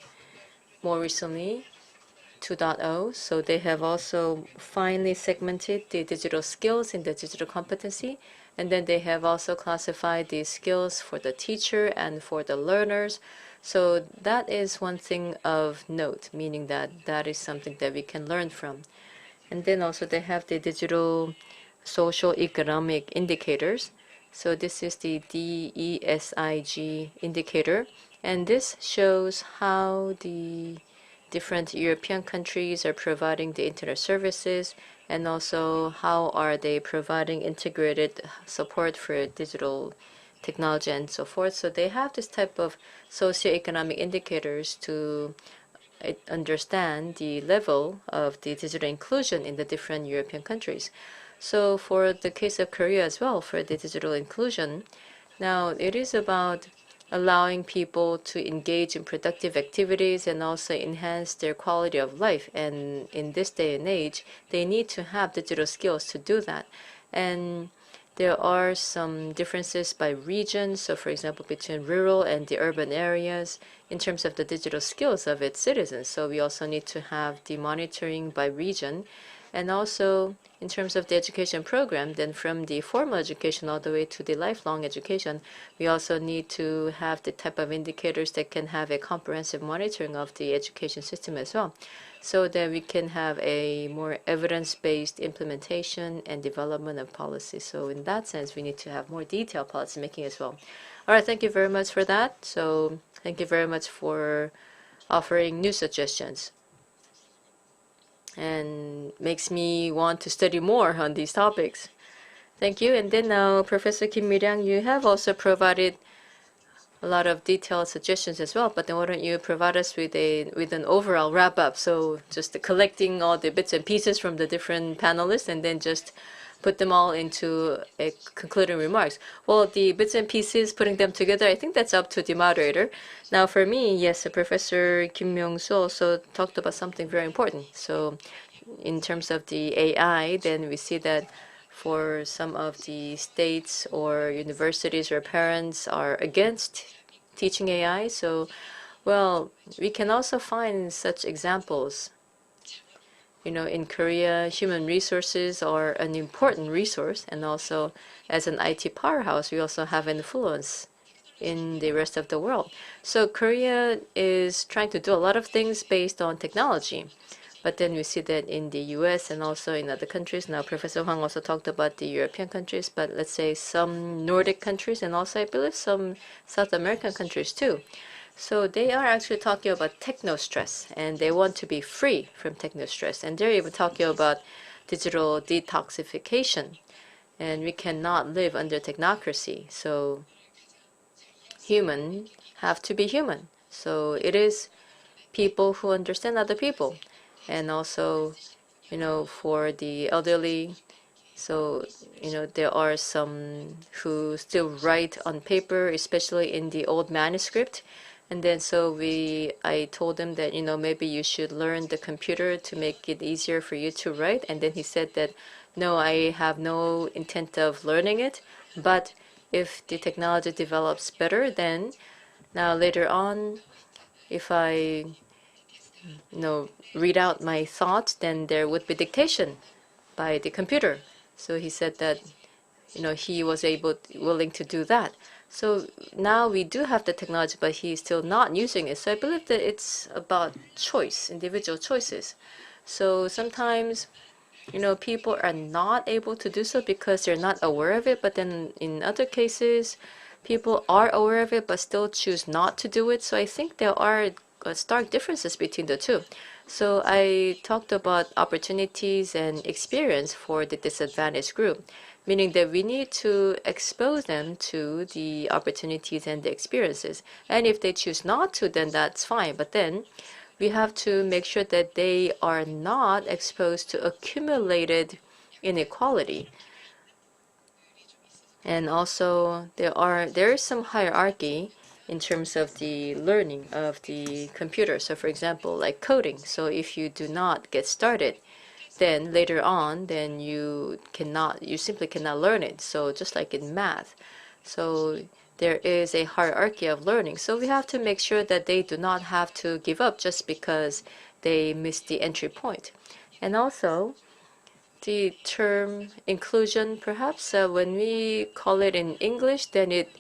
more recently 2.0. So they have also finally segmented the digital skills in the digital competency, and then they have also classified the skills for the teacher and for the learners. So that is one thing of note, meaning that that is something that we can learn from. And then also they have the digital social economic indicators. So this is the DESIG indicator, and this shows how the different European countries are providing the internet services, and also how are they providing integrated support for digital technology and so forth. So they have this type of socioeconomic indicators to understand the level of the digital inclusion in the different European countries. So for the case of Korea as well, for the digital inclusion, now it is about allowing people to engage in productive activities and also enhance their quality of life. And in this day and age, they need to have digital skills to do that. And there are some differences by region. So for example, between rural and the urban areas in terms of the digital skills of its citizens. So we also need to have the monitoring by region. And also in terms of the education program, then from the formal education all the way to the lifelong education, we also need to have the type of indicators that can have a comprehensive monitoring of the education system as well, so that we can have a more evidence-based implementation and development of policy. So in that sense, we need to have more detailed policy making as well. All right, thank you very much for that. So thank you very much for offering new suggestions, and makes me want to study more on these topics. Thank you. And then now, Professor Kim Mi-ryang, you have also provided a lot of detailed suggestions as well, but then why don't you provide us with an overall wrap-up? So just collecting all the bits and pieces from the different panelists, and then just put them all into a concluding remarks. Well, the bits and pieces, putting them together, I think that's up to the moderator. Now, for me, yes, Professor Kim Myung-soo also talked about something very important. So in terms of the AI, then we see that for some of the states or universities or parents are against teaching AI. So, well, we can also find such examples. You know, in Korea, human resources are an important resource, and also as an IT powerhouse, we also have influence in the rest of the world. So Korea is trying to do a lot of things based on technology. But then we see that in the US and also in other countries. Now, Professor Hwang also talked about the European countries, but let's say some Nordic countries and also I believe some South American countries too. So they are actually talking about techno-stress, and they want to be free from techno-stress. And they're even talking about digital detoxification. And we cannot live under technocracy. So humans have to be human. So it is people who understand other people. And also, you know, for the elderly, so, you know, there are some who still write on paper, especially in the old manuscript. And then so I told him that, you know, maybe you should learn the computer to make it easier for you to write. And then he said that, no, I have no intent of learning it. But if the technology develops better, then now later on, if I read out my thoughts, then there would be dictation by the computer. So he said that, you know, he was willing to do that. So now we do have the technology, but he's still not using it. So I believe that it's about choice, individual choices. So sometimes, you know, people are not able to do so because they're not aware of it. But then in other cases, people are aware of it, but still choose not to do it. So I think there are stark differences between the two. So I talked about opportunities and experience for the disadvantaged group, meaning that we need to expose them to the opportunities and the experiences. And if they choose not to, then that's fine. But then we have to make sure that they are not exposed to accumulated inequality. And also there is some hierarchy in terms of the learning of the computer. So for example, like coding. So if you do not get started, then later on, then you simply cannot learn it. So just like in math. So there is a hierarchy of learning. So we have to make sure that they do not have to give up just because they missed the entry point. And also, the term inclusion, perhaps when we call it in English, then it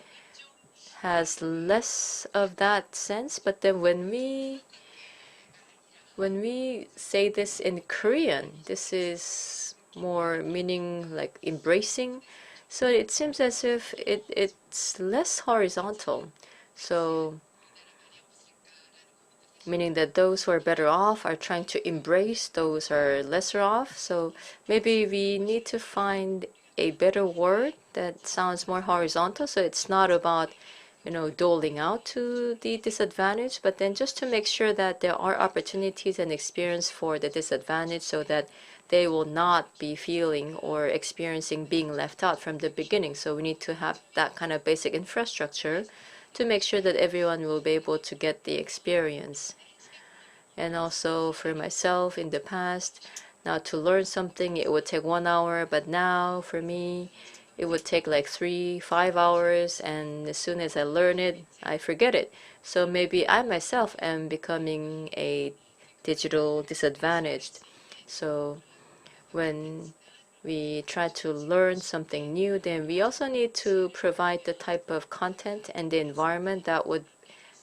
has less of that sense. But then when we say this in Korean, this is more meaning like embracing. So it seems as if it's less horizontal. So meaning that those who are better off are trying to embrace those who are lesser off. So maybe we need to find a better word that sounds more horizontal. So it's not about, you know, doling out to the disadvantaged, but then just to make sure that there are opportunities and experience for the disadvantaged so that they will not be feeling or experiencing being left out from the beginning. So we need to have that kind of basic infrastructure to make sure that everyone will be able to get the experience. And also for myself in the past, now to learn something, it would take 1 hour, but now for me, it would take like 3-5 hours, and as soon as I learn it, I forget it. So maybe I myself am becoming a digital disadvantaged. So when we try to learn something new, then we also need to provide the type of content and the environment that would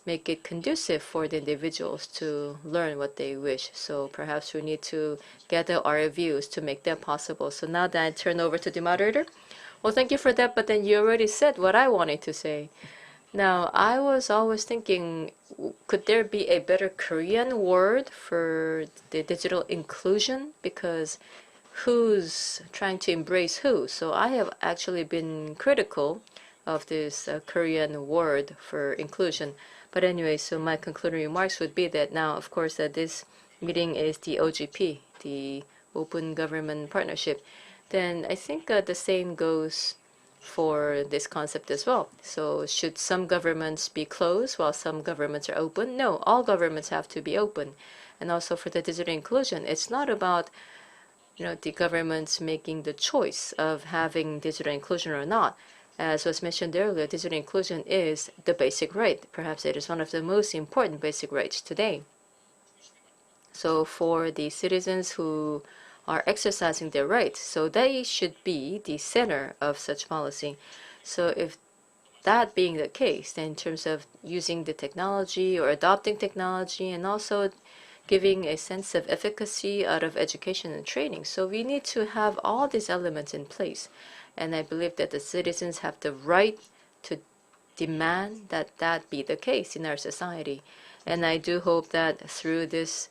make it conducive for the individuals to learn what they wish. So perhaps we need to gather our views to make that possible. So now that I turn over to the moderator. Well, thank you for that, but then you already said what I wanted to say. Now, I was always thinking, could there be a better Korean word for the digital inclusion? Because who's trying to embrace who? So I have actually been critical of this Korean word for inclusion. But anyway, so my concluding remarks would be that now, of course, that this meeting is the OGP, the Open Government Partnership. then I think the same goes for this concept as well. So should some governments be closed while some governments are open? No, all governments have to be open. And also for the digital inclusion, it's not about the governments making the choice of having digital inclusion or not. As was mentioned earlier, digital inclusion is the basic right. Perhaps it is one of the most important basic rights today. So for the citizens who are exercising their rights, so they should be the center of such policy. So if that being the case, then in terms of using the technology or adopting technology and also giving a sense of efficacy out of education and training. So we need to have all these elements in place. And I believe that the citizens have the right to demand that that be the case in our society. And I do hope that through this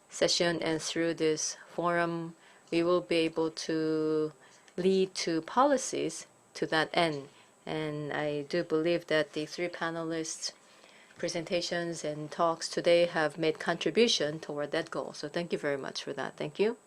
session and through this forum, we will be able to lead to policies to that end. And I do believe that the three panelists' presentations and talks today have made contribution toward that goal. So thank you very much for that. Thank you.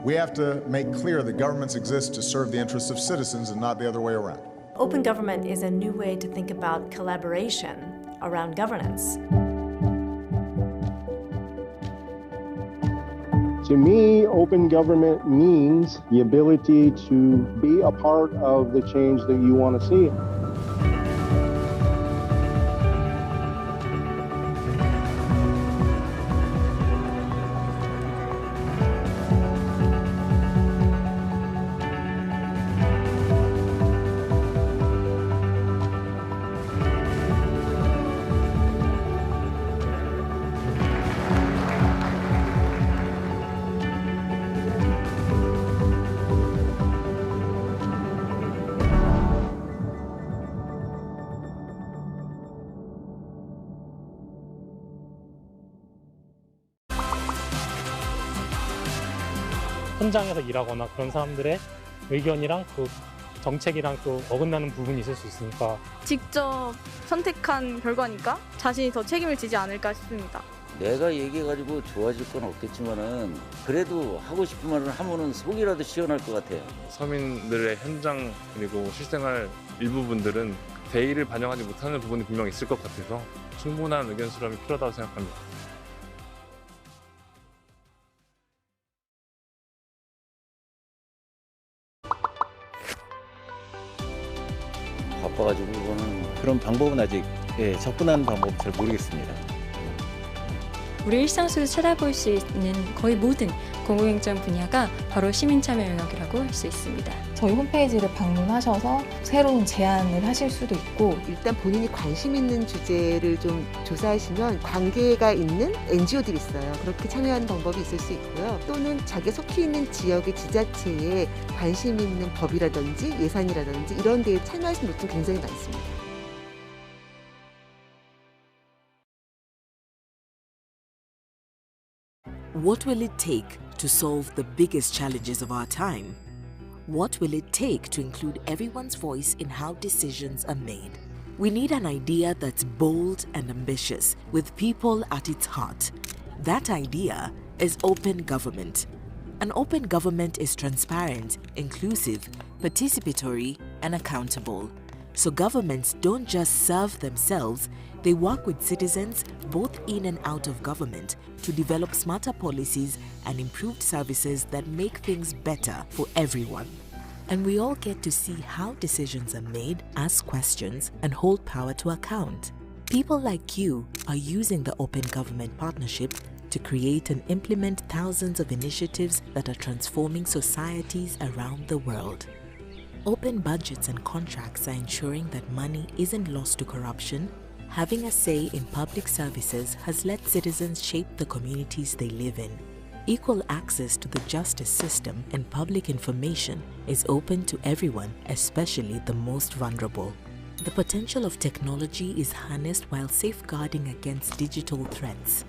We have to make clear that governments exist to serve the interests of citizens and not the other way around. Open government is a new way to think about collaboration around governance. To me, open government means the ability to be a part of the change that you want to see. 현장에서 일하거나 그런 사람들의 의견이랑 그 정책이랑 또 어긋나는 부분이 있을 수 있으니까 직접 선택한 결과니까 자신이 더 책임을 지지 않을까 싶습니다. 내가 얘기해가지고 좋아질 건 없겠지만은 그래도 하고 싶은 말을 하면은 속이라도 시원할 것 같아요. 서민들의 현장 그리고 실생활 일부분들은 대의를 반영하지 못하는 부분이 분명 있을 것 같아서 충분한 의견 수렴이 필요하다고 생각합니다. 바빠가지고 이거는 그런 방법은 아직 접근하는 방법 잘 모르겠습니다. 우리 일상 속에서 찾아볼 수 있는 거의 모든 공공행정 분야가 바로 시민참여 영역이라고 할 수 있습니다. 저희 홈페이지를 방문하셔서 새로운 제안을 하실 수도 있고 일단 본인이 관심 있는 주제를 좀 조사하시면 관계가 있는 NGO들이 있어요. 그렇게 참여하는 방법이 있을 수 있고요. 또는 자기가 속해 있는 지역의 지자체에 관심 있는 법이라든지 예산이라든지 이런 데에 참여하시는 분들 굉장히 많습니다. What will it take to solve the biggest challenges of our time? What will it take to include everyone's voice in how decisions are made? We need an idea that's bold and ambitious, with people at its heart. That idea is open government. An open government is transparent, inclusive, participatory, and accountable. So governments don't just serve themselves, they work with citizens both in and out of government to develop smarter policies and improved services that make things better for everyone. And we all get to see how decisions are made, ask questions, and hold power to account. People like you are using the Open Government Partnership to create and implement thousands of initiatives that are transforming societies around the world. Open budgets and contracts are ensuring that money isn't lost to corruption. Having a say in public services has let citizens shape the communities they live in. Equal access to the justice system and public information is open to everyone, especially the most vulnerable. The potential of technology is harnessed while safeguarding against digital threats.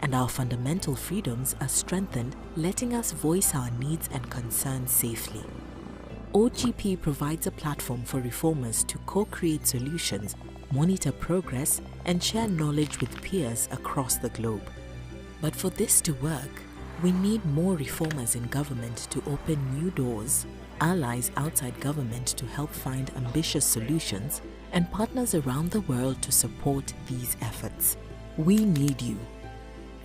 And our fundamental freedoms are strengthened, letting us voice our needs and concerns safely. OGP provides a platform for reformers to co-create solutions, monitor progress, and share knowledge with peers across the globe. But for this to work, we need more reformers in government to open new doors, allies outside government to help find ambitious solutions, and partners around the world to support these efforts. We need you.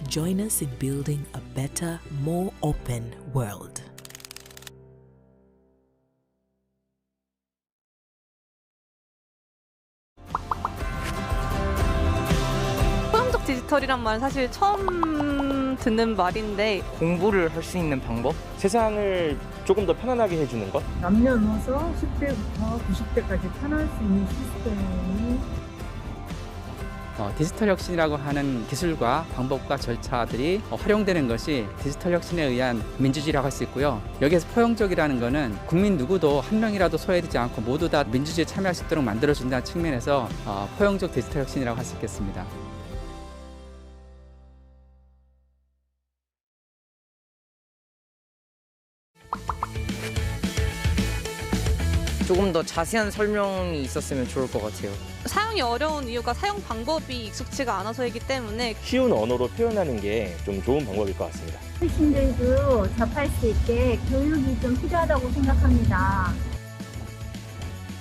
Join us in building a better, more open world. 포용적 디지털이란 말 사실 처음 듣는 말인데 공부를 할 수 있는 방법? 세상을 조금 더 편안하게 해주는 것? 남녀노소 10대부터 90대까지 편할 수 있는 시스템이 디지털 혁신이라고 하는 기술과 방법과 절차들이 활용되는 것이 디지털 혁신에 의한 민주주의라고 할 수 있고요. 여기에서 포용적이라는 것은 국민 누구도 한 명이라도 소외되지 않고 모두 다 민주주의에 참여할 수 있도록 만들어준다는 측면에서 포용적 디지털 혁신이라고 할 수 있겠습니다. 조금 더 자세한 설명이 있었으면 좋을 것 같아요. 사용이 어려운 이유가 사용 방법이 익숙치가 않아서이기 때문에 쉬운 언어로 표현하는 게 좀 좋은 방법일 것 같습니다. 어르신들도 접할 수 있게 교육이 좀 필요하다고 생각합니다.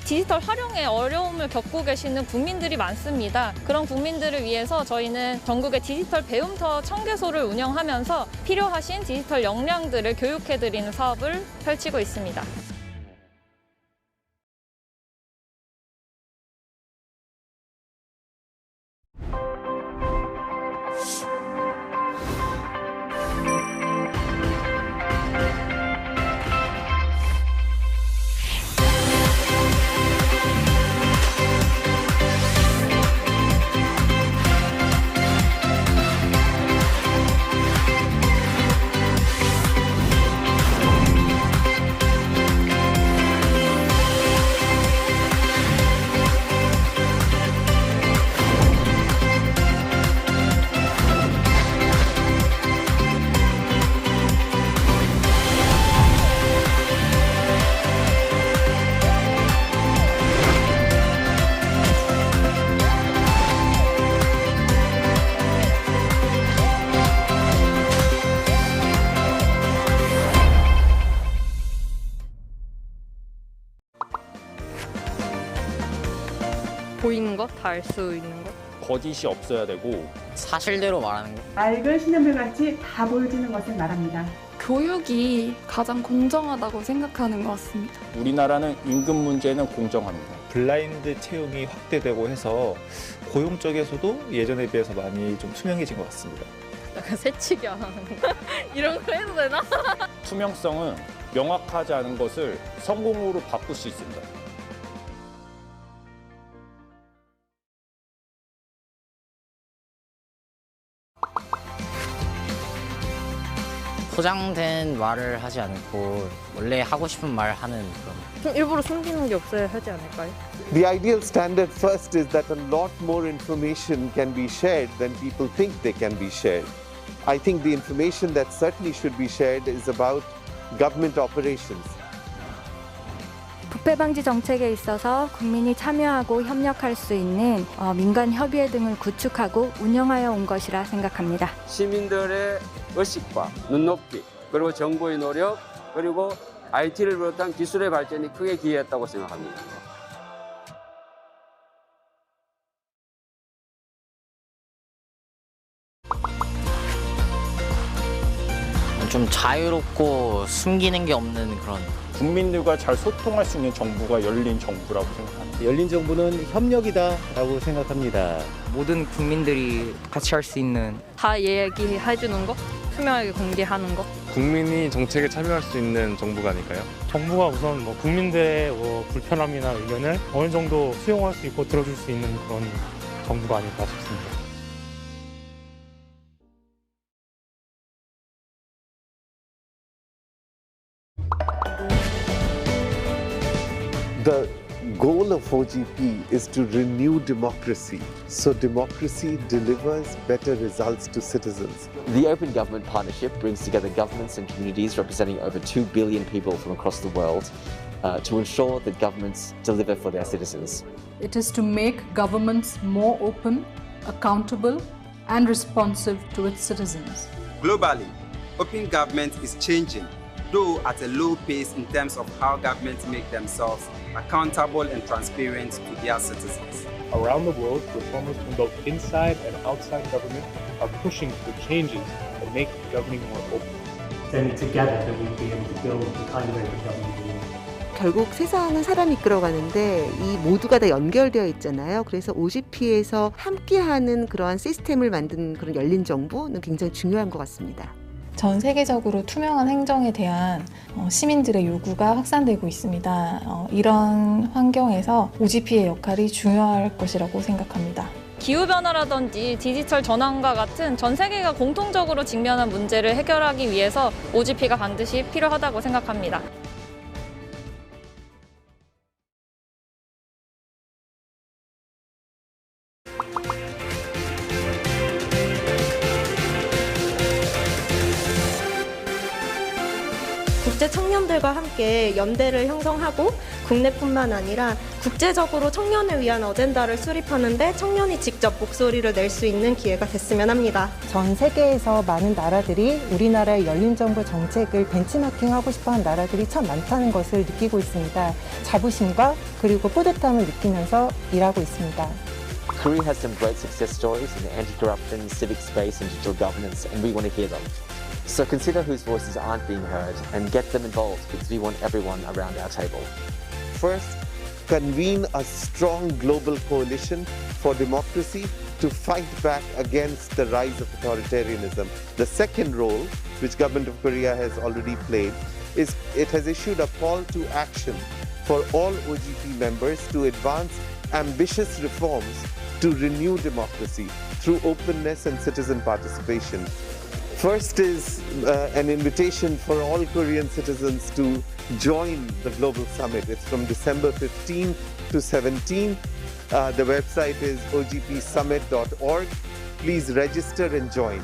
디지털 활용에 어려움을 겪고 계시는 국민들이 많습니다. 그런 국민들을 위해서 저희는 전국의 디지털 배움터 1000개소를 운영하면서 필요하신 디지털 역량들을 교육해드리는 사업을 펼치고 있습니다. 보이는 것, 다 알 수 있는 것. 거짓이 없어야 되고 사실대로 말하는 거. 맑은 신현물같이 다 보여지는 것을 말합니다. 교육이 가장 공정하다고 생각하는 것 같습니다. 우리나라는 임금 문제는 공정합니다. 블라인드 채용이 확대되고 해서 고용 쪽에서도 예전에 비해서 많이 좀 투명해진 것 같습니다. 약간 새치기 안 하는 거. 이런 거 해도 되나? 투명성은 명확하지 않은 것을 성공으로 바꿀 수 있습니다. 포장된 말을 하지 않고 원래 하고 싶은 말 하는 그런. 좀 일부러 숨기는 게 없어야 하지 않을까요? The ideal standard first is that a lot more information can be shared than people think they can be shared. I think the information that certainly should be shared is about government operations. 부패 방지 정책에 있어서 국민이 참여하고 협력할 수 있는 민간 협의회 등을 구축하고 운영하여 온 것이라 생각합니다. 시민들의 의식과 눈높이, 그리고 정부의 노력, 그리고 IT를 비롯한 기술의 발전이 크게 기여했다고 생각합니다. 좀 자유롭고 숨기는 게 없는 그런. 국민들과 잘 소통할 수 있는 정부가 열린 정부라고 생각합니다. 열린 정부는 협력이다라고 생각합니다. 모든 국민들이 같이 할 수 있는. 다 얘기해주는 거? 투명하게 공개하는 거? 국민이 정책에 참여할 수 있는 정부가 아닐까요? 정부가 우선 국민들의 불편함이나 의견을 어느 정도 수용할 수 있고 들어줄 수 있는 그런 정부가 아닐까 싶습니다. The goal of OGP is to renew democracy, so democracy delivers better results to citizens. The Open Government Partnership brings together governments and communities representing over 2 billion people from across the world to ensure that governments deliver for their citizens. It is to make governments more open, accountable, and responsive to its citizens. Globally, open government is changing, though at a low pace in terms of how governments make themselves accountable and transparent to their citizens. Around the world, reformers from both inside and outside government are pushing for changes that make governing more open. Then together that we'll be able to build the kind of open government we want. 결국 세상은 사람이 이끌어가는데 이 모두가 다 연결되어 있잖아요. 그래서 OGP에서 함께하는 그러한 시스템을 만든 그런 열린 정부는 굉장히 중요한 것 같습니다. 전 세계적으로 투명한 행정에 대한 시민들의 요구가 확산되고 있습니다. 이런 환경에서 OGP의 역할이 중요할 것이라고 생각합니다. 기후변화라든지 디지털 전환과 같은 전 세계가 공통적으로 직면한 문제를 해결하기 위해서 OGP가 반드시 필요하다고 생각합니다. 국제 청년 청년들과 함께 연대를 형성하고 국내뿐만 아니라 국제적으로 청년을 위한 어젠다를 수립하는 데 청년이 직접 목소리를 낼 수 있는 기회가 됐으면 합니다. 전 세계에서 많은 나라들이 우리나라의 열린 정부 정책을 벤치마킹하고 싶어하는 나라들이 참 많다는 것을 느끼고 있습니다. 자부심과 그리고 뿌듯함을 느끼면서 일하고 있습니다. Korea has some great success stories in the anti-corruption, civic space and digital governance, and we want to hear them. So consider whose voices aren't being heard and get them involved because we want everyone around our table. First, convene a strong global coalition for democracy to fight back against the rise of authoritarianism. The second role, which Government of Korea has already played, is it has issued a call to action for all OGP members to advance ambitious reforms to renew democracy through openness and citizen participation. First is an invitation for all Korean citizens to join the Global Summit. It's from December 15 to 17. The website is ogpsummit.org. Please register and join.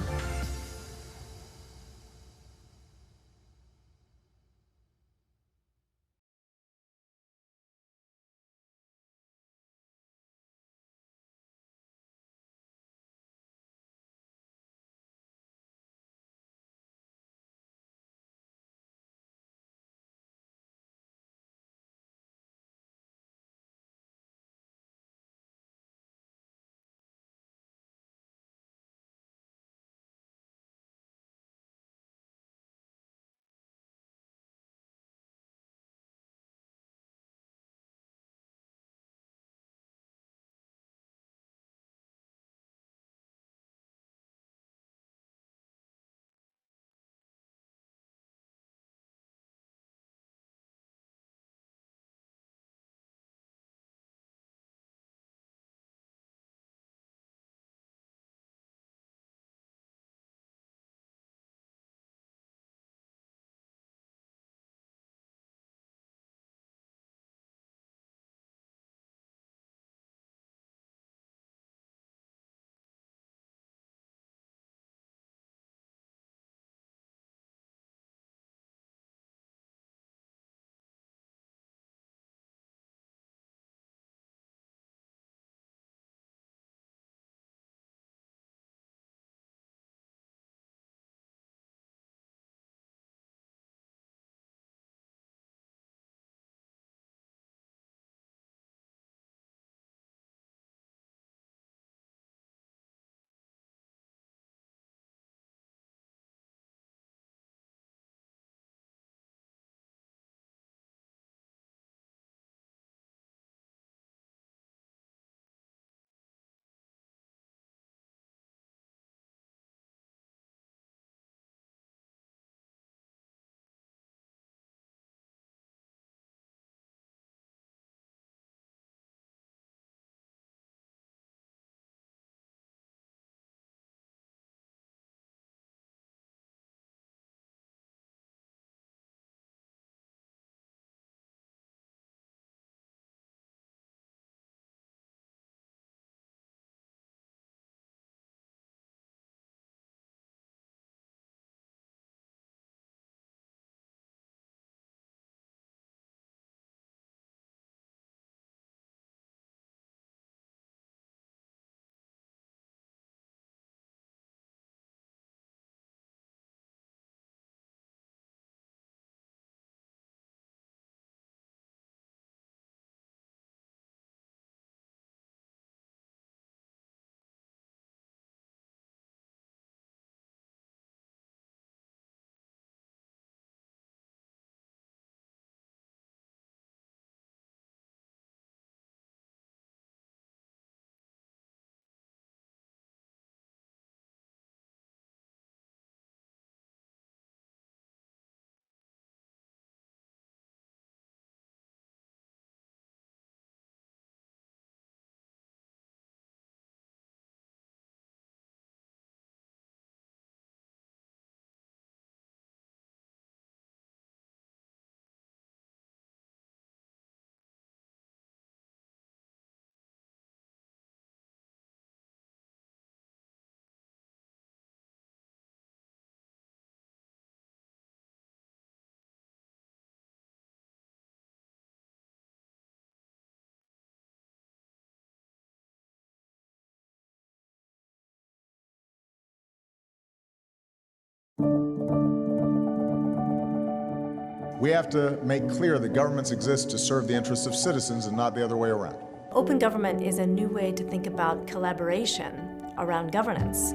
We have to make clear that governments exist to serve the interests of citizens and not the other way around. Open government is a new way to think about collaboration around governance.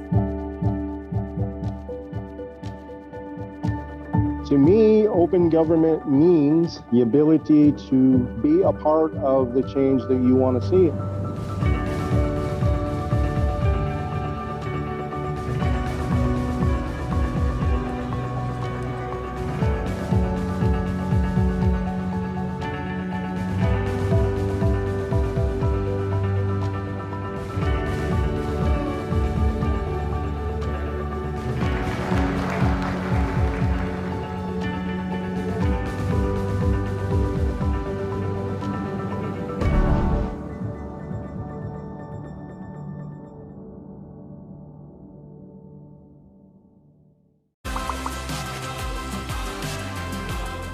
To me, open government means the ability to be a part of the change that you want to see.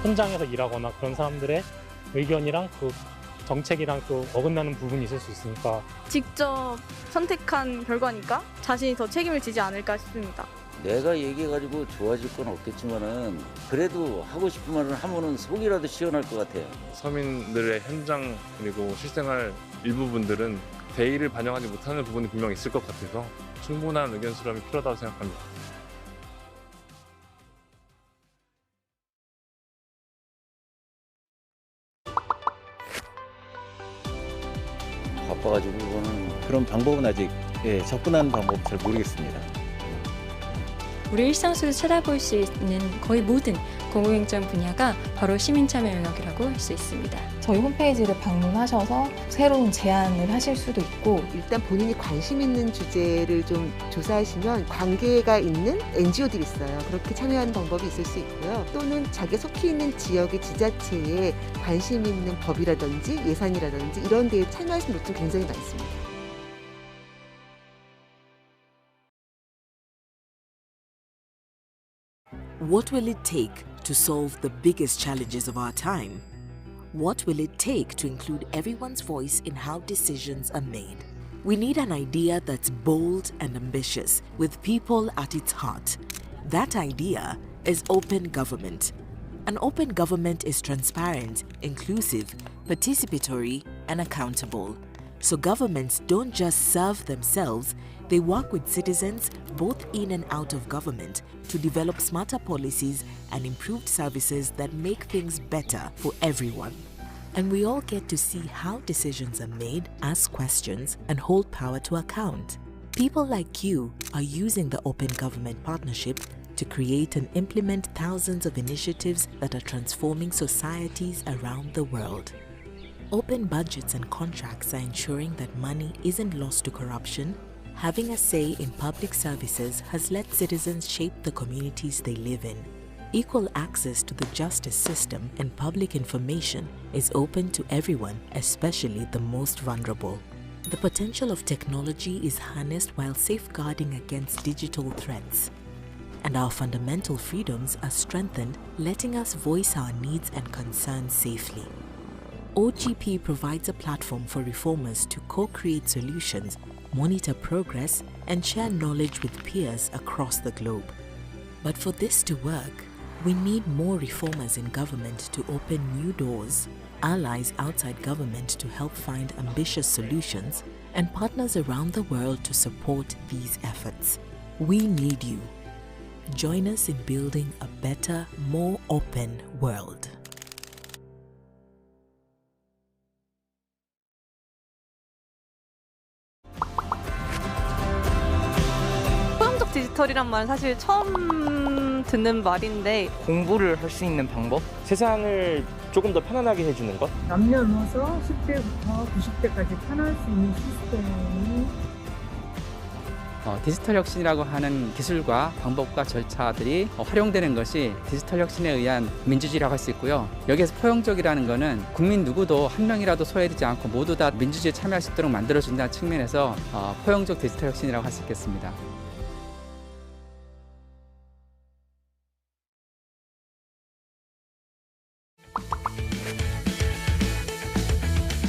현장에서 일하거나 그런 사람들의 의견이랑 그 정책이랑 또 어긋나는 부분이 있을 수 있으니까 직접 선택한 결과니까 자신이 더 책임을 지지 않을까 싶습니다. 내가 얘기해가지고 좋아질 건 없겠지만은 그래도 하고 싶은 말을 하면은 속이라도 시원할 것 같아요. 서민들의 현장 그리고 실생활 일부분들은 대의를 반영하지 못하는 부분이 분명히 있을 것 같아서 충분한 의견 수렴이 필요하다고 생각합니다. 바빠가지고 그런 방법은 아직 접근하는 방법 잘 모르겠습니다. 우리 일상 속에서 찾아볼 수 있는 거의 모든 공공행정 분야가 바로 시민참여 영역이라고 할 수 있습니다. 저희 홈페이지를 방문하셔서 새로운 제안을 하실 수도 있고 일단 본인이 관심 있는 주제를 좀 조사하시면 관계가 있는 NGO들이 있어요. 그렇게 참여하는 방법이 있을 수 있고요. 또는 자기 속해 있는 지역의 지자체에 관심 있는 법이라든지 예산이라든지 이런 데에 참여하시는 분들 굉장히 많습니다. What will it take to solve the biggest challenges of our time? What will it take to include everyone's voice in how decisions are made? We need an idea that's bold and ambitious, with people at its heart. That idea is open government. An open government is transparent, inclusive, participatory, and accountable. So governments don't just serve themselves, they work with citizens both in and out of government to develop smarter policies and improved services that make things better for everyone. And we all get to see how decisions are made, ask questions, and hold power to account. People like you are using the Open Government Partnership to create and implement thousands of initiatives that are transforming societies around the world. Open budgets and contracts are ensuring that money isn't lost to corruption. Having a say in public services has let citizens shape the communities they live in. Equal access to the justice system and public information is open to everyone, especially the most vulnerable. The potential of technology is harnessed while safeguarding against digital threats. And our fundamental freedoms are strengthened, letting us voice our needs and concerns safely. OGP provides a platform for reformers to co-create solutions, monitor progress, and share knowledge with peers across the globe. But for this to work, we need more reformers in government to open new doors, allies outside government to help find ambitious solutions, and partners around the world to support these efforts. We need you. Join us in building a better, more open world. 포용적 디지털이란 말은 사실 처음 듣는 말인데 공부를 할 수 있는 방법? 세상을 조금 더 편안하게 해주는 것? 남녀노소 10대부터 90대까지 편할 수 있는 시스템이 디지털 혁신이라고 하는 기술과 방법과 절차들이 활용되는 것이 디지털 혁신에 의한 민주주의라고 할 수 있고요. 여기에서 포용적이라는 것은 국민 누구도 한 명이라도 소외되지 않고 모두 다 민주주의에 참여할 수 있도록 만들어준다는 측면에서 포용적 디지털 혁신이라고 할 수 있겠습니다.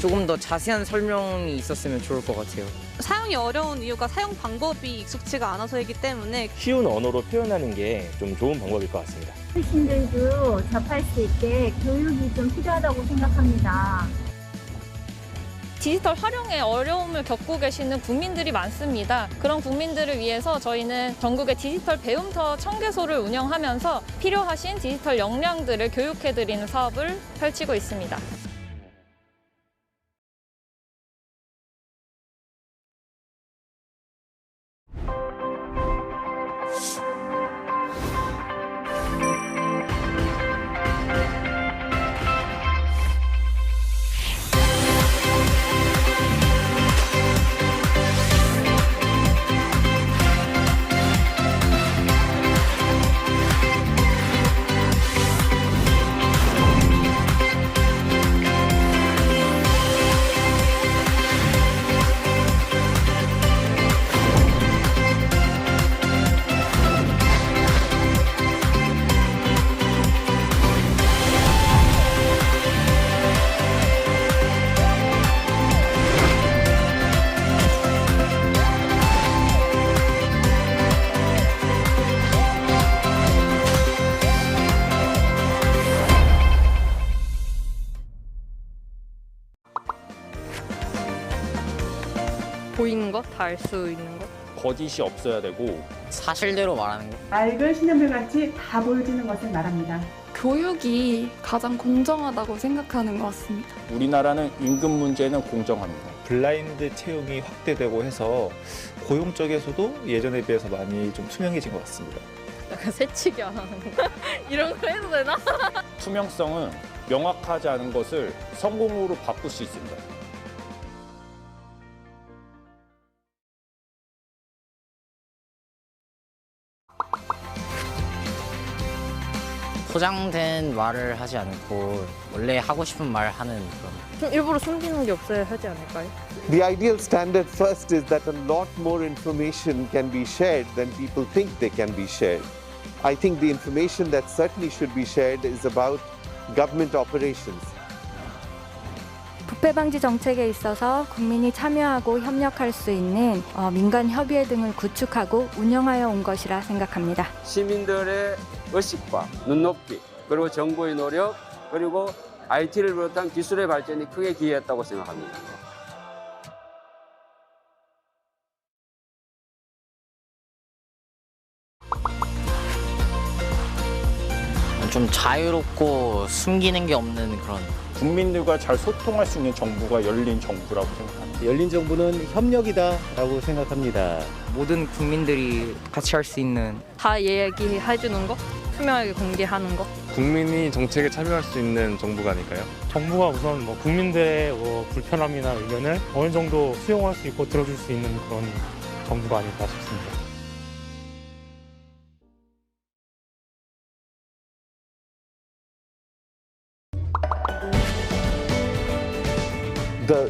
조금 더 자세한 설명이 있었으면 좋을 것 같아요. 사용이 어려운 이유가 사용 방법이 익숙지가 않아서이기 때문에 쉬운 언어로 표현하는 게 좀 좋은 방법일 것 같습니다. 어르신들도 접할 수 있게 교육이 좀 필요하다고 생각합니다. 디지털 활용에 어려움을 겪고 계시는 국민들이 많습니다. 그런 국민들을 위해서 저희는 전국의 디지털 배움터 1000개소를 운영하면서 필요하신 디지털 역량들을 교육해드리는 사업을 펼치고 있습니다. 보이는 것, 다 알 수 있는 것. 거짓이 없어야 되고 사실대로 말하는 거. 맑은 신현물같이 다 보여지는 것을 말합니다. 교육이 가장 공정하다고 생각하는 것 같습니다. 우리나라는 임금 문제는 공정합니다. 블라인드 채용이 확대되고 해서 고용 쪽에서도 예전에 비해서 많이 좀 투명해진 것 같습니다. 약간 새치기 안 하는 거. 이런 거 해도 되나? 투명성은 명확하지 않은 것을 성공으로 바꿀 수 있습니다. 포장된 말을 하지 않고 원래 하고 싶은 말 하는 그런. 좀 일부러 숨기는 게 없어야 하지 않을까요? The ideal standard first is that a lot more information can be shared than people think they can be shared. I think the information that certainly should be shared is about government operations. 부패 방지 정책에 있어서 국민이 참여하고 협력할 수 있는 민간 협의회 등을 구축하고 운영하여 온 것이라 생각합니다. 시민들의 의식과 눈높이, 그리고 정부의 노력, 그리고 IT를 비롯한 기술의 발전이 크게 기여했다고 생각합니다. 좀 자유롭고 숨기는 게 없는 그런. 국민들과 잘 소통할 수 있는 정부가 열린 정부라고 생각합니다. 열린 정부는 협력이다라고 생각합니다. 모든 국민들이 같이 할 수 있는 다 얘기해주는 거, 투명하게 공개하는 거. 국민이 정책에 참여할 수 있는 정부가 아닐까요? 정부가 우선 불편함이나 의견을 어느 정도 수용할 수 있고 들어줄 수 있는 그런 정부가 아닐까 싶습니다. The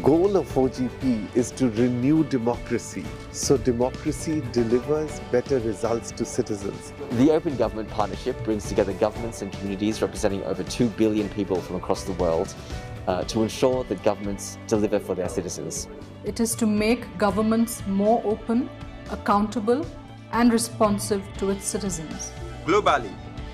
goal of OGP is to renew democracy, so democracy delivers better results to citizens. The Open Government Partnership brings together governments and communities representing over 2 billion people from across the world to ensure that governments deliver for their citizens. It is to make governments more open, accountable, and responsive to its citizens. Globally,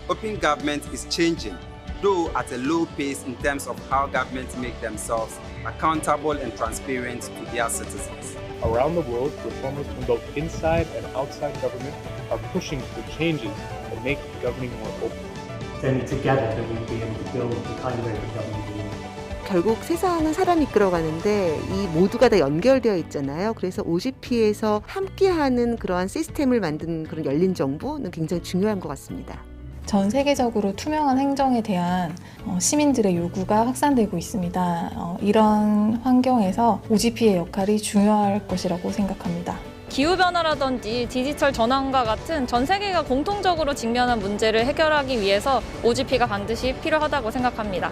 open government is changing, though at a low pace in terms of how governments make themselves accountable and transparent to their citizens. Around the world, reformers from both inside and outside government are pushing for changes that make governing more open. Then together that we'll be able to build the kind of government we need. 결국 세상은 사람이 이끌어가는데 이 모두가 다 연결되어 있잖아요. 그래서 OGP에서 함께하는 그러한 시스템을 만든 그런 열린 정부는 굉장히 중요한 것 같습니다. 전 세계적으로 투명한 행정에 대한 시민들의 요구가 확산되고 있습니다. 이런 환경에서 OGP의 역할이 중요할 것이라고 생각합니다. 기후변화라든지 디지털 전환과 같은 전 세계가 공통적으로 직면한 문제를 해결하기 위해서 OGP가 반드시 필요하다고 생각합니다.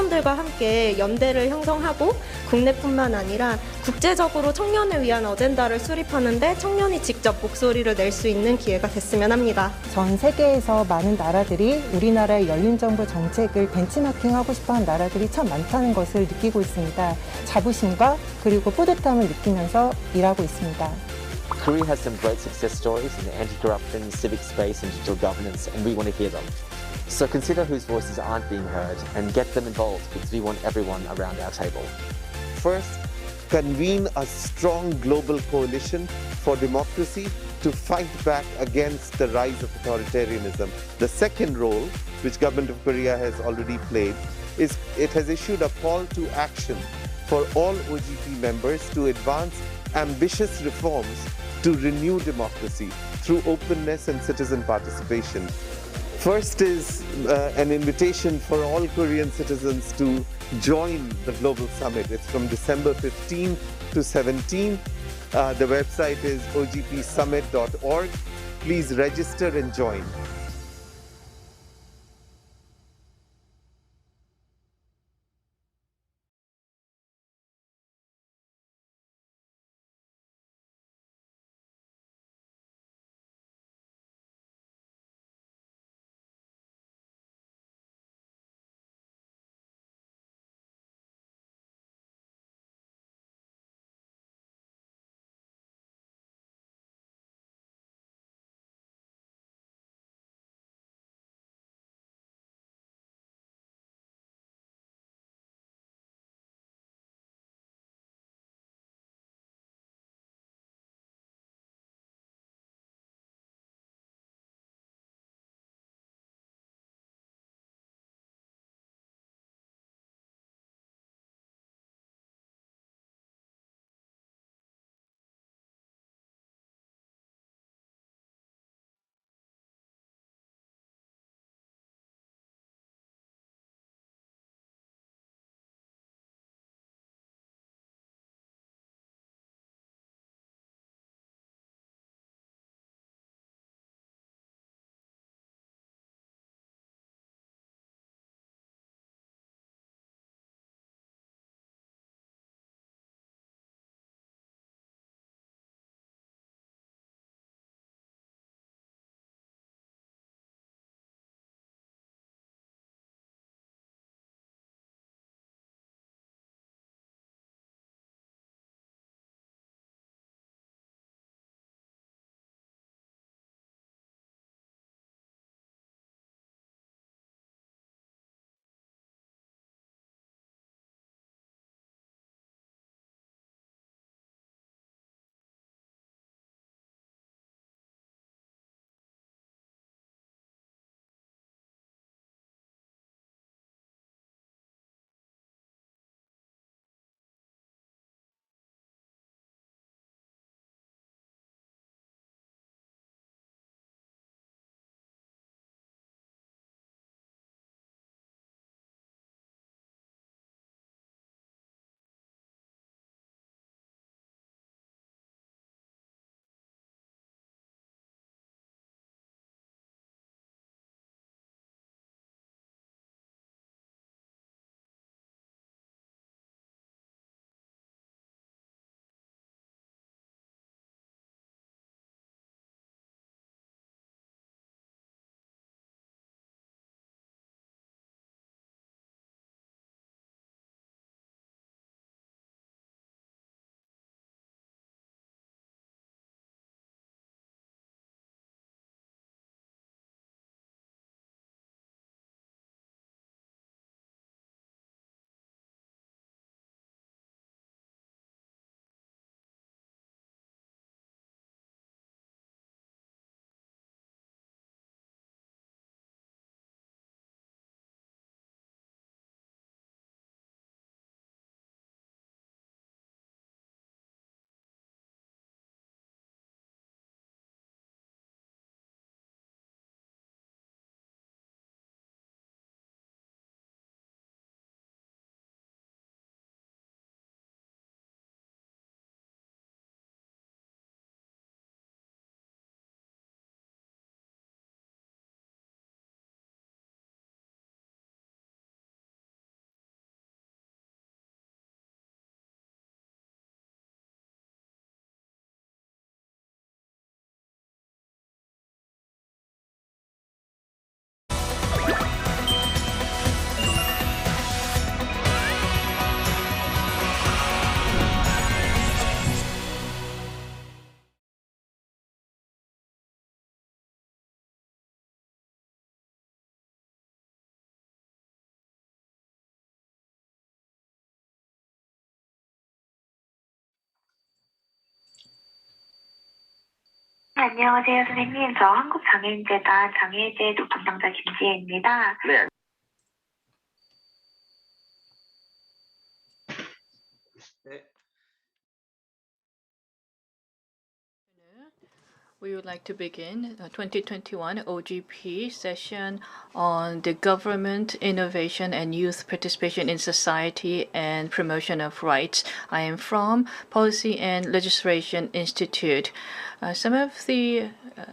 청년들과 함께 연대를 형성하고 국내뿐만 아니라 국제적으로 청년을 위한 어젠다를 수립하는 데 청년이 직접 목소리를 낼 수 있는 기회가 됐으면 합니다. 전 세계에서 많은 나라들이 우리나라의 열린 정부 정책을 벤치마킹하고 싶어하는 나라들이 참 많다는 것을 느끼고 있습니다. 자부심과 그리고 뿌듯함을 느끼면서 일하고 있습니다. Korea has some great success stories in the anti-corruption, civic space and digital governance, and we want to hear them. So consider whose voices aren't being heard and get them involved because we want everyone around our table. First, convene a strong global coalition for democracy to fight back against the rise of authoritarianism. The second role, which Government of Korea has already played, is it has issued a call to action for all OGP members to advance ambitious reforms to renew democracy through openness and citizen participation. First is an invitation for all Korean citizens to join the Global Summit. It's from December 15 to 17. The website is ogpsummit.org. Please register and join. 안녕하세요, 선생님. 저 한국장애인재단 장애인재 담당자 김지혜입니다. 네. We would like to begin the 2021 OGP session on the government, innovation, and youth participation in society and promotion of rights. I am from Policy and Legislation Institute. Some of the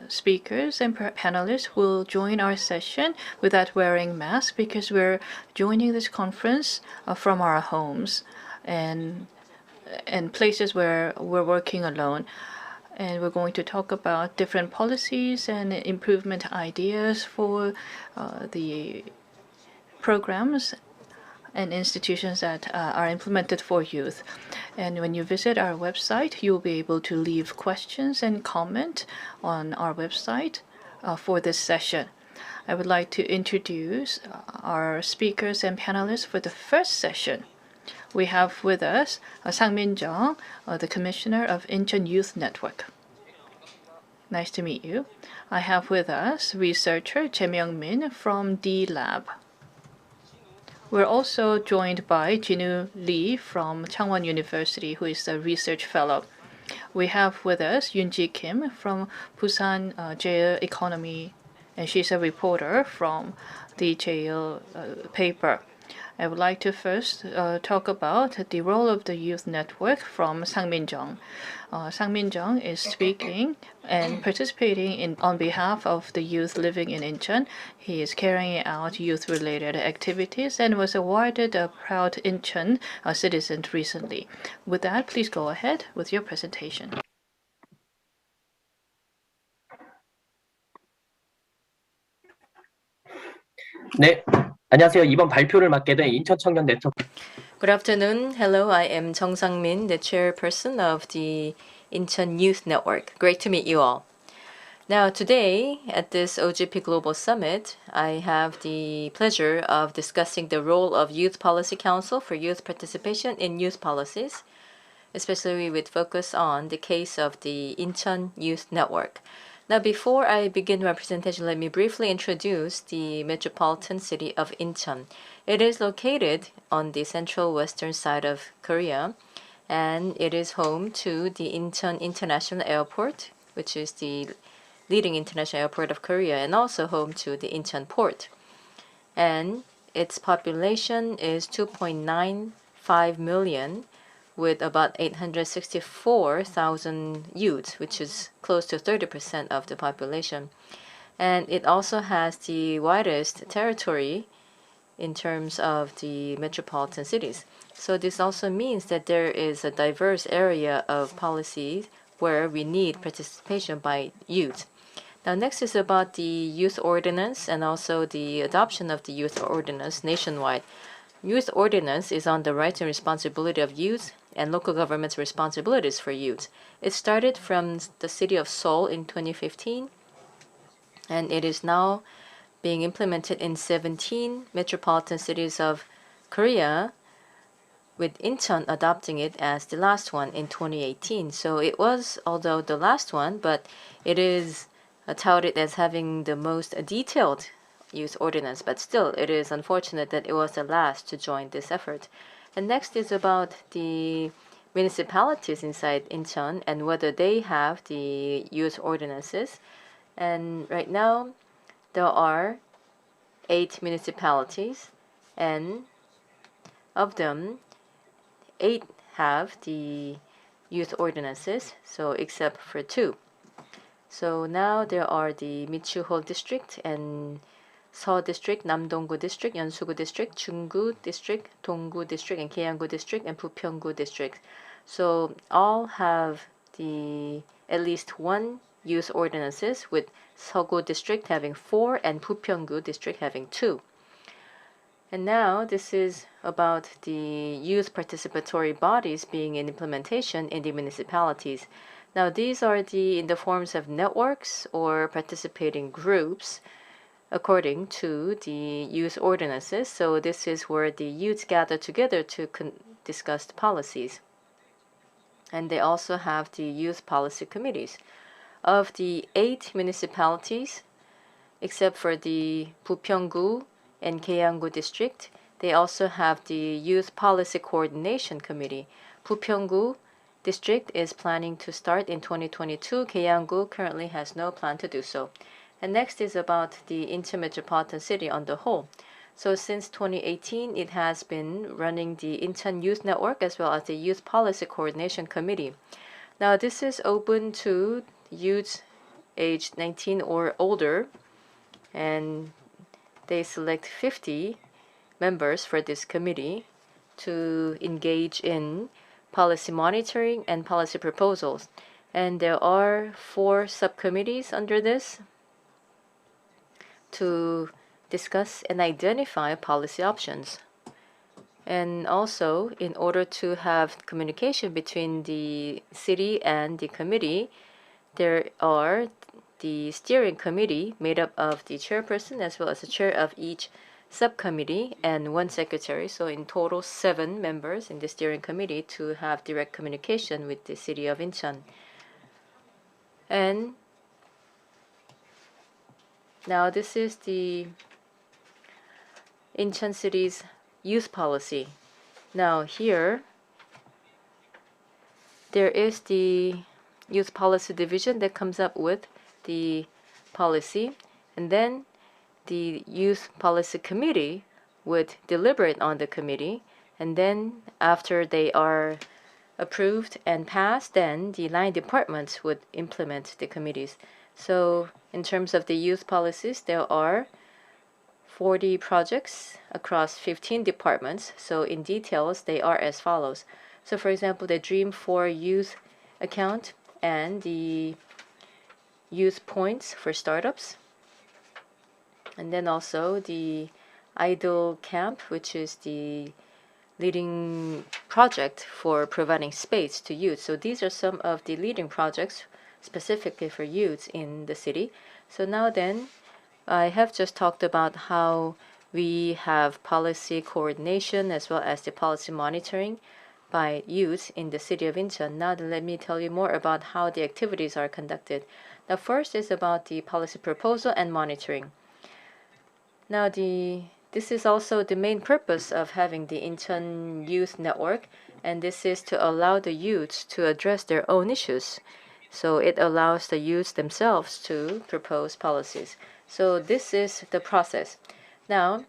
speakers and panelists will join our session without wearing masks because we're joining this conference from our homes and places where we're working alone. And we're going to talk about different policies and improvement ideas for the programs and institutions that are implemented for youth. And when you visit our website, you'll be able to leave questions and comment on our website for this session. I would like to introduce our speakers and panelists for the first session. We have with us Sang-min Jung, the Commissioner of Incheon Youth Network. Nice to meet you. I have with us researcher Jae Myung-min from D Lab. We're also joined by Jinwoo Lee from Changwon University, who is a research fellow. We have with us Yoonji Kim from Busan Jail Economy, and she's a reporter from the Jail paper. I would like to first talk about the role of the youth network from Sang-min Jung. Sang-min Jung is speaking and participating on behalf of the youth living in Incheon. He is carrying out youth-related activities and was awarded a Proud Incheon citizen recently. With that, please go ahead with your presentation. 네, 안녕하세요. 이번 발표를 맡게 된 인천 청년 네트워크. Good afternoon. Hello, I am Jung Sang-min, the chairperson of the Incheon Youth Network. Great to meet you all. Now, today at this OGP Global Summit, I have the pleasure of discussing the role of Youth Policy Council for youth participation in youth policies, especially with focus on the case of the Incheon Youth Network. Now, before I begin my presentation, let me briefly introduce the metropolitan city of Incheon. It is located on the central western side of Korea, and it is home to the Incheon International Airport, which is the leading international airport of Korea, and also home to the Incheon Port. And its population is 2.95 million, with about 864,000 youths, which is close to 30% of the population. And it also has the widest territory in terms of the metropolitan cities. So this also means that there is a diverse area of policies where we need participation by youth. Now, next is about the youth ordinance and also the adoption of the youth ordinance nationwide. Youth ordinance is on the rights and responsibility of youth and local government's responsibilities for youth. It started from the city of Seoul in 2015, and it is now being implemented in 17 metropolitan cities of Korea, with Incheon adopting it as the last one in 2018. So it was, although the last one, but it is touted as having the most detailed youth ordinance, but still it is unfortunate that it was the last to join this effort. And next is about the municipalities inside Incheon and whether they have the youth ordinances. And right now there are 8 municipalities, and of them 8 have the youth ordinances, so except for 2. So now there are the Michuho district and Seo district, Namdong-gu district, Yeonsu-gu district, Jung-gu district, Dong-gu district, and Gyeonggu district, and Bupyeong-gu district. So all have the at least 1 youth ordinances, with Seoul district having 4 and Bupyeong-gu district having 2. And now this is about the youth participatory bodies being in implementation in the municipalities. Now these are in the forms of networks or participating groups according to the youth ordinances. So this is where the youths gather together to discuss the policies. And they also have the youth policy committees. of the 8 municipalities, except for the Bupyeong-gu and Gyeonggu district, they also have the Youth Policy Coordination Committee. Bupyeong-gu district is planning to start in 2022. Gyeonggu currently has no plan to do so. And next is about the intermetropolitan city on the whole. So since 2018, it has been running the Incheon Youth Network as well as the Youth Policy Coordination Committee. Now this is open to youths aged 19 or older, and they select 50 members for this committee to engage in policy monitoring and policy proposals. And there are 4 subcommittees under this to discuss and identify policy options. And also, in order to have communication between the city and the committee, there are the steering committee made up of the chairperson as well as the chair of each subcommittee and 1 secretary. So in total 7 members in the steering committee to have direct communication with the city of Incheon. And now this is the Incheon City's youth policy. Now here, there is the youth policy division that comes up with the policy, and then the youth policy committee would deliberate on the committee, and then after they are approved and passed, then the line departments would implement the committees. So in terms of the youth policies, there are 40 projects across 15 departments. So in details, they are as follows. So for example, the Dream for Youth account and the youth points for startups. And then also the Idol Camp, which is the leading project for providing space to youth. So these are some of the leading projects specifically for youths in the city. So now then, I have just talked about how we have policy coordination as well as the policy monitoring by youth in the city of Incheon. Now let me tell you more about how the activities are conducted. Now first is about the policy proposal and monitoring. Now this is also the main purpose of having the Incheon Youth Network, and this is to allow the youths to address their own issues. So it allows the youths themselves to propose policies. So this is the process. Now,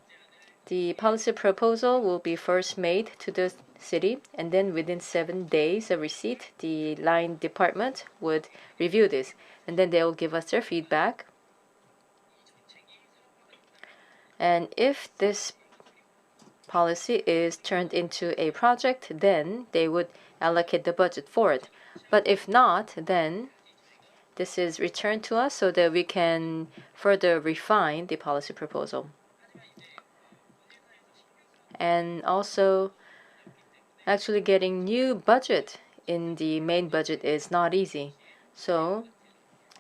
the policy proposal will be first made to the city, and then within 7 days of receipt, the line department would review this, and then they will give us their feedback. And if this policy is turned into a project, then they would allocate the budget for it. But if not, then this is returned to us so that we can further refine the policy proposal. And also, actually getting new budget in the main budget is not easy. So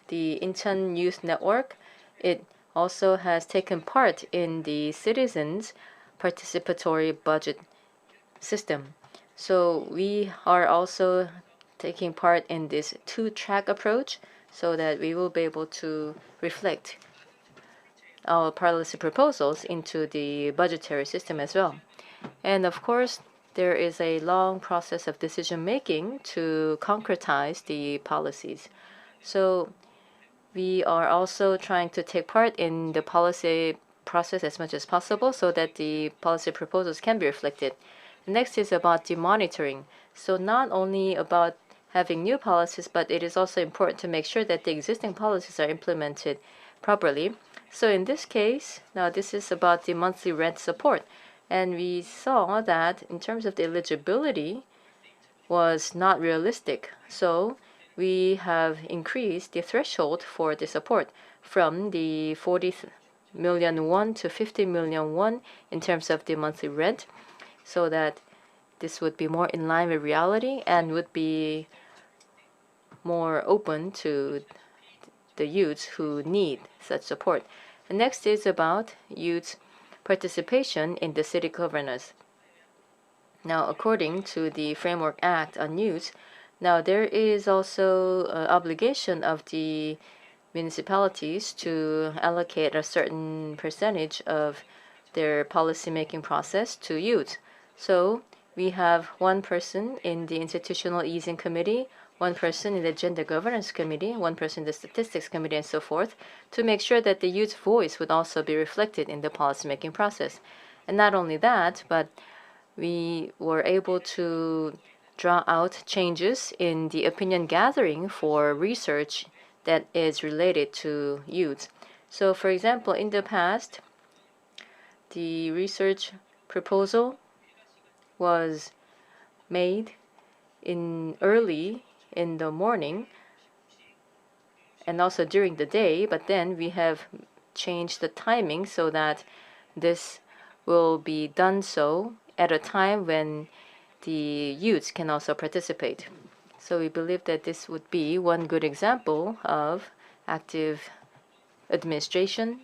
the Incheon Youth Network, it also has taken part in the citizens' participatory budget system. So we are also taking part in this 2-track approach so that we will be able to reflect our policy proposals into the budgetary system as well. And of course, there is a long process of decision making to concretize the policies. So we are also trying to take part in the policy process as much as possible so that the policy proposals can be reflected. Next is about the monitoring. So not only about having new policies, but it is also important to make sure that the existing policies are implemented properly. So in this case, now this is about the monthly rent support. And we saw that in terms of the eligibility was not realistic. So we have increased the threshold for the support from the 40 million won to 50 million won in terms of the monthly rent, so that this would be more in line with reality and would be more open to the youths who need such support. And next is about youth participation in the city governance. Now, according to the Framework Act on Youth, Now, there is also an obligation of the municipalities to allocate a certain percentage of their policy-making process to youth. So we have one person in the Institutional Easing Committee, one person in the Gender Governance Committee, one person in the Statistics Committee, and so forth, to make sure that the youth voice would also be reflected in the policy-making process. And not only that, but we were able to draw out changes in the opinion gathering for research that is related to youth. So, for example, in the past, the research proposal was made early in the morning and also during the day, but then we have changed the timing so that this will be done so at a time when the youths can also participate. So we believe that this would be one good example of active administration.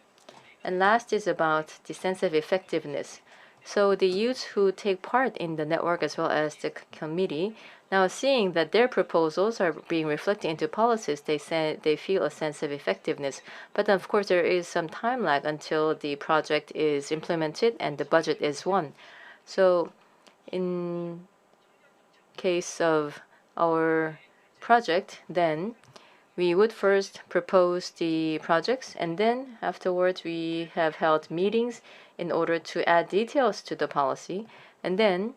And last is about the sense of effectiveness. So the youths who take part in the network as well as the committee, now seeing that their proposals are being reflected into policies, they feel a sense of effectiveness. But of course, there is some time lag until the project is implemented and the budget is won. So in case of our project, then we would first propose the projects, and then afterwards we have held meetings in order to add details to the policy, and then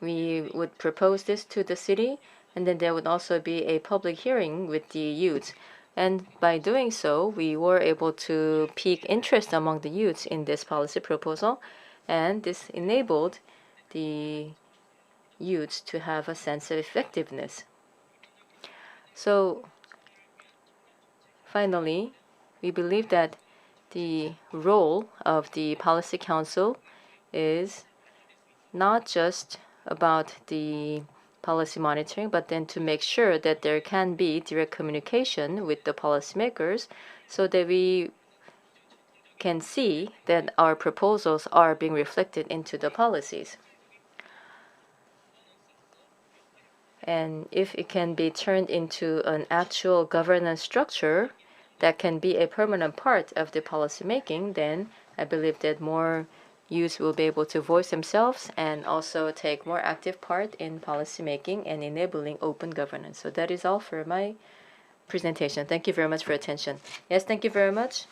we would propose this to the city, and then there would also be a public hearing with the youths. And by doing so, we were able to pique interest among the youths in this policy proposal, and this enabled the youths to have a sense of effectiveness. So finally, we believe that the role of the Policy Council is not just about the policy monitoring, but then to make sure that there can be direct communication with the policymakers so that we can see that our proposals are being reflected into the policies. And if it can be turned into an actual governance structure that can be a permanent part of the policy making, then I believe that more youth will be able to voice themselves and also take more active part in policy making and enabling open governance. So that is all for my presentation. Thank you very much for your attention. Yes, thank you very much,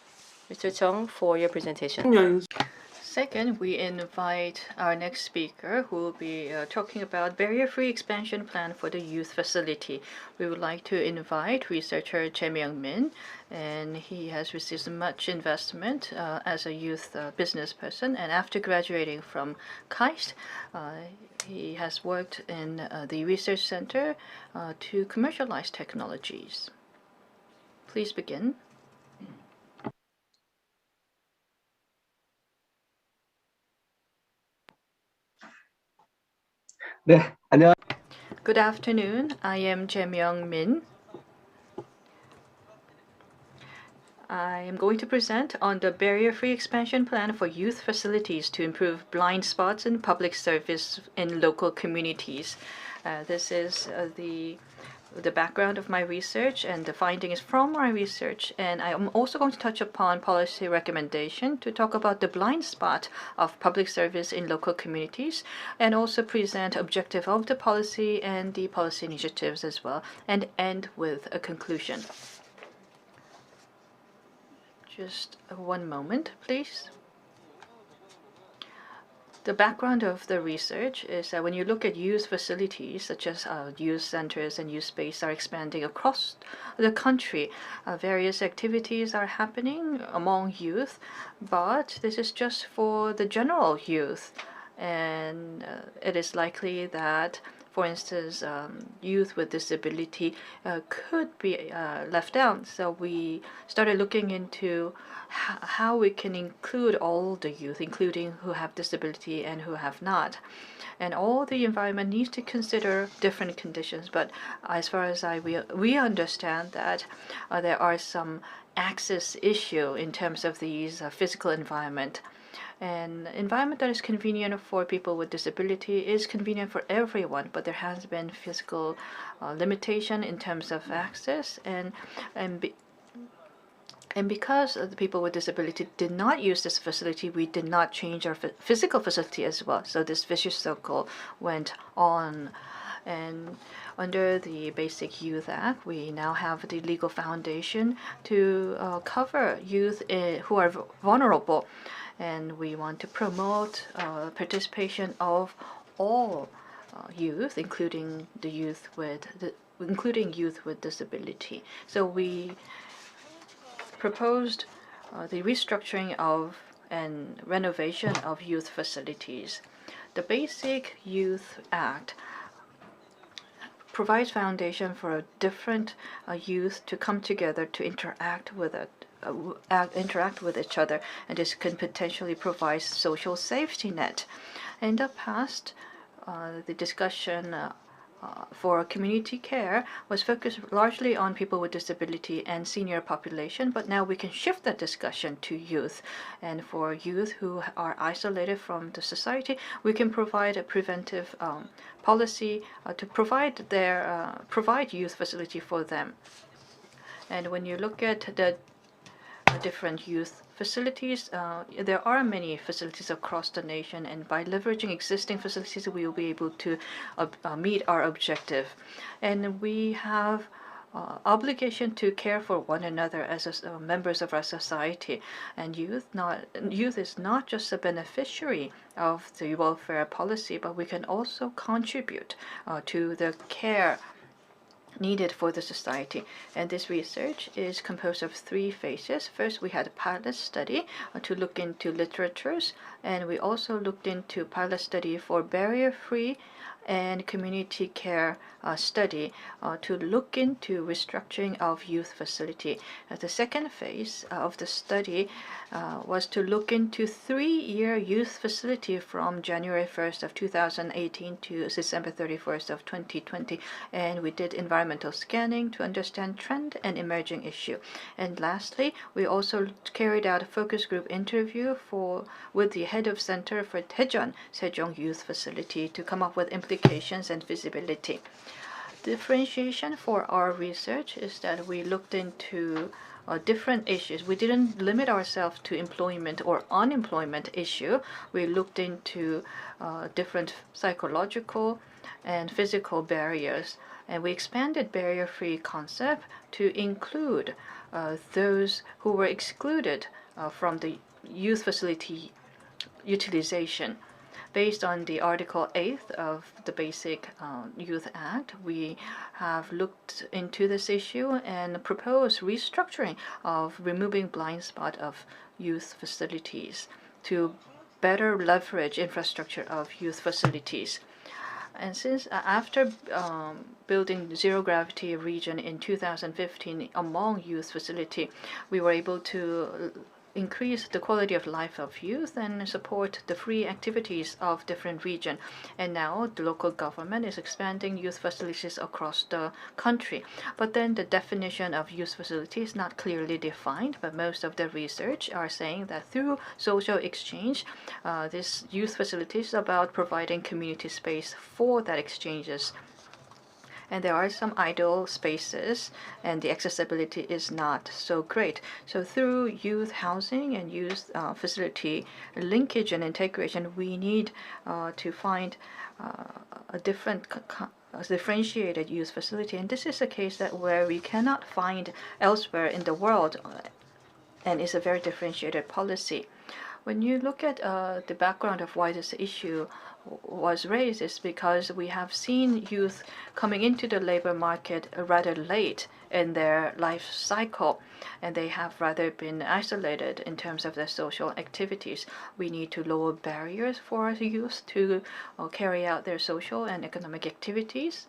Mr. Chung, for your presentation. Second, we invite our next speaker who will be talking about barrier-free expansion plan for the youth facility. We would like to invite researcher Jae Myung-min, and he has received much investment as a youth business person, and after graduating from KAIST, he has worked in the research center to commercialize technologies. Please begin. Good afternoon. I am Jae Myung-min. I am going to present on the barrier-free expansion plan for youth facilities to improve blind spots in public service in local communities. This is the background of my research and the findings from my research, and I am also going to touch upon policy recommendation to talk about the blind spot of public service in local communities, and also present objective of the policy and the policy initiatives as well, and end with a conclusion. Just one moment, please. The background of the research is that when you look at youth facilities, such as youth centers and youth space are expanding across the country, various activities are happening among youth, but this is just for the general youth. And it is likely that, for instance, youth with disability could be left out. So we started looking into how we can include all the youth, including who have disability and who have not. And all the environment needs to consider different conditions. But as far as we understand that there are some access issue in terms of these physical environment. An environment that is convenient for people with disability is convenient for everyone, but there has been physical limitation in terms of access, and because the people with disability did not use this facility, we did not change our physical facility as well. So this vicious circle went on. And under the Basic Youth Act, we now have the legal foundation to cover youth who are vulnerable. And we want to promote participation of all youth, including youth with disability. So we proposed the restructuring of and renovation of youth facilities. The Basic Youth Act provides foundation for different youth to come together to interact with each other, and this can potentially provide social safety net. In the past, the discussion for community care was focused largely on people with disability and senior population, but now we can shift that discussion to youth. And for youth who are isolated from the society, we can provide a preventive policy to provide youth facility for them. And when you look at the different youth facilities, there are many facilities across the nation, and by leveraging existing facilities, we will be able to meet our objective. And we have obligation to care for one another as members of our society. And youth is not just a beneficiary of the welfare policy, but we can also contribute to the care needed for the society. And this research is composed of 3 phases. First, we had a pilot study to look into literatures, and we also looked into pilot study for barrier-free and community care study to look into restructuring of youth facility. The second phase of the study was to look into 3-year youth facility from January 1st of 2018 to December 31st of 2020, and we did environmental scanning to understand trend and emerging issue. And lastly, we also carried out a focus group interview with the head of Center for Daejeon Sejong Youth Facility to come up with implications and visibility. Differentiation for our research is that we looked into different issues. We didn't limit ourselves to employment or unemployment issue. We looked into different psychological and physical barriers, and we expanded barrier-free concept to include those who were excluded from the youth facility utilization. Based on the Article 8 of the Basic Youth Act, we have looked into this issue and proposed restructuring of removing blind spot of youth facilities to better leverage infrastructure of youth facilities. And since after building zero gravity region in 2015 among youth facility, we were able to increase the quality of life of youth and support the free activities of different regions. And now the local government is expanding youth facilities across the country. But then the definition of youth facility is not clearly defined, but most of the research are saying that through social exchange, this youth facility is about providing community space for that exchanges. And there are some idle spaces, and the accessibility is not so great. So through youth housing and youth facility linkage and integration, we need to find a differentiated youth facility. And this is a case where we cannot find elsewhere in the world, and it's a very differentiated policy. When you look at the background of why this issue was raised, is because we have seen youth coming into the labor market rather late in their life cycle, and they have rather been isolated in terms of their social activities. We need to lower barriers for youth to carry out their social and economic activities.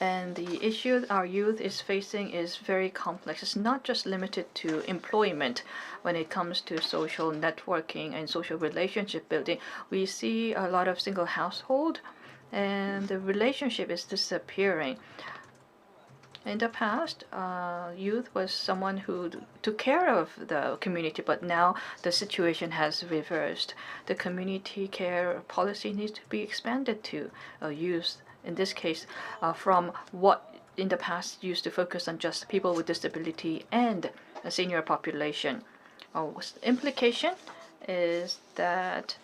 And the issue our youth is facing is very complex. It's not just limited to employment. When it comes to social networking and social relationship building, we see a lot of single household, and the relationship is disappearing. In the past, youth was someone who took care of the community, but now the situation has reversed. The community care policy needs to be expanded to youth. In this case, from what in the past used to focus on just people with disability and a senior population. Implication is that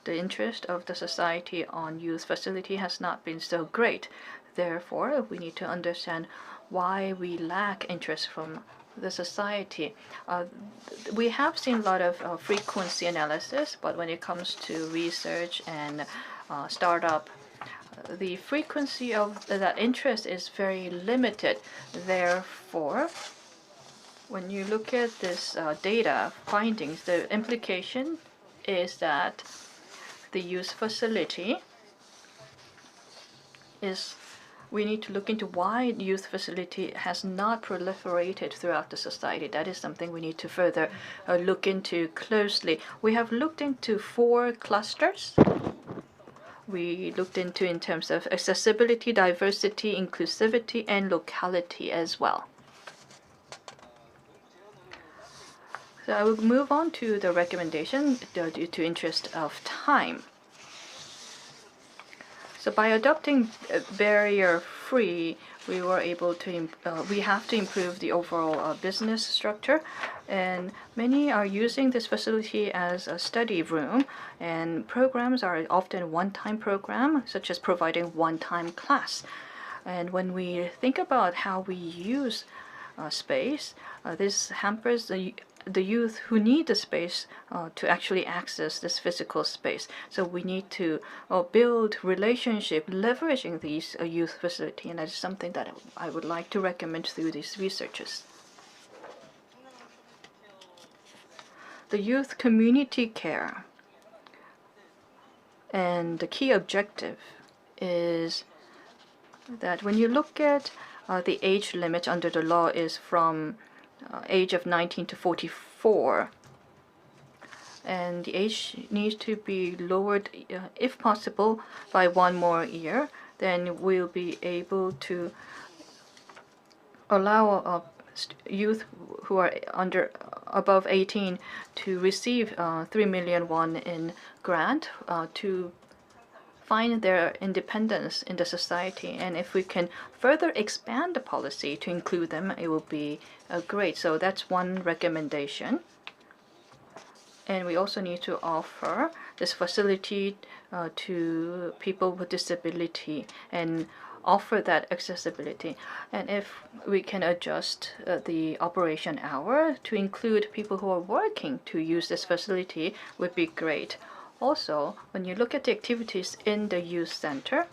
the interest of the society on youth facility has not been so great. Therefore, we need to understand why we lack interest from the society. We have seen a lot of frequency analysis, but when it comes to research and startup, the frequency of that interest is very limited. Therefore, when you look at this data findings, the implication is that the youth facility is, we need to look into why youth facility has not proliferated throughout the society. That is something we need to further look into closely. We have looked into 4 clusters. We looked into in terms of accessibility, diversity, inclusivity, and locality as well. So I will move on to the recommendation due to interest of time. So by adopting barrier-free, we were able to we have to improve the overall business structure, and many are using this facility as a study room, and programs are often one-time program, such as providing one-time class. And when we think about how we use space, this hampers the youth who need the space to actually access this physical space. So we need to build relationship leveraging these youth facility, and that is something that I would like to recommend through these researches. The youth community care, and the key objective is that when you look at the age limit under the law is from age of 19 to 44, and the age needs to be lowered if possible by 1 more year. Then we'll be able to allow youth who are above 18 to receive 3 million won in grant to find their independence in the society. And if we can further expand the policy to include them, it will be great. So that's one recommendation. And we also need to offer this facility to people with disability and offer that accessibility. And if we can adjust the operation hour to include people who are working to use this facility, would be great. Also, when you look at the activities in the youth center,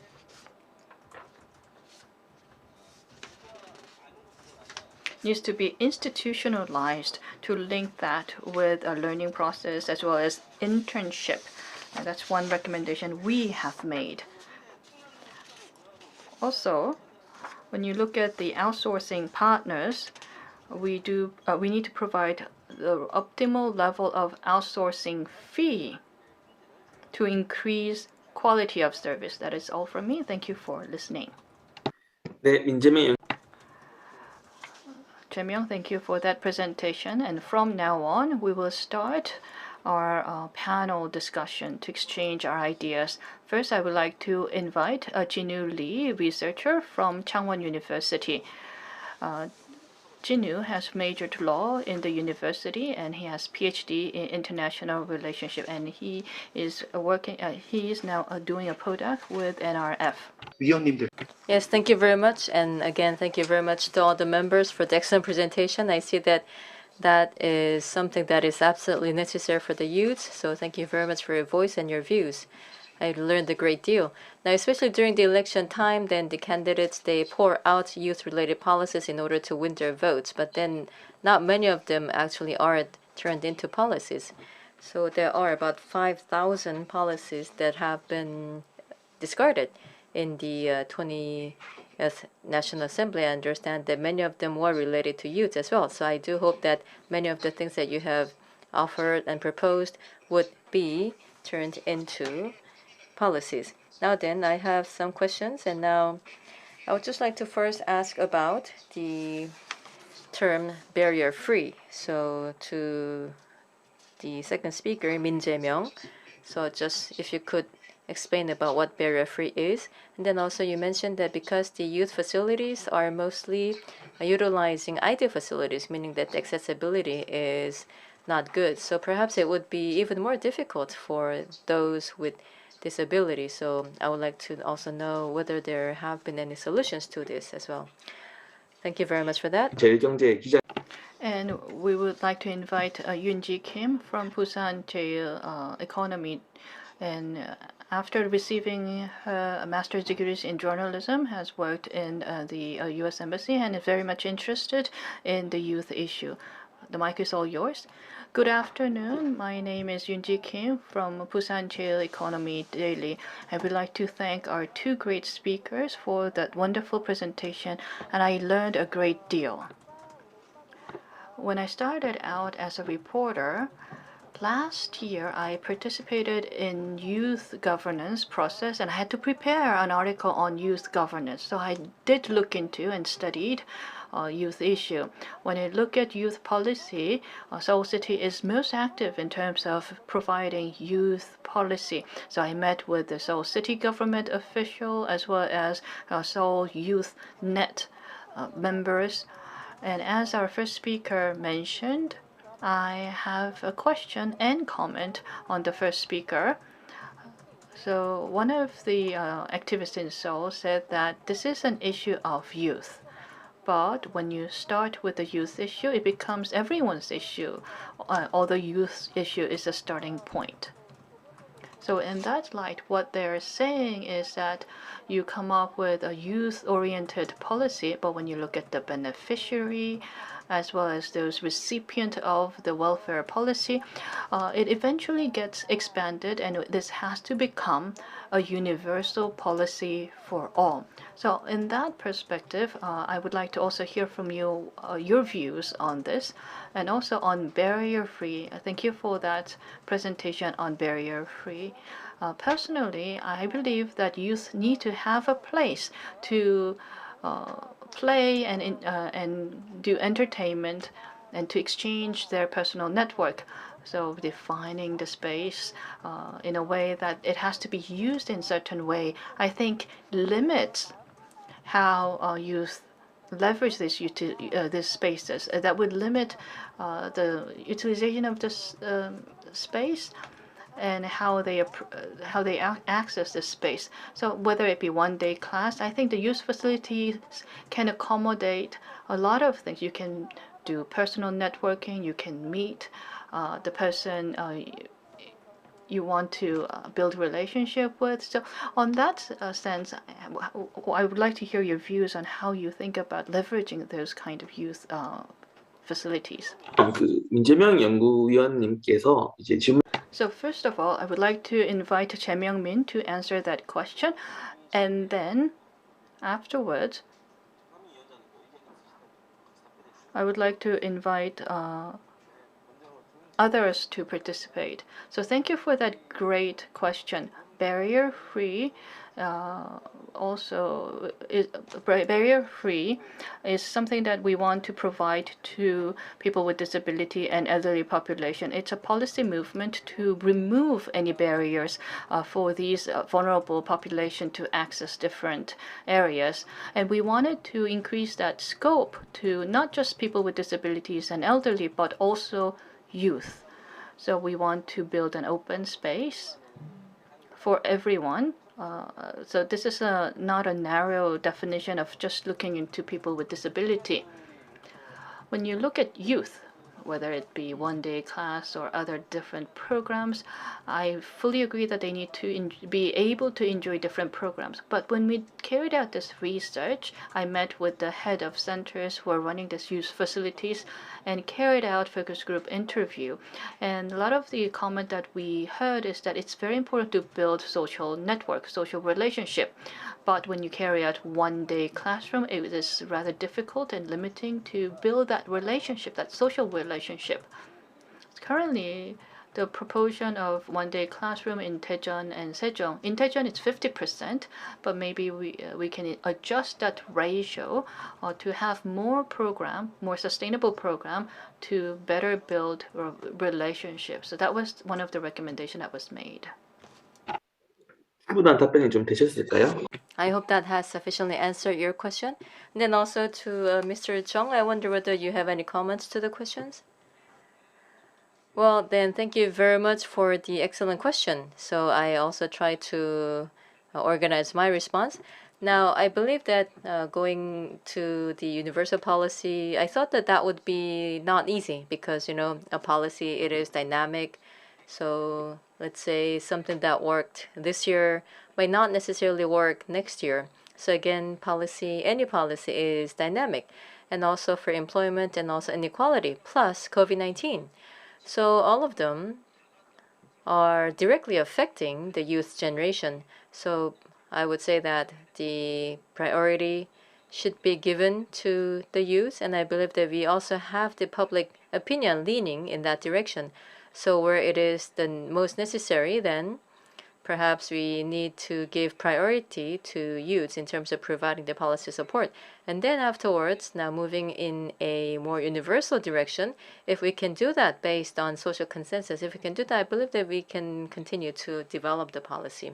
needs to be institutionalized to link that with a learning process as well as internship. And that's one recommendation we have made. Also, when you look at the outsourcing partners, we need to provide the optimal level of outsourcing fee to increase quality of service. That is all from me. Thank you for listening. Jae-myung, thank you for that presentation. And from now on, we will start our panel discussion to exchange our ideas. First, I would like to invite Jinwoo Lee, researcher from Changwon University. Jinwoo has majored law in the university, and he has PhD in international relationship, and he is working. He is now doing a postdoc with NRF. Yes, thank you very much, and again, thank you very much to all the members for the excellent presentation. I see that that is something that is absolutely necessary for the youth. So thank you very much for your voice and your views. I learned a great deal. Now, especially during the election time, then the candidates, they pour out youth-related policies in order to win their votes. But then not many of them actually are turned into policies. So there are about 5,000 policies that have been discarded in the 20th National Assembly. I understand that many of them were related to youth as well. So I do hope that many of the things that you have offered and proposed would be turned into policies. Now then, I have some questions, and now I would just like to first ask about the term barrier-free. So to the second speaker, Min Jae-myung. So just if you could explain about what barrier-free is. And then also you mentioned that because the youth facilities are mostly utilizing ideal facilities, meaning that the accessibility is not good. So perhaps it would be even more difficult for those with disability. So I would like to also know whether there have been any solutions to this as well. Thank you very much for that. And we would like to invite Yoon-ji Kim from Busan Jail Economy. And after receiving her master's degrees in journalism, has worked in the U.S. Embassy and is very much interested in the youth issue. The mic is all yours. Good afternoon. My name is Yoon-ji Kim from Busan Jail Economy Daily. I would like to thank our two great speakers for that wonderful presentation, and I learned a great deal. When I started out as a reporter, last year I participated in youth governance process and I had to prepare an article on youth governance. So I did look into and studied youth issue. When I look at youth policy, Seoul City is most active in terms of providing youth policy. So I met with the Seoul City government official as well as Seoul Youth Net members. And as our first speaker mentioned, I have a question and comment on the first speaker. So one of the activists in Seoul said that this is an issue of youth. But when you start with the youth issue, it becomes everyone's issue, although youth issue is a starting point. So in that light, what they're saying is that you come up with a youth-oriented policy, but when you look at the beneficiary, as well as those recipient of the welfare policy, it eventually gets expanded, and this has to become a universal policy for all. So in that perspective, I would like to also hear from you your views on this, and also on barrier-free. Thank you for that presentation on barrier-free. Personally, I believe that youth need to have a place to play and do entertainment and to exchange their personal network. So defining the space in a way that it has to be used in a certain way, I think limits how youth leverage these spaces. That would limit the utilization of this space and how they access this space. So whether it be one-day class, I think the youth facilities can accommodate a lot of things. You can do personal networking, you can meet the person you want to build relationship with. So on that sense, I would like to hear your views on how you think about leveraging those kind of youth facilities. 민재명 연구위원님께서 이제 질문. So first of all, I would like to invite Jae-myung Min to answer that question, and then afterwards, I would like to invite others to participate. So thank you for that great question. Barrier-free barrier-free is something that we want to provide to people with disability and elderly population. It's a policy movement to remove any barriers for these vulnerable population to access different areas. And we wanted to increase that scope to not just people with disabilities and elderly, but also youth. So we want to build an open space for everyone. So this is not a narrow definition of just looking into people with disability. When you look at youth, whether it be one-day class or other different programs, I fully agree that they need to be able to enjoy different programs. But when we carried out this research, I met with the head of centers who are running these youth facilities and carried out focus group interview. And a lot of the comment that we heard is that it's very important to build social network, social relationship. But when you carry out one-day classroom, it is rather difficult and limiting to build that relationship, that social relationship. Currently, the proportion of one-day classroom in Daejeon and Sejong. In Daejeon, it's 50%, but maybe we can adjust that ratio to have more sustainable program to better build relationships. So that was one of the recommendations that was made. 충분한 답변이 좀 되셨을까요? I hope that has sufficiently answered your question. And then also to Mr. Chung, I wonder whether you have any comments to the questions? Well, then thank you very much for the excellent question. So I also try to organize my response. Now, I believe that going to the universal policy, I thought that that would be not easy because, a policy, it is dynamic. So let's say something that worked this year might not necessarily work next year. So again, any policy is dynamic, and also for employment and also inequality, plus COVID-19. So all of them are directly affecting the youth generation. So I would say that the priority should be given to the youth, and I believe that we also have the public opinion leaning in that direction. So where it is the most necessary, then perhaps we need to give priority to youths in terms of providing the policy support. And then afterwards, now moving in a more universal direction, if we can do that based on social consensus, if we can do that, I believe that we can continue to develop the policy.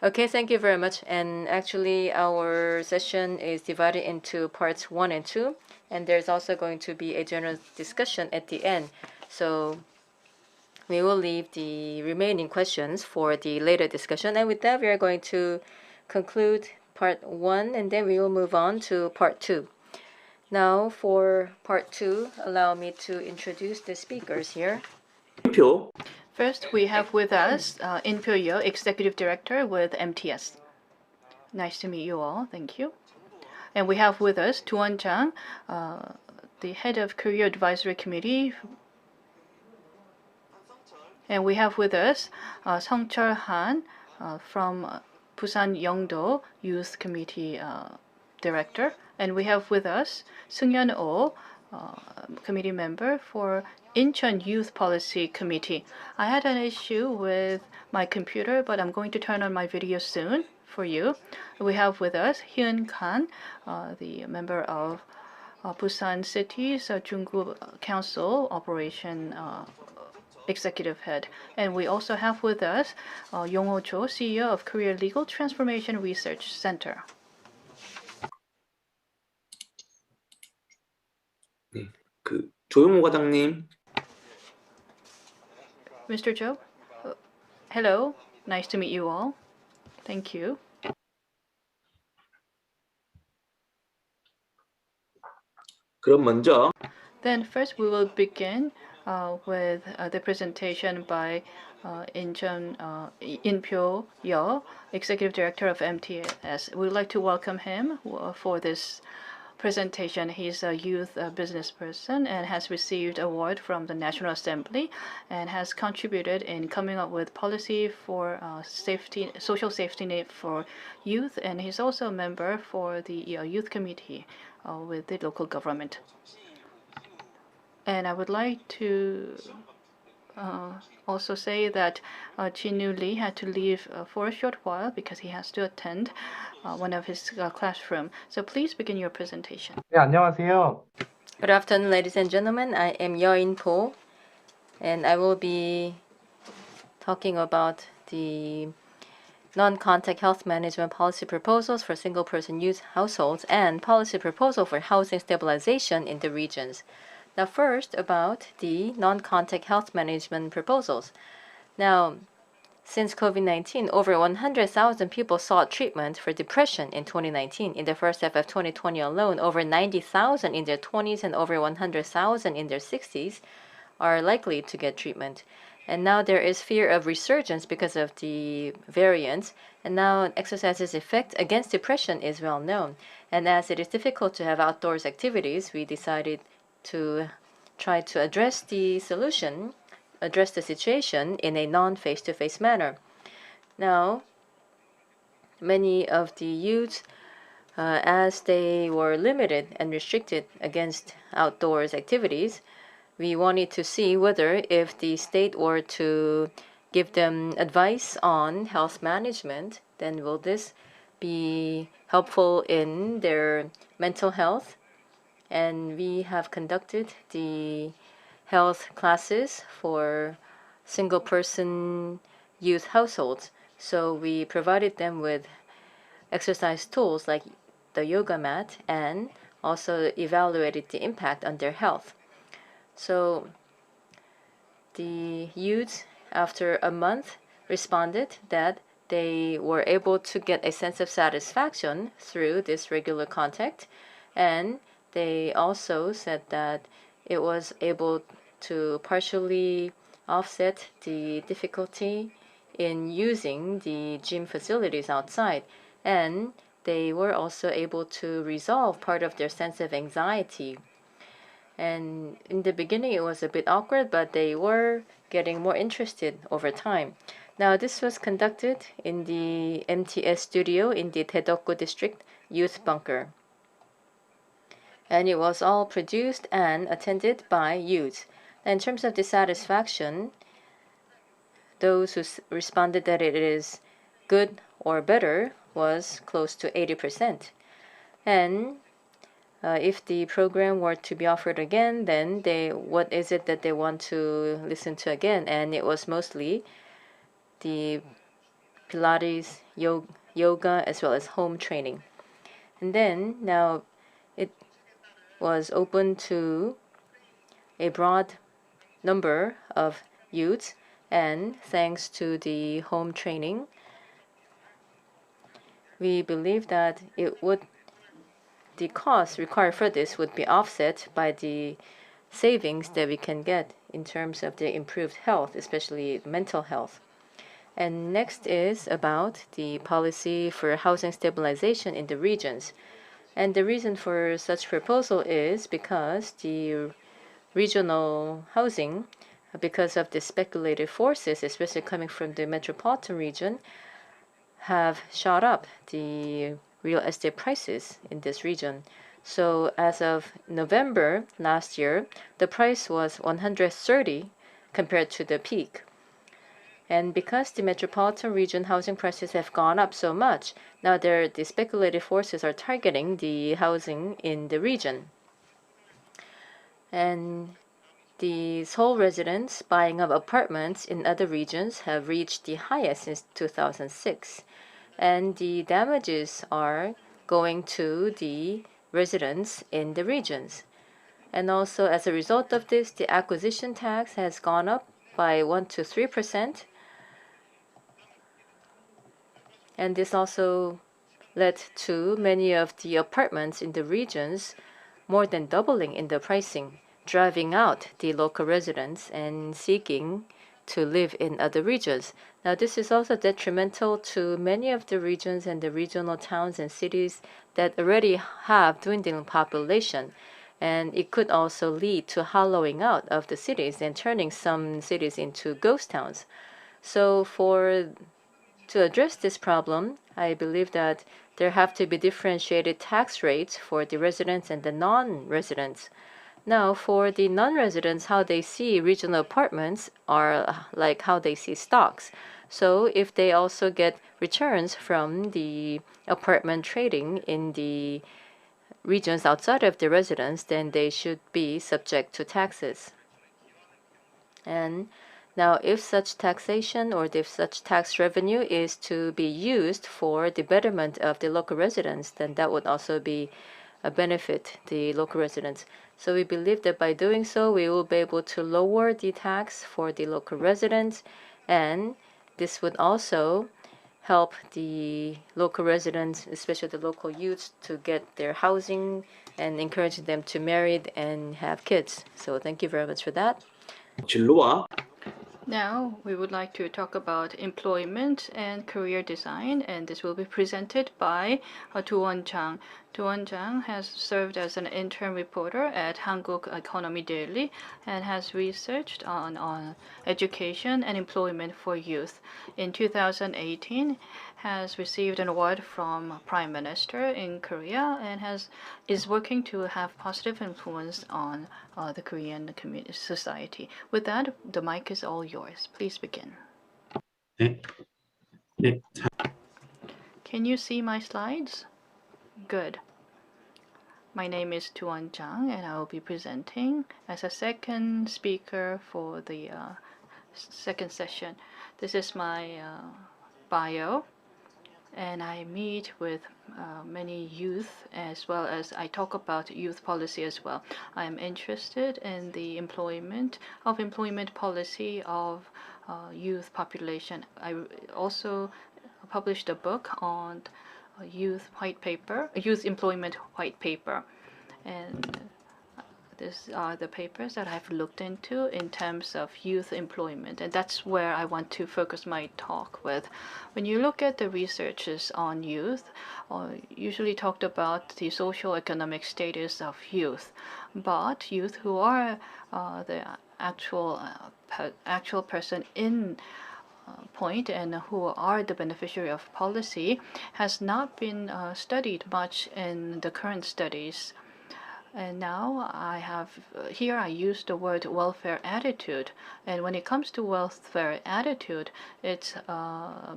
Okay, thank you very much. And actually, our session is divided into parts 1 and 2, and there's also going to be a general discussion at the end. So we will leave the remaining questions for the later discussion. And with that, we are going to conclude part 1, and then we will move on to part 2. Now, for part 2, allow me to introduce the speakers here. First, we have with us In-pyo Yo, Executive Director with MTS. Nice to meet you all. Thank you. And we have with us Doo-won Jang, the Head of Career Advisory Committee. And we have with us Sung-chul Han from Busan Yeongdo Youth Committee Director. And we have with us Seung-yeon Oh, committee member for Incheon Youth Policy Committee. I had an issue with my computer, but I'm going to turn on my video soon for you. We have with us Hyun Khan, the member of Busan City's Junggu Council Operation Executive Head. And we also have with us Yong-ho Cho, CEO of Korea Legal Transformation Research Center. 조용호 과장님. Mr. Cho, hello. Nice to meet you all. Thank you. 그럼 먼저 Then first we will begin with the presentation by In-pyo Yo, Executive Director of MTS. We would like to welcome him for this presentation. He's a youth business person and has received award from the National Assembly and has contributed in coming up with policy for social safety net for youth. And he's also a member for the youth committee with the local government. And I would like to also say that Jin-woo Lee had to leave for a short while because he has to attend one of his classroom. So please begin your presentation. 네, 안녕하세요. Good afternoon, ladies and gentlemen. I am Yo In-po, and I will be talking about the non-contact health management policy proposals for single-person youth households and policy proposal for housing stabilization in the regions. Now first, about the non-contact health management proposals. Now, since COVID-19, over 100,000 people sought treatment for depression in 2019. In the first half of 2020 alone, over 90,000 in their 20s and over 100,000 in their 60s are likely to get treatment. And now there is fear of resurgence because of the variants. And now exercise's effect against depression is well known. And as it is difficult to have outdoors activities, we decided to try to address the situation in a non-face-to-face manner. Now, many of the youths, as they were limited and restricted against outdoors activities, we wanted to see whether if the state were to give them advice on health management, then will this be helpful in their mental health? And we have conducted the health classes for single-person youth households. So we provided them with exercise tools like the yoga mat and also evaluated the impact on their health. So the youths, after a month, responded that they were able to get a sense of satisfaction through this regular contact, and they also said that it was able to partially offset the difficulty in using the gym facilities outside, and they were also able to resolve part of their sense of anxiety. And in the beginning, it was a bit awkward, but they were getting more interested over time. Now, this was conducted in the MTS studio in the Dae-deok-gu District Youth Bunker. And it was all produced and attended by youths. In terms of the satisfaction, those who responded that it is good or better was close to 80%. And if the program were to be offered again, then what is it that they want to listen to again? And it was mostly the Pilates, yoga, as well as home training. And then now it was open to a broad number of youths, and thanks to the home training, we believe that the cost required for this would be offset by the savings that we can get in terms of the improved health, especially mental health. And next is about the policy for housing stabilization in the regions. And the reason for such proposal is because the regional housing, because of the speculative forces, especially coming from the metropolitan region, have shot up the real estate prices in this region. So as of November last year, the price was 130 compared to the peak. And because the metropolitan region housing prices have gone up so much, now the speculative forces are targeting the housing in the region. And the Seoul residents buying up apartments in other regions have reached the highest since 2006. And the damages are going to the residents in the regions. And also, as a result of this, the acquisition tax has gone up by 1 to 3%. And this also led to many of the apartments in the regions more than doubling in the pricing, driving out the local residents and seeking to live in other regions. Now, this is also detrimental to many of the regions and the regional towns and cities that already have dwindling population. And it could also lead to hollowing out of the cities and turning some cities into ghost towns. So to address this problem, I believe that there have to be differentiated tax rates for the residents and the non-residents. Now, for the non-residents, how they see regional apartments are like how they see stocks. So if they also get returns from the apartment trading in the regions outside of the residence, then they should be subject to taxes. And now, if such taxation or if such tax revenue is to be used for the betterment of the local residents, then that would also be a benefit the local residents. So we believe that by doing so, we will be able to lower the tax for the local residents, and this would also help the local residents, especially the local youths, to get their housing and encouraging them to marry and have kids. So thank you very much for that. 진로와 Now, we would like to talk about employment and career design, and this will be presented by Do-won Jang. Do-won Jang has served as an intern reporter at Hankuk Economy Daily and has researched on education and employment for youth. In 2018, has received an award from Prime Minister in Korea and is working to have positive influence on the Korean community society. With that, the mic is all yours. Please begin. 네. 네. Can you see my slides? Good. My name is Do-won Jang, and I will be presenting as a second speaker for the second session. This is my bio, and I meet with many youth, as well as I talk about youth policy as well. I am interested in the employment policy of youth population. I also published a book on youth employment white paper, and these are the papers that I've looked into in terms of youth employment, and that's where I want to focus my talk with. When you look at the researches on youth, usually talked about the social economic status of youth, but youth who are the actual person in point and who are the beneficiary of policy has not been studied much in the current studies. And now I have here I use the word welfare attitude, and when it comes to welfare attitude, it's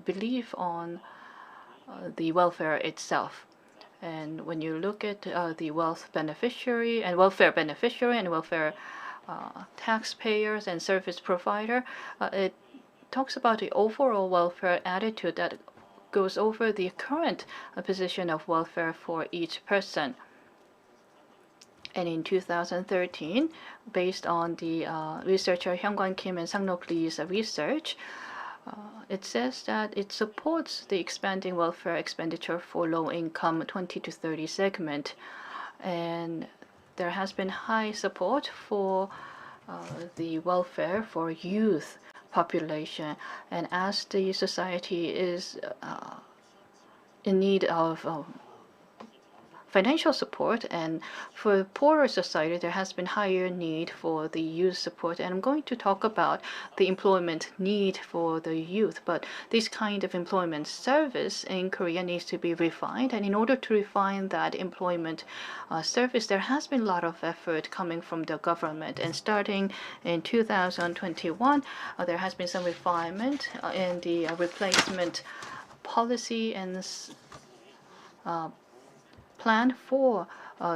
belief on the welfare itself. And when you look at the welfare beneficiary and welfare taxpayers and service provider, it talks about the overall welfare attitude that goes over the current position of welfare for each person. And in 2013, based on the researcher Hyung-Kwan Kim and Sang-nok Lee's research, it says that it supports the expanding welfare expenditure for low-income 20 to 30 segment. And there has been high support for the welfare for youth population. And as the society is in need of financial support, and for poorer society there has been higher need for the youth support, and I'm going to talk about the employment need for the youth. But this kind of employment service in Korea needs to be refined, and in order to refine that employment service, there has been a lot of effort coming from the government, and starting in 2021 there has been some refinement in the replacement policy and plan for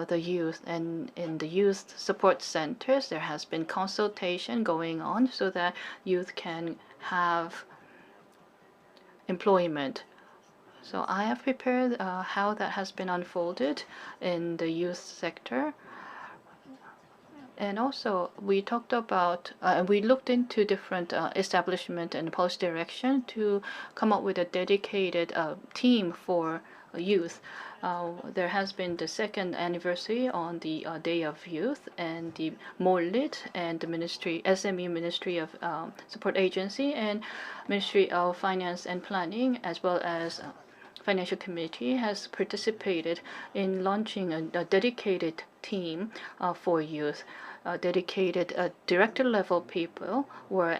the youth. And in the youth support centers, there has been consultation going on so that youth can have employment. So I have prepared how that has been unfolded in the youth sector. And also we talked about, we looked into different establishment and policy direction to come up with a dedicated team for youth. There has been the second anniversary on the Day of Youth, and the MOLIT and the Ministry, SME Ministry of Support Agency and Ministry of Finance and Planning, as well as Financial Committee, has participated in launching a dedicated team for youth. Dedicated director level people were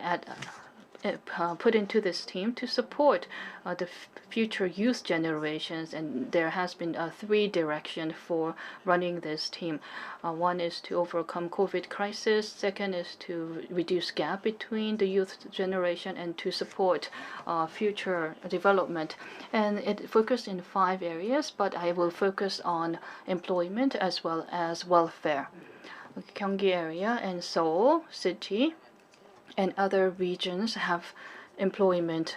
put into this team to support the future youth generations, and there has been 3 directions for running this team. One is to overcome COVID crisis, second is to reduce gap between the youth generation, and to support future development. And it focused in 5 areas, but I will focus on employment as well as welfare. Gyeonggi area and Seoul city and other regions have employment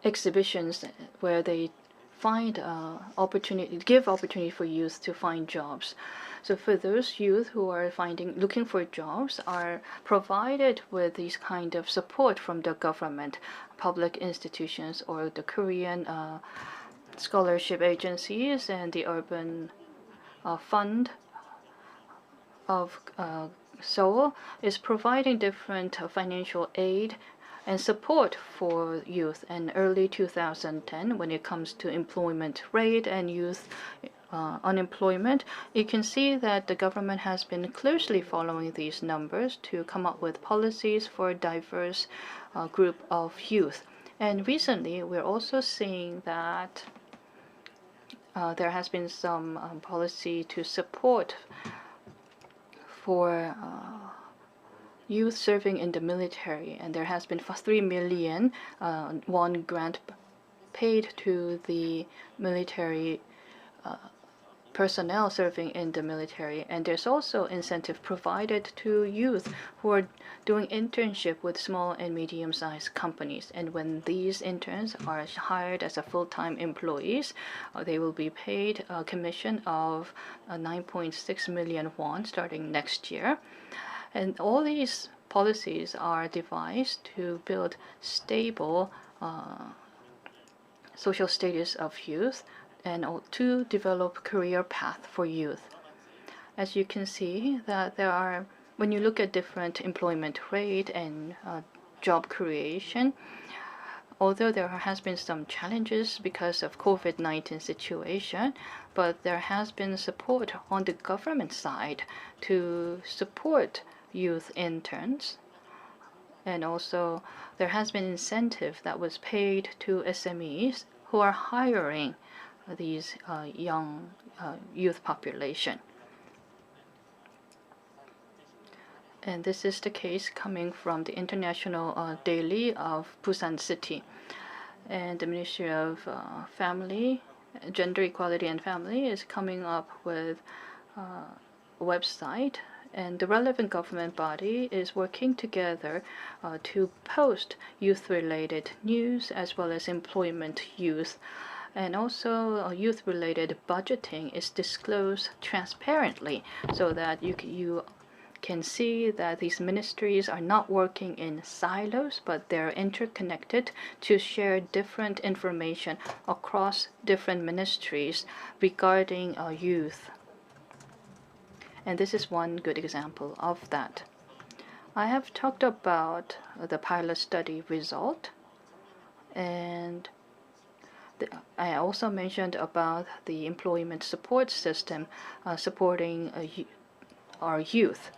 exhibitions where they find give opportunity for youth to find jobs. So for those youth who are looking for jobs, are provided with these kind of support from the government, public institutions, or the Korean scholarship agencies, and the urban fund of Seoul is providing different financial aid and support for youth in early 2010 when it comes to employment rate and youth unemployment. You can see that the government has been closely following these numbers to come up with policies for a diverse group of youth. And recently, we're also seeing that there has been some policy to support for youth serving in the military, and there has been 3 million won grant paid to the military personnel serving in the military. And there's also incentive provided to youth who are doing internship with small and medium-sized companies. And when these interns are hired as a full-time employees, they will be paid a commission of 9.6 million won starting next year. And all these policies are devised to build stable social status of youth and to develop career path for youth. As you can see, that there are, when you look at different employment rate and job creation, although there has been some challenges because of COVID-19 situation, but there has been support on the government side to support youth interns. And also there has been incentive that was paid to SMEs who are hiring these young youth population. And this is the case coming from the International Daily of Busan City. And the Ministry of Family, Gender Equality and Family is coming up with a website, and the relevant government body is working together to post youth-related news as well as employment youth. And also youth-related budgeting is disclosed transparently so that you can see that these ministries are not working in silos, but they're interconnected to share different information across different ministries regarding youth. And this is one good example of that. I have talked about the pilot study result, and I also mentioned about the employment support system supporting our youth.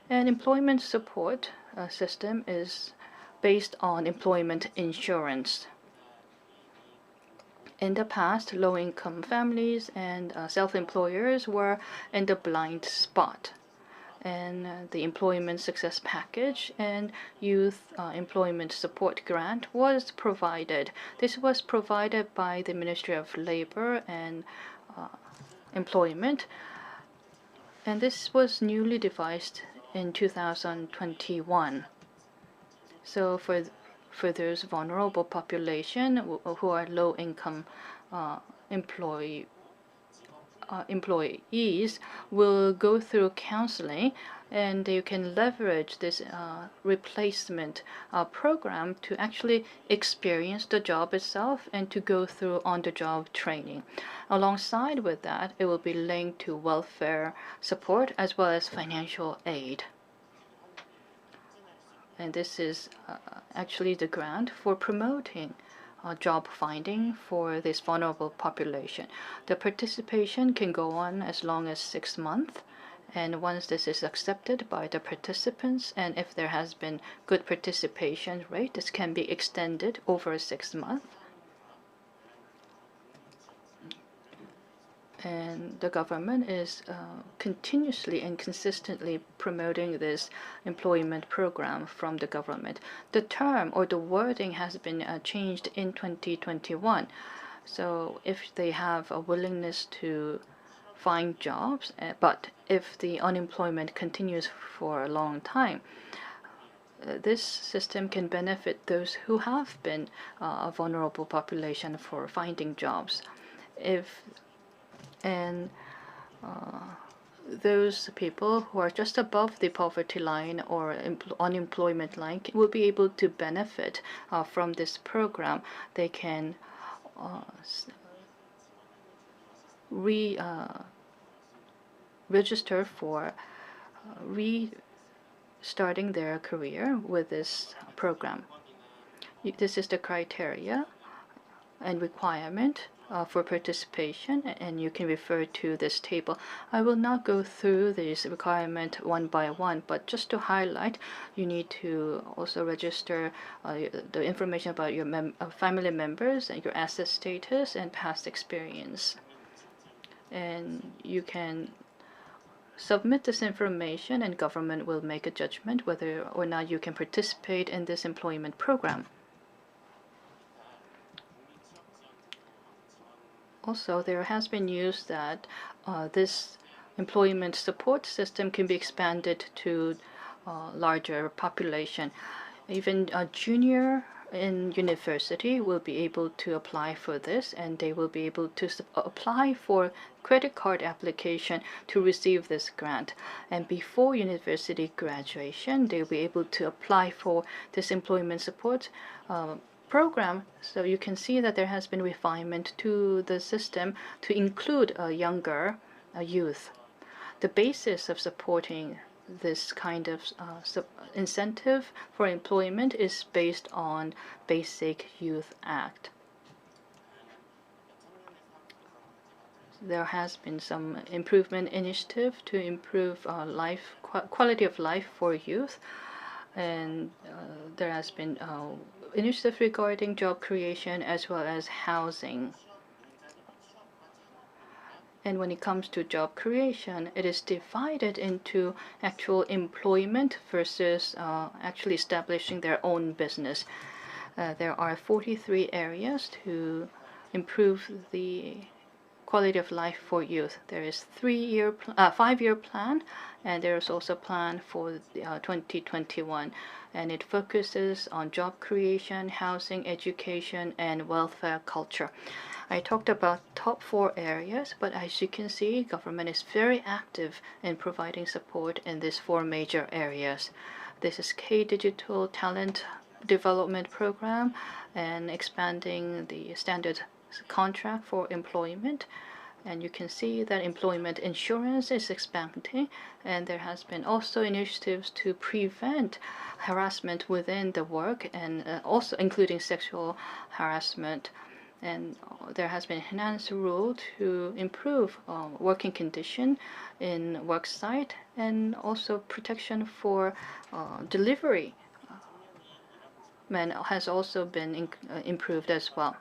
An employment support system is based on employment insurance. In the past, low-income families and self-employers were in the blind spot. And the Employment Success Package and Youth Employment Support Grant was provided. This was provided by the Ministry of Labor and Employment. And this was newly devised in 2021. So for those vulnerable population who are low-income employees will go through counseling, and you can leverage this replacement program to actually experience the job itself and to go through on-the-job training. Alongside with that, it will be linked to welfare support as well as financial aid. And this is actually the grant for promoting job finding for this vulnerable population. The participation can go on as long as 6 months, and once this is accepted by the participants, and if there has been good participation rate, this can be extended over 6 months. And the government is continuously and consistently promoting this employment program from the government. The term or the wording has been changed in 2021. So if they have a willingness to find jobs, but if the unemployment continues for a long time, this system can benefit those who have been a vulnerable population for finding jobs. Those people who are just above the poverty line or unemployment line will be able to benefit from this program. They can register for restarting their career with this program. This is the criteria and requirement for participation, and you can refer to this table. I will not go through this requirement one by one, but just to highlight, you need to also register the information about your family members and your asset status and past experience. And you can submit this information, and government will make a judgment whether or not you can participate in this employment program. Also, there has been news that this employment support system can be expanded to larger population. Even a junior in university will be able to apply for this, and they will be able to apply for credit card application to receive this grant. And before university graduation, they'll be able to apply for this employment support program. So you can see that there has been refinement to the system to include younger youth. The basis of supporting this kind of incentive for employment is based on Basic Youth Act. There has been some improvement initiative to improve quality of life for youth, and there has been initiative regarding job creation as well as housing. And when it comes to job creation, it is divided into actual employment versus actually establishing their own business. There are 43 areas to improve the quality of life for youth. There is 5-year plan, and there is also a plan for 2021. And it focuses on job creation, housing, education, and welfare culture. I talked about top 4 areas, but as you can see, government is very active in providing support in these 4 major areas. This is K-Digital Talent Development Program and expanding the standard contract for employment. And you can see that employment insurance is expanding, and there has been also initiatives to prevent harassment within the work, and also including sexual harassment. And there has been enhanced rule to improve working condition in work site, and also protection for delivery men has also been improved as well.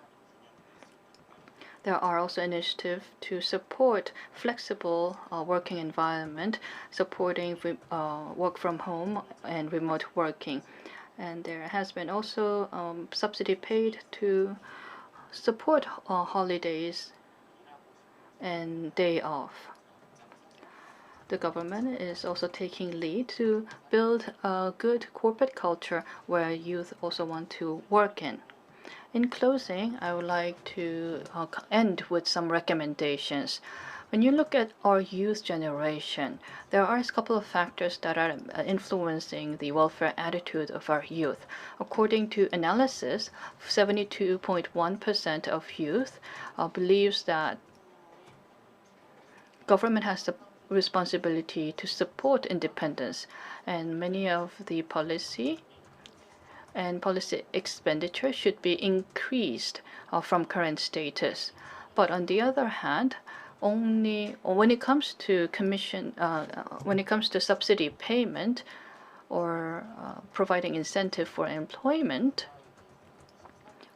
There are also initiatives to support flexible working environment, supporting work from home and remote working. And there has been also subsidy paid to support holidays and day off. The government is also taking lead to build a good corporate culture where youth also want to work in. In closing, I would like to end with some recommendations. When you look at our youth generation, there are a couple of factors that are influencing the welfare attitude of our youth. According to analysis, 72.1% of youth believes that government has the responsibility to support independence, and many of the policy expenditure should be increased from current status. But on the other hand, only when it comes to subsidy payment or providing incentive for employment,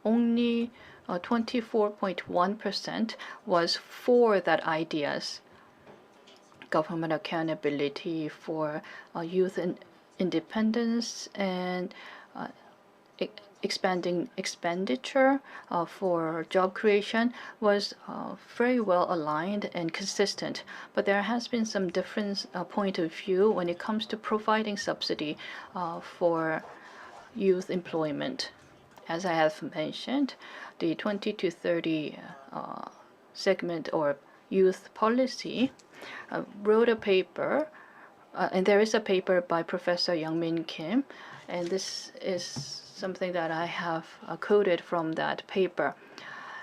only 24.1% was for that ideas. Government accountability for youth independence and expanding expenditure for job creation was very well aligned and consistent. But there has been some different point of view when it comes to providing subsidy for youth employment. As I have mentioned, the 20 to 30 segment or youth policy wrote a paper, and there is a paper by Professor Young-Min Kim, and this is something that I have quoted from that paper.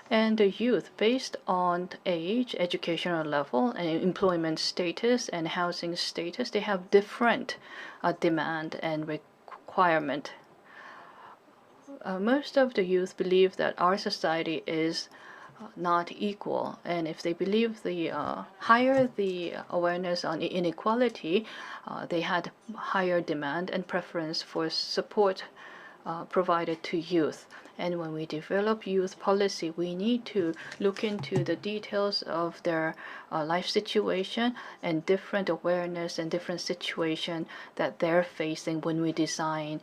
And the youth, based on age, educational level, and employment status and housing status, they have different demand and requirement. Most of the youth believe that our society is not equal, and if they believe the higher the awareness on inequality, they had higher demand and preference for support provided to youth. And when we develop youth policy, we need to look into the details of their life situation and different awareness and different situation that they're facing when we design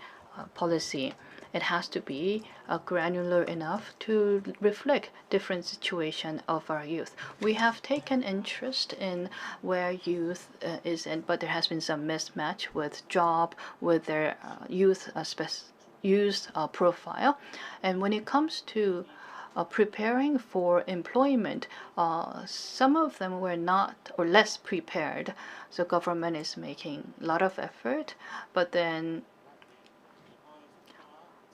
policy. It has to be granular enough to reflect different situation of our youth. We have taken interest in where youth is in, but there has been some mismatch with job, with their youth profile. And when it comes to preparing for employment, some of them were not or less prepared. So government is making a lot of effort, but then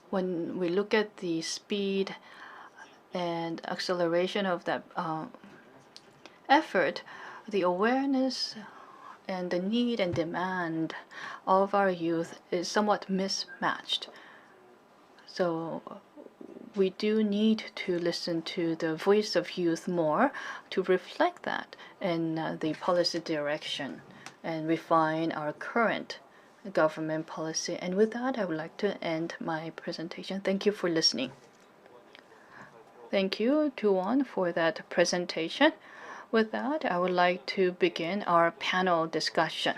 when we look at the speed and acceleration of that effort, the awareness and the need and demand of our youth is somewhat mismatched. So we do need to listen to the voice of youth more to reflect that in the policy direction and refine our current government policy. And with that, I would like to end my presentation. Thank you for listening. Thank you, Tu-won, for that presentation. With that, I would like to begin our panel discussion.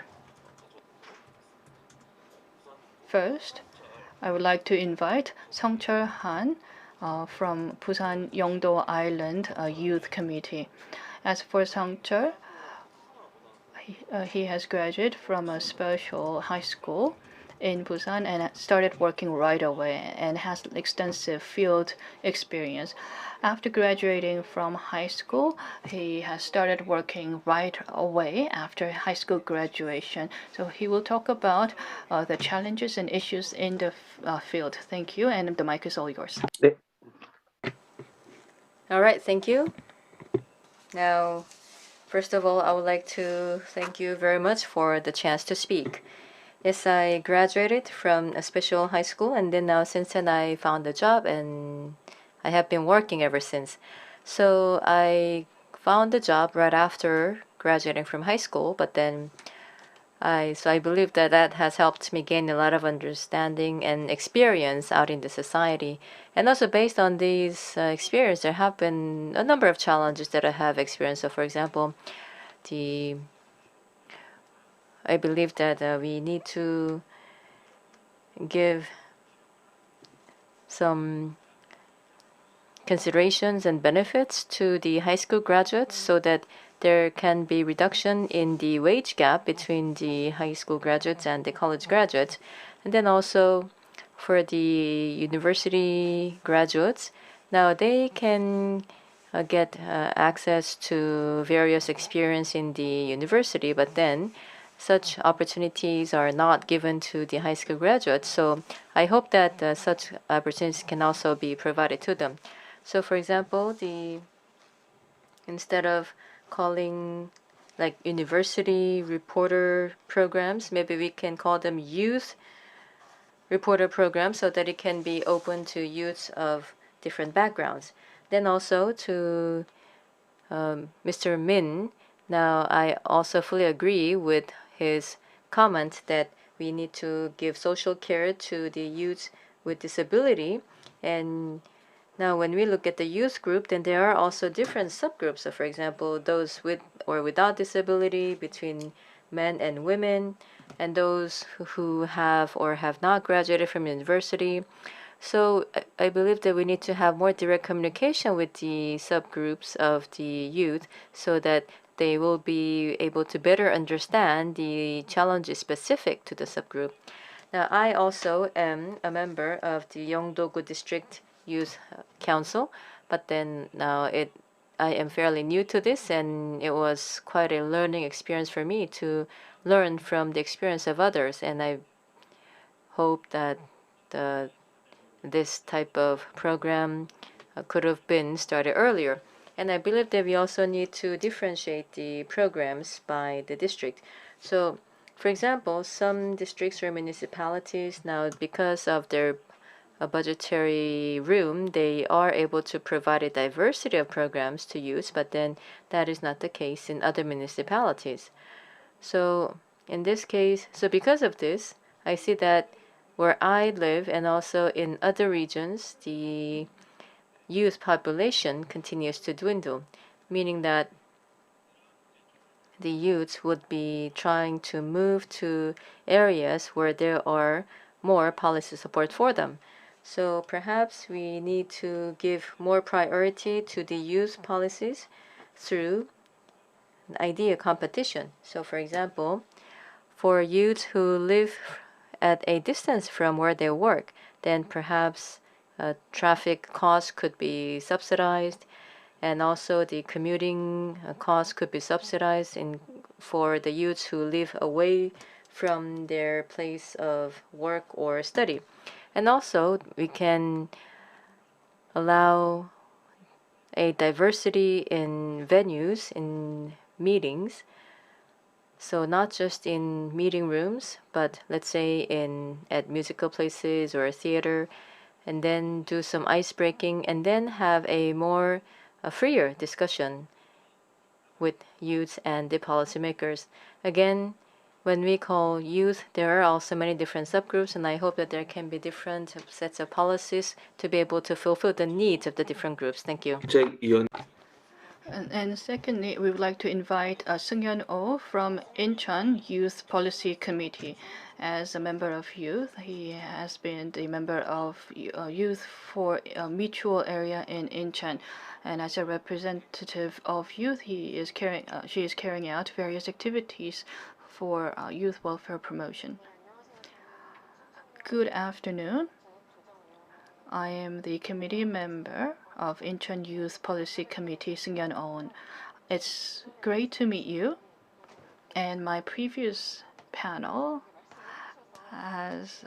First, I would like to invite Sung-chul Han from Busan Yeongdo Island Youth Committee. As for Sung-chul, he has graduated from a special high school in Busan and started working right away and has extensive field experience. After graduating from high school, he has started working right away after high school graduation. So he will talk about the challenges and issues in the field. Thank you, and the mic is all yours. All right, thank you. Now, first of all, I would like to thank you very much for the chance to speak. Yes, I graduated from a special high school, and then now since then I found a job and I have been working ever since. So I found a job right after graduating from high school, but then I believe that that has helped me gain a lot of understanding and experience out in the society. And also based on these experience, there have been a number of challenges that I have experienced. So for example, I believe that we need to give some considerations and benefits to the high school graduates so that there can be reduction in the wage gap between the high school graduates and the college graduates. And then also for the university graduates, now they can get access to various experience in the university, but then such opportunities are not given to the high school graduates. So I hope that such opportunities can also be provided to them. So for example, instead of calling like university reporter programs, maybe we can call them youth reporter programs so that it can be open to youths of different backgrounds. Then also to Mr. Min, now I also fully agree with his comment that we need to give social care to the youth with disability. And now when we look at the youth group, then there are also different subgroups. So for example, those with or without disability, between men and women, and those who have or have not graduated from university. So I believe that we need to have more direct communication with the subgroups of the youth so that they will be able to better understand the challenges specific to the subgroup. Now, I also am a member of the Yeongdo-gu District Youth Council, but then now I am fairly new to this, and it was quite a learning experience for me to learn from the experience of others. And I hope that this type of program could have been started earlier. And I believe that we also need to differentiate the programs by the district. So, for example, some districts or municipalities now, because of their budgetary room, they are able to provide a diversity of programs to youth, but then that is not the case in other municipalities. So in this case, so because of this, I see that where I live and also in other regions, the youth population continues to dwindle, meaning that the youths would be trying to move to areas where there are more policy support for them. So perhaps we need to give more priority to the youth policies through idea competition. So for example, for youths who live at a distance from where they work, then perhaps traffic costs could be subsidized, and also the commuting costs could be subsidized for the youths who live away from their place of work or study. And also, we can allow a diversity in venues, in meetings. So not just in meeting rooms, but let's say at musical places or a theater, and then do some ice breaking, and then have a more freer discussion with youth and the policymakers. Again, when we call youth, there are also many different subgroups, and I hope that there can be different sets of policies to be able to fulfill the needs of the different groups. Thank you. And secondly, we would like to invite Seung-Yeon Oh from Incheon Youth Policy Committee. As a member of youth, he has been the member of youth for a mutual area in Incheon. And as a representative of youth, she is carrying out various activities for youth welfare promotion. Good afternoon. I am the committee member of Incheon Youth Policy Committee, Seung-Yeon Oh. It's great to meet you. And my previous panel has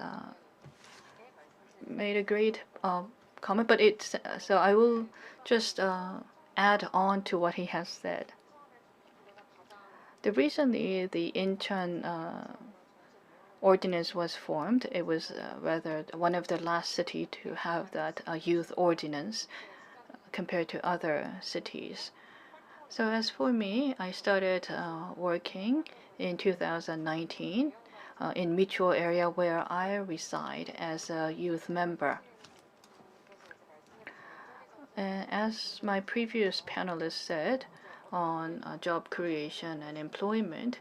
made a great comment, but so I will just add on to what he has said. Recently, the Incheon ordinance was formed. It was rather one of the last city to have that youth ordinance compared to other cities. So as for me, I started working in 2019 in mutual area where I reside as a youth member. As my previous panelist said on job creation and employment,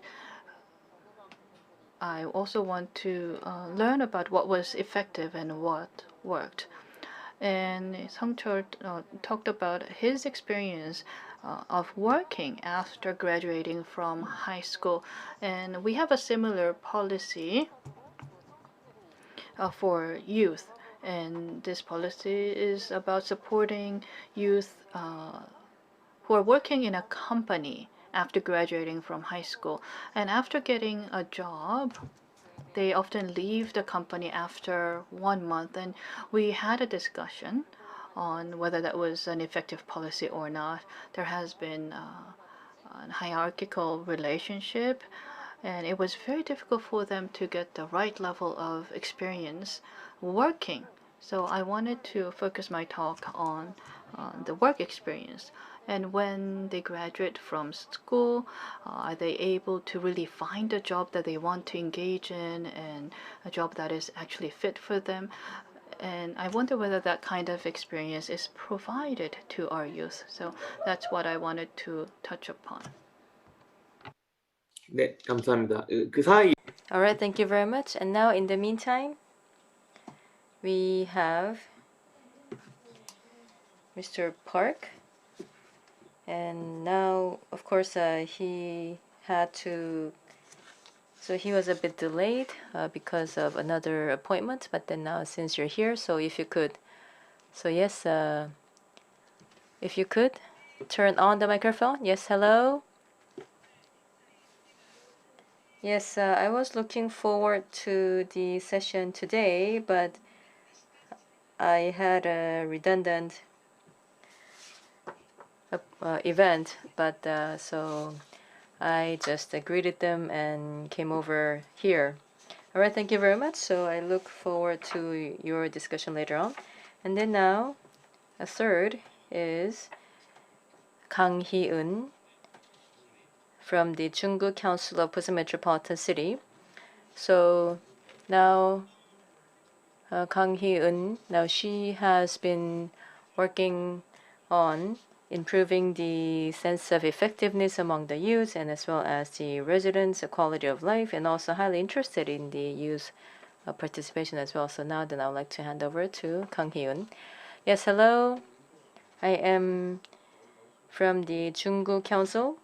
I also want to learn about what was effective and what worked. And Sung-Chul talked about his experience of working after graduating from high school. And we have a similar policy for youth. And this policy is about supporting youth who are working in a company after graduating from high school. And after getting a job, they often leave the company after 1 month. And we had a discussion on whether that was an effective policy or not. There has been a hierarchical relationship, and it was very difficult for them to get the right level of experience working. So I wanted to focus my talk on the work experience. And when they graduate from school, are they able to really find a job that they want to engage in and a job that is actually fit for them? And I wonder whether that kind of experience is provided to our youth. So that's what I wanted to touch upon. 네, 감사합니다. 그 사이 All right, thank you very much. And now, in the meantime, we have Mr. Park. And now, of course, he had to, so he was a bit delayed because of another appointment. But then now, since you're here, so if you could, so yes, if you could turn on the microphone. Yes, hello. Yes, I was looking forward to the session today, but I had a redundant event, but so I just greeted them and came over here. All right, thank you very much. So I look forward to your discussion later on. And then now, a third is Kang Hee-eun from the Junggu Council of Busan Metropolitan City. So now Kang Hee-eun, now she has been working on improving the sense of effectiveness among the youth and as well as the residents' quality of life, and also highly interested in the youth participation as well. So now then I would like to hand over to Kang Hee-eun. Yes, hello. I am from the Junggu Council.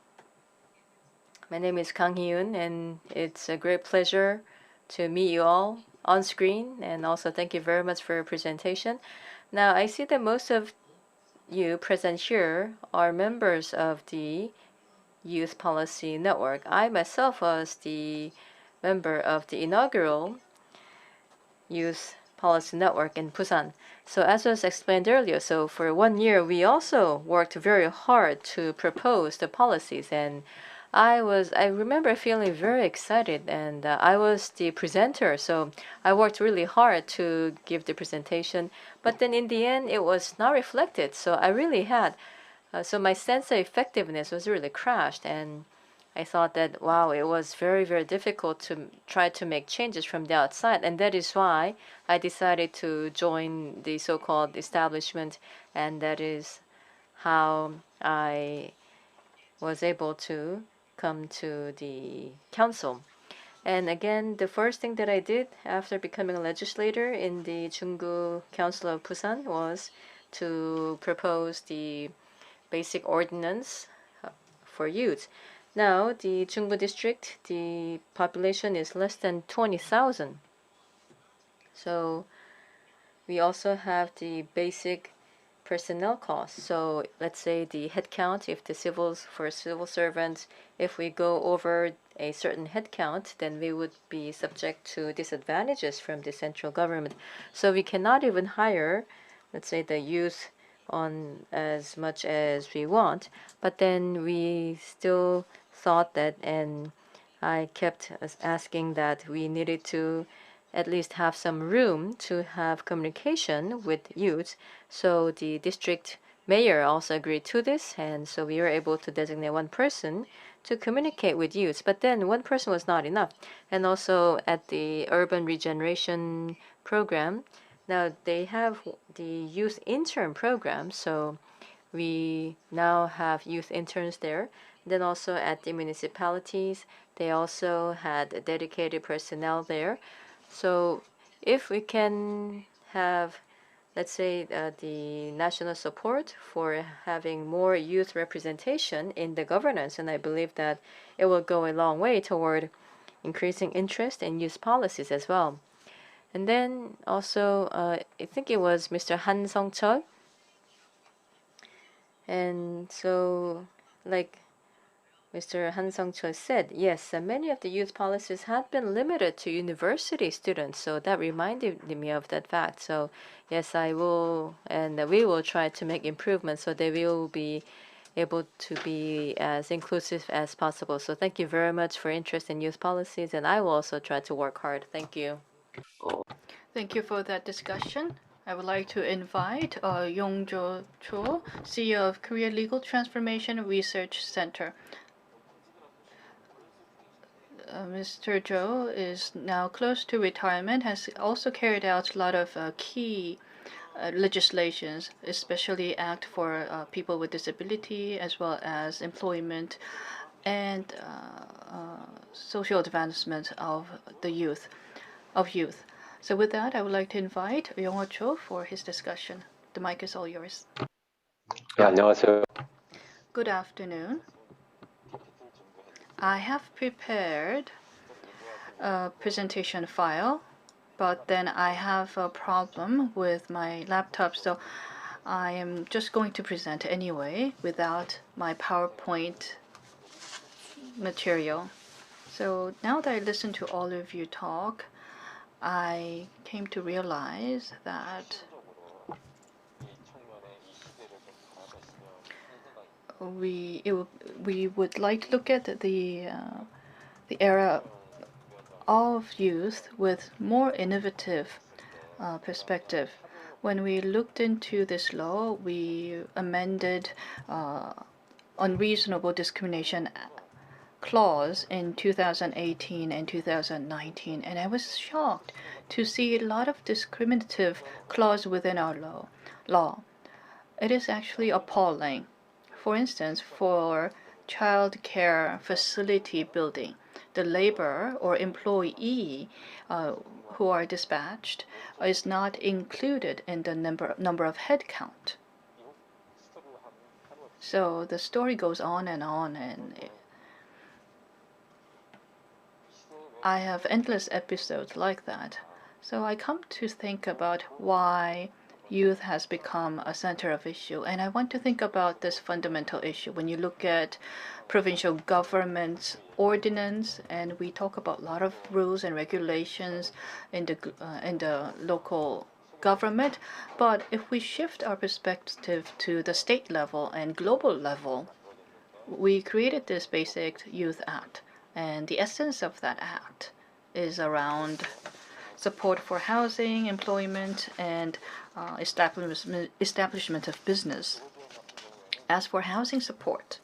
My name is Kang Hee-eun, and it's a great pleasure to meet you all on screen, and also thank you very much for your presentation. Now, I see that most of you present here are members of the Youth Policy Network. I myself was the member of the inaugural Youth Policy Network in Busan. So as was explained earlier, so for 1 year, we also worked very hard to propose the policies, and I remember feeling very excited, and I was the presenter, so I worked really hard to give the presentation. But then in the end, it was not reflected. So I really had, so my sense of effectiveness was really crashed, and I thought that, wow, it was very, very difficult to try to make changes from the outside. And that is why I decided to join the so-called establishment, and that is how I was able to come to the council. And again, the first thing that I did after becoming a legislator in the Junggu Council of Busan was to propose the basic ordinance for youth. Now, the Junggu district, the population is less than 20,000. So we also have the basic personnel costs. So let's say the headcount, if the civil servants, if we go over a certain headcount, then we would be subject to disadvantages from the central government. So we cannot even hire, let's say, the youth on as much as we want. But then we still thought that, and I kept asking that we needed to at least have some room to have communication with youth. So the district mayor also agreed to this, and so we were able to designate one person to communicate with youth. But then one person was not enough. And also at the urban regeneration program, now they have the youth intern program, so we now have youth interns there. Then also at the municipalities, they also had dedicated personnel there. So if we can have, let's say, the national support for having more youth representation in the governance, and I believe that it will go a long way toward increasing interest in youth policies as well. And then also, I think it was Mr. Han Song-chul. And so, like Mr. Han Song-chul said, yes, many of the youth policies had been limited to university students, so that reminded me of that fact. So yes, I will, and we will try to make improvements so that we will be able to be as inclusive as possible. So thank you very much for interest in youth policies, and I will also try to work hard. Thank you. Thank you for that discussion. I would like to invite Yong-jo Cho, CEO of Korea Legal Transformation Research Center. Mr. Jo is now close to retirement, has also carried out a lot of key legislations, especially Act for people with disability, as well as employment and social advancement of the youth. So with that, I would like to invite Yong-ho Cho for his discussion. The mic is all yours. 네, 안녕하세요. Good afternoon. I have prepared a presentation file, but then I have a problem with my laptop, so I am just going to present anyway without my PowerPoint material. So now that I listened to all of you talk, I came to realize that we would like to look at the era of youth with more innovative perspective. When we looked into this law, we amended unreasonable discrimination clause in 2018 and 2019, and I was shocked to see a lot of discriminative clause within our law. It is actually appalling. For instance, for child care facility building, the laborer or employee who are dispatched is not included in the number of head count. So the story goes on, and I have endless episodes like that. So I come to think about why youth has become a center of issue. And I want to think about this fundamental issue. When you look at provincial government's ordinance, and we talk about a lot of rules and regulations in the local government, but if we shift our perspective to the state level and global level, we created this Basic Youth Act. And the essence of that act is around support for housing, employment, and establishment of business. As for housing support,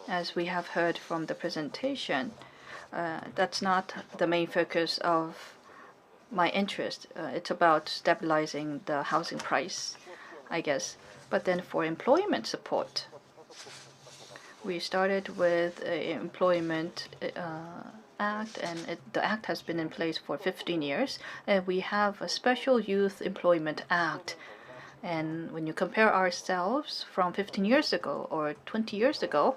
as we have heard from the presentation, that's not the main focus of my interest. It's about stabilizing the housing price, I guess. But then for employment support, we started with an employment act, and the act has been in place for 15 years, and we have a special youth employment act. And when you compare ourselves from 15 years ago or 20 years ago,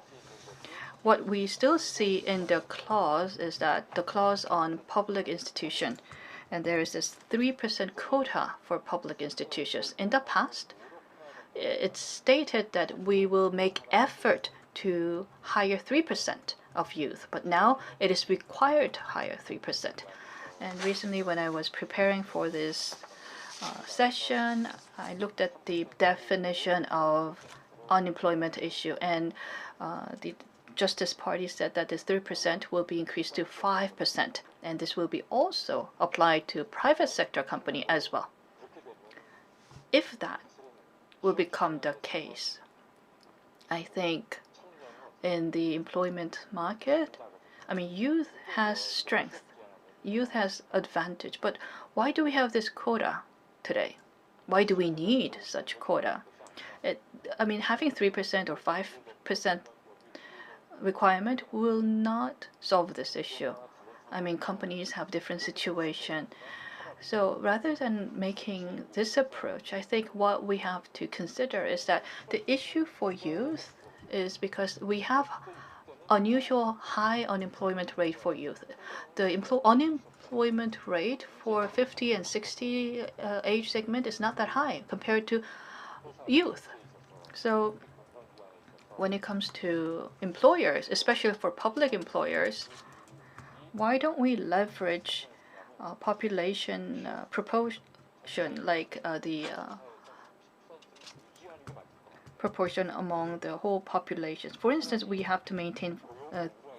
what we still see in the clause is that the clause on public institution, and there is this 3% quota for public institutions. In the past, it's stated that we will make effort to hire 3% of youth, but now it is required to hire 3%. And recently, when I was preparing for this session, I looked at the definition of unemployment issue, and the Justice Party said that this 3% will be increased to 5%, and this will be also applied to private sector company as well. If that will become the case, I think in the employment market, I mean, youth has strength, youth has advantage, but why do we have this quota today? Why do we need such quota? I mean, having 3% or 5% requirement will not solve this issue. I mean, companies have different situation. So rather than making this approach, I think what we have to consider is that the issue for youth is because we have unusual high unemployment rate for youth. The unemployment rate for 50 and 60 age segment is not that high compared to youth. So when it comes to employers, especially for public employers, why don't we leverage population proportion, like the proportion among the whole population? For instance, we have to maintain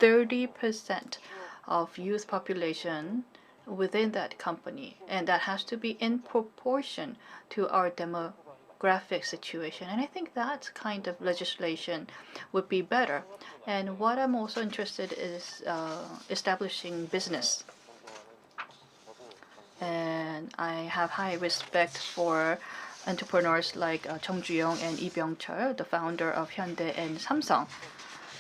30% of youth population within that company, and that has to be in proportion to our demographic situation. And I think that kind of legislation would be better. And what I'm also interested in is establishing business. And I have high respect for entrepreneurs like Chung Ju-young and Lee Byung-chul, the founder of Hyundai and Samsung.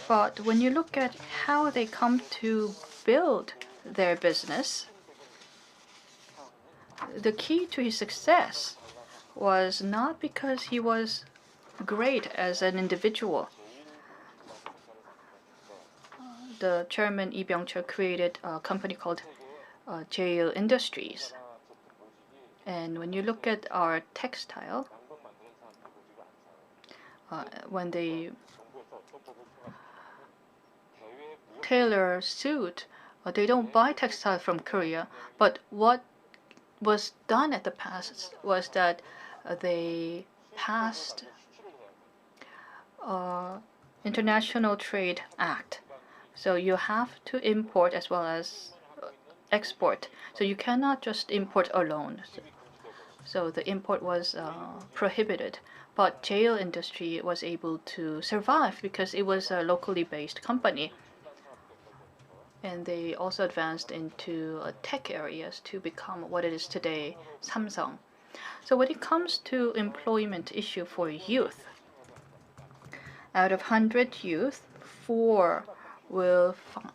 But when you look at how they come to build their business, the key to his success was not because he was great as an individual. The chairman, Lee Byung-chul, created a company called JL Industries. And when you look at our textile, when they tailor suit, they don't buy textile from Korea. But what was done at the past was that they passed International Trade Act. So you have to import as well as export. So you cannot just import alone. So the import was prohibited. But jail industry was able to survive because it was a locally based company. And they also advanced into tech areas to become what it is today, Samsung. So when it comes to employment issue for youth, out of 100 youth, 4 will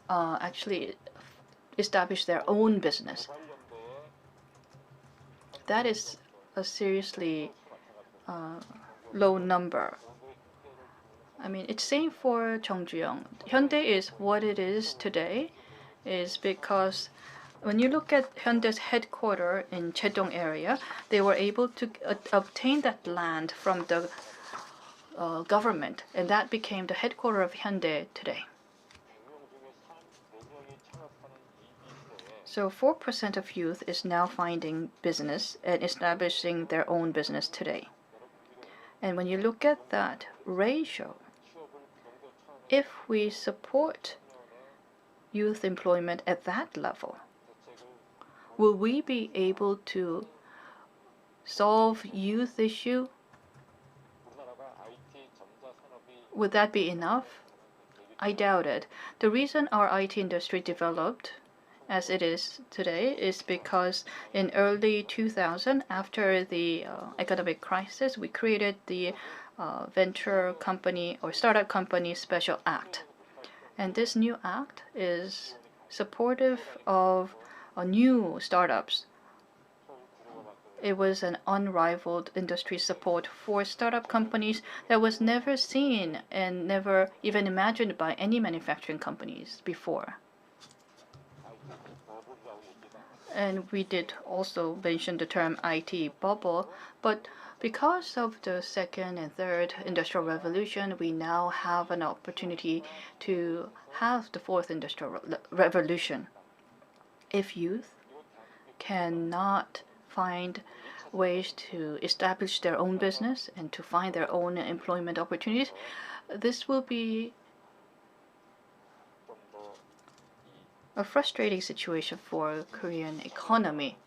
actually establish their own business. That is a seriously low number. I mean, it's same for Cheongju-young. Hyundai is what it is today is because when you look at Hyundai's headquarters in Cheongdong area, they were able to obtain that land from the government, and that became the headquarters of Hyundai today. So 4% of youth is now finding business and establishing their own business today. And when you look at that ratio, if we support youth employment at that level, will we be able to solve youth issue? Would that be enough? I doubt it. The reason our IT industry developed as it is today is because in early 2000, after the economic crisis, we created the Venture Company or Startup Company Special Act. And this new act is supportive of new startups. It was an unrivaled industry support for startup companies that was never seen and never even imagined by any manufacturing companies before. And we did also mention the term IT bubble, but because of the second and third industrial revolution, we now have an opportunity to have the fourth industrial revolution. If youth cannot find ways to establish their own business and to find their own employment opportunities, this will be a frustrating situation for Korean economy.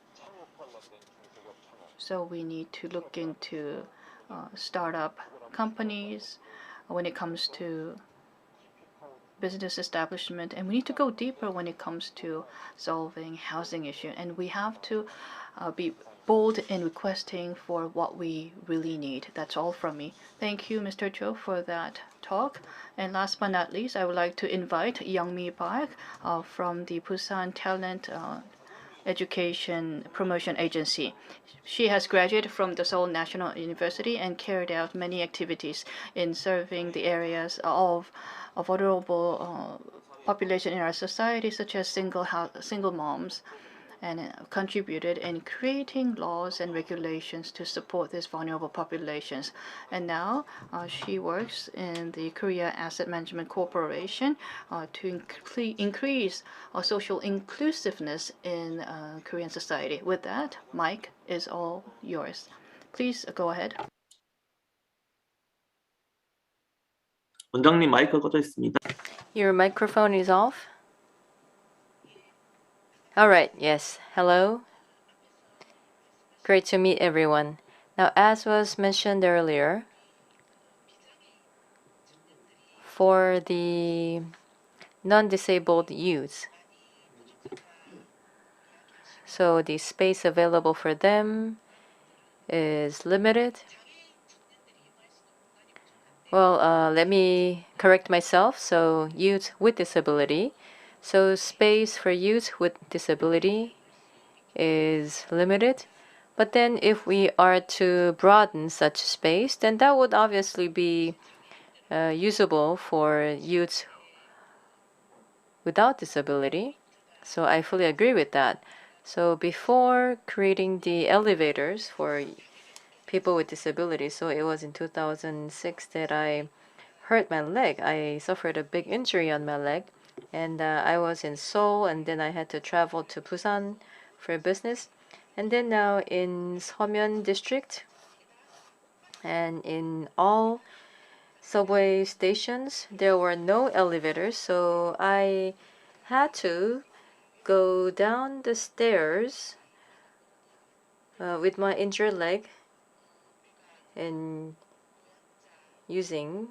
So we need to look into startup companies when it comes to business establishment, and we need to go deeper when it comes to solving housing issue. And we have to be bold in requesting for what we really need. That's all from me. Thank you, Mr. Cho, for that talk. And last but not least, I would like to invite Youngmi Park from the Busan Talent Education Promotion Agency. She has graduated from the Seoul National University and carried out many activities in serving the areas of vulnerable population in our society, such as single moms, and contributed in creating laws and regulations to support these vulnerable populations. And now she works in the Korea Asset Management Corporation to increase social inclusiveness in Korean society. With that, Mike is all yours. Please go ahead. 원장님 마이크가 꺼져 있습니다. Your microphone is off. All right, yes. Hello. Great to meet everyone. Now, as was mentioned earlier, for the non-disabled youth, so the space available for them is limited. Well, let me correct myself. So, youth with disability. So, space for youth with disability is limited. But then if we are to broaden such space, then that would obviously be usable for youths without disability. So I fully agree with that. So before creating the elevators for people with disabilities, so it was in 2006 that I hurt my leg. I suffered a big injury on my leg. And I was in Seoul, and then I had to travel to Busan for business. And then now in Seomyeon district and in all subway stations, there were no elevators, so I had to go down the stairs with my injured leg and using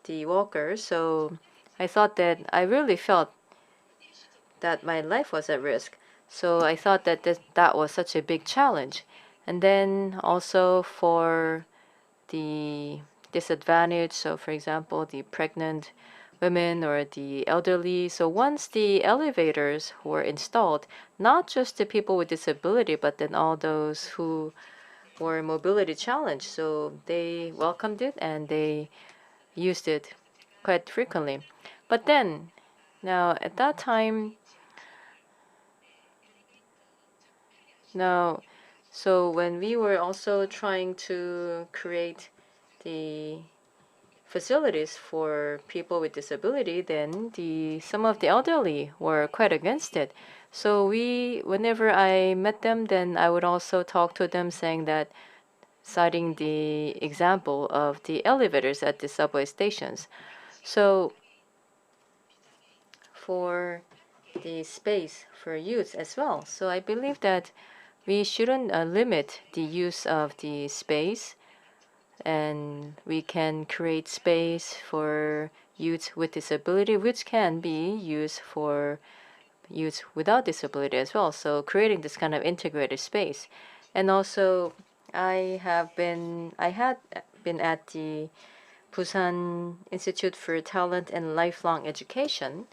the walker. So I thought that I really felt that my life was at risk. So I thought that that was such a big challenge. And then also for the disadvantaged, so for example, the pregnant women or the elderly. So once the elevators were installed, not just the people with disability, but then all those who were mobility challenged, so they welcomed it and they used it quite frequently. But then, now at that time, so when we were also trying to create the facilities for people with disability, then some of the elderly were quite against it. So whenever I met them, then I would also talk to them saying that, citing the example of the elevators at the subway stations. So for the space for youth as well. So I believe that we shouldn't limit the use of the space, and we can create space for youth with disability, which can be used for youth without disability as well. So creating this kind of integrated space. And also I had been at the Busan Institute for Talent and Lifelong Education.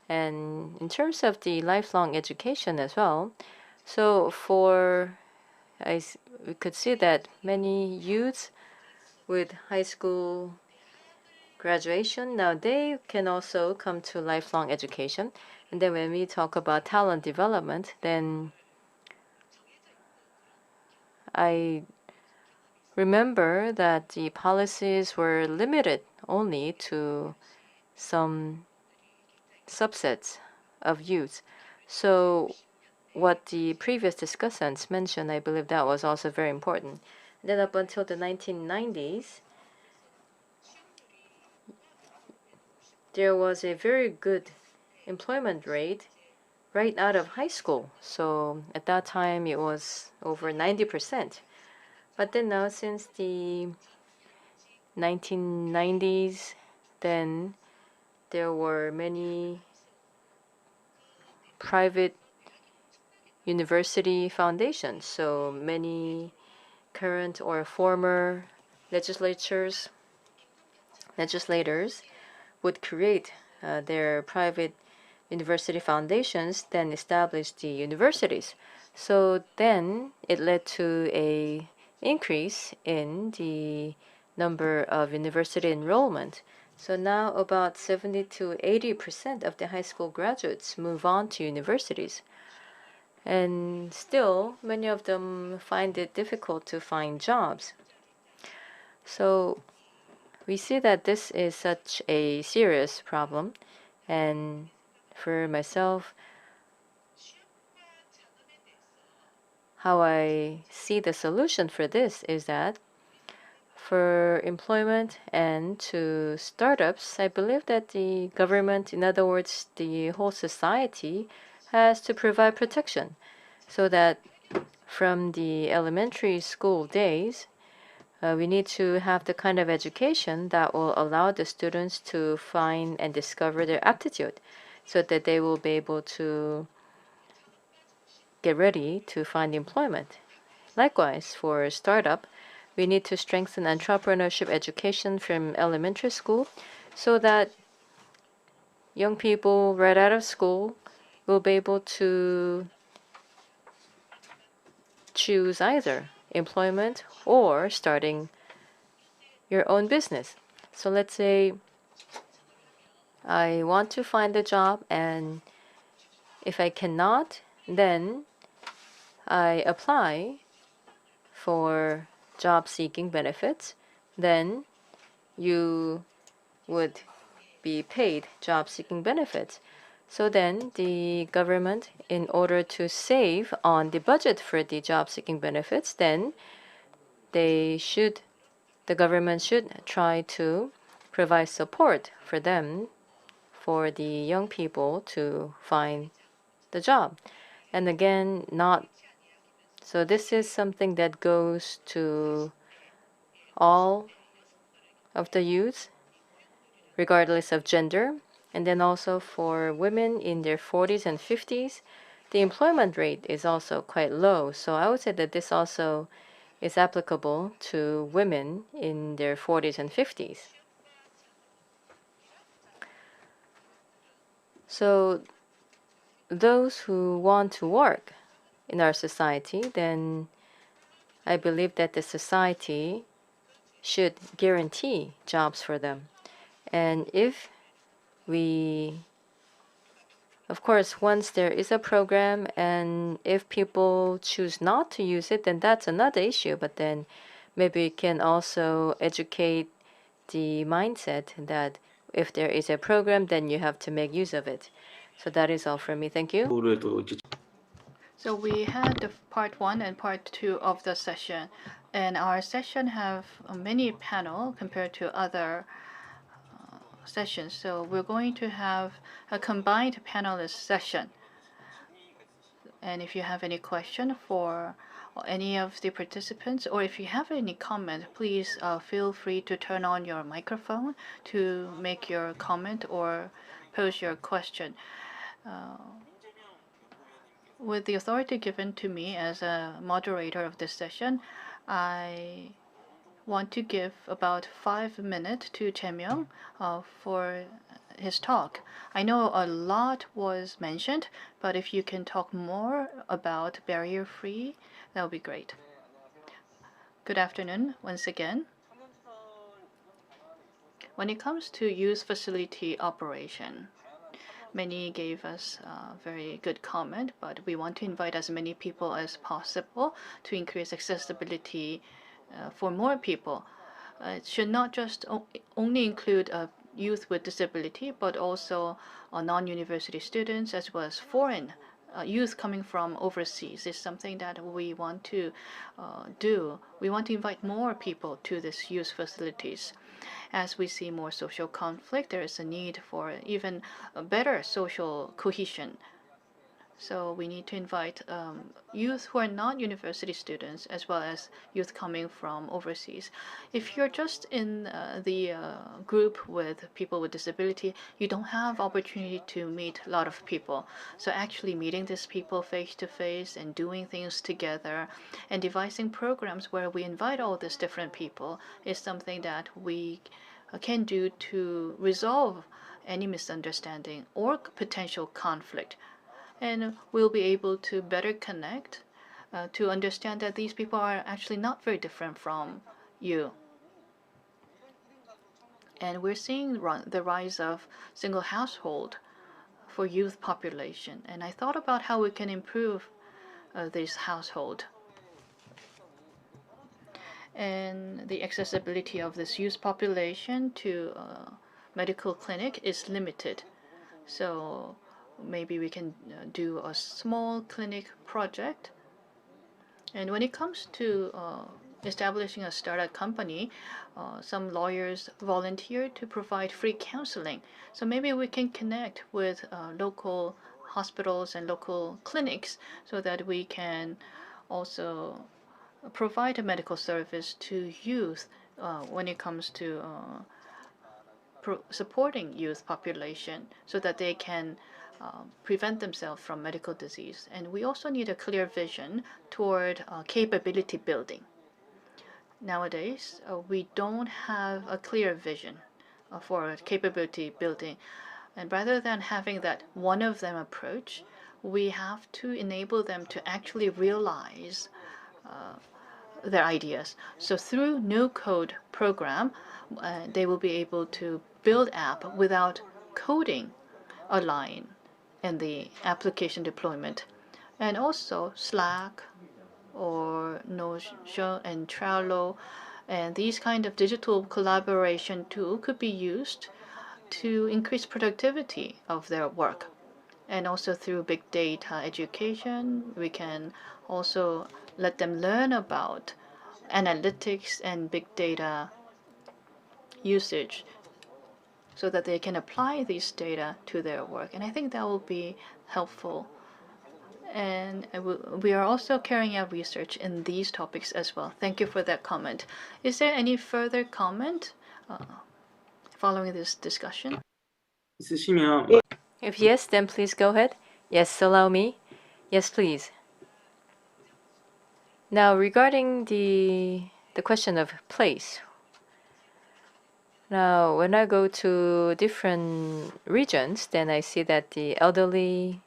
And in terms of the lifelong education as well, so we could see that many youths with high school graduation, now they can also come to lifelong education. And then when we talk about talent development, then I remember that the policies were limited only to some subsets of youth. So what the previous discussants mentioned, I believe that was also very important. Then up until the 1990s, there was a very good employment rate right out of high school. So at that time, it was over 90%. But then now, since the 1990s, then there were many private university foundations. So many current or former legislators would create their private university foundations, then establish the universities. So then it led to a increase in the number of university enrollment. So now about 70 to 80% of the high school graduates move on to universities. And still, many of them find it difficult to find jobs. So we see that this is such a serious problem. And for myself, how I see the solution for this is that for employment and to startups, I believe that the government, in other words, the whole society, has to provide protection so that from the elementary school days, we need to have the kind of education that will allow the students to find and discover their aptitude so that they will be able to get ready to find employment. Likewise, for startup, we need to strengthen entrepreneurship education from elementary school so that young people right out of school will be able to choose either employment or starting your own business. So let's say I want to find a job, and if I cannot, then I apply for job-seeking benefits. Then you would be paid job-seeking benefits. So then the government, in order to save on the budget for the job-seeking benefits, then the government should try to provide support for them, for the young people to find the job. And again, so this is something that goes to all of the youth, regardless of gender. And then also for women in their 40s and 50s, the employment rate is also quite low. So I would say that this also is applicable to women in their 40s and 50s. So those who want to work in our society, then I believe that the society should guarantee jobs for them. And if we, of course, once there is a program and if people choose not to use it, then that's another issue. But then maybe we can also educate the mindset that if there is a program, then you have to make use of it. So that is all from me. Thank you. So we had the part 1 and part 2 of the session, and our session have many panel compared to other sessions. So we're going to have a combined panelist session. And if you have any question for any of the participants, or if you have any comment, please feel free to turn on your microphone to make your comment or pose your question. With the authority given to me as a moderator of this session, I want to give about 5 minutes to Jae-myung for his talk. I know a lot was mentioned, but if you can talk more about barrier-free, that would be great. Good afternoon once again. When it comes to youth facility operation, many gave us a very good comment, but we want to invite as many people as possible to increase accessibility for more people. It should not just only include youth with disability, but also non-university students as well as foreign youth coming from overseas is something that we want to do. We want to invite more people to these youth facilities. As we see more social conflict, there is a need for even a better social cohesion. So we need to invite youth who are not university students as well as youth coming from overseas. If you're just in the group with people with disability, you don't have opportunity to meet a lot of people. So actually meeting these people face to face and doing things together and devising programs where we invite all these different people is something that we can do to resolve any misunderstanding or potential conflict. And we'll be able to better connect to understand that these people are actually not very different from you. And we're seeing the rise of single household for youth population. And I thought about how we can improve this household. And the accessibility of this youth population to medical clinic is limited. So maybe we can do a small clinic project. And when it comes to establishing a startup company, some lawyers volunteer to provide free counseling. So maybe we can connect with local hospitals and local clinics so that we can also provide a medical service to youth when it comes to supporting youth population so that they can prevent themselves from medical disease. And we also need a clear vision toward capability building. Nowadays, we don't have a clear vision for capability building. And rather than having that one of them approach, we have to enable them to actually realize their ideas. So through no-code program, they will be able to build app without coding a line in the application deployment. And also Slack or Notion and Trello and these kind of digital collaboration tool could be used to increase productivity of their work. And also through big data education, we can also let them learn about analytics and big data usage so that they can apply these data to their work. And I think that will be helpful. And we are also carrying out research in these topics as well. Thank you for that comment. Is there any further comment following this discussion? 있으시면 If yes, then please go ahead. Yes, allow me. Yes, please. Now, regarding the question of place. Now, when I go to different regions, then I see that the elderly,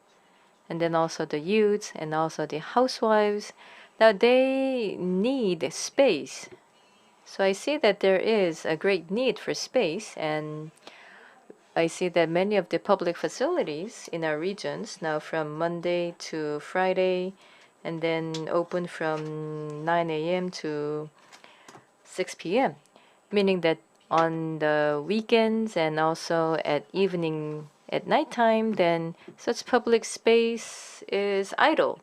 and then also the youths, and also the housewives, now they need space. So I see that there is a great need for space, and I see that many of the public facilities in our regions now from Monday to Friday, and then open from 9 a.m. to 6 p.m., meaning that on the weekends and also at evening, at nighttime, then such public space is idle.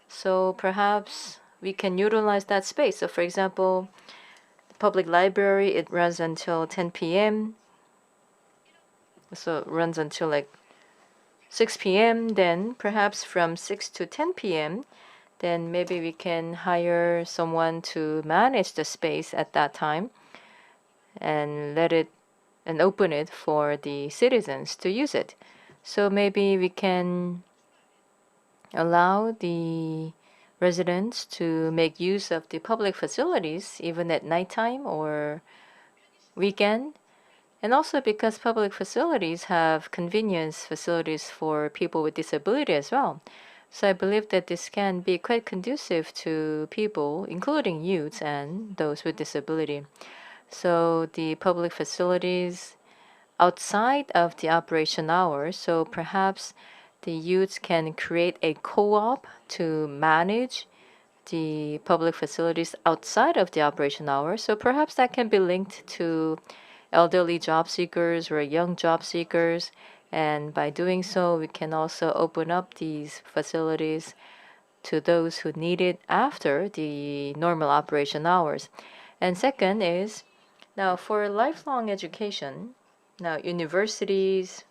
So perhaps we can utilize that space. So for example, the public library, it runs until 10 p.m. So it runs until like 6 p.m. Then perhaps from 6 to 10 p.m., then maybe we can hire someone to manage the space at that time and open it for the citizens to use it. So maybe we can allow the residents to make use of the public facilities even at nighttime or weekend. And also because public facilities have convenience facilities for people with disability as well. So I believe that this can be quite conducive to people, including youths and those with disability. So the public facilities outside of the operation hours, so perhaps the youths can create a co-op to manage the public facilities outside of the operation hours. So perhaps that can be linked to elderly job seekers or young job seekers. And by doing so, we can also open up these facilities to those who need it after the normal operation hours. And second is, now for lifelong education, now universities,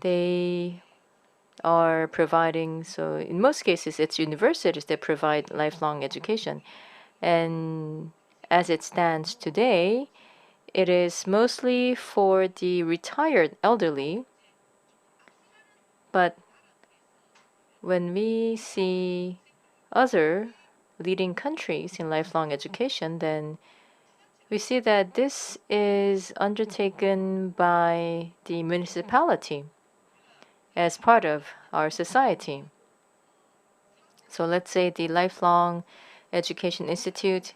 they are providing, so in most cases it's universities that provide lifelong education. And as it stands today, it is mostly for the retired elderly. But when we see other leading countries in lifelong education, then we see that this is undertaken by the municipality as part of our society. So let's say the Lifelong Education Institute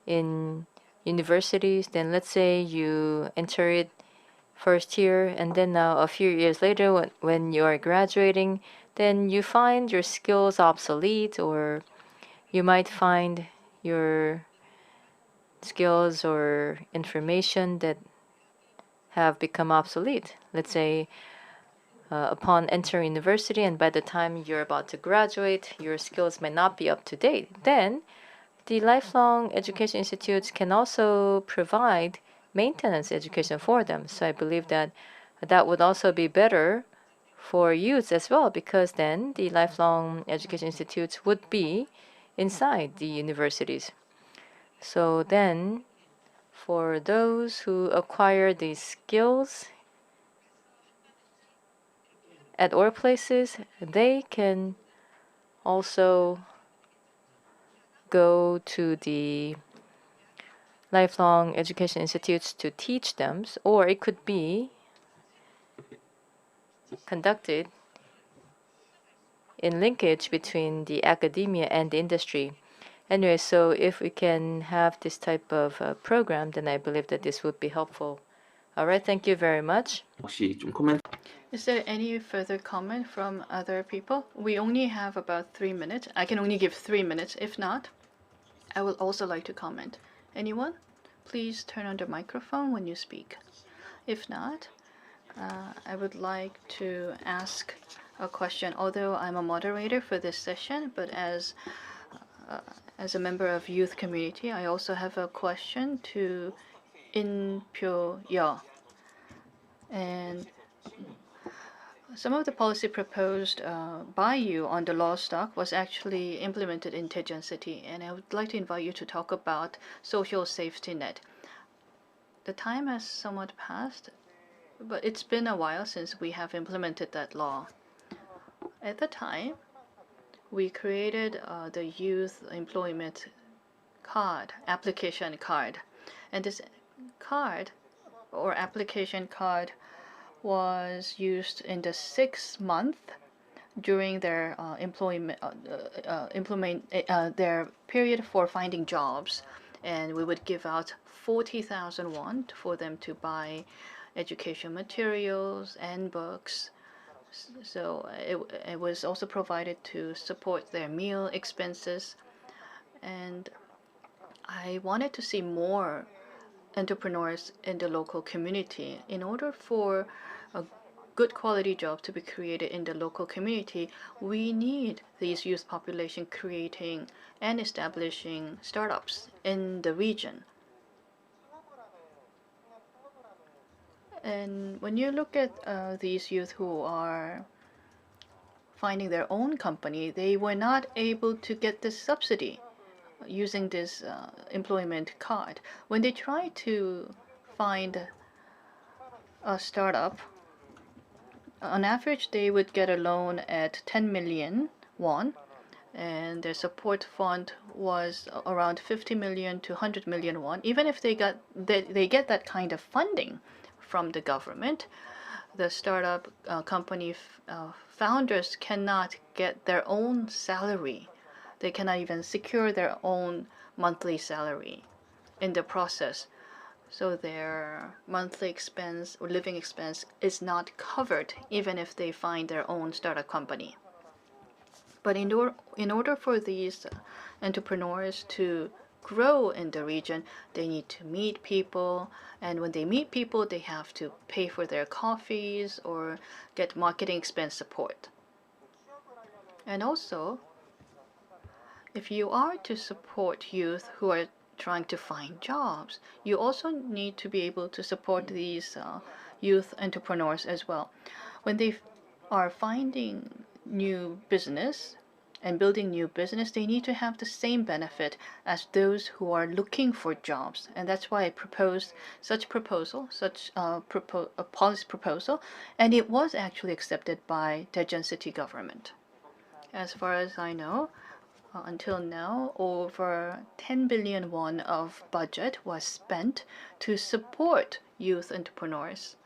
in universities, then let's say you enter it first year, and then now a few years later when you are graduating, then you find your skills obsolete, or you might find your skills or information that have become obsolete. Let's say upon entering university, and by the time you're about to graduate, your skills may not be up to date. Then the lifelong education institutes can also provide maintenance education for them. So I believe that that would also be better for youths as well, because then the lifelong education institutes would be inside the universities. So then for those who acquire these skills at workplaces, they can also go to the lifelong education institutes to teach them, or it could be conducted in linkage between the academia and the industry. Anyway, so if we can have this type of program, then I believe that this would be helpful. All right, thank you very much. Is there any further comment from other people? We only have about 3 minutes. I can only give 3 minutes. If not, I would also like to comment. Anyone? Please turn on the microphone when you speak. If not, I would like to ask a question. Although I'm a moderator for this session, but as a member of youth community, I also have a question to In Pyo-yeol. And some of the policy proposed by you on the law stock was actually implemented in Daejeon City, and I would like to invite you to talk about social safety net. The time has somewhat passed, but it's been a while since we have implemented that law. At the time, we created the youth employment card, application card, and this card or application card was used in the 6th month during their their period for finding jobs, and we would give out 40,000 won for them to buy education materials and books. So it was also provided to support their meal expenses, and I wanted to see more entrepreneurs in the local community. In order for a good quality job to be created in the local community, we need these youth population creating and establishing startups in the region. And when you look at these youth who are finding their own company, they were not able to get this subsidy using this employment card. When they try to find a startup, on average they would get a loan at 10 million won, and their support fund was around 50 million to 100 million won. Even if they get that kind of funding from the government, the startup company founders cannot get their own salary. They cannot even secure their own monthly salary in the process. So their monthly expense or living expense is not covered even if they find their own startup company. But in order for these entrepreneurs to grow in the region, they need to meet people, and when they meet people, they have to pay for their coffees or get marketing expense support. And also, if you are to support youth who are trying to find jobs, you also need to be able to support these youth entrepreneurs as well. When they are finding new business and building new business, they need to have the same benefit as those who are looking for jobs. And that's why I proposed such a policy proposal, and it was actually accepted by Daejeon City government. As far as I know, until now, over 10 billion won of budget was spent to support youth entrepreneurs.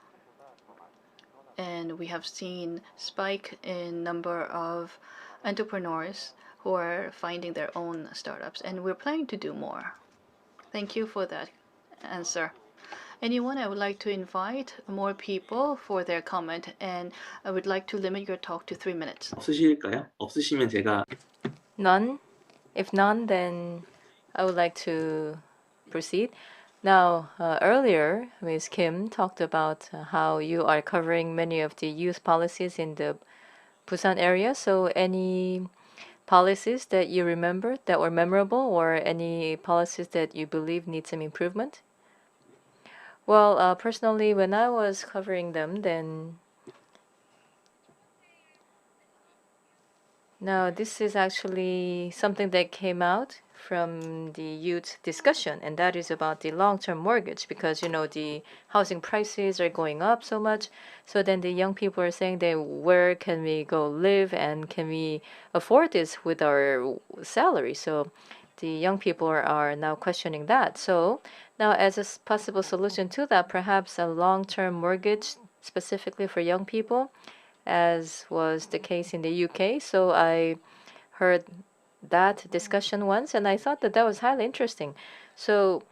And we have seen spike in number of entrepreneurs who are finding their own startups, and we're planning to do more. Thank you for that answer. Anyone, I would like to invite more people for their comment, and I would like to limit your talk to 3 minutes. 없으실까요? 없으시면 제가 None? If none, then I would like to proceed. Now, earlier, Ms. Kim talked about how you are covering many of the youth policies in the Busan area. So any policies that you remember that were memorable, or any policies that you believe need some improvement? Well, personally, when I was covering them, then now this is actually something that came out from the youth discussion, and that is about the long-term mortgage, because the housing prices are going up so much. So then the young people are saying that where can we go live, and can we afford this with our salary? So the young people are now questioning that. So now, as a possible solution to that, perhaps a long-term mortgage specifically for young people, as was the case in the UK. So I heard that discussion once, and I thought that was highly interesting. So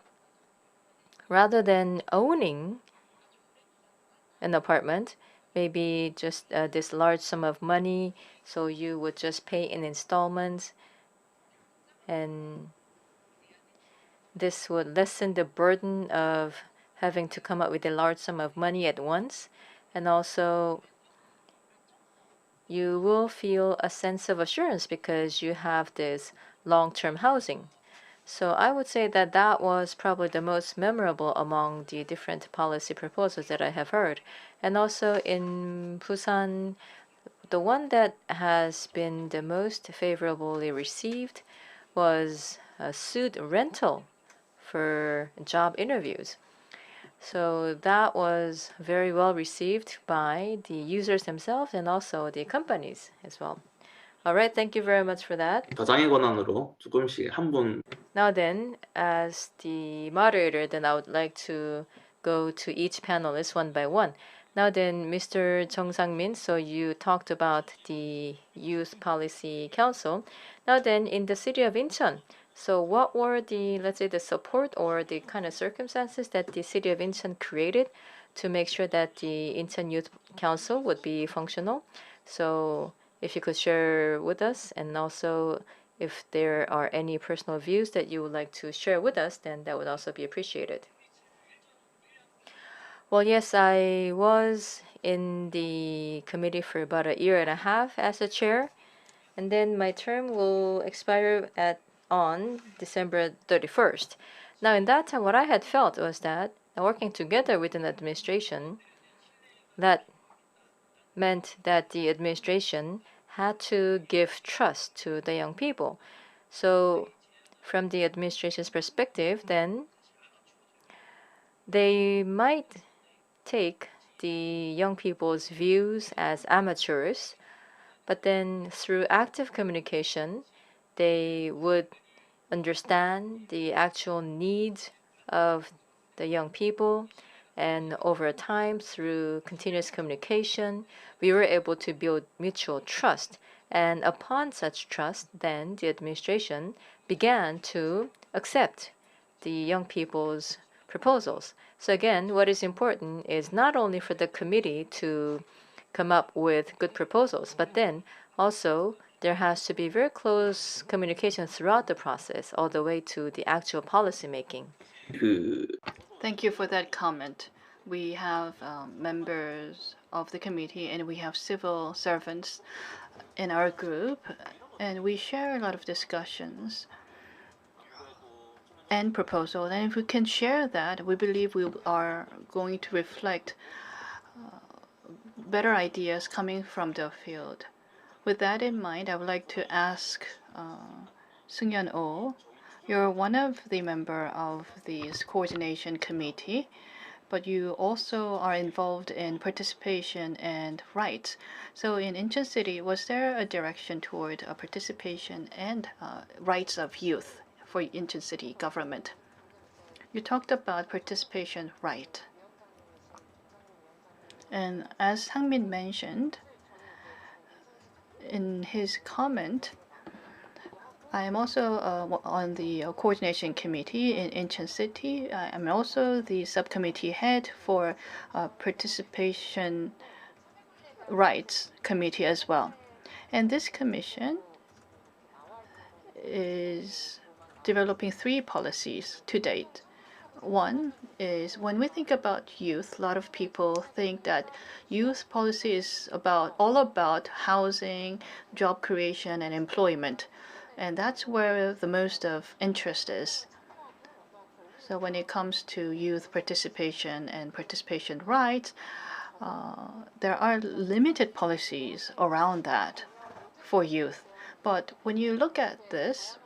rather than owning an apartment, maybe just this large sum of money, so you would just pay in installments, and this would lessen the burden of having to come up with a large sum of money at once, and also you will feel a sense of assurance because you have this long-term housing. So I would say that that was probably the most memorable among the different policy proposals that I have heard. And also in Busan, the one that has been the most favorably received was a suit rental for job interviews. So that was very well received by the users themselves and also the companies as well. All right, thank you very much for that. 저장의 권한으로 조금씩 한 분. Now then, as the moderator, then I would like to go to each panelist one by one. Now then, Mr. Jung Sang-min, so you talked about the Youth Policy Council. Now then, in the city of Incheon, so what were the, let's say, the support or the kind of circumstances that the city of Incheon created to make sure that the Incheon Youth Council would be functional? So if you could share with us, and also if there are any personal views that you would like to share with us, then that would also be appreciated. Well, yes, I was in the committee for about a year and a half as a chair, and then my term will expire on December 31st. Now, in that time, what I had felt was that working together with an administration, that meant that the administration had to give trust to the young people. So from the administration's perspective, then they might take the young people's views as amateurs, but then through active communication, they would understand the actual needs of the young people. And over time, through continuous communication, we were able to build mutual trust. And upon such trust, then the administration began to accept the young people's proposals. So again, what is important is not only for the committee to come up with good proposals, but then also there has to be very close communication throughout the process, all the way to the actual policy making. Thank you for that comment. We have members of the committee and we have civil servants in our group, and we share a lot of discussions and proposals. And if we can share that, we believe we are going to reflect better ideas coming from the field. With that in mind, I would like to ask Seung-yeon Oh, you're one of the member of this coordination committee, but you also are involved in participation and rights. So in Incheon City, was there a direction toward participation and rights of youth for Incheon City government? You talked about participation right. And as Sang-min mentioned in his comment, I am also on the coordination committee in Incheon City. I am also the subcommittee head for participation rights committee as well. And this commission is developing 3 policies to date. One is when we think about youth, a lot of people think that youth policy is all about housing, job creation, and employment. And that's where the most of interest is. So when it comes to youth participation and participation rights, there are limited policies around that for youth. But when you look at this,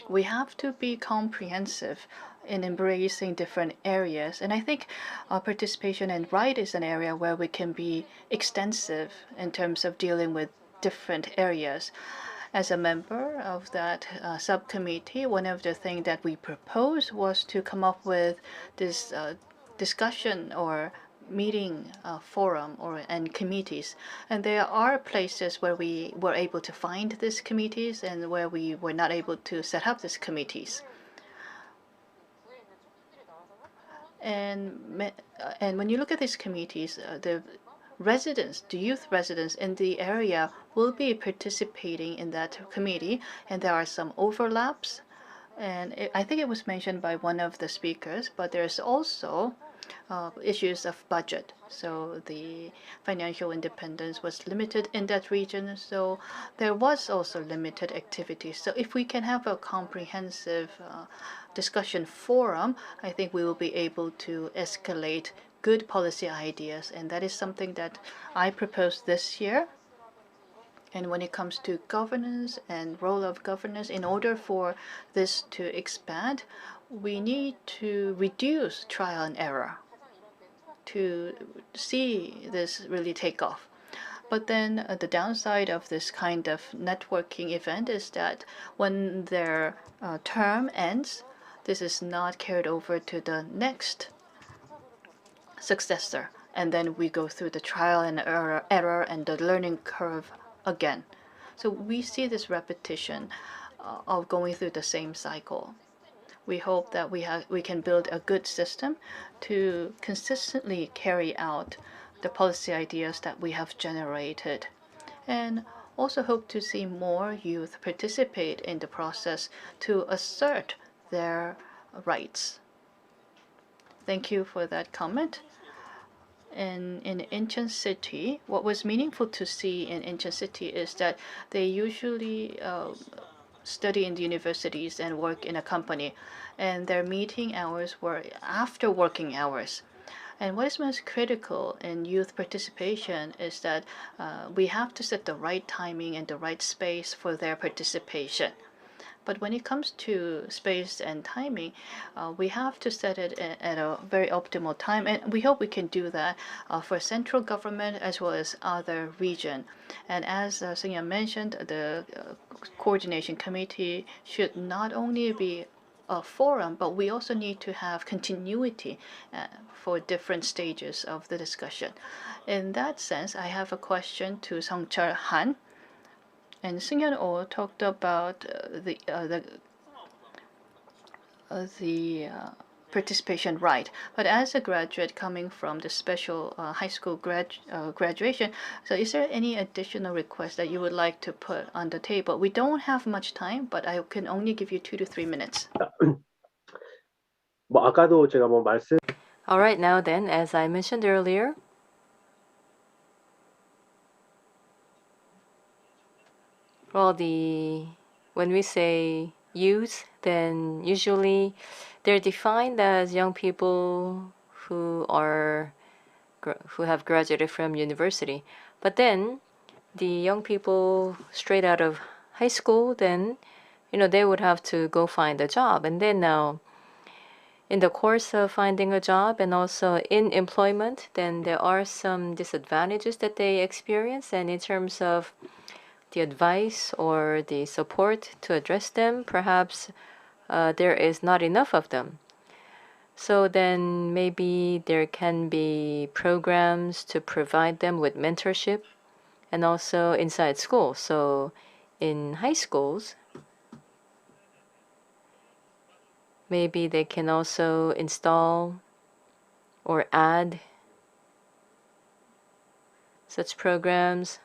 we have to be comprehensive in embracing different areas. And I think participation and right is an area where we can be extensive in terms of dealing with different areas. As a member of that subcommittee, one of the things that we proposed was to come up with this discussion or meeting forum and committees. And there are places where we were able to find these committees and where we were not able to set up these committees. And when you look at these committees, the youth residents in the area will be participating in that committee, and there are some overlaps. And I think it was mentioned by one of the speakers, but there's also issues of budget. So the financial independence was limited in that region. So there was also limited activity. So if we can have a comprehensive discussion forum, I think we will be able to escalate good policy ideas. And that is something that I proposed this year. And when it comes to governance and role of governance, in order for this to expand, we need to reduce trial and error to see this really take off. But then the downside of this kind of networking event is that when their term ends, this is not carried over to the next successor. And then we go through the trial and error and the learning curve again. So we see this repetition of going through the same cycle. We hope that we can build a good system to consistently carry out the policy ideas that we have generated, and also hope to see more youth participate in the process to assert their rights. Thank you for that comment. In Incheon City, what was meaningful to see in Incheon City is that they usually study in the universities and work in a company, and their meeting hours were after working hours. And what is most critical in youth participation is that we have to set the right timing and the right space for their participation. But when it comes to space and timing, we have to set it at a very optimal time. And we hope we can do that for central government as well as other region. And as Seung-yeon mentioned, the coordination committee should not only be a forum, but we also need to have continuity for different stages of the discussion. In that sense, I have a question to Sung-chul Han. And Seung-yeon Oh talked about the participation right. But as a graduate coming from the special high school graduation, so is there any additional request that you would like to put on the table? We don't have much time, but I can only give you 2 to 3 minutes. 아까도 제가 말씀. All right, now then, as I mentioned earlier, well, when we say youth, then usually they're defined as young people who have graduated from university. But then the young people straight out of high school, then they would have to go find a job. And then now, in the course of finding a job and also in employment, then there are some disadvantages that they experience. And in terms of the advice or the support to address them, perhaps there is not enough of them. So then maybe there can be programs to provide them with mentorship and also inside school. So in high schools, maybe they can also install or add such programs.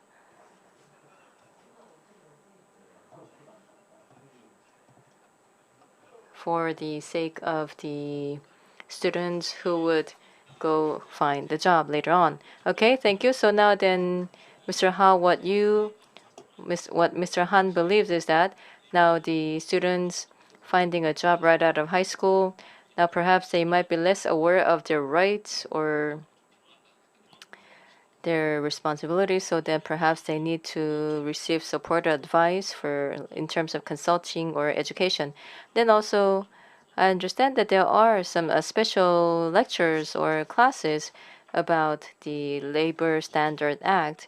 For the sake of the students who would go find the job later on. Okay, thank you. So now then, Mr. Ha, what Mr. Han believes is that now the students finding a job right out of high school, now perhaps they might be less aware of their rights or their responsibilities, so then perhaps they need to receive support or advice in terms of consulting or education. Then also, I understand that there are some special lectures or classes about the Labor Standard Act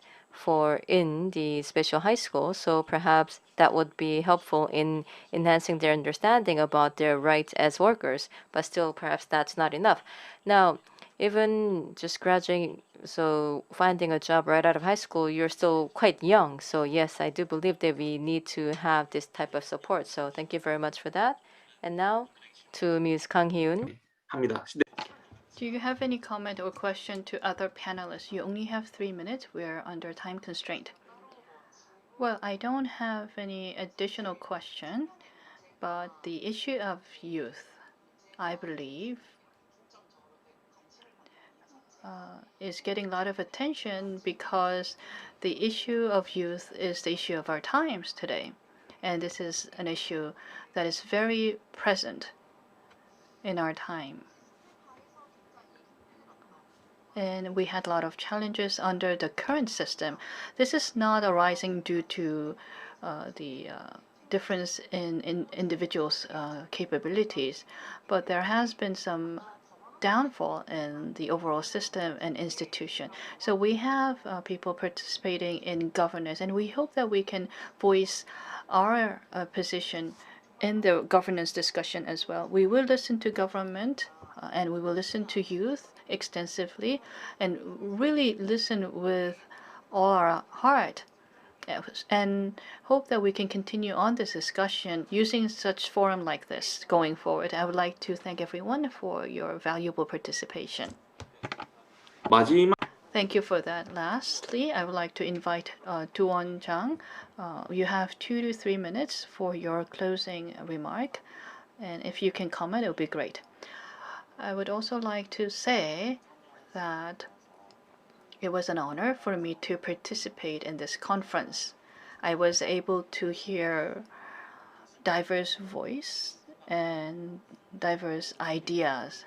in the special high school, so perhaps that would be helpful in enhancing their understanding about their rights as workers, but still perhaps that's not enough. Now, even just graduating, so finding a job right out of high school, you're still quite young. So yes, I do believe that we need to have this type of support. So thank you very much for that. And now to Ms. Kang Hyun. Do you have any comment or question to other panelists? You only have 3 minutes. We're under time constraint. Well, I don't have any additional question, but the issue of youth, I believe, is getting a lot of attention because the issue of youth is the issue of our times today. And this is an issue that is very present in our time. And we had a lot of challenges under the current system. This is not arising due to the difference in individuals' capabilities, but there has been some downfall in the overall system and institution. So we have people participating in governance, and we hope that we can voice our position in the governance discussion as well. We will listen to government and we will listen to youth extensively and really listen with all our heart and hope that we can continue on this discussion using such forum like this going forward. I would like to thank everyone for your valuable participation. Thank you for that. Lastly, I would like to invite Do-won Jang. You have 2 to 3 minutes for your closing remark, and if you can comment, it would be great. I would also like to say that it was an honor for me to participate in this conference. I was able to hear diverse voice and diverse ideas.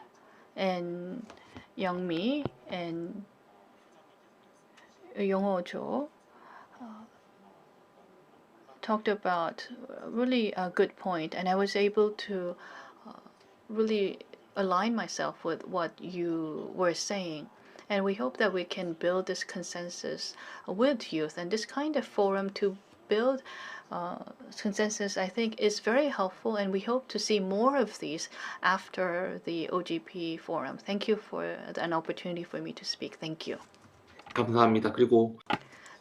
And Youngmi and Yongho-jo talked about really a good point, and I was able to really align myself with what you were saying. And we hope that we can build this consensus with youth, and this kind of forum to build consensus, I think, is very helpful, and we hope to see more of these after the OGP forum. Thank you for an opportunity for me to speak. Thank you. 감사합니다. 그리고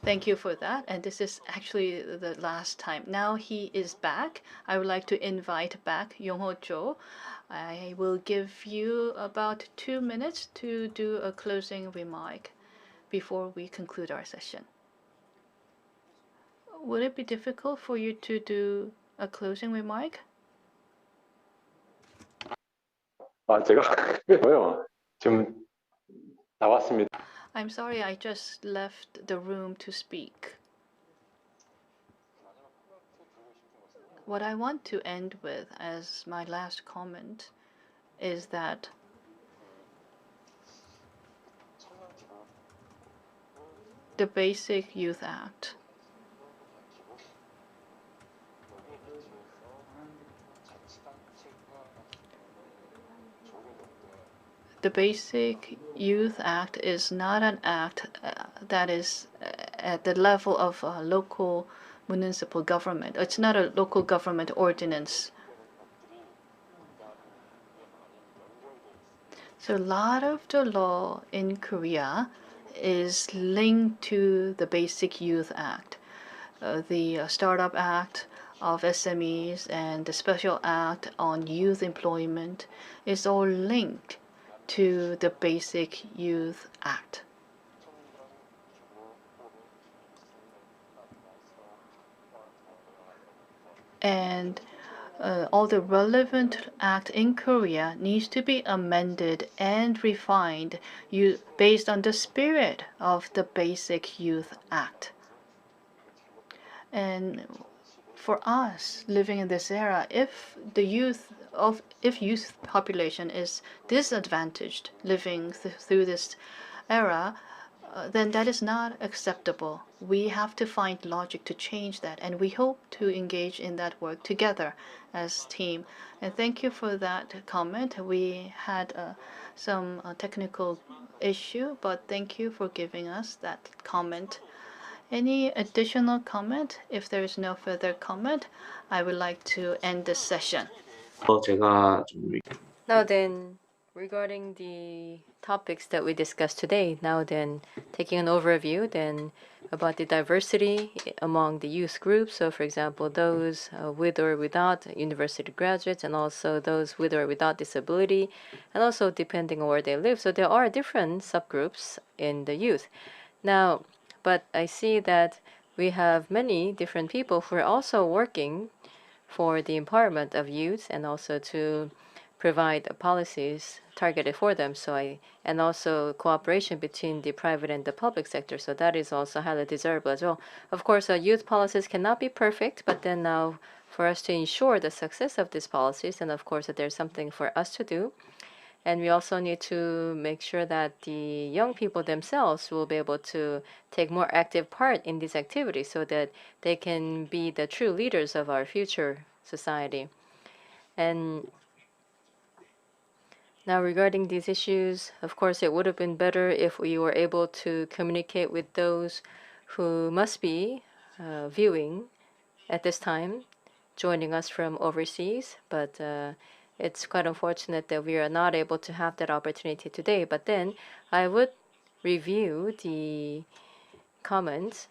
Thank you for that. And this is actually the last time. Now he is back. I would like to invite back Yongho-jo. I will give you about 2 minutes to do a closing remark before we conclude our session. Would it be difficult for you to do a closing remark? 제가 좀 나왔습니다. I'm sorry, I just left the room to speak. What I want to end with as my last comment is that the Basic Youth Act is not an act that is at the level of local municipal government. It's not a local government ordinance. So a lot of the law in Korea is linked to the Basic Youth Act. The Startup Act of SMEs and the Special Act on Youth Employment is all linked to the Basic Youth Act. And all the relevant act in Korea needs to be amended and refined based on the spirit of the Basic Youth Act. And for us living in this era, if youth population is disadvantaged living through this era, then that is not acceptable. We have to find logic to change that, and we hope to engage in that work together as a team. And thank you for that comment. We had some technical issue, but thank you for giving us that comment. Any additional comment? If there is no further comment, I would like to end this session. Now then, regarding the topics that we discussed today, now then, taking an overview then about the diversity among the youth groups. So for example, those with or without university graduates, and also those with or without disability, and also depending on where they live. So there are different subgroups in the youth. Now, but I see that we have many different people who are also working for the empowerment of youth and also to provide policies targeted for them. And also cooperation between the private and the public sector. So that is also highly desirable as well. Of course, youth policies cannot be perfect, but then now for us to ensure the success of these policies, and of course that there's something for us to do. And we also need to make sure that the young people themselves will be able to take more active part in these activities so that they can be the true leaders of our future society. And now regarding these issues, of course, it would have been better if we were able to communicate with those who must be viewing at this time, joining us from overseas. But it's quite unfortunate that we are not able to have that opportunity today. But then I would review the comments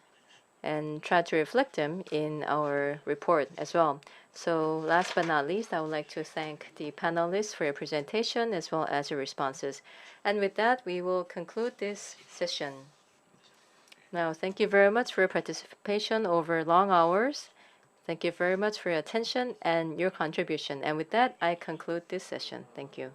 and try to reflect them in our report as well. So last but not least, I would like to thank the panelists for your presentation as well as your responses. And with that, we will conclude this session. Now, thank you very much for your participation over long hours. Thank you very much for your attention and your contribution. And with that, I conclude this session. Thank you.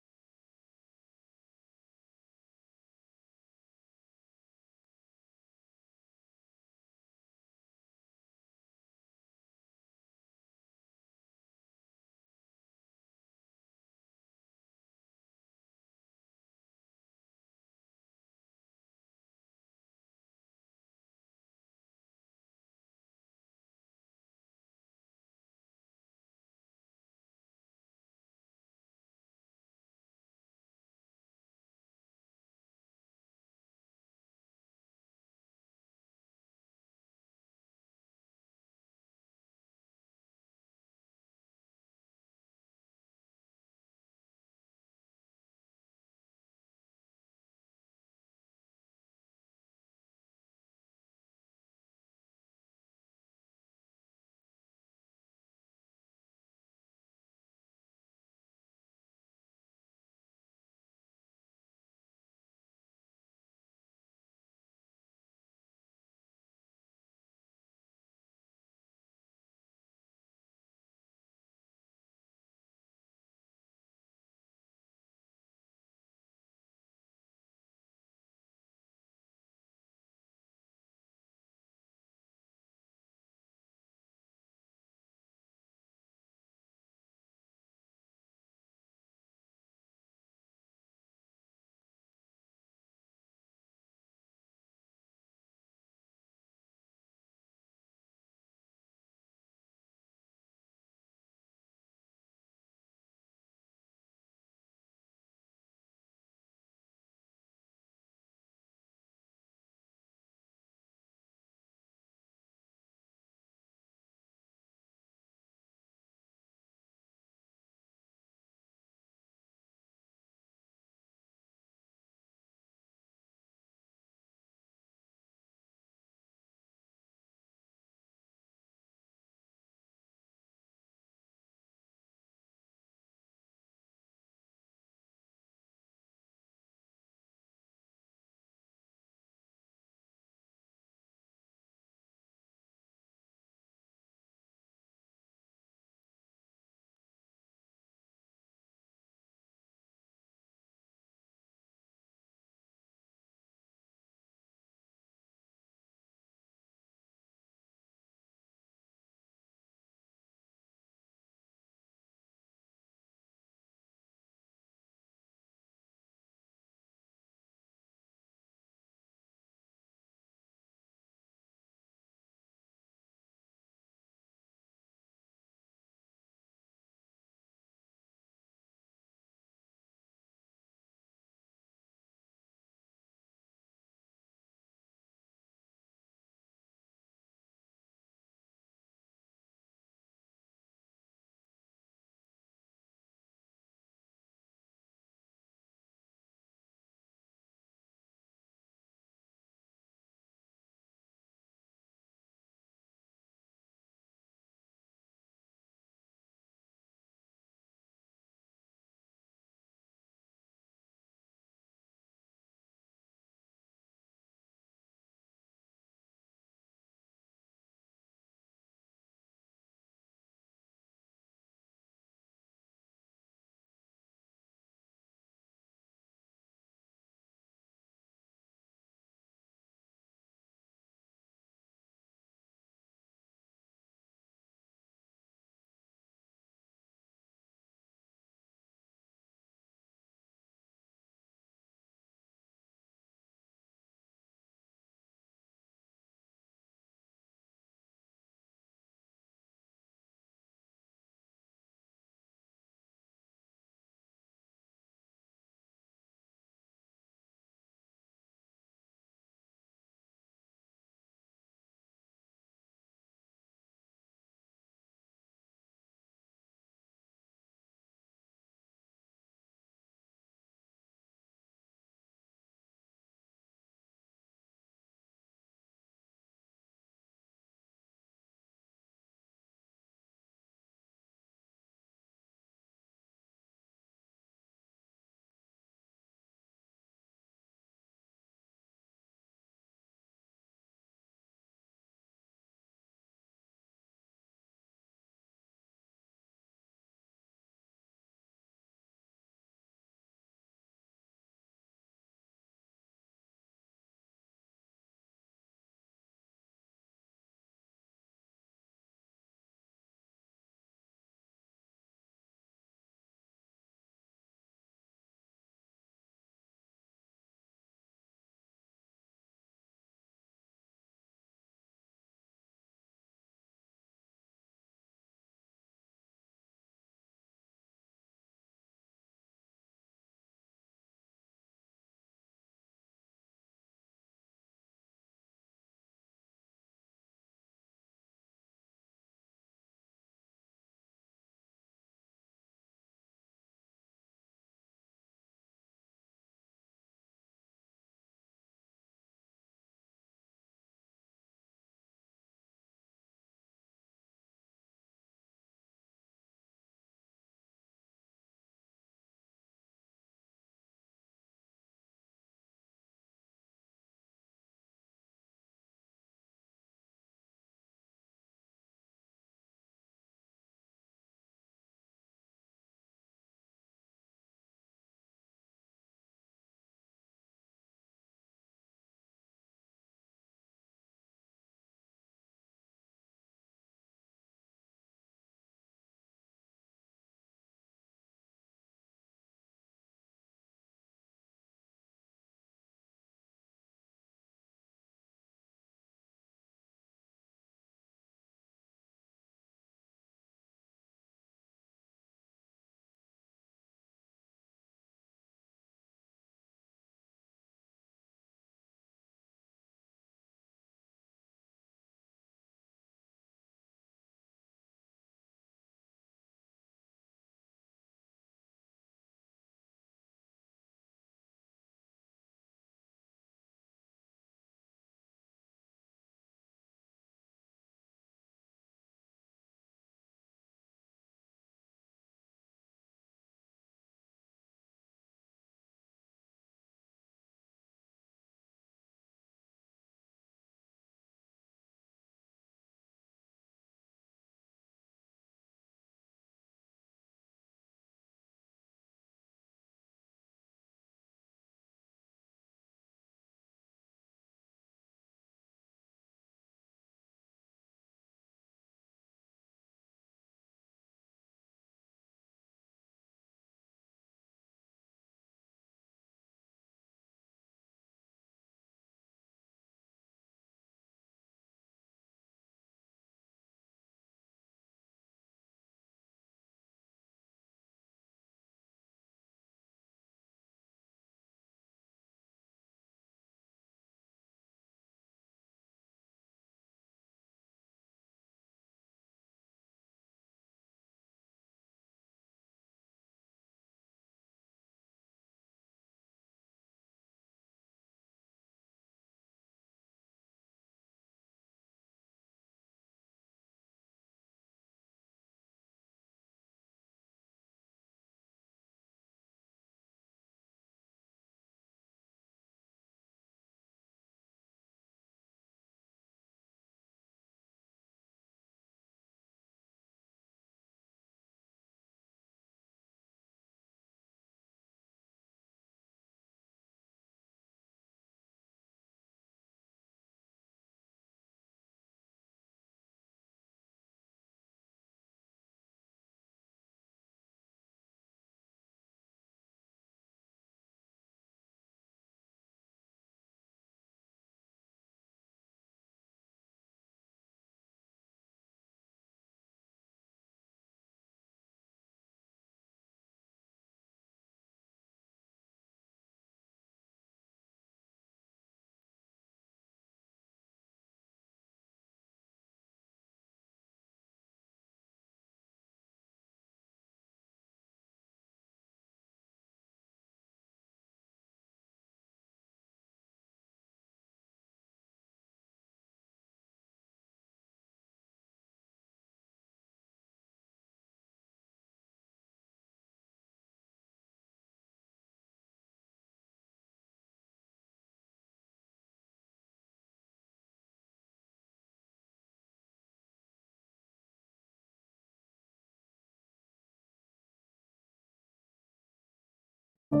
We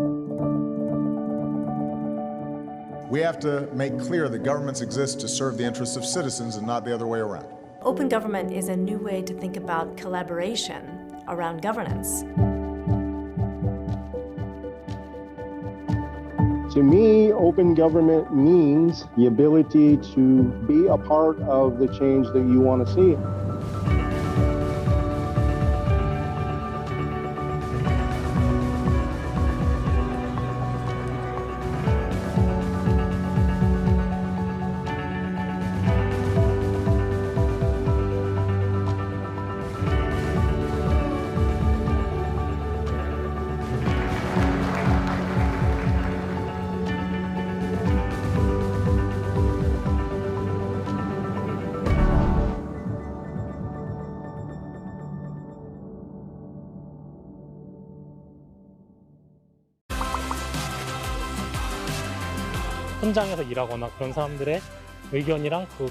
have to make clear that governments exist to serve the interests of citizens and not the other way around. Open government is a new way to think about collaboration around governance. To me, open government means the ability to be a part of the change that you want to see. 현장에서 일하거나 그런 사람들의 의견이랑 그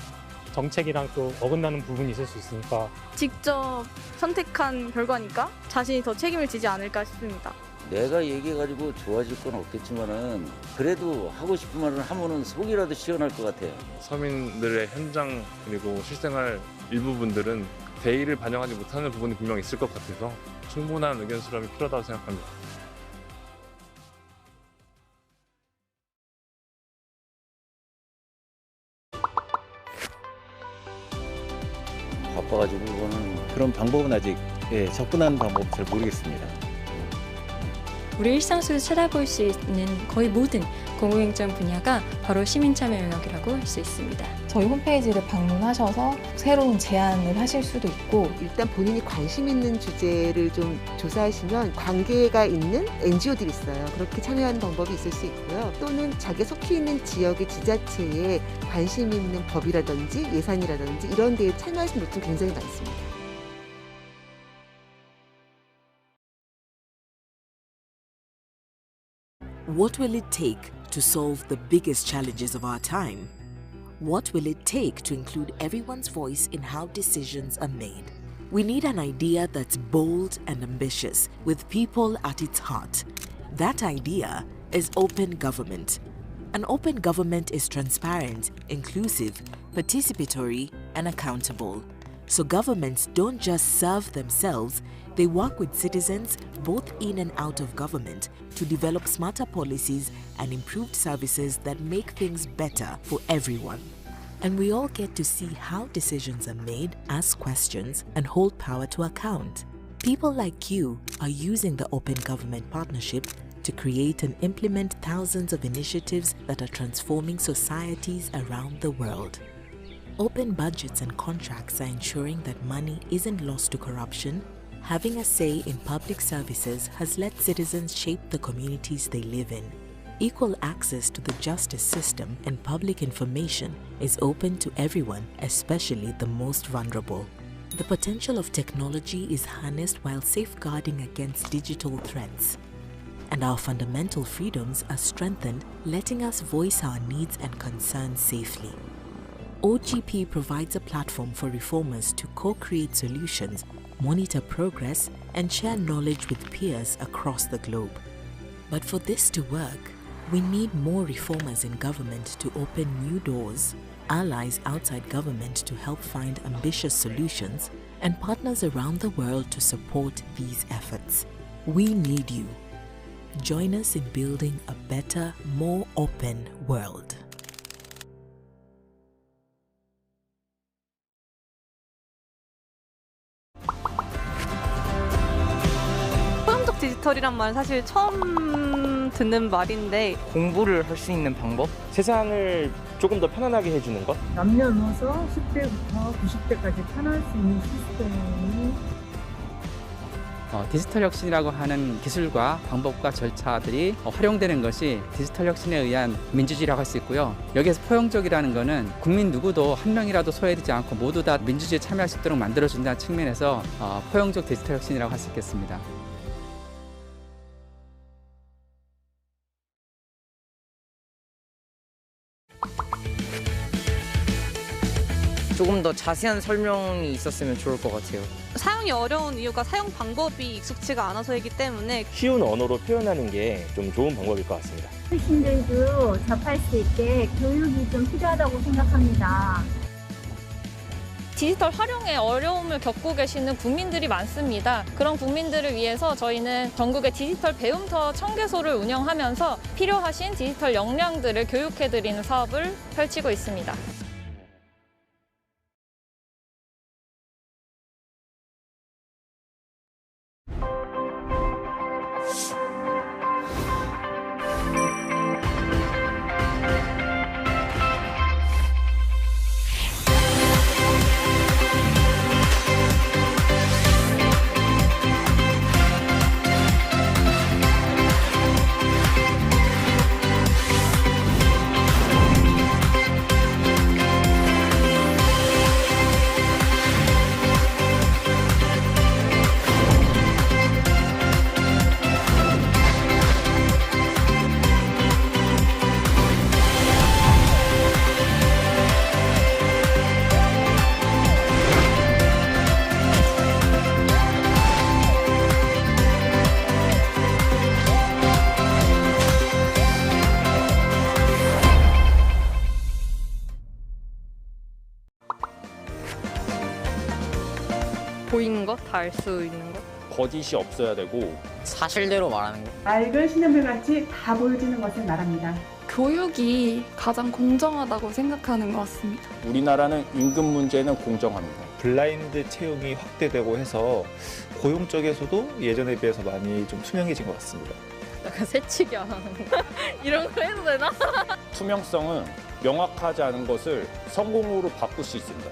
정책이랑 또 어긋나는 부분이 있을 수 있으니까 직접 선택한 결과니까 자신이 더 책임을 지지 않을까 싶습니다. 내가 얘기해가지고 좋아질 건 없겠지만은 그래도 하고 싶은 말을 하면은 속이라도 시원할 것 같아요. 서민들의 현장 그리고 실생활 일부분들은 대의를 반영하지 못하는 부분이 분명 있을 것 같아서 충분한 의견 수렴이 필요하다고 생각합니다. 바빠가지고 이거는 그런 방법은 아직 접근하는 방법 잘 모르겠습니다. 우리 일상 속에서 찾아볼 수 있는 거의 모든 공공행정 분야가 바로 시민참여 영역이라고 할 수 있습니다. 저희 홈페이지를 방문하셔서 새로운 제안을 하실 수도 있고 일단 본인이 관심 있는 주제를 좀 조사하시면 관계가 있는 NGO들이 있어요. 그렇게 참여하는 방법이 있을 수 있고요. 또는 자기 속해 있는 지역의 지자체에 관심 있는 법이라든지 예산이라든지 이런 데에 참여하시는 분들 굉장히 많습니다. What will it take to solve the biggest challenges of our time? What will it take to include everyone's voice in how decisions are made? We need an idea that's bold and ambitious, with people at its heart. That idea is open government. An open government is transparent, inclusive, participatory, and accountable. So governments don't just serve themselves, they work with citizens both in and out of government to develop smarter policies and improved services that make things better for everyone. And we all get to see how decisions are made, ask questions, and hold power to account. People like you are using the Open Government Partnership to create and implement thousands of initiatives that are transforming societies around the world. Open budgets and contracts are ensuring that money isn't lost to corruption. Having a say in public services has let citizens shape the communities they live in. Equal access to the justice system and public information is open to everyone, especially the most vulnerable. The potential of technology is harnessed while safeguarding against digital threats. And our fundamental freedoms are strengthened, letting us voice our needs and concerns safely. OGP provides a platform for reformers to co-create solutions, monitor progress, and share knowledge with peers across the globe. But for this to work, we need more reformers in government to open new doors, allies outside government to help find ambitious solutions, and partners around the world to support these efforts. We need you. Join us in building a better, more open world. 포용적 디지털이란 말 사실 처음 듣는 말인데 공부를 할 수 있는 방법? 세상을 조금 더 편안하게 해주는 것? 남녀노소 10대부터 90대까지 편할 수 있는 시스템이 디지털 혁신이라고 하는 기술과 방법과 절차들이 활용되는 것이 디지털 혁신에 의한 민주주의라고 할 수 있고요. 여기에서 포용적이라는 것은 국민 누구도 한 명이라도 소외되지 않고 모두 다 민주주의에 참여할 수 있도록 만들어준다는 측면에서 포용적 디지털 혁신이라고 할 수 있겠습니다. 조금 더 자세한 설명이 있었으면 좋을 것 같아요. 사용이 어려운 이유가 사용 방법이 익숙지가 않아서이기 때문에 쉬운 언어로 표현하는 게 좀 좋은 방법일 것 같습니다. 어르신들도 접할 수 있게 교육이 좀 필요하다고 생각합니다. 디지털 활용에 어려움을 겪고 계시는 국민들이 많습니다. 그런 국민들을 위해서 저희는 전국의 디지털 배움터 1000개소를 운영하면서 필요하신 디지털 역량들을 교육해드리는 사업을 펼치고 있습니다. 보이는 거, 다 알 수 있는 거. 거짓이 없어야 되고 사실대로 말하는 거. 맑은 신현물 같이 다 보여주는 것을 말합니다. 교육이 가장 공정하다고 생각하는 것 같습니다. 우리나라는 임금 문제는 공정합니다. 블라인드 채용이 확대되고 해서 고용 쪽에서도 예전에 비해서 많이 좀 투명해진 것 같습니다. 약간 새치기 안 하는 거. 이런 거 해도 되나? 투명성은 명확하지 않은 것을 성공으로 바꿀 수 있습니다.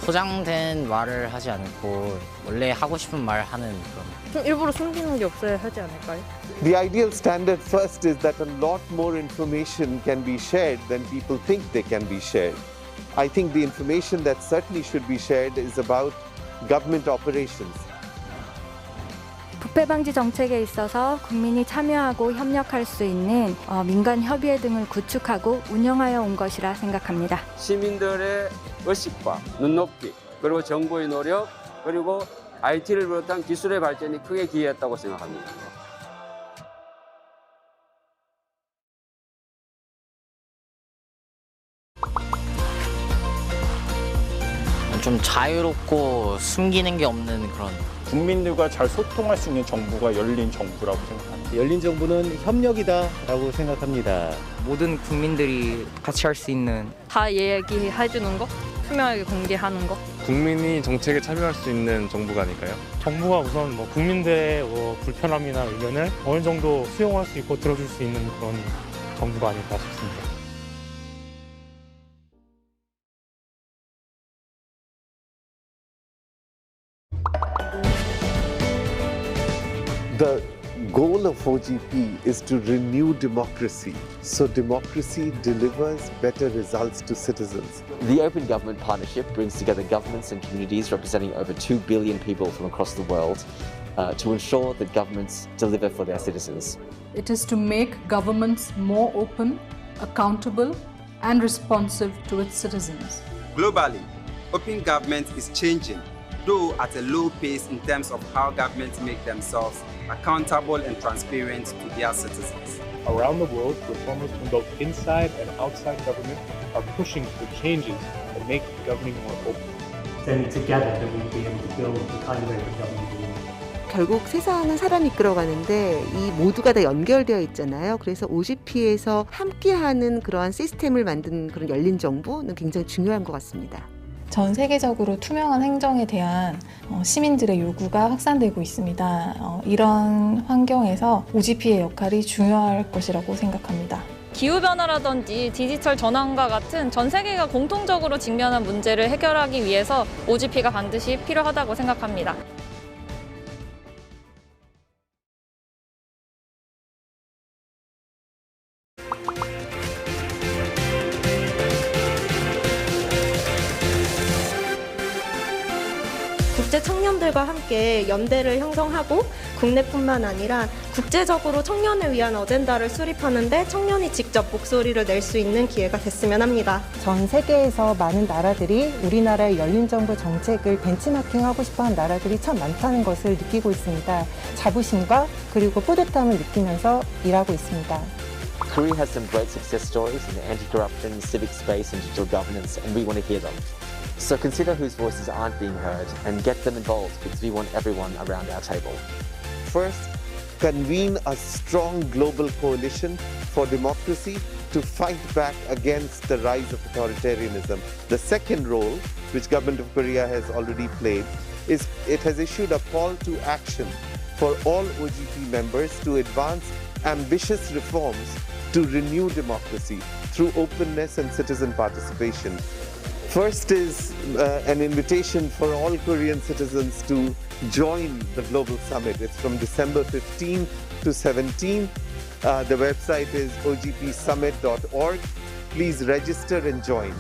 포장된 말을 하지 않고 원래 하고 싶은 말 하는 그런. 좀 일부러 숨기는 게 없어야 하지 않을까요? The ideal standard first is that a lot more information can be shared than people think they can be shared. I think the information that certainly should be shared is about government operations. 부패 방지 정책에 있어서 국민이 참여하고 협력할 수 있는 민간 협의회 등을 구축하고 운영하여 온 것이라 생각합니다. 시민들의 의식과 눈높이, 그리고 정부의 노력, 그리고 IT를 비롯한 기술의 발전이 크게 기여했다고 생각합니다. 좀 자유롭고 숨기는 게 없는 그런. 국민들과 잘 소통할 수 있는 정부가 열린 정부라고 생각합니다. 열린 정부는 협력이다라고 생각합니다. 모든 국민들이 같이 할 수 있는. 다 얘기해주는 거, 투명하게 공개하는 거. 국민이 정책에 참여할 수 있는 정부가 아닐까요? 정부가 우선 불편함이나 의견을 어느 정도 수용할 수 있고 들어줄 수 있는 그런 정부가 아닐까 싶습니다. The goal of OGP is to renew democracy, so democracy delivers better results to citizens. The Open Government Partnership brings together governments and communities representing over 2 billion people from across the world to ensure that governments deliver for their citizens. It is to make governments more open, accountable, and responsive to its citizens. Globally, open government is changing, though at a low pace in terms of how governments make themselves accountable and transparent to their citizens. Around the world, reformers from both inside and outside government are pushing for changes that make governing more open. Then together we'll be able to build the kind of open government we want. 결국 세상은 사람이 이끌어가는데 이 모두가 다 연결되어 있잖아요. 그래서 OGP에서 함께하는 그러한 시스템을 만든 그런 열린 정부는 굉장히 중요한 것 같습니다. 전 세계적으로 투명한 행정에 대한 시민들의 요구가 확산되고 있습니다. 이런 환경에서 OGP의 역할이 중요할 것이라고 생각합니다. 기후변화라든지 디지털 전환과 같은 전 세계가 공통적으로 직면한 문제를 해결하기 위해서 OGP가 반드시 필요하다고 생각합니다. 국제 청년들과 함께 연대를 형성하고 국내뿐만 아니라 국제적으로 청년을 위한 어젠다를 수립하는 데 청년이 직접 목소리를 낼 수 있는 기회가 됐으면 합니다. 전 세계에서 많은 나라들이 우리나라의 열린 정부 정책을 벤치마킹하고 싶어하는 나라들이 참 많다는 것을 느끼고 있습니다. 자부심과 그리고 뿌듯함을 느끼면서 일하고 있습니다. Korea has some great success stories in the anti-corruption, civic space and digital governance, and we want to hear them. So consider whose voices aren't being heard and get them involved because we want everyone around our table. First, convene a strong global coalition for democracy to fight back against the rise of authoritarianism. The second role, which Government of Korea has already played, is it has issued a call to action for all OGP members to advance ambitious reforms to renew democracy through openness and citizen participation. First is an invitation for all Korean citizens to join the Global Summit. It's from December 15 to 17. The website is ogpsummit.org. Please register and join.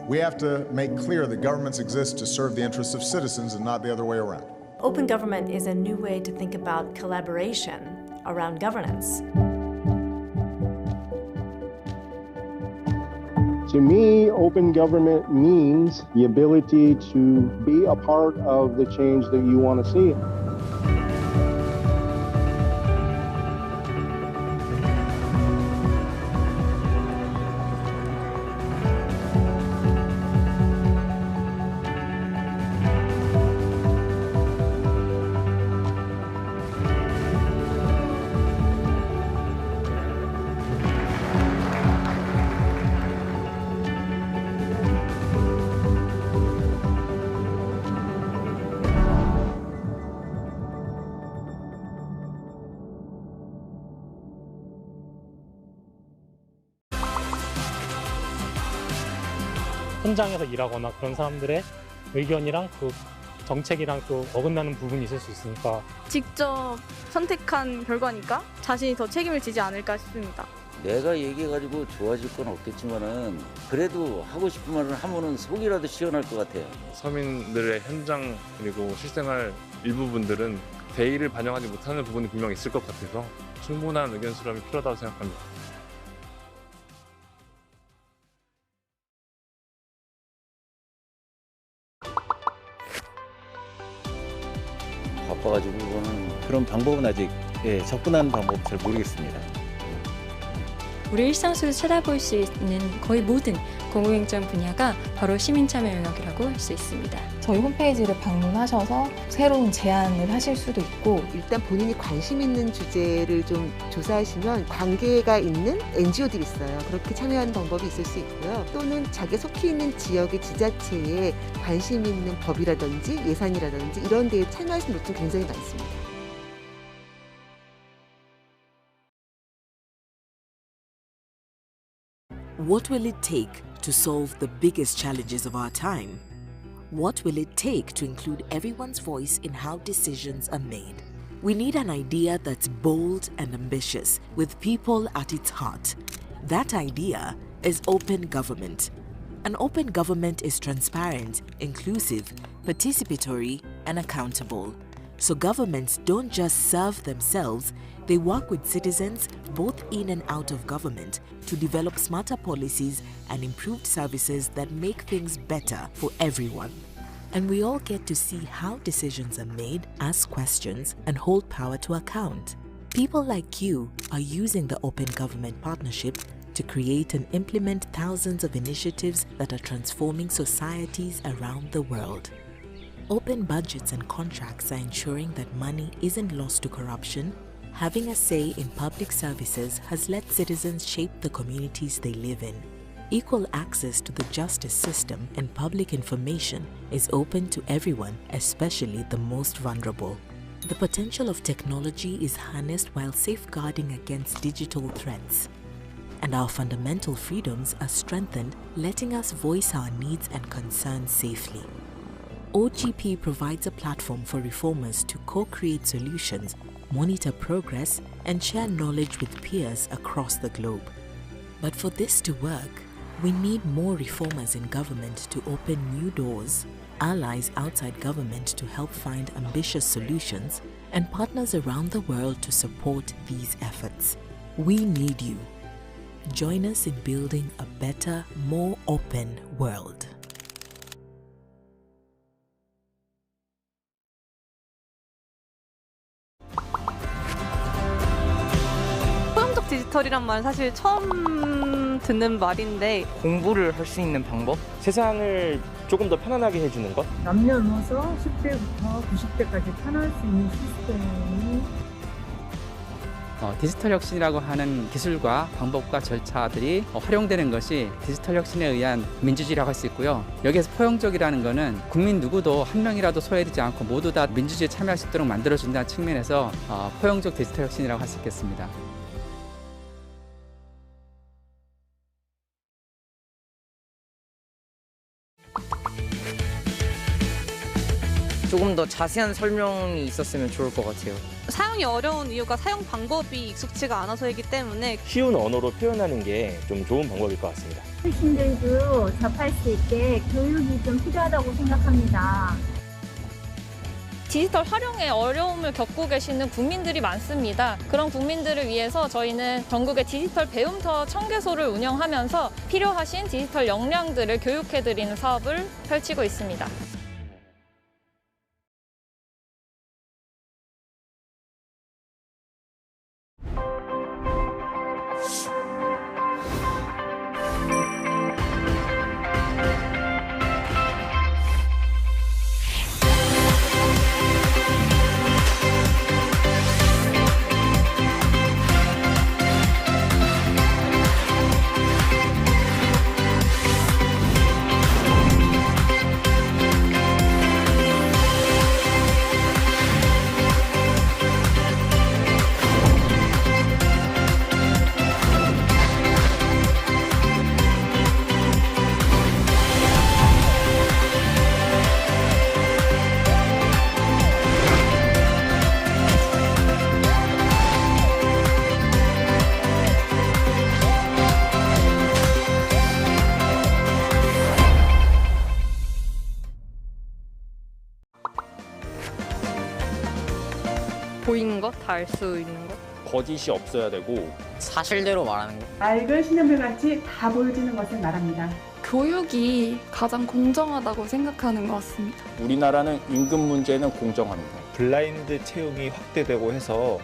We have to make clear that governments exist to serve the interests of citizens and not the other way around. Open government is a new way to think about collaboration around governance. To me, open government means the ability to be a part of the change that you want to see. 현장에서 일하거나 그런 사람들의 의견이랑 그 정책이랑 또 어긋나는 부분이 있을 수 있으니까 직접 선택한 결과니까 자신이 더 책임을 지지 않을까 싶습니다. 내가 얘기해가지고 좋아질 건 없겠지만은 그래도 하고 싶은 말을 하면은 속이라도 시원할 것 같아요. 서민들의 현장 그리고 실생활 일부분들은 대의를 반영하지 못하는 부분이 분명히 있을 것 같아서 충분한 의견 수렴이 필요하다고 생각합니다. 바빠가지고 그거는 그런 방법은 아직 접근하는 방법 잘 모르겠습니다. 우리 일상 속에서 찾아볼 수 있는 거의 모든 공공행정 분야가 바로 시민참여 영역이라고 할 수 있습니다. 저희 홈페이지를 방문하셔서 새로운 제안을 하실 수도 있고 일단 본인이 관심 있는 주제를 좀 조사하시면 관계가 있는 NGO들이 있어요. 그렇게 참여하는 방법이 있을 수 있고요. 또는 자기 속해 있는 지역의 지자체에 관심 있는 법이라든지 예산이라든지 이런 데에 참여하시는 분들 굉장히 많습니다. What will it take to solve the biggest challenges of our time? What will it take to include everyone's voice in how decisions are made? We need an idea that's bold and ambitious, with people at its heart. That idea is open government. An open government is transparent, inclusive, participatory, and accountable. So governments don't just serve themselves, they work with citizens both in and out of government to develop smarter policies and improved services that make things better for everyone. And we all get to see how decisions are made, ask questions, and hold power to account. People like you are using the Open Government Partnership to create and implement thousands of initiatives that are transforming societies around the world. Open budgets and contracts are ensuring that money isn't lost to corruption. Having a say in public services has let citizens shape the communities they live in. Equal access to the justice system and public information is open to everyone, especially the most vulnerable. The potential of technology is harnessed while safeguarding against digital threats. And our fundamental freedoms are strengthened, letting us voice our needs and concerns safely. OGP provides a platform for reformers to co-create solutions, monitor progress, and share knowledge with peers across the globe. But for this to work, we need more reformers in government to open new doors, allies outside government to help find ambitious solutions, and partners around the world to support these efforts. We need you. Join us in building a better, more open world. 포용적 디지털이란 말 사실 처음 듣는 말인데 공부를 할 수 있는 방법? 세상을 조금 더 편안하게 해주는 것? 남녀노소 10대부터 90대까지 편할 수 있는 시스템이 디지털 혁신이라고 하는 기술과 방법과 절차들이 활용되는 것이 디지털 혁신에 의한 민주주의라고 할 수 있고요. 여기에서 포용적이라는 것은 국민 누구도 한 명이라도 소외되지 않고 모두 다 민주주의에 참여할 수 있도록 만들어준다는 측면에서 포용적 디지털 혁신이라고 할 수 있겠습니다. 조금 더 자세한 설명이 있었으면 좋을 것 같아요. 사용이 어려운 이유가 사용 방법이 익숙지가 않아서이기 때문에 쉬운 언어로 표현하는 게 좀 좋은 방법일 것 같습니다. 어르신들도 접할 수 있게 교육이 좀 필요하다고 생각합니다. 디지털 활용에 어려움을 겪고 계시는 국민들이 많습니다. 그런 국민들을 위해서 저희는 전국의 디지털 배움터 1000개소를 운영하면서 필요하신 디지털 역량들을 교육해드리는 사업을 펼치고 있습니다. 보이는 것, 다 알 수 있는 것. 거짓이 없어야 되고 사실대로 말하는 것. 맑은 신현물같이 다 보여지는 것을 말합니다. 교육이 가장 공정하다고 생각하는 것 같습니다. 우리나라는 임금 문제는 공정합니다. 블라인드 채용이 확대되고 해서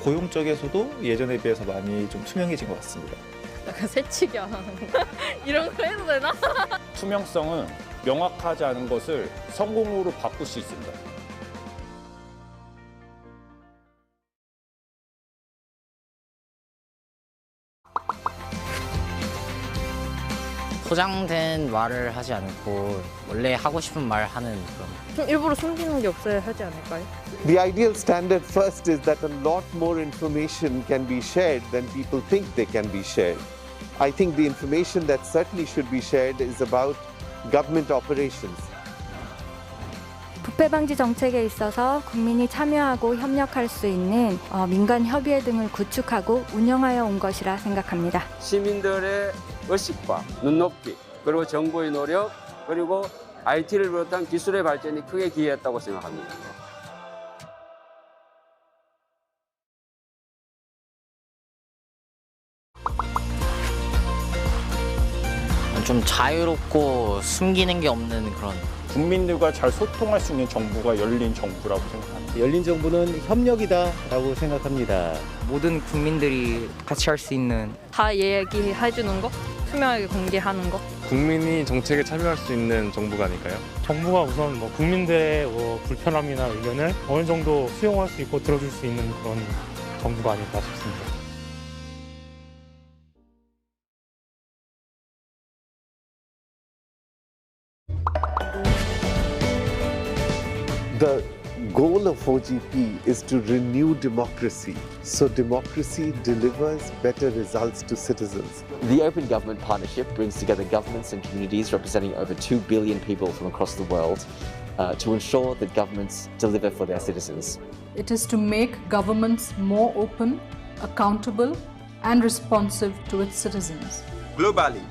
고용 쪽에서도 예전에 비해서 많이 좀 투명해진 것 같습니다. 약간 새치기 안 하는 거. 이런 거 해도 되나? 투명성은 명확하지 않은 것을 성공으로 바꿀 수 있습니다. 포장된 말을 하지 않고 원래 하고 싶은 말 하는 그런. 좀 일부러 숨기는 게 없어야 하지 않을까요? The ideal standard first is that a lot more information can be shared than people think they can be shared. I think the information that certainly should be shared is about government operations. 부패 방지 정책에 있어서 국민이 참여하고 협력할 수 있는 민간 협의회 등을 구축하고 운영하여 온 것이라 생각합니다. 시민들의 의식과 눈높이, 그리고 정부의 노력, 그리고 IT를 비롯한 기술의 발전이 크게 기여했다고 생각합니다. 좀 자유롭고 숨기는 게 없는 그런. 국민들과 잘 소통할 수 있는 정부가 열린 정부라고 생각합니다. 열린 정부는 협력이다라고 생각합니다. 모든 국민들이 같이 할 수 있는. 다 얘기해주는 거, 투명하게 공개하는 거. 국민이 정책에 참여할 수 있는 정부가 아닐까요? 정부가 우선 국민들의 불편함이나 의견을 어느 정도 수용할 수 있고 들어줄 수 있는 그런 정부가 아닐까 싶습니다. The goal of OGP is to renew democracy, so democracy delivers better results to citizens. The Open Government Partnership brings together governments and communities representing over 2 billion people from across the world to ensure that governments deliver for their citizens. It is to make governments more open, accountable, and responsive to its citizens. Globally,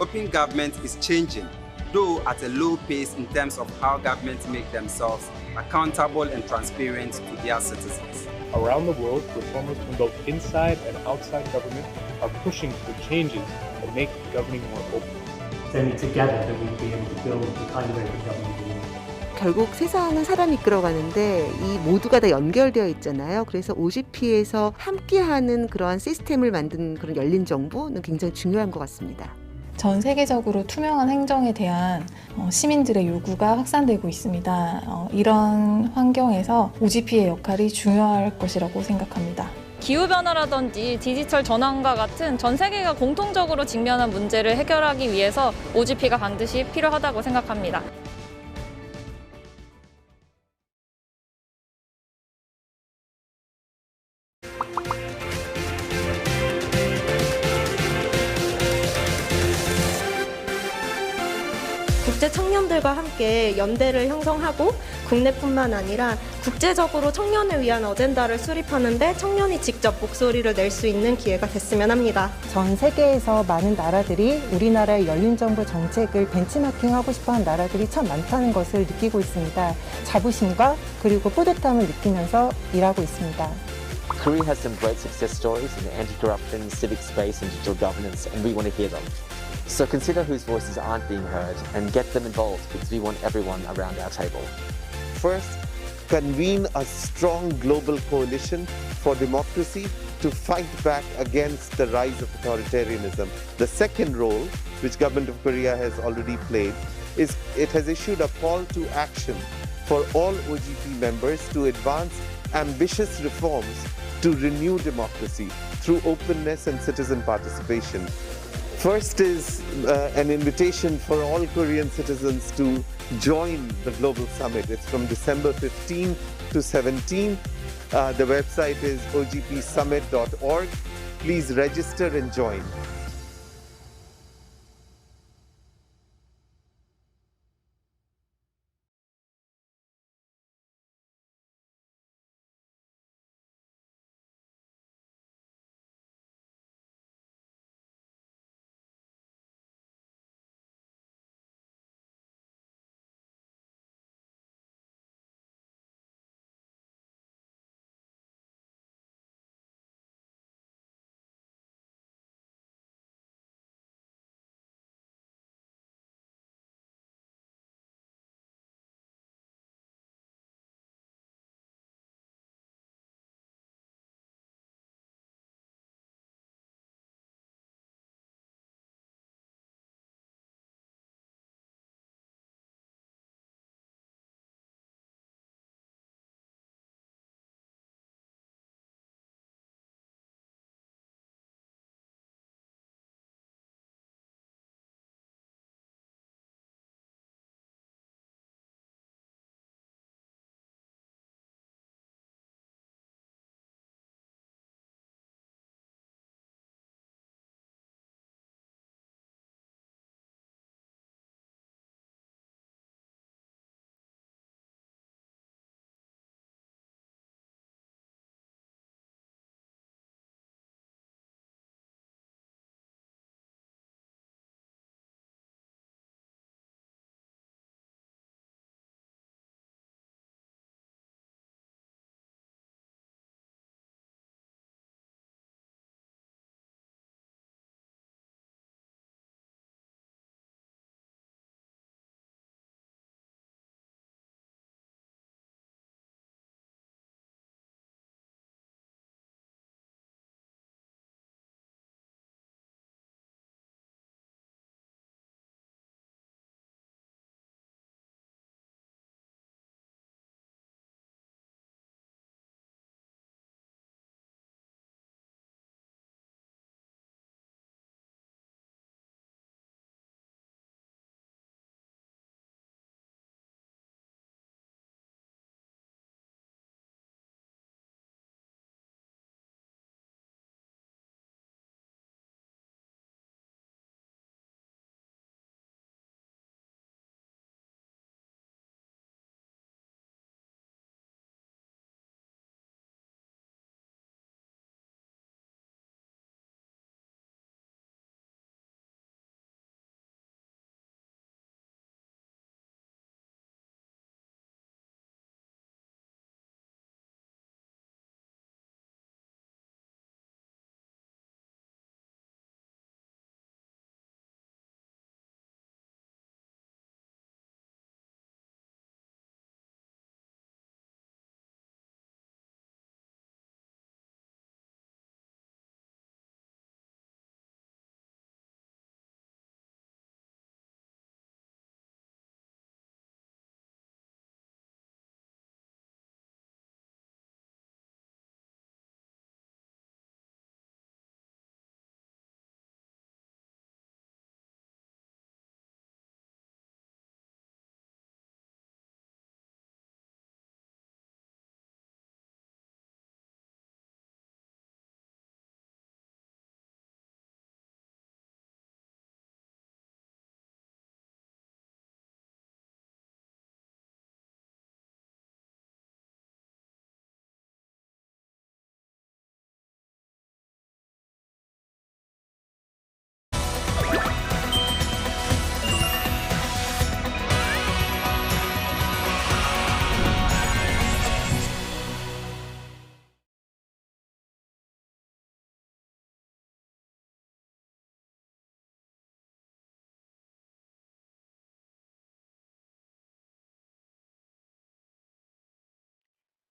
open government is changing, though at a low pace in terms of how governments make themselves accountable and transparent to their citizens. Around the world, reformers from both inside and outside government are pushing for changes that make governing more open. Then together that we'd be able to build the kind of open government we want. 결국 세상은 사람이 이끌어가는데 이 모두가 다 연결되어 있잖아요. 그래서 OGP에서 함께하는 그러한 시스템을 만든 그런 열린 정부는 굉장히 중요한 것 같습니다. 전 세계적으로 투명한 행정에 대한 시민들의 요구가 확산되고 있습니다. 이런 환경에서 OGP의 역할이 중요할 것이라고 생각합니다. 기후변화라든지 디지털 전환과 같은 전 세계가 공통적으로 직면한 문제를 해결하기 위해서 OGP가 반드시 필요하다고 생각합니다. 국제 청년들 청년들과 함께 연대를 형성하고 국내뿐만 아니라 국제적으로 청년을 위한 어젠다를 수립하는데 청년이 직접 목소리를 낼 수 있는 기회가 됐으면 합니다. 전 세계에서 많은 나라들이 우리나라의 열린 정부 정책을 벤치마킹하고 싶어하는 나라들이 참 많다는 것을 느끼고 있습니다. 자부심과 그리고 뿌듯함을 느끼면서 일하고 있습니다. Korea has some great success stories in the anti-corruption, civic space and digital governance, and we want to hear them. So consider whose voices aren't being heard and get them involved because we want everyone around our table. First, convene a strong global coalition for democracy to fight back against the rise of authoritarianism. The second role, which Government of Korea has already played, is it has issued a call to action for all OGP members to advance ambitious reforms to renew democracy through openness and citizen participation. First is an invitation for all Korean citizens to join the Global Summit. It's from December 15 to 17. The website is ogpsummit.org. Please register and join.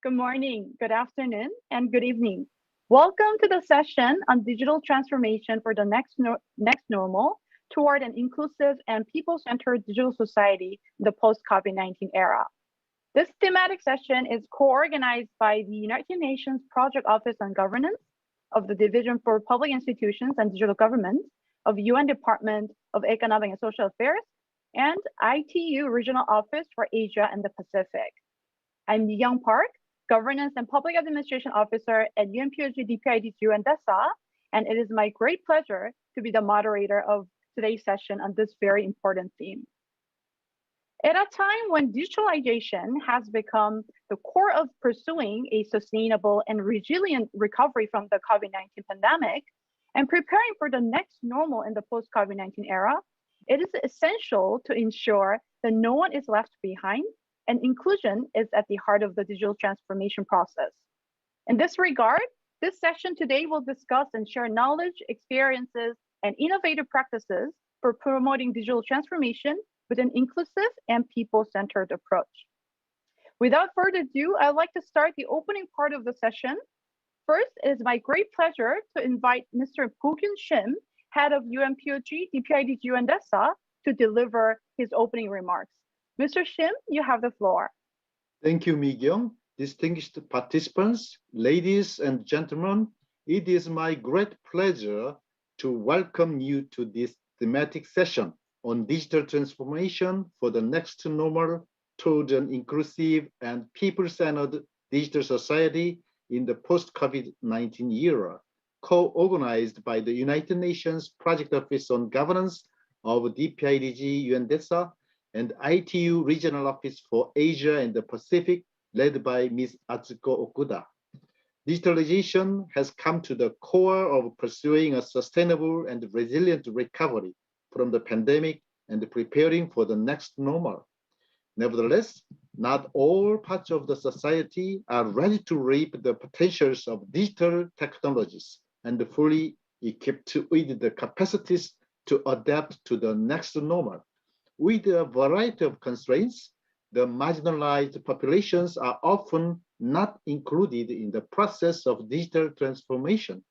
Good morning, good afternoon, and good evening. Welcome to the session on digital transformation for the next normal toward an inclusive and people-centered digital society in the post-COVID-19 era. This thematic session is co-organized by the United Nations Project Office on Governance of the Division for Public Institutions and Digital Government of UN Department of Economic and Social Affairs and ITU Regional Office for Asia and the Pacific. I'm Mi-Young Park, Governance and Public Administration Officer at UNPOG DPIDG and DESA, and it is my great pleasure to be the moderator of today's session on this very important theme. At a time when digitalization has become the core of pursuing a sustainable and resilient recovery from the COVID-19 pandemic and preparing for the next normal in the post-COVID-19 era, it is essential to ensure that no one is left behind and inclusion is at the heart of the digital transformation process. In this regard, this session today will discuss and share knowledge, experiences, and innovative practices for promoting digital transformation with an inclusive and people-centered approach. Without further ado, I'd like to start the opening part of the session. First, it is my great pleasure to invite Mr. Bo-Kyun Shim, head of UNPOG, DPIDG, and DESA, to deliver his opening remarks. Mr. Shim, you have the floor. Thank you, Mi-Young. Distinguished participants, ladies and gentlemen, it is my great pleasure to welcome you to this thematic session on digital transformation for the next normal toward an inclusive and people-centered digital society in the post-COVID-19 era, co-organized by the United Nations Project Office on Governance of DPIDG, UNDESA, and ITU Regional Office for Asia and the Pacific, led by Ms. Atsuko Okuda. Digitalization has come to the core of pursuing a sustainable and resilient recovery from the pandemic and preparing for the next normal. Nevertheless, not all parts of the society are ready to reap the potentials of digital technologies and fully equipped with the capacities to adapt to the next normal. With a variety of constraints, the marginalized populations are often not included in the process of digital transformation.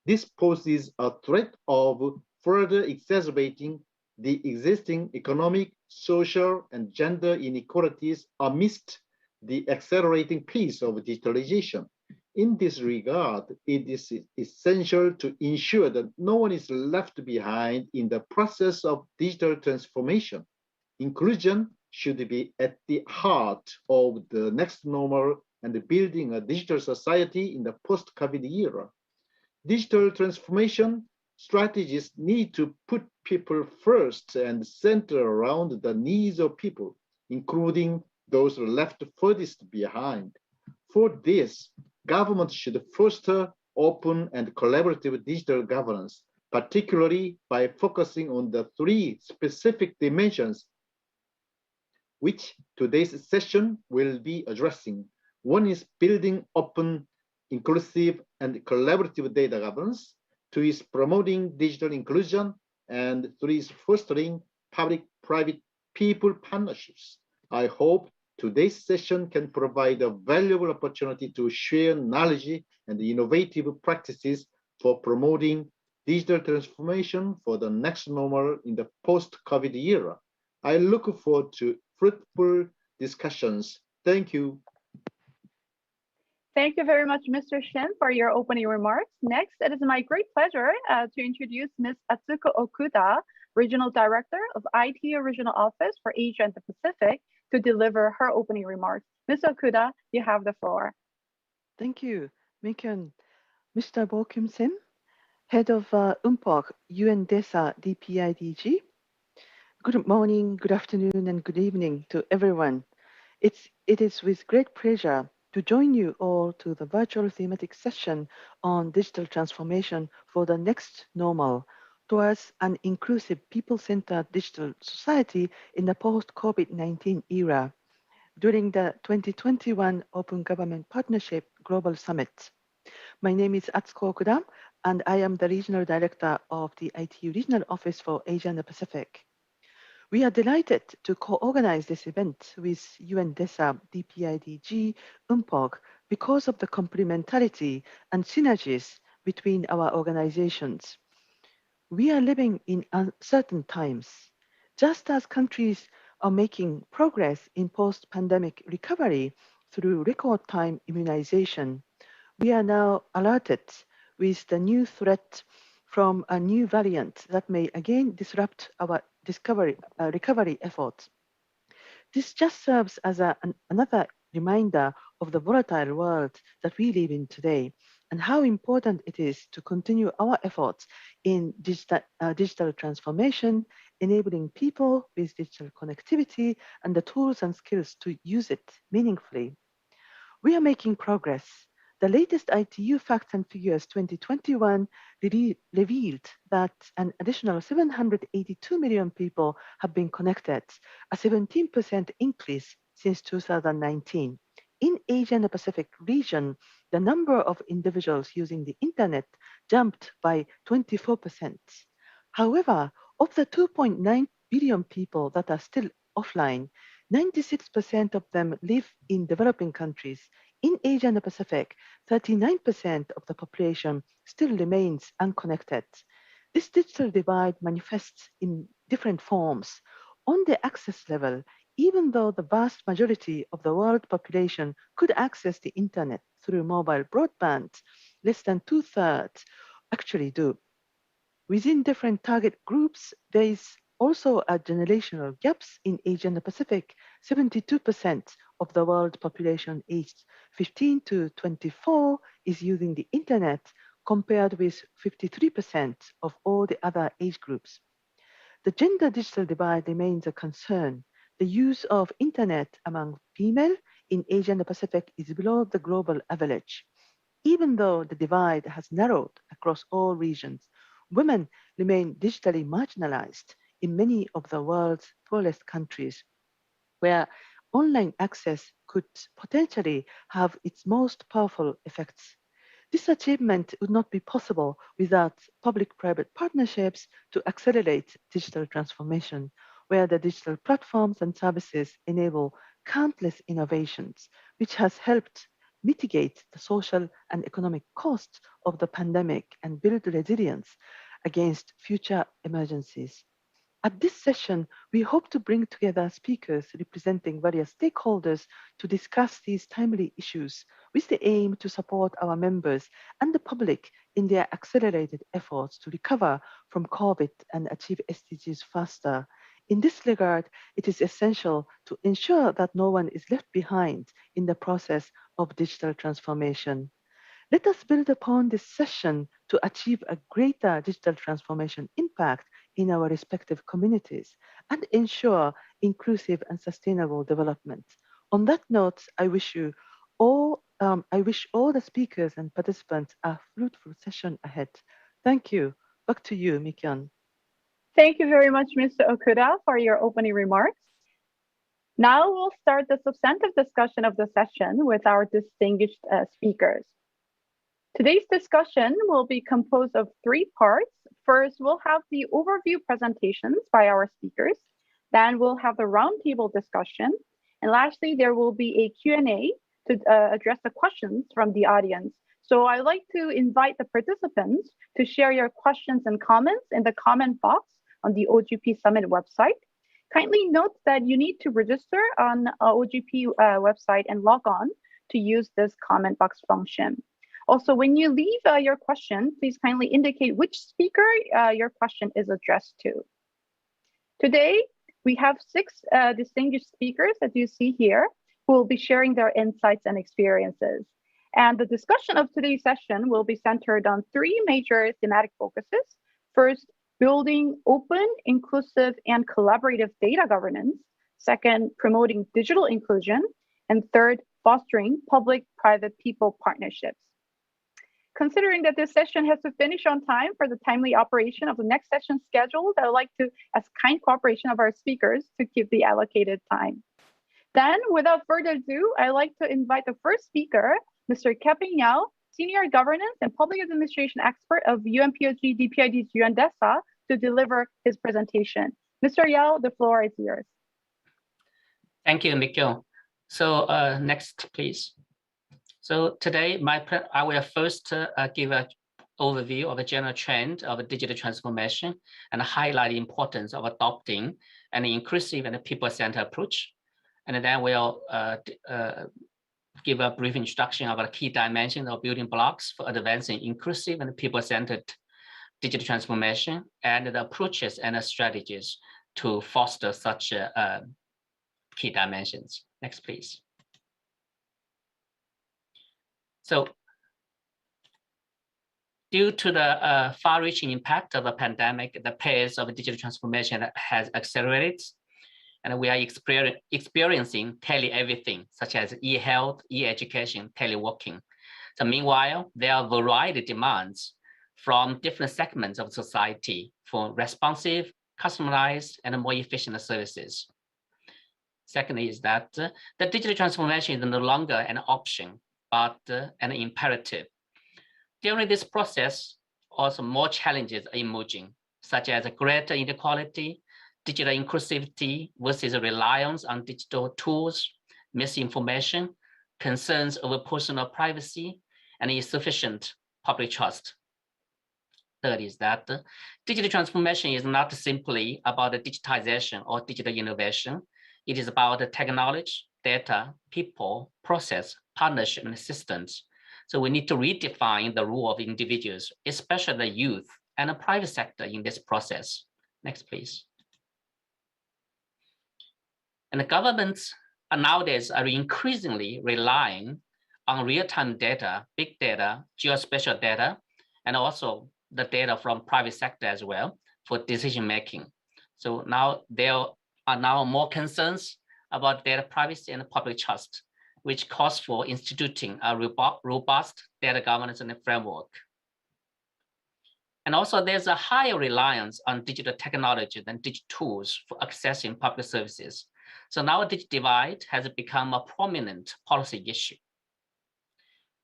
This poses a threat of further exacerbating the existing economic, social, and gender inequalities amidst the accelerating pace of digitalization. In this regard, it is essential to ensure that no one is left behind in the process of digital transformation. Inclusion should be at the heart of the next normal and building a digital society in the post-COVID era. Digital transformation strategies need to put people first and center around the needs of people, including those left furthest behind. For this, government should foster open and collaborative digital governance, particularly by focusing on the three specific dimensions which today's session will be addressing. One is building open, inclusive, and collaborative data governance. Two is promoting digital inclusion, and three is fostering public-private people partnerships. I hope today's session can provide a valuable opportunity to share knowledge and innovative practices for promoting digital transformation for the next normal in the post-COVID era. I look forward to fruitful discussions. Thank you. Thank you very much, Mr. Shin, for your opening remarks. Next, it is my great pleasure to introduce Ms. Atsuko Okuda, Regional Director of ITU Regional Office for Asia and the Pacific, to deliver her opening remarks. Ms. Okuda, you have the floor. Thank you, Mi-Young. Mr. Bo-Kyun Sim, Head of UNPOG, UNDESA DPIDG. Good morning, good afternoon, and good evening to everyone. It is with great pleasure to join you all to the virtual thematic session on digital transformation for the next normal towards an inclusive people-centered digital society in the post-COVID-19 era during the 2021 Open Government Partnership Global Summit. My name is Atsuko Okuda, and I am the Regional Director of the ITU Regional Office for Asia and the Pacific. We are delighted to co-organize this event with UNDESA, DPIDG, UNPOG because of the complementarity and synergies between our organizations. We are living in uncertain times. Just as countries are making progress in post-pandemic recovery through record time immunization, we are now alerted with the new threat from a new variant that may again disrupt our recovery efforts. This just serves as another reminder of the volatile world that we live in today and how important it is to continue our efforts in digital transformation, enabling people with digital connectivity and the tools and skills to use it meaningfully. We are making progress. The latest ITU Facts and Figures 2021 revealed that an additional 782 million people have been connected, a 17% increase since 2019. In Asia and the Pacific region, the number of individuals using the internet jumped by 24%. However, of the 2.9 billion people that are still offline, 96% of them live in developing countries. In Asia and the Pacific, 39% of the population still remains unconnected. This digital divide manifests in different forms. On the access level, even though the vast majority of the world population could access the internet through mobile broadband, less than 2/3 actually do. Within different target groups, there is also a generational gaps in Asia and the Pacific. 72% of the world population aged 15 to 24 is using the internet, compared with 53% of all the other age groups. The gender digital divide remains a concern. The use of internet among female in Asia and the Pacific is below the global average. Even though the divide has narrowed across all regions, women remain digitally marginalized in many of the world's poorest countries, where online access could potentially have its most powerful effects. This achievement would not be possible without public-private partnerships to accelerate digital transformation, where the digital platforms and services enable countless innovations, which has helped mitigate the social and economic costs of the pandemic and build resilience against future emergencies. At this session, we hope to bring together speakers representing various stakeholders to discuss these timely issues with the aim to support our members and the public in their accelerated efforts to recover from COVID and achieve SDGs faster. In this regard, it is essential to ensure that no one is left behind in the process of digital transformation. Let us build upon this session to achieve a greater digital transformation impact in our respective communities and ensure inclusive and sustainable development. On that note, I wish all the speakers and participants a fruitful session ahead. Thank you. Back to you, Mikyon. Thank you very much, Mr. Okuda, for your opening remarks. Now we'll start the substantive discussion of the session with our distinguished speakers. Today's discussion will be composed of 3 parts. First, we'll have the overview presentations by our speakers. Then we'll have the roundtable discussion. And lastly, there will be a Q&A to address the questions from the audience. So I'd like to invite the participants to share your questions and comments in the comment box on the OGP Summit website. Kindly note that you need to register on OGP website and log on to use this comment box function. Also, when you leave your question, please kindly indicate which speaker your question is addressed to. Today, we have 6 distinguished speakers that you see here who will be sharing their insights and experiences. And the discussion of today's session will be centered on 3 major thematic focuses. First, building open, inclusive, and collaborative data governance. Second, promoting digital inclusion. And third, fostering public-private people partnerships. Considering that this session has to finish on time for the timely operation of the next session scheduled, I would like to ask kind cooperation of our speakers to keep the allocated time. Then, without further ado, I'd like to invite the first speaker, Mr. Keping Yao, Senior Governance and Public Administration Expert of UNPOG DPIDG UNDESA, to deliver his presentation. Mr. Yao, the floor is yours. Thank you, Mikyo. So next, please. So today, I will first give an overview of a general trend of digital transformation and highlight the importance of adopting an inclusive and people-centered approach. And then we'll give a brief introduction of the key dimensions of building blocks for advancing inclusive and people-centered digital transformation and the approaches and the strategies to foster such key dimensions. Next, please. So due to the far-reaching impact of the pandemic, the pace of digital transformation has accelerated, and we are experiencing tele-everything, such as e-health, e-education, teleworking. So meanwhile, there are a variety of demands from different segments of society for responsive, customized, and more efficient services. Second is that the digital transformation is no longer an option, but an imperative. During this process, also more challenges are emerging, such as greater inequality, digital inclusivity versus reliance on digital tools, misinformation, concerns over personal privacy, and insufficient public trust. Third is that digital transformation is not simply about the digitization or digital innovation. It is about the technology, data, people, process, partnership, and systems. So we need to redefine the role of individuals, especially the youth and the private sector in this process. Next, please. And the governments nowadays are increasingly relying on real-time data, big data, geospatial data, and also the data from private sector as well for decision-making. So now there are now more concerns about data privacy and public trust, which calls for instituting a robust data governance and framework. And also there's a higher reliance on digital technology than digital tools for accessing public services. So now a digital divide has become a prominent policy issue.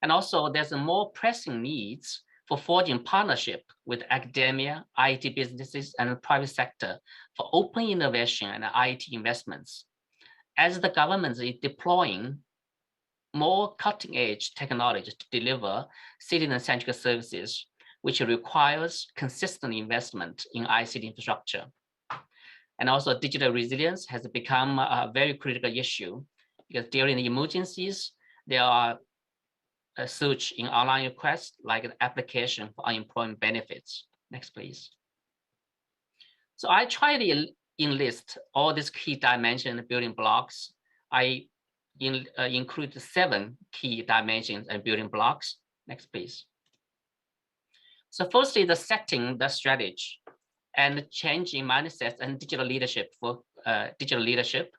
And also there's a more pressing needs for forging partnership with academia, IT businesses, and the private sector for open innovation and IT investments. As the government is deploying more cutting-edge technology to deliver citizen-centric services, which requires consistent investment in ICT infrastructure. And also digital resilience has become a very critical issue because during the emergencies, there are a surge in online requests like an application for unemployment benefits. Next, please. So I try to enlist all these key dimension building blocks. I include 7 key dimensions and building blocks. Next, please. So firstly, the setting the strategy and changing mindsets and digital leadership for digital leadership.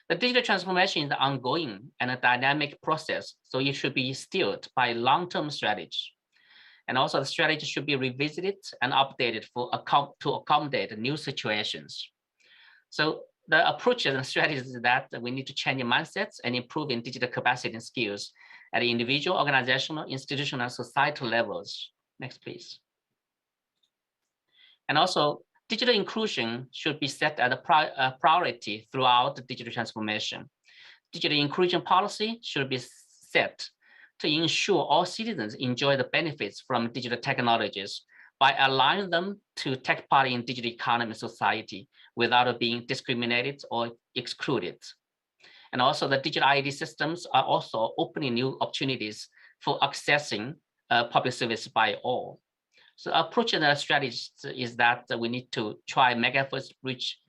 The digital transformation is ongoing and a dynamic process, so it should be steered by long-term strategy. And also the strategy should be revisited and updated to accommodate new situations. So the approaches and strategies is that we need to change mindsets and improve in digital capacity and skills at the individual, organizational, institutional, and societal levels. Next, please. And also, digital inclusion should be set as a priority throughout the digital transformation. Digital inclusion policy should be set to ensure all citizens enjoy the benefits from digital technologies by aligning them to take part in digital economy society without being discriminated or excluded. And also the digital ID systems are also opening new opportunities for accessing public service by all. So approach and strategy is that we need to try mega efforts bridge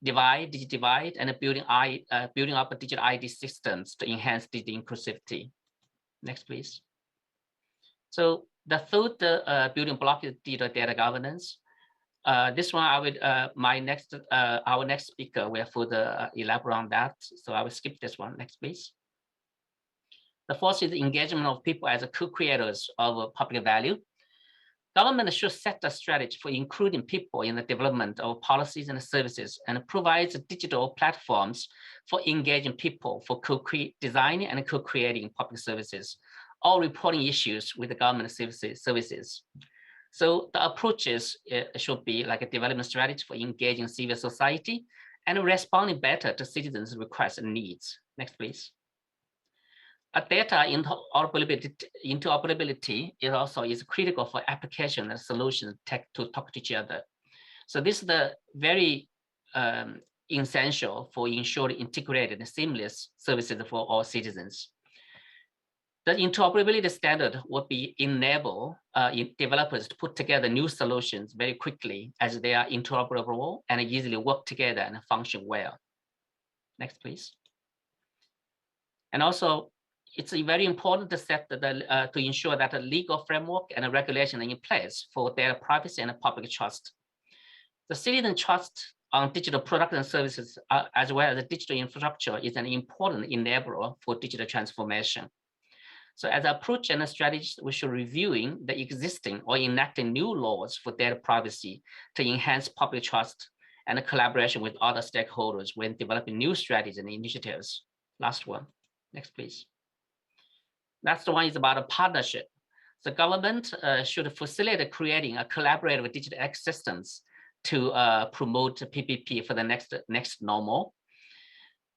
digital divide, and building up digital ID systems to enhance digital inclusivity. Next, please. So the third building block is digital data governance. This one, our next speaker will further elaborate on that. So I will skip this one. Next, please. The fourth is the engagement of people as co-creators of public value. Government should set a strategy for including people in the development of policies and services and provides digital platforms for engaging people for designing and co-creating public services, or reporting issues with the government services. So the approaches should be like a development strategy for engaging civil society and responding better to citizens' requests and needs. Next, please. Data interoperability is critical for application and solutions to talk to each other. So this is the very essential for ensuring integrated and seamless services for all citizens. The interoperability standard would enable developers to put together new solutions very quickly as they are interoperable and easily work together and function well. Next, please. And also, it's very important to set to ensure that a legal framework and a regulation are in place for data privacy and public trust. The citizen trust on digital products and services, as well as the digital infrastructure, is an important enabler for digital transformation. So as an approach and a strategy, we should reviewing the existing or enacting new laws for data privacy to enhance public trust and a collaboration with other stakeholders when developing new strategies and initiatives. Last one, next please. That's the one is about a partnership. The government should facilitate creating a collaborative digital ecosystems to promote PPP for the next normal.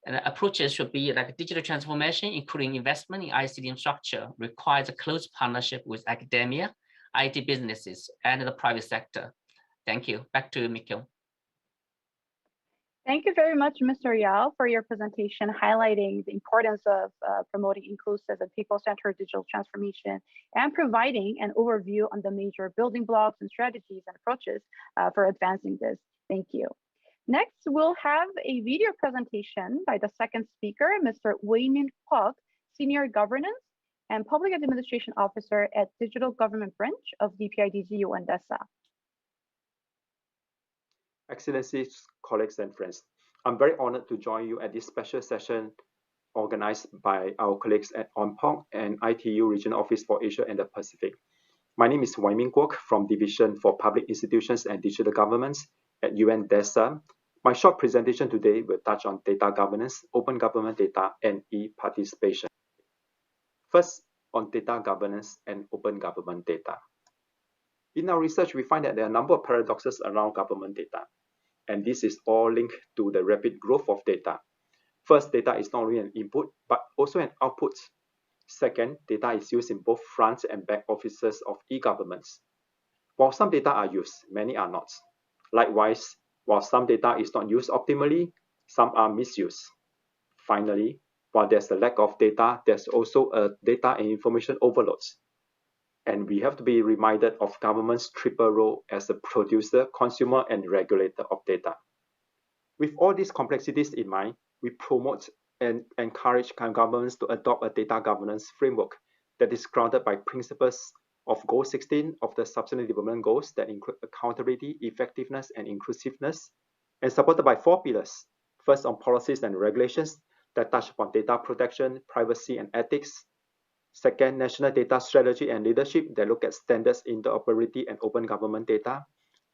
And approaches should be like digital transformation, including investment in ICT infrastructure, requires a close partnership with academia, IT businesses, and the private sector. Thank you. Back to Mikyo. Thank you very much, Mr. Yao, for your presentation highlighting the importance of promoting inclusive and people-centered digital transformation and providing an overview on the major building blocks and strategies and approaches for advancing this. Thank you. Next, we'll have a video presentation by the second speaker, Mr. UNPOG, Senior Governance and Public Administration Officer at Digital Government Branch of DPIDG DESA. Excellencies, colleagues, and friends, I'm very honored to join you at this special session organized by our colleagues at UNPOG and ITU Regional Office for Asia and the Pacific. My name is Wai Ming Kwok from Division for Public Institutions and Digital Governments at DESA. My short presentation today will touch on data governance, open government data, and e-participation. First, on data governance and open government data. In our research, we find that there are a number of paradoxes around government data, and this is all linked to the rapid growth of data. First, data is not only an input, but also an output. Second, data is used in both front and back offices of e-governments. While some data are used, many are not. Likewise, while some data is not used optimally, some are misused. Finally, while there's a lack of data, there's also a data and information overload. And we have to be reminded of government's triple role as a producer, consumer, and regulator of data. With all these complexities in mind, we promote and encourage governments to adopt a data governance framework that is grounded by principles of Goal 16 of the Sustainable Development Goals that include accountability, effectiveness, and inclusiveness, and supported by 4 pillars. First, on policies and regulations that touch upon data protection, privacy, and ethics. Second, national data strategy and leadership that look at standards, interoperability, and open government data.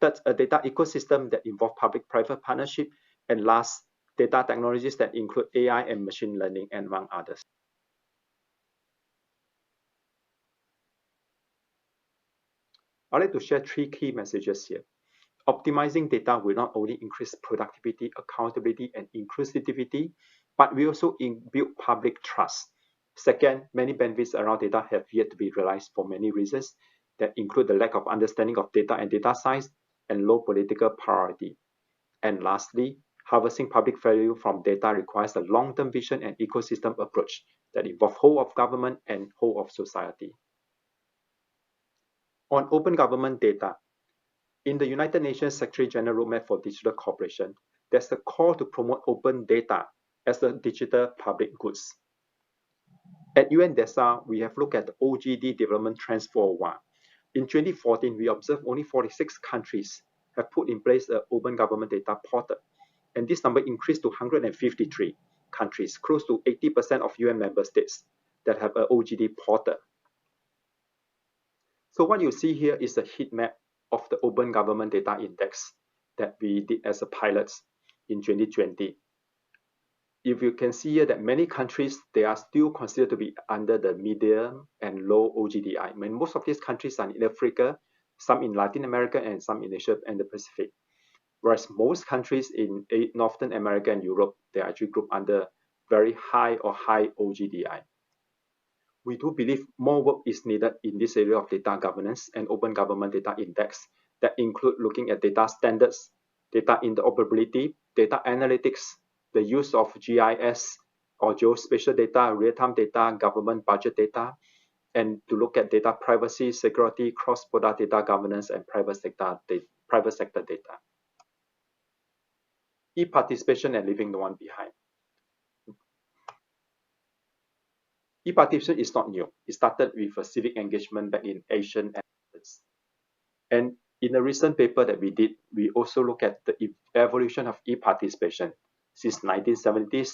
Third, a data ecosystem that involve public-private partnership. And last, data technologies that include AI and machine learning, and among others. I'd like to share 3 key messages here. Optimizing data will not only increase productivity, accountability, and inclusivity, but we also build public trust. Second, many benefits around data have yet to be realized for many reasons that include the lack of understanding of data and data science and low political priority. And lastly, harvesting public value from data requires a long-term vision and ecosystem approach that involves whole of government and whole of society. On open government data, in the United Nations Secretary General Roadmap for Digital Cooperation, there's a call to promote open data as a digital public goods. At UNDESA, we have looked at the OGD development trends for a while. In 2014, we observed only 46 countries have put in place an open government data portal, and this number increased to 153 countries, close to 80% of UN member states that have an OGD portal. So what you see here is a heat map of the Open Government Data Index that we did as a pilot in 2020. If you can see here that many countries, they are still considered to be under the medium and low OGDI. I mean, most of these countries are in Africa, some in Latin America and some in Asia and the Pacific. Whereas most countries in Northern America and Europe, they are actually grouped under very high or high OGDI. We do believe more work is needed in this area of data governance and open government data index that include looking at data standards, data interoperability, data analytics, the use of GIS or geospatial data, real-time data, government budget data, and to look at data privacy, security, cross-border data governance, and private sector data. E-participation and leaving no one behind. E-participation is not new. It started with a civic engagement back in Asian efforts. And in a recent paper that we did, we also look at the evolution of e-participation since 1970s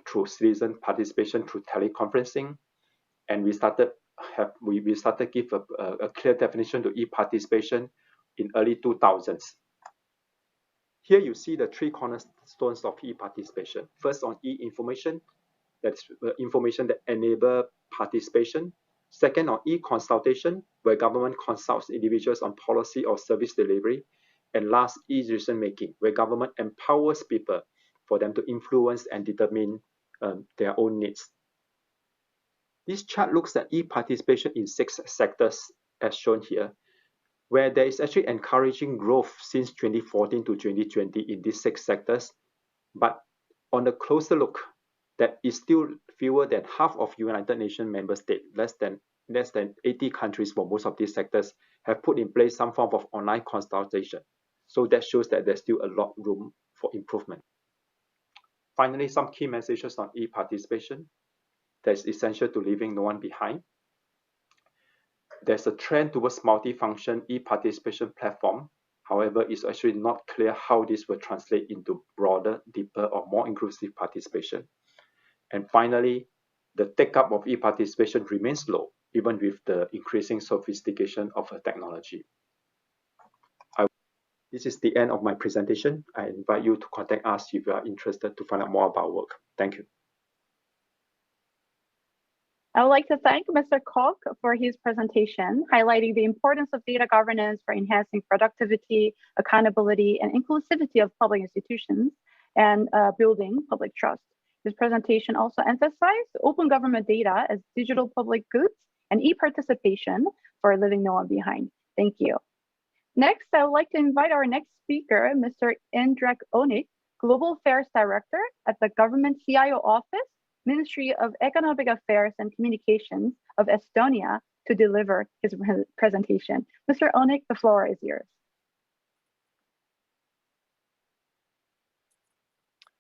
through citizen participation through teleconferencing, and we started give a clear definition to e-participation in early 2000s. Here you see the three cornerstones of e-participation. First, on e-information, that's information that enable participation. Second, on e-consultation, where government consults individuals on policy or service delivery. And last, e-decision making, where government empowers people for them to influence and determine their own needs. This chart looks at e-participation in 6 sectors as shown here, where there is actually encouraging growth since 2014 to 2020 in these 6 sectors. But on a closer look, that is still fewer than half of United Nations member states, less than 80 countries for most of these sectors have put in place some form of online consultation. So that shows that there's still a lot of room for improvement. Finally, some key messages on e-participation that is essential to leaving no one behind. There's a trend towards multi-function e-participation platform. However, it's actually not clear how this will translate into broader, deeper, or more inclusive participation. And finally, the take-up of e-participation remains low, even with the increasing sophistication of technology. This is the end of my presentation. I invite you to contact us if you are interested to find out more about work. Thank you. I would like to thank Mr. Kok for his presentation, highlighting the importance of data governance for enhancing productivity, accountability, and inclusivity of public institutions and building public trust. His presentation also emphasized open government data as digital public goods and e-participation for leaving no one behind. Thank you. Next, I would like to invite our next speaker, Mr. Indrek Onik, Global Affairs Director at the Government CIO Office, Ministry of Economic Affairs and Communications of Estonia, to deliver his presentation. Mr. Onik, the floor is yours.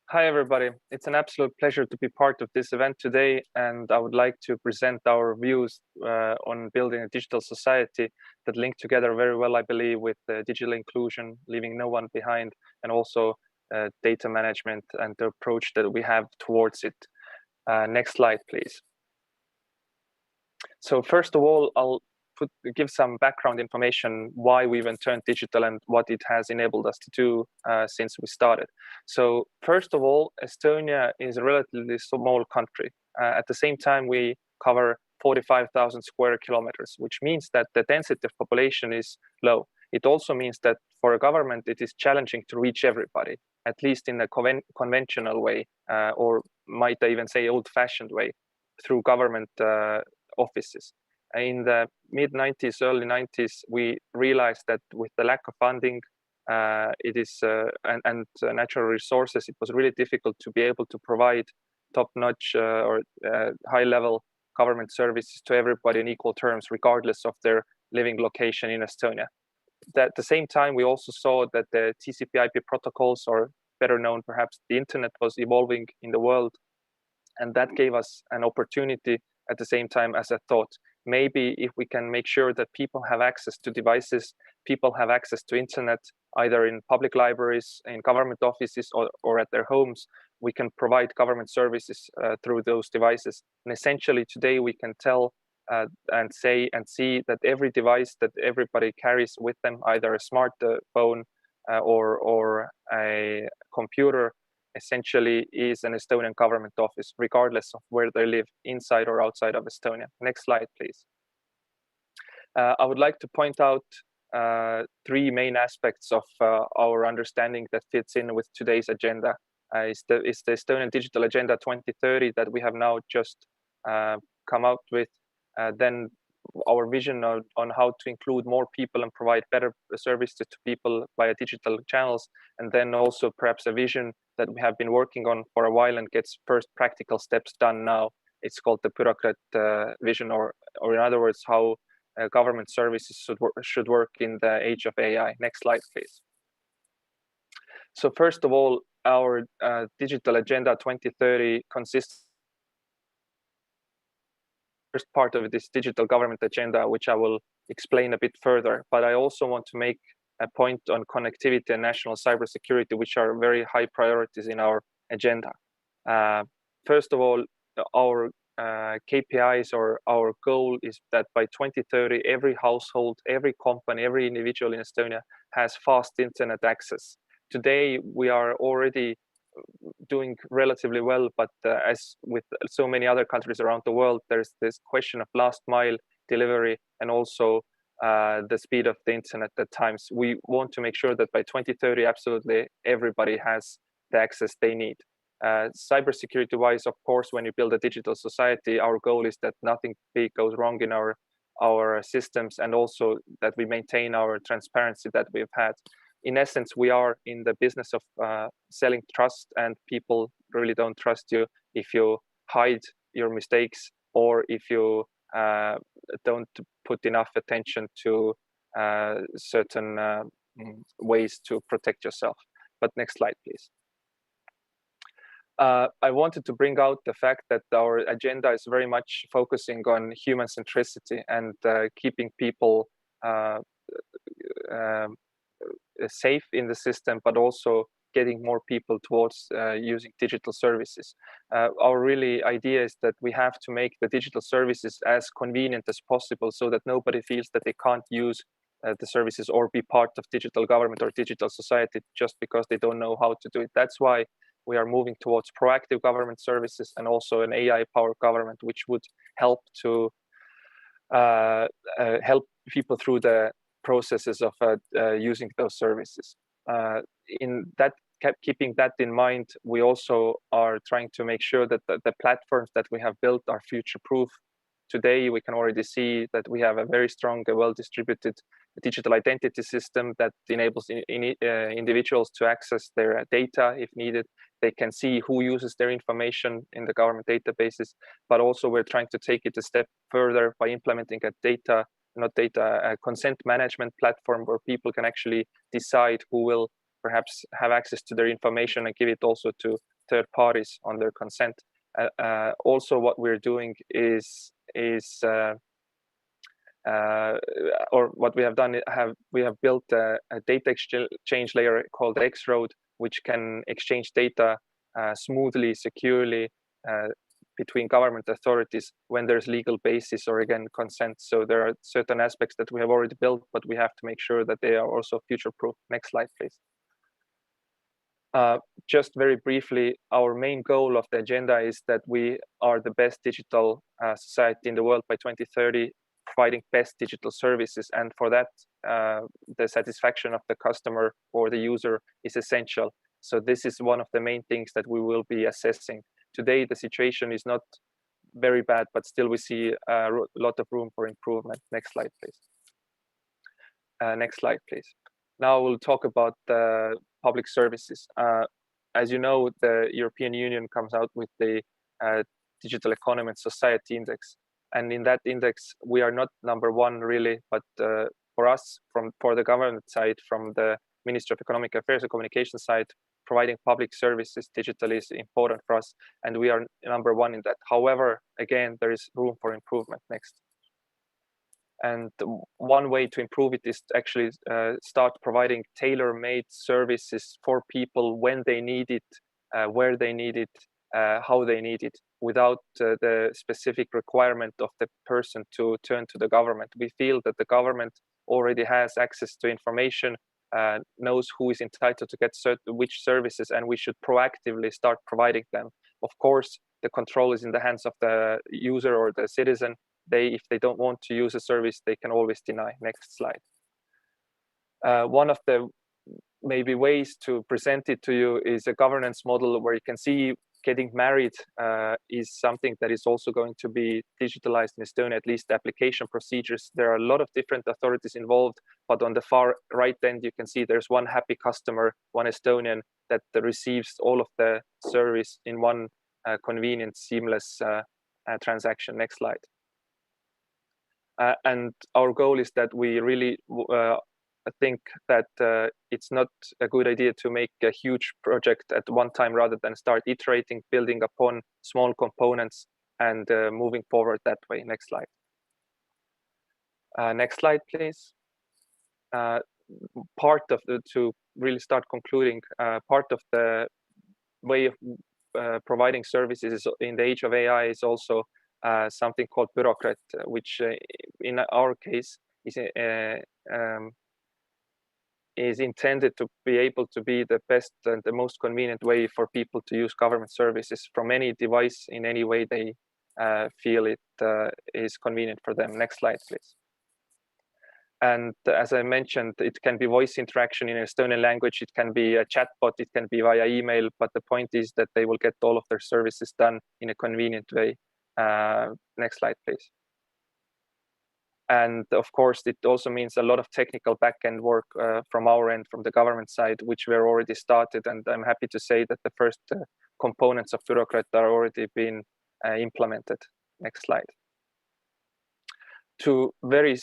Hi, everybody. It's an absolute pleasure to be part of this event today, and I would like to present our views on building a digital society that link together very well, I believe, with digital inclusion, leaving no one behind, and also data management and the approach that we have towards it. Next slide, please. So first of all, I'll give some background information why we even turned digital and what it has enabled us to do since we started. So first of all, Estonia is a relatively small country. At the same time, we cover 45,000 square kilometers, which means that the density of population is low. It also means that for a government, it is challenging to reach everybody, at least in a conventional way, or might I even say old-fashioned way, through government offices. In the mid-90s, early 90s, we realized that with the lack of funding and natural resources, it was really difficult to be able to provide top-notch or high-level government services to everybody in equal terms, regardless of their living location in Estonia. At the same time, we also saw that the TCP/IP protocols, or better known perhaps the internet, was evolving in the world, and that gave us an opportunity at the same time as a thought. Maybe if we can make sure that people have access to devices, people have access to internet, either in public libraries, in government offices, or at their homes, we can provide government services through those devices. And essentially today we can tell and say and see that every device that everybody carries with them, either a smartphone or a computer, essentially is an Estonian government office, regardless of where they live, inside or outside of Estonia. Next slide, please. I would like to point out three main aspects of our understanding that fits in with today's agenda. Is the Estonian Digital Agenda 2030 that we have now just come out with. Then our vision on how to include more people and provide better services to people via digital channels, and then also perhaps a vision that we have been working on for a while and gets first practical steps done now. It's called the bureaucrat vision, or in other words, how government services should work in the age of AI. Next slide, please. So first of all, our Digital Agenda 2030 consists first part of this digital government agenda, which I will explain a bit further. But I also want to make a point on connectivity and national cybersecurity, which are very high priorities in our agenda. First of all, our KPIs or our goal is that by 2030, every household, every company, every individual in Estonia has fast internet access. Today, we are already doing relatively well, but as with so many other countries around the world, there's this question of last mile delivery and also the speed of the internet at times. We want to make sure that by 2030, absolutely everybody has the access they need. Cybersecurity wise, of course, when you build a digital society, our goal is that nothing big goes wrong in our systems, and also that we maintain our transparency that we've had. In essence, we are in the business of selling trust, and people really don't trust you if you hide your mistakes or if you don't put enough attention to certain ways to protect yourself. But next slide, please. I wanted to bring out the fact that our agenda is very much focusing on human centricity and keeping people safe in the system, but also getting more people towards using digital services. Our really idea is that we have to make the digital services as convenient as possible so that nobody feels that they can't use the services or be part of digital government or digital society just because they don't know how to do it. That's why we are moving towards proactive government services and also an AI-powered government, which would help to help people through the processes of using those services. Keeping that in mind, we also are trying to make sure that the platforms that we have built are future-proof. Today, we can already see that we have a very strong, well-distributed digital identity system that enables individuals to access their data if needed. They can see who uses their information in the government databases, but also we're trying to take it a step further by implementing a consent management platform where people can actually decide who will perhaps have access to their information and give it also to third parties on their consent. Also, what we're doing or what we have done, we have built a data exchange layer called X-Road, which can exchange data smoothly, securely between government authorities when there's legal basis or again consent. So there are certain aspects that we have already built, but we have to make sure that they are also future-proof. Next slide, please. Just very briefly, our main goal of the agenda is that we are the best digital society in the world by 2030, providing best digital services. And for that, the satisfaction of the customer or the user is essential. So this is one of the main things that we will be assessing. Today, the situation is not very bad, but still we see a lot of room for improvement. Next slide, please. Next slide, please. Now we'll talk about the public services. As you know, the European Union comes out with the Digital Economy and Society Index. And in that index, we are not number one really, but for us, for the government side, from the Ministry of Economic Affairs and Communication side, providing public services digitally is important for us, and we are number one in that. However, again, there is room for improvement. Next. And one way to improve it is to actually start providing tailor-made services for people when they need it, where they need it, how they need it, without the specific requirement of the person to turn to the government. We feel that the government already has access to information, knows who is entitled to get which services, and we should proactively start providing them. Of course, the control is in the hands of the user or the citizen. If they don't want to use a service, they can always deny. Next slide. One of the maybe ways to present it to you is a governance model where you can see getting married is something that is also going to be digitalized in Estonia, at least the application procedures. There are a lot of different authorities involved, but on the far right end, you can see there's one happy customer, one Estonian, that receives all of the service in one convenient, seamless transaction. Next slide. And our goal is that we really think that it's not a good idea to make a huge project at one time rather than start iterating, building upon small components and moving forward that way. Next slide. Next slide, please. Part of to really start concluding, part of the way of providing services in the age of AI is also something called bureaucrat, which in our case is intended to be able to be the best and the most convenient way for people to use government services from any device in any way they feel it is convenient for them. Next slide, please. And as I mentioned, it can be voice interaction in Estonian language, it can be a chatbot, it can be via email, but the point is that they will get all of their services done in a convenient way. Next slide, please. And of course, it also means a lot of technical back-end work from our end, from the government side, which we're already started. And I'm happy to say that the first components of bureaucrat are already being implemented. Next slide. To very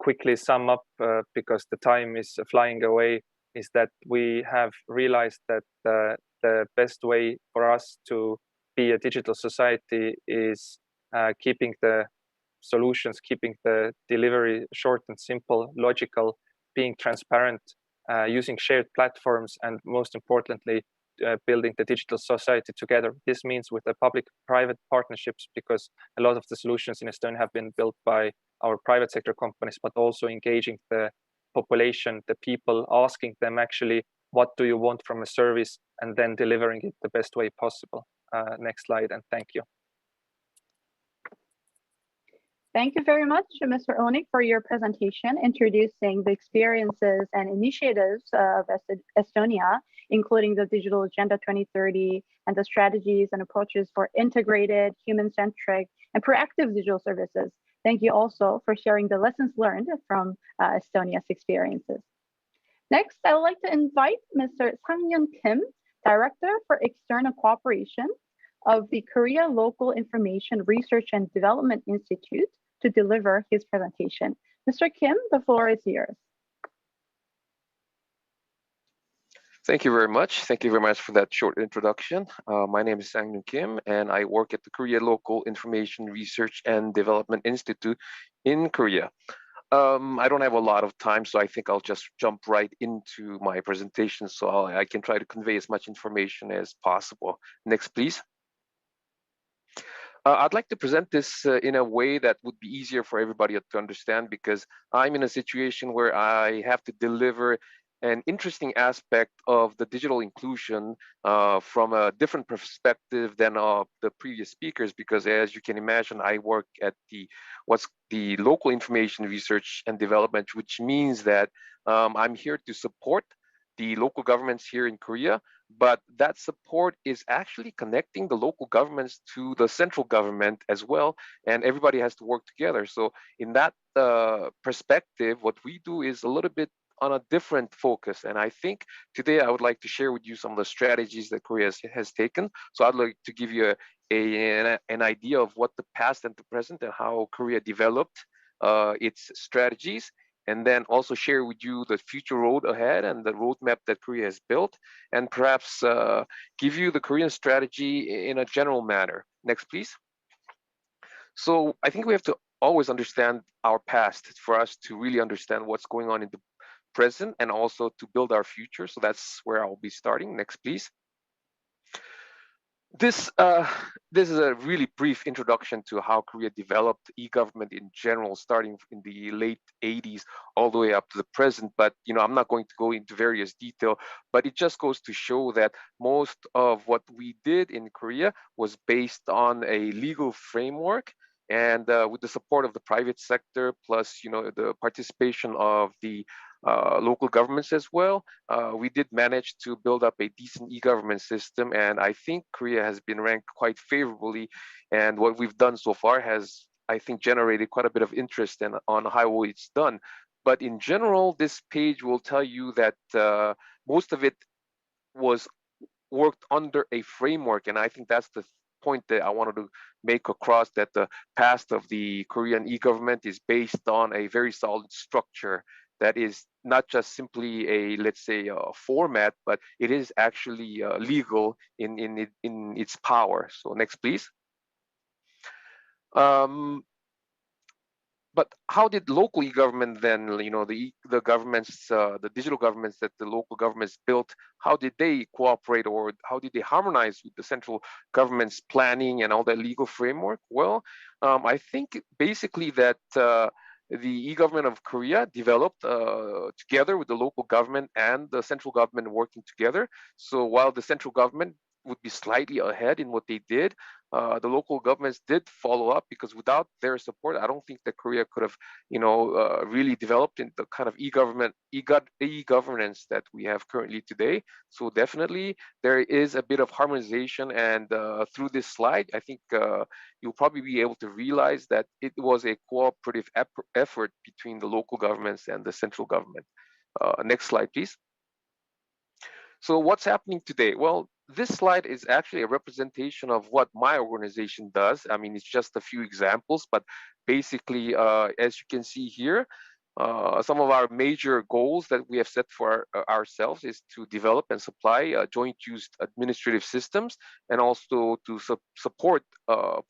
quickly sum up, because the time is flying away, is that we have realized that the best way for us to be a digital society is keeping the solutions, keeping the delivery short and simple, logical, being transparent, using shared platforms, and most importantly, building the digital society together. This means with the public-private partnerships, because a lot of the solutions in Estonia have been built by our private sector companies, but also engaging the population, the people, asking them actually, what do you want from a service, and then delivering it the best way possible. Next slide, and thank you. Thank you very much, Mr. Onik, for your presentation introducing the experiences and initiatives of Estonia, including the Digital Agenda 2030 and the strategies and approaches for integrated, human-centric, and proactive digital services. Thank you also for sharing the lessons learned from Estonia's experiences. Next, I would like to invite Mr. Sang-Yun Kim, Director for External Cooperation of the Korea Local Information Research and Development Institute, to deliver his presentation. Mr. Kim, the floor is yours. Thank you very much. Thank you very much for that short introduction. My name is Sang-Yun Kim, and I work at the Korea Local Information Research and Development Institute in Korea. I don't have a lot of time, so I think I'll just jump right into my presentation so I can try to convey as much information as possible. Next, please. I'd like to present this in a way that would be easier for everybody to understand, because I'm in a situation where I have to deliver an interesting aspect of the digital inclusion from a different perspective than the previous speakers, because as you can imagine, I work at what's the local information research and development, which means that I'm here to support the local governments here in Korea, but that support is actually connecting the local governments to the central government as well, and everybody has to work together. So in that perspective, what we do is a little bit on a different focus, and I think today I would like to share with you some of the strategies that Korea has taken. So I'd like to give you an idea of what the past and the present and how Korea developed its strategies, and then also share with you the future road ahead and the roadmap that Korea has built, and perhaps give you the Korean strategy in a general manner. Next, please. So I think we have to always understand our past for us to really understand what's going on in the present and also to build our future. So that's where I'll be starting. Next, please. This is a really brief introduction to how Korea developed e-government in general, starting in the late 80s all the way up to the present. But I'm not going to go into various detail, but it just goes to show that most of what we did in Korea was based on a legal framework, and with the support of the private sector, plus the participation of the local governments as well. We did manage to build up a decent e-government system, and I think Korea has been ranked quite favorably. And what we've done so far has, I think, generated quite a bit of interest on how it's done. But in general, this page will tell you that most of it was worked under a framework, and I think that's the point that I wanted to make across, that the past of the Korean e-government is based on a very solid structure that is not just simply a, let's say, a format, but it is actually legal in its power. So next, please. But how did local e-government then, the governments, the digital governments that the local governments built, how did they cooperate, or how did they harmonize with the central government's planning and all that legal framework? Well, I think basically that the e-government of Korea developed together with the local government and the central government working together. So while the central government would be slightly ahead in what they did, the local governments did follow up, because without their support, I don't think that Korea could have, really developed in the kind of e-governance that we have currently today. So definitely there is a bit of harmonization, and through this slide, I think you'll probably be able to realize that it was a cooperative effort between the local governments and the central government. Next slide, please. So what's happening today? Well, this slide is actually a representation of what my organization does. I mean, it's just a few examples, but basically, as you can see here, some of our major goals that we have set for ourselves is to develop and supply joint use administrative systems, and also to support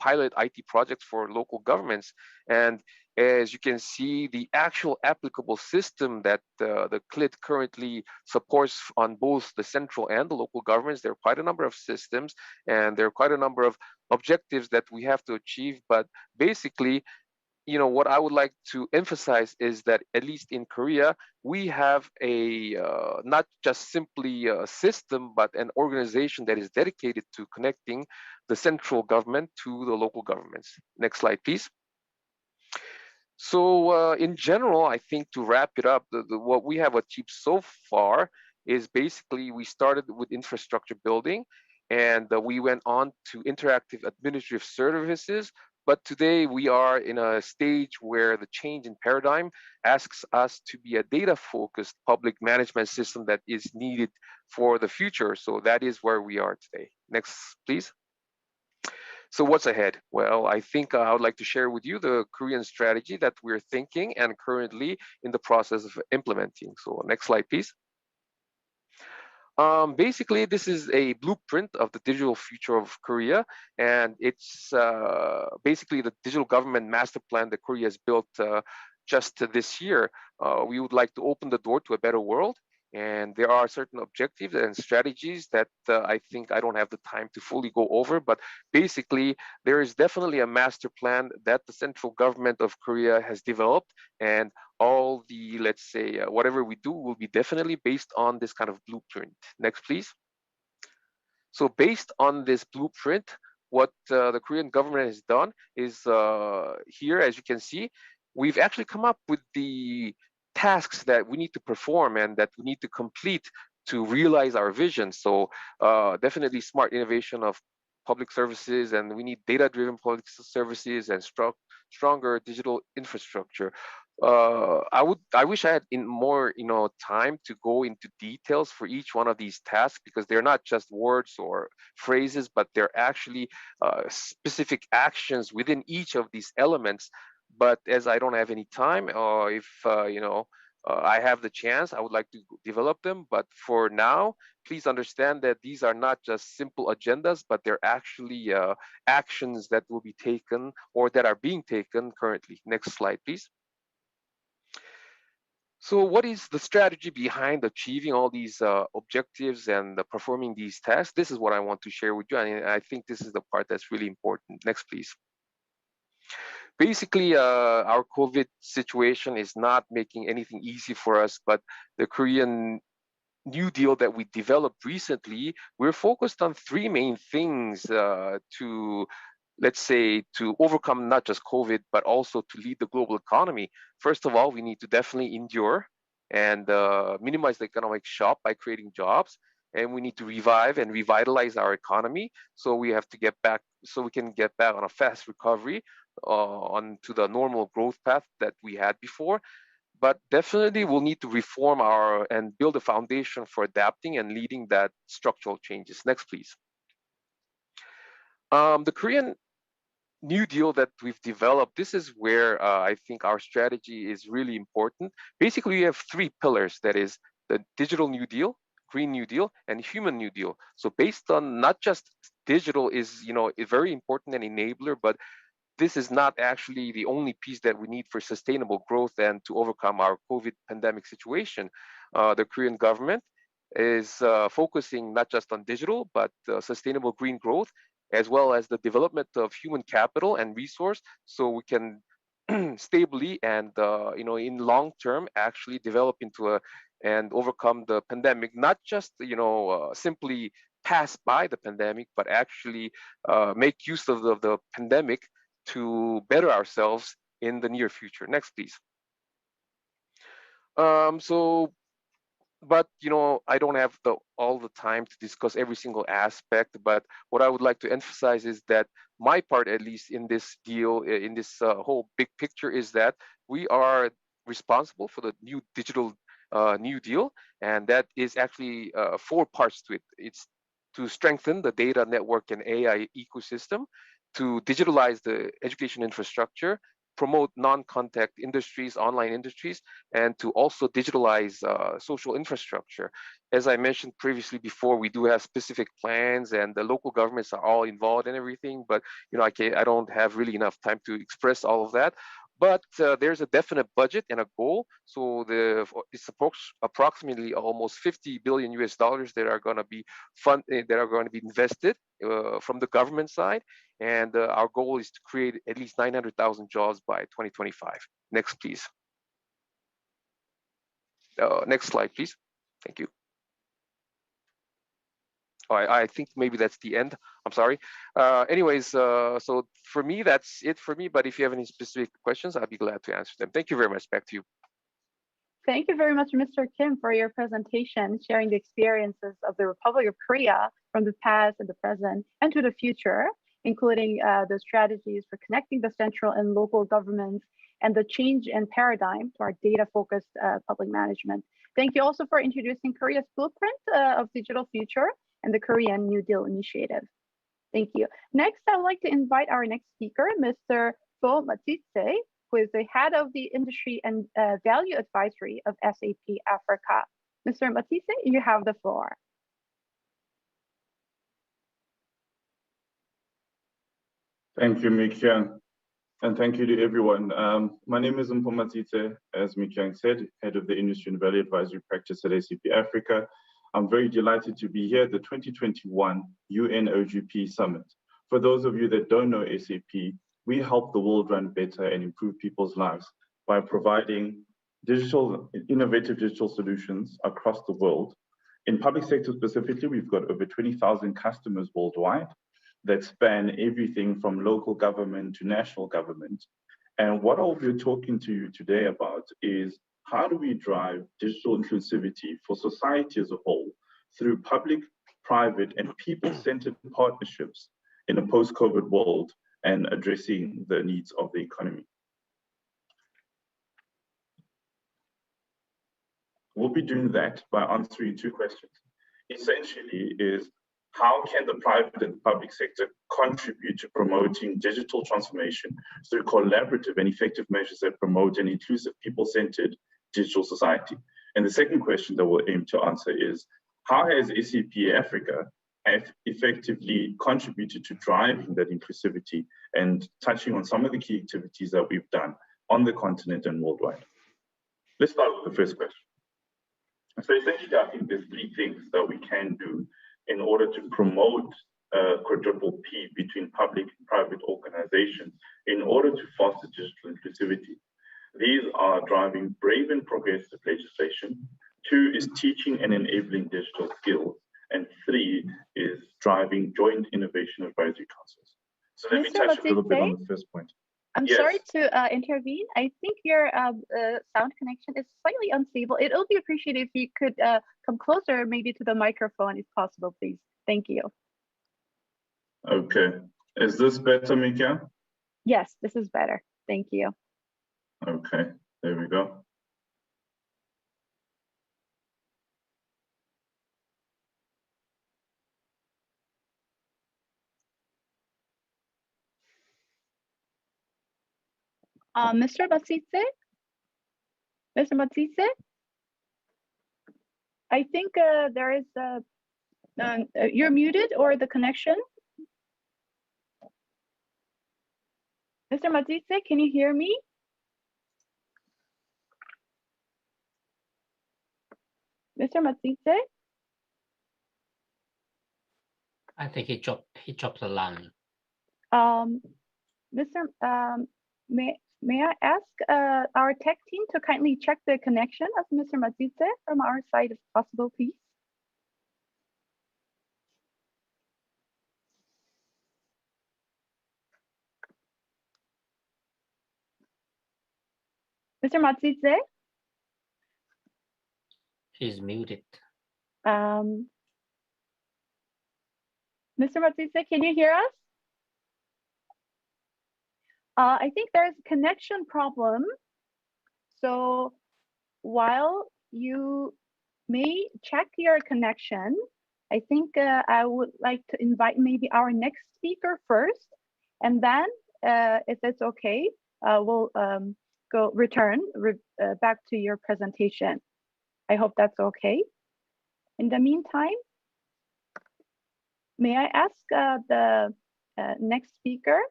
pilot IT projects for local governments. And as you can see, the actual applicable system that the CLIT currently supports on both the central and the local governments, there are quite a number of systems, and there are quite a number of objectives that we have to achieve. But basically, what I would like to emphasize is that, at least in Korea, we have a not just simply a system, but an organization that is dedicated to connecting the central government to the local governments. Next slide, please. So in general, I think, to wrap it up, what we have achieved so far is basically we started with infrastructure building, and we went on to interactive administrative services. But today we are in a stage where the change in paradigm asks us to be a data-focused public management system that is needed for the future. So that is where we are today. Next, please. So what's ahead? Well, I think I would like to share with you the Korean strategy that we're thinking and currently in the process of implementing. So next slide, please. Basically, this is a blueprint of the digital future of Korea, and it's basically the digital government master plan that Korea has built just this year. We would like to open the door to a better world, and there are certain objectives and strategies that I think I don't have the time to fully go over, but basically there is definitely a master plan that the central government of Korea has developed, and all the, let's say, whatever we do will be definitely based on this kind of blueprint. Next, please. So based on this blueprint, what the Korean government has done is here, as you can see, we've actually come up with the tasks that we need to perform and that we need to complete to realize our vision. So definitely smart innovation of public services, and we need data-driven public services and stronger digital infrastructure. I wish I had more time to go into details for each one of these tasks, because they're not just words or phrases, but they're actually specific actions within each of these elements. But as I don't have any time, if I have the chance, I would like to develop them. But for now, please understand that these are not just simple agendas, but they're actually actions that will be taken or that are being taken currently. Next slide, please. So what is the strategy behind achieving all these objectives and performing these tasks? This is what I want to share with you, and I think this is the part that's really important. Next, please. Basically, our COVID situation is not making anything easy for us, but the Korean New Deal that we developed recently, we're focused on three main things to, let's say, to overcome not just COVID, but also to lead the global economy. First of all, we need to definitely endure. and minimize the economic shock by creating jobs. And we need to revive and revitalize our economy. So we have to get back, so we can get back on a fast recovery onto the normal growth path that we had before. But definitely we'll need to reform and build a foundation for adapting and leading that structural changes. Next, please. The Korean New Deal that we've developed, this is where I think our strategy is really important. Basically, we have three pillars, that is the Digital New Deal, Green New Deal, and Human New Deal. So based on not just digital is, a very important and enabler, but this is not actually the only piece that we need for sustainable growth and to overcome our COVID pandemic situation. The Korean government is focusing not just on digital, but sustainable green growth, as well as the development of human capital and resource, so we can stably and in long term actually develop into and overcome the pandemic, not just simply pass by the pandemic, but actually make use of the pandemic to better ourselves in the near future. Next, please. But I don't have all the time to discuss every single aspect, but what I would like to emphasize is that my part, at least in this deal, in this whole big picture, is that we are responsible for the new digital New Deal, and that is actually 4 parts to it. It's to strengthen the data network and AI ecosystem, to digitalize the education infrastructure, promote non-contact industries, online industries, and to also digitalize social infrastructure. As I mentioned previously before, we do have specific plans, and the local governments are all involved in everything, but I don't have really enough time to express all of that. But there's a definite budget and a goal. So it's approximately almost $50 billion that are going to be invested from the government side. And our goal is to create at least 900,000 jobs by 2025. Next, please. Next slide, please. Thank you. I think maybe that's the end. I'm sorry. Anyways, so for me, that's it for me. But if you have any specific questions, I'd be glad to answer them. Thank you very much. Back to you. Thank you very much, Mr. Kim, for your presentation, sharing the experiences of the Republic of Korea from the past and the present and to the future, including the strategies for connecting the central and local governments and the change in paradigm to our data-focused public management. Thank you also for introducing Korea's blueprint of digital future and the Korean New Deal initiative. Thank you. Next, I would like to invite our next speaker, Mr. Fo Matitse, who is the head of the Industry and Value Advisory of SAP Africa. Mr. Matitse, you have the floor. Thank you, Mikyang, and thank you to everyone. My name is Mpo Matitse, as Mikyang said, head of the Industry and Value Advisory Practice at SAP Africa. I'm very delighted to be here at the 2021 UN OGP Summit. For those of you that don't know SAP, we help the world run better and improve people's lives by providing innovative digital solutions across the world. In public sector specifically, we've got over 20,000 customers worldwide that span everything from local government to national government. And what I'll be talking to you today about is how do we drive digital inclusivity for society as a whole through public, private, and people-centered partnerships in a post-COVID world and addressing the needs of the economy. We'll be doing that by answering 2 questions. Essentially is, how can the private and public sector contribute to promoting digital transformation through collaborative and effective measures that promote an inclusive, people-centered digital society? And the second question that we'll aim to answer is, how has SAP Africa effectively contributed to driving that inclusivity and touching on some of the key activities that we've done on the continent and worldwide? Let's start with the first question. So essentially, I think there's 3 things that we can do in order to promote quadruple P between public and private organizations in order to foster digital inclusivity. These are driving brave and progressive legislation. 2 is teaching and enabling digital skills. And 3 is driving joint innovation advisory councils. So let me touch a little bit on the first point. I'm Yes. sorry to intervene. I think your sound connection is slightly unstable. It would be appreciated if you could come closer, maybe to the microphone, if possible, please. Thank you. Okay. Is this better, Mika? Yes, this is better. Thank you. Okay, there we go. Mr. Matsitse? Mr. Matsitse? I think there is you're muted, or the connection. Mr. Matsitse, can you hear me? Mr. Matsitse? I think he dropped the line. May I ask our tech team to kindly check the connection of Mr. Matsitse from our side, if possible, please? Mr. Matsitse? He's muted. Mr. Matsitse, can you hear us? I think there's a connection problem. So while you may check your connection, I think I would like to invite maybe our next speaker first, and then if it's okay, we'll return back to your presentation. I hope that's okay. In the meantime, may I ask the next speaker,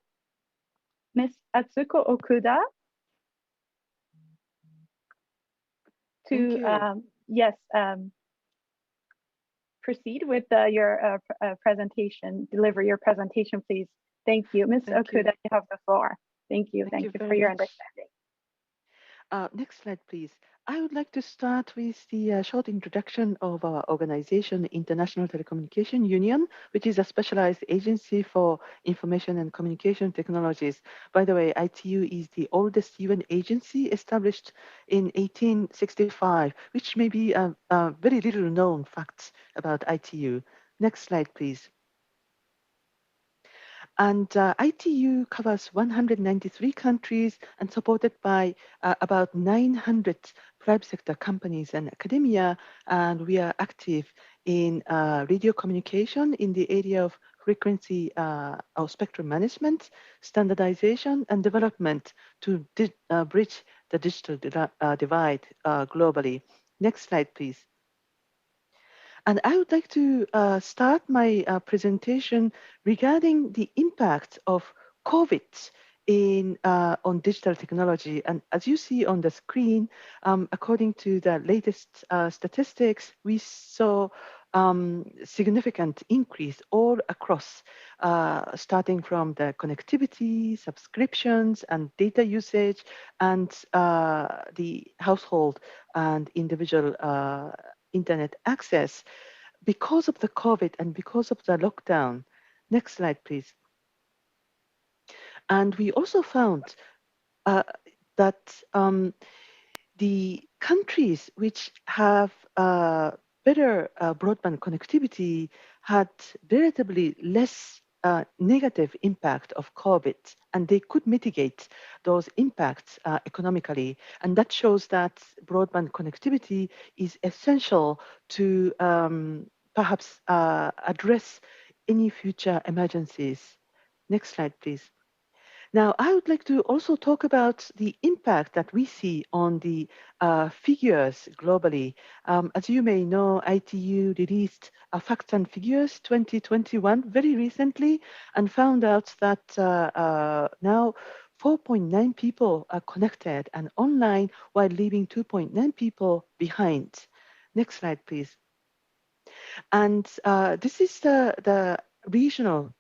Ms. Atsuko Okuda, to proceed with your presentation, deliver your presentation, please. Thank you. Ms. Okuda, you have the floor. Thank you. Thank you for your understanding. Next slide, please. I would like to start with the short introduction of our organization, International Telecommunication Union, which is a specialized agency for information and communication technologies. By the way, ITU is the oldest UN agency established in 1865, which may be a very little known facts about ITU. Next slide, please. And ITU covers 193 countries and supported by about 900 private sector companies and academia. And we are active in radio communication in the area of frequency or spectrum management, standardization, and development to bridge the digital divide globally. Next slide, please. And I would like to start my presentation regarding the impact of COVID on digital technology. And as you see on the screen, according to the latest statistics, we saw significant increase all across, starting from the connectivity, subscriptions, and data usage, and the household and individual internet access because of the COVID and because of the lockdown. Next slide, please. And we also found that the countries which have better broadband connectivity had relatively less negative impact of COVID, and they could mitigate those impacts economically. And that shows that broadband connectivity is essential to perhaps address any future emergencies. Next slide, please. Now, I would like to also talk about the impact that we see on the figures globally. As you may know, ITU released Facts and Figures 2021 very recently and found out that now 4.9 people are connected and online while leaving 2.9 people behind. Next slide, please. And this is the regional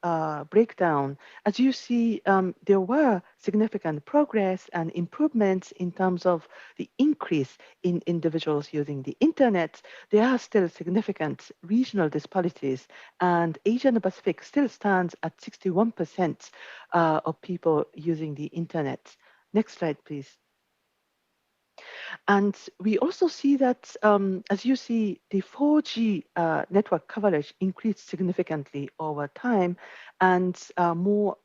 breakdown, as you see, there were significant progress and improvements in terms of the increase in individuals using the internet. There are still significant regional disparities, and Asia and the Pacific still stands at 61% of people using the internet. Next slide, please. And we also see that, as you see, the 4G network coverage increased significantly over time, and more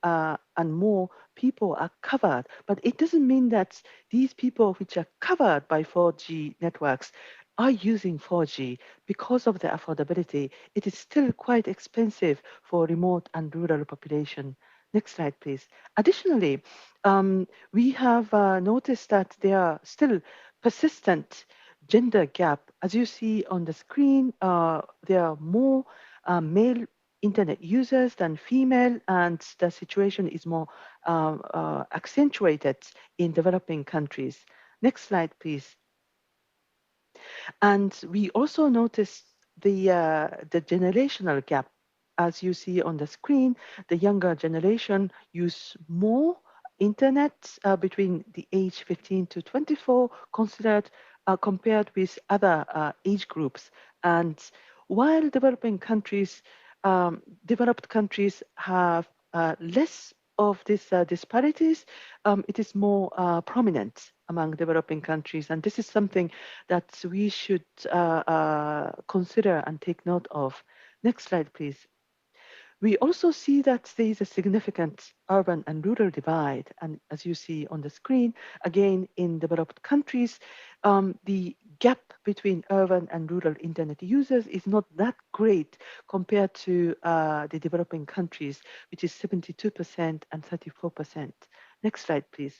people are covered. But it doesn't mean that these people which are covered by 4G networks are using 4G because of the affordability. It is still quite expensive for remote and rural population. Next slide, please. Additionally, we have noticed that there are still persistent gender gap. As you see on the screen, there are more male internet users than female, and the situation is more accentuated in developing countries. Next slide, please. And we also notice the generational gap. As you see on the screen, the younger generation use more internet between the age 15 to 24 compared with other age groups. And while developed countries have less of these disparities, it is more prominent among developing countries. And this is something that we should consider and take note of. Next slide, please. We also see that there is a significant urban and rural divide. And as you see on the screen, again, in developed countries, the gap between urban and rural internet users is not that great compared to the developing countries, which is 72% and 34%. Next slide, please.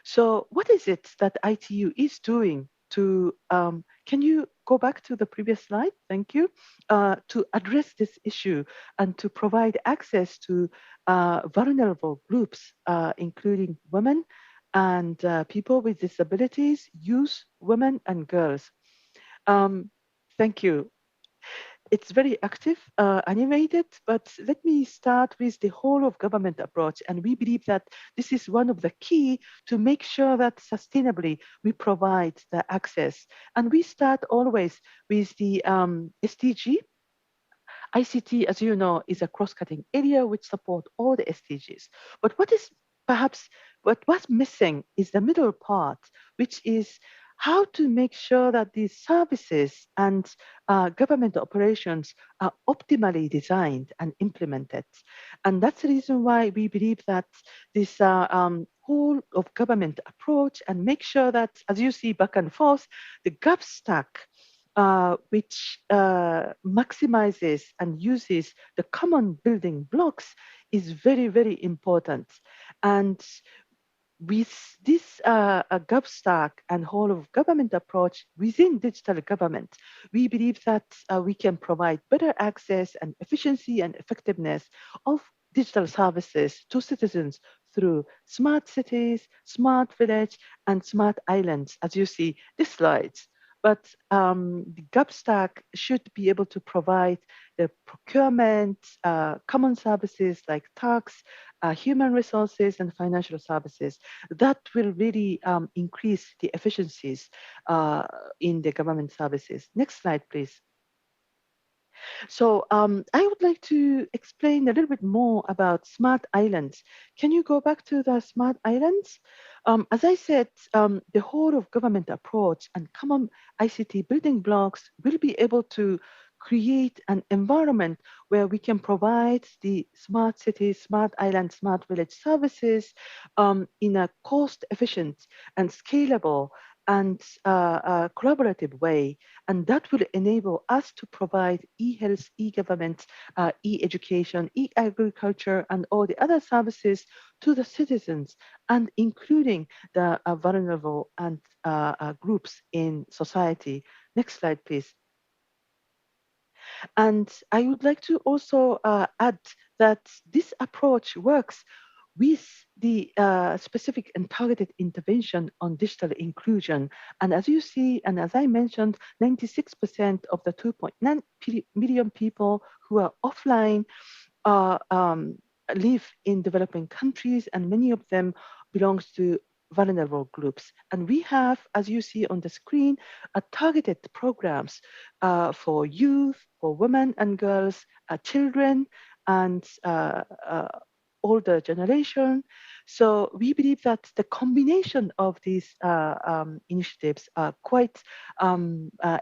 So what is it that ITU is doing to, can you go back to the previous slide? Thank you. To address this issue and to provide access to vulnerable groups, including women and people with disabilities, youth, women, and girls. Thank you. It's very active, animated, but let me start with the whole of government approach. And we believe that this is one of the key to make sure that sustainably we provide the access. And we start always with the SDG. ICT, as you know, is a cross-cutting area which support all the SDGs. But what's missing is the middle part, which is how to make sure that these services and government operations are optimally designed and implemented. And that's the reason why we believe that this whole of government approach and make sure that, as you see back and forth, the gap stack which maximizes and uses the common building blocks is very, very important. And with this gov stack and whole of government approach within digital government, we believe that we can provide better access and efficiency and effectiveness of digital services to citizens through smart cities, smart village, and smart islands, as you see these slides. But the gov stack should be able to provide the procurement, common services like tax, human resources, and financial services. That will really increase the efficiencies in the government services. Next slide, please. So I would like to explain a little bit more about smart islands. Can you go back to the smart islands? As I said, the whole of government approach and common ICT building blocks will be able to create an environment where we can provide the smart cities, smart island, smart village services in a cost-efficient and scalable and collaborative way. And that will enable us to provide e-health, e-government, e-education, e-agriculture, and all the other services to the citizens, and including the vulnerable and groups in society. Next slide, please. And I would like to also add that this approach works with the specific and targeted intervention on digital inclusion. And as you see, and as I mentioned, 96% of the 2.9 million people who are offline live in developing countries, and many of them belongs to vulnerable groups. And we have, as you see on the screen, targeted programs for youth, for women and girls, children, and older generation. So we believe that the combination of these initiatives are quite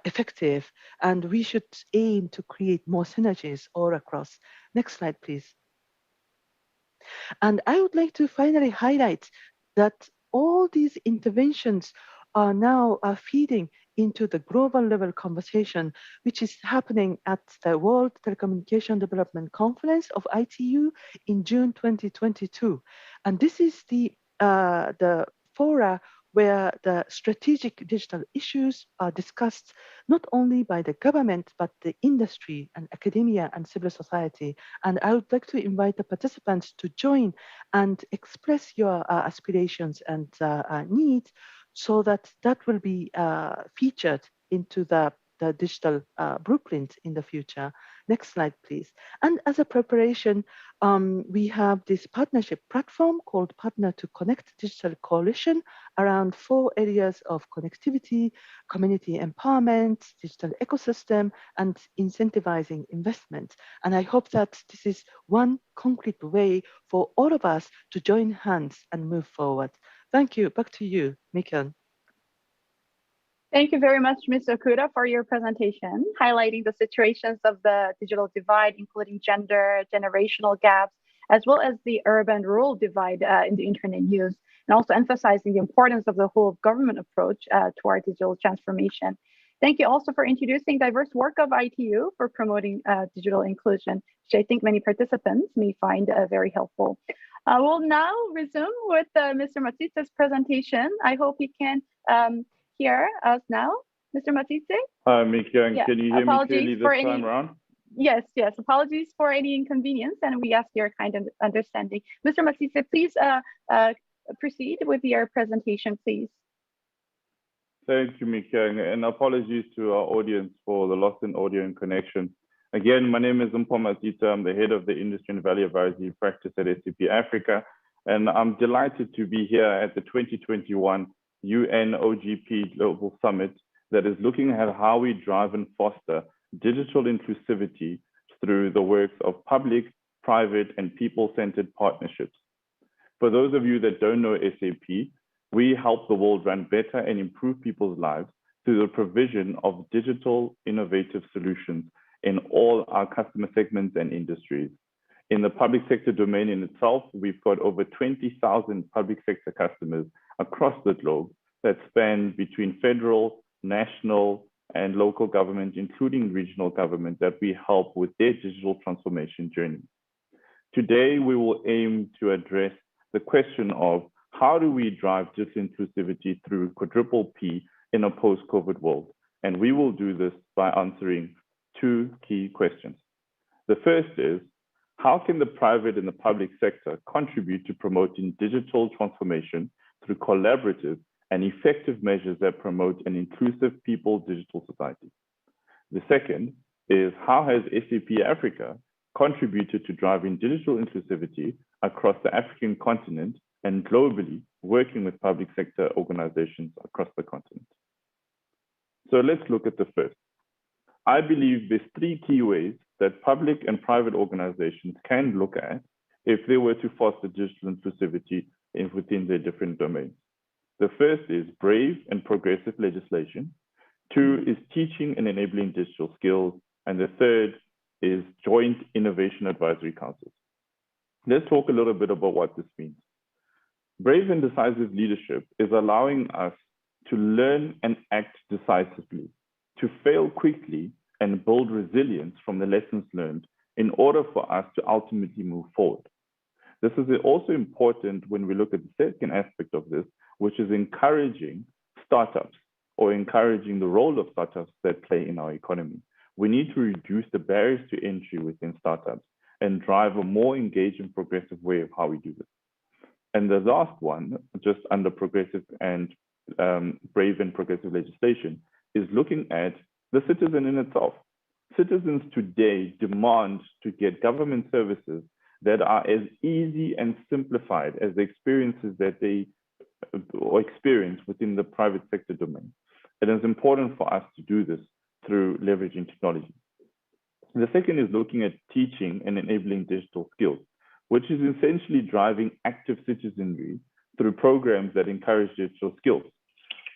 effective, and we should aim to create more synergies all across. Next slide, please. And I would like to finally highlight that all these interventions are now feeding into the global level conversation, which is happening at the World Telecommunication Development Conference of ITU in June 2022. And this is the fora where the strategic digital issues are discussed not only by the government, but the industry and academia and civil society. And I would like to invite the participants to join and express your aspirations and needs, so that that will be featured into the digital blueprint in the future. Next slide, please. And as a preparation, we have this partnership platform called Partner to Connect Digital Coalition around 4 areas of connectivity, community empowerment, digital ecosystem, and incentivizing investment. And I hope that this is one concrete way for all of us to join hands and move forward. Thank you. Back to you, Mikan. Thank you very much, Ms. Okuda, for your presentation, highlighting the situations of the digital divide, including gender, generational gaps, as well as the urban-rural divide in the internet use, and also emphasizing the importance of the whole of government approach to our digital transformation. Thank you also for introducing diverse work of ITU for promoting digital inclusion, which I think many participants may find very helpful. We'll now resume with Mr. Matsitse's presentation. I hope you can hear us now, Mr. Matsitse? Hi, Mikyung. Can you hear me clearly this time around? Yes, yes. Apologies for any inconvenience, and we ask your kind understanding. Mr. Matsitse, please proceed with your presentation, please. Thank you, Mikyung, and apologies to our audience for the loss in audio and connection. Again, my name is UNPOG Matsitse. I'm the head of the Industry and Value Advisory Practice at SAP Africa, and I'm delighted to be here at the 2021 UN OGP Global Summit that is looking at how we drive and foster digital inclusivity through the works of public, private, and people-centered partnerships. For those of you that don't know SAP, we help the world run better and improve people's lives through the provision of digital innovative solutions in all our customer segments and industries. In the public sector domain in itself, we've got over 20,000 public sector customers across the globe that span between federal, national, and local government, including regional government, that we help with their digital transformation journey. Today, we will aim to address the question of how do we drive digital inclusivity through quadruple P in a post-COVID world? And we will do this by answering 2 key questions. The first is, how can the private and the public sector contribute to promoting digital transformation through collaborative and effective measures that promote an inclusive people digital society? The second is, how has SAP Africa contributed to driving digital inclusivity across the African continent and globally, working with public sector organizations across the continent? So let's look at the first. I believe there's 3 key ways that public and private organizations can look at if they were to foster digital inclusivity within their different domains. The first is brave and progressive legislation. 2 is teaching and enabling digital skills. And the third is joint innovation advisory councils. Let's talk a little bit about what this means. Brave and decisive leadership is allowing us to learn and act decisively, to fail quickly and build resilience from the lessons learned in order for us to ultimately move forward. This is also important when we look at the second aspect of this, which is encouraging startups or encouraging the role of startups that play in our economy. We need to reduce the barriers to entry within startups and drive a more engaged and progressive way of how we do this. And the last one, just under progressive and brave and progressive legislation, is looking at the citizen in itself. Citizens today demand to get government services that are as easy and simplified as the experiences that they experience within the private sector domain. It is important for us to do this through leveraging technology. The second is looking at teaching and enabling digital skills, which is essentially driving active citizenry through programs that encourage digital skills.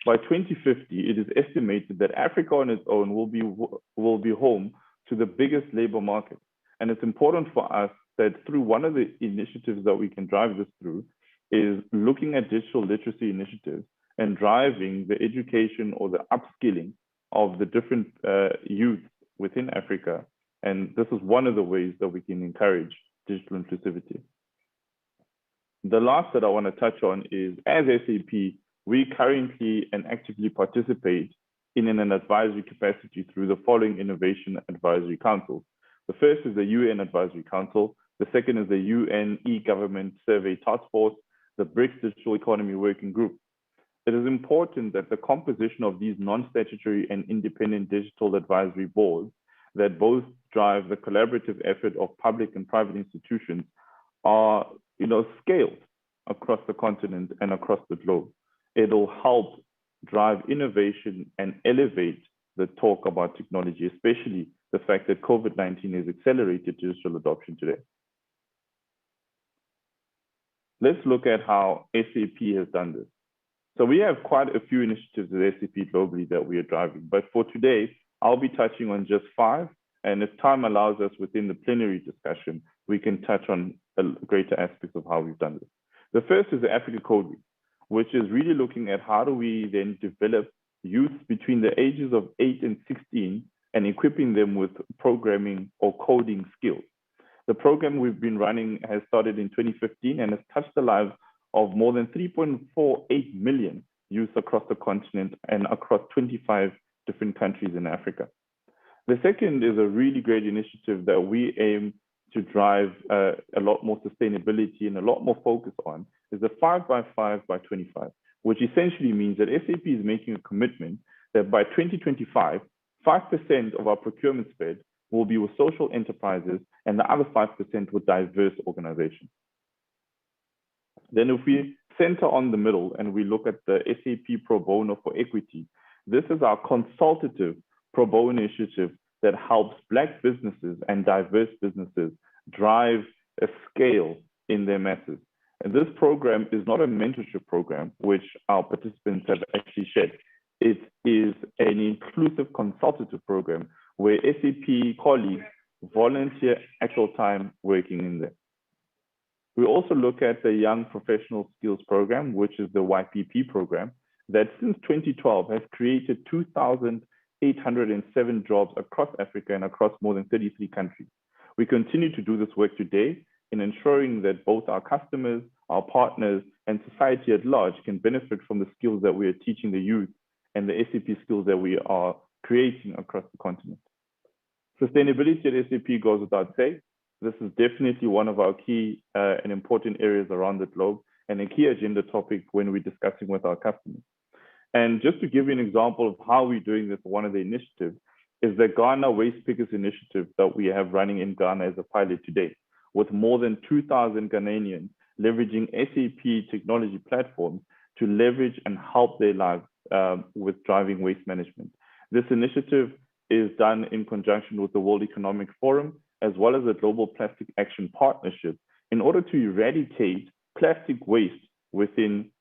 By 2050, it is estimated that Africa on its own will be home to the biggest labor market. And it's important for us that through one of the initiatives that we can drive this through is looking at digital literacy initiatives and driving the education or the upskilling of the different youth within Africa. And this is one of the ways that we can encourage digital inclusivity. The last that I want to touch on is, as SAP, we currently and actively participate in an advisory capacity through the following innovation advisory councils. The first is the UN Advisory Council. The second is the UN E-Government Survey Task Force, the BRICS Digital Economy Working Group. It is important that the composition of these non-statutory and independent digital advisory boards that both drive the collaborative effort of public and private institutions are scaled across the continent and across the globe. It'll help drive innovation and elevate the talk about technology, especially the fact that COVID-19 has accelerated digital adoption today. Let's look at how SAP has done this. So we have quite a few initiatives at SAP globally that we are driving, but for today, I'll be touching on just 5, and if time allows us within the plenary discussion, we can touch on greater aspects of how we've done this. The first is the Africa Code Week, which is really looking at how do we then develop youth between the ages of 8 and 16 and equipping them with programming or coding skills. The program we've been running has started in 2015 and has touched the lives of more than 3.48 million youth across the continent and across 25 different countries in Africa. The second is a really great initiative that we aim to drive a lot more sustainability and a lot more focus on, is the 5x5 by 25, which essentially means that SAP is making a commitment that by 2025, 5% of our procurement spend will be with social enterprises and the other 5% with diverse organizations. Then if we center on the middle and we look at the SAP Pro Bono for Equity, this is our consultative pro bono initiative that helps Black businesses and diverse businesses drive a scale in their masses. And this program is not a mentorship program, which our participants have actually shared. It is an inclusive consultative program where SAP colleagues volunteer actual time working in there. We also look at the Young Professional Skills Program, which is the YPP program, that since 2012 has created 2,807 jobs across Africa and across more than 33 countries. We continue to do this work today in ensuring that both our customers, our partners, and society at large can benefit from the skills that we are teaching the youth and the SAP skills that we are creating across the continent. Sustainability at SAP goes without saying. This is definitely one of our key and important areas around the globe and a key agenda topic when we're discussing with our customers. And just to give you an example of how we're doing this, one of the initiatives is the Ghana Waste Pickers Initiative that we have running in Ghana as a pilot today, with more than 2,000 Ghanaians leveraging SAP technology platforms to leverage and help their lives with driving waste management. This initiative is done in conjunction with the World Economic Forum, as well as the Global Plastic Action Partnership, in order to eradicate plastic waste within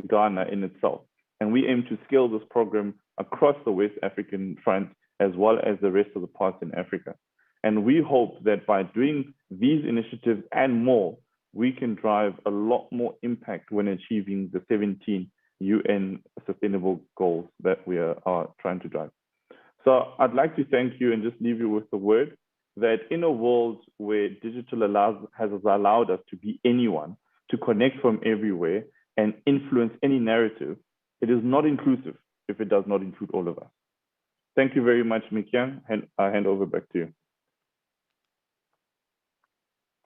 Ghana in itself. And we aim to scale this program across the West African front, as well as the rest of the parts in Africa. And we hope that by doing these initiatives and more, we can drive a lot more impact when achieving the 17 UN sustainable goals that we are trying to drive. So I'd like to thank you and just leave you with the word that in a world where digital has allowed us to be anyone, to connect from everywhere and influence any narrative, it is not inclusive if it does not include all of us. Thank you very much, Mikian, and I hand over back to you.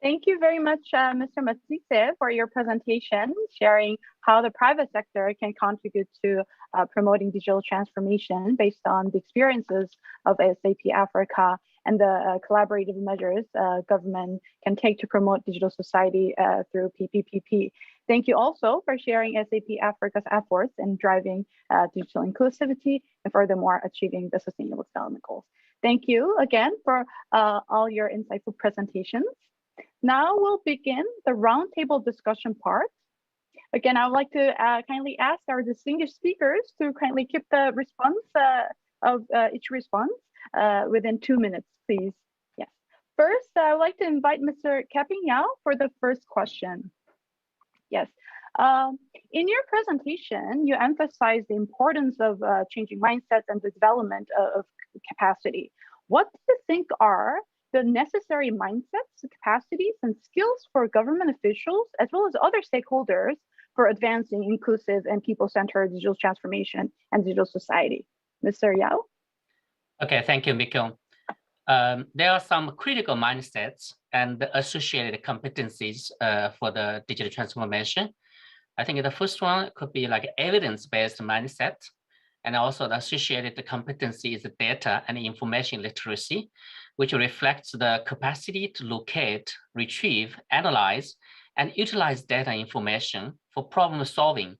Thank you very much, Mr. Matsise, for your presentation, sharing how the private sector can contribute to promoting digital transformation based on the experiences of SAP Africa and the collaborative measures government can take to promote digital society through PPPP. Thank you also for sharing SAP Africa's efforts in driving digital inclusivity and furthermore achieving the Sustainable Development Goals. Thank you again for all your insightful presentations. Now we'll begin the roundtable discussion part. Again, I would like to kindly ask our distinguished speakers to kindly keep the response of each response within 2 minutes, please. Yes. First, I would like to invite Mr. Keping Yao for the first question. Yes. In your presentation, you emphasized the importance of changing mindsets and the development of capacity. What do you think are the necessary mindsets, capacities, and skills for government officials, as well as other stakeholders, for advancing inclusive and people-centered digital transformation and digital society? Mr. Yao? Okay, thank you, Mikko. There are some critical mindsets and associated competencies for the digital transformation. I think the first one could be like evidence-based mindset, and also the associated competency is data and information literacy, which reflects the capacity to locate, retrieve, analyze, and utilize data information for problem solving,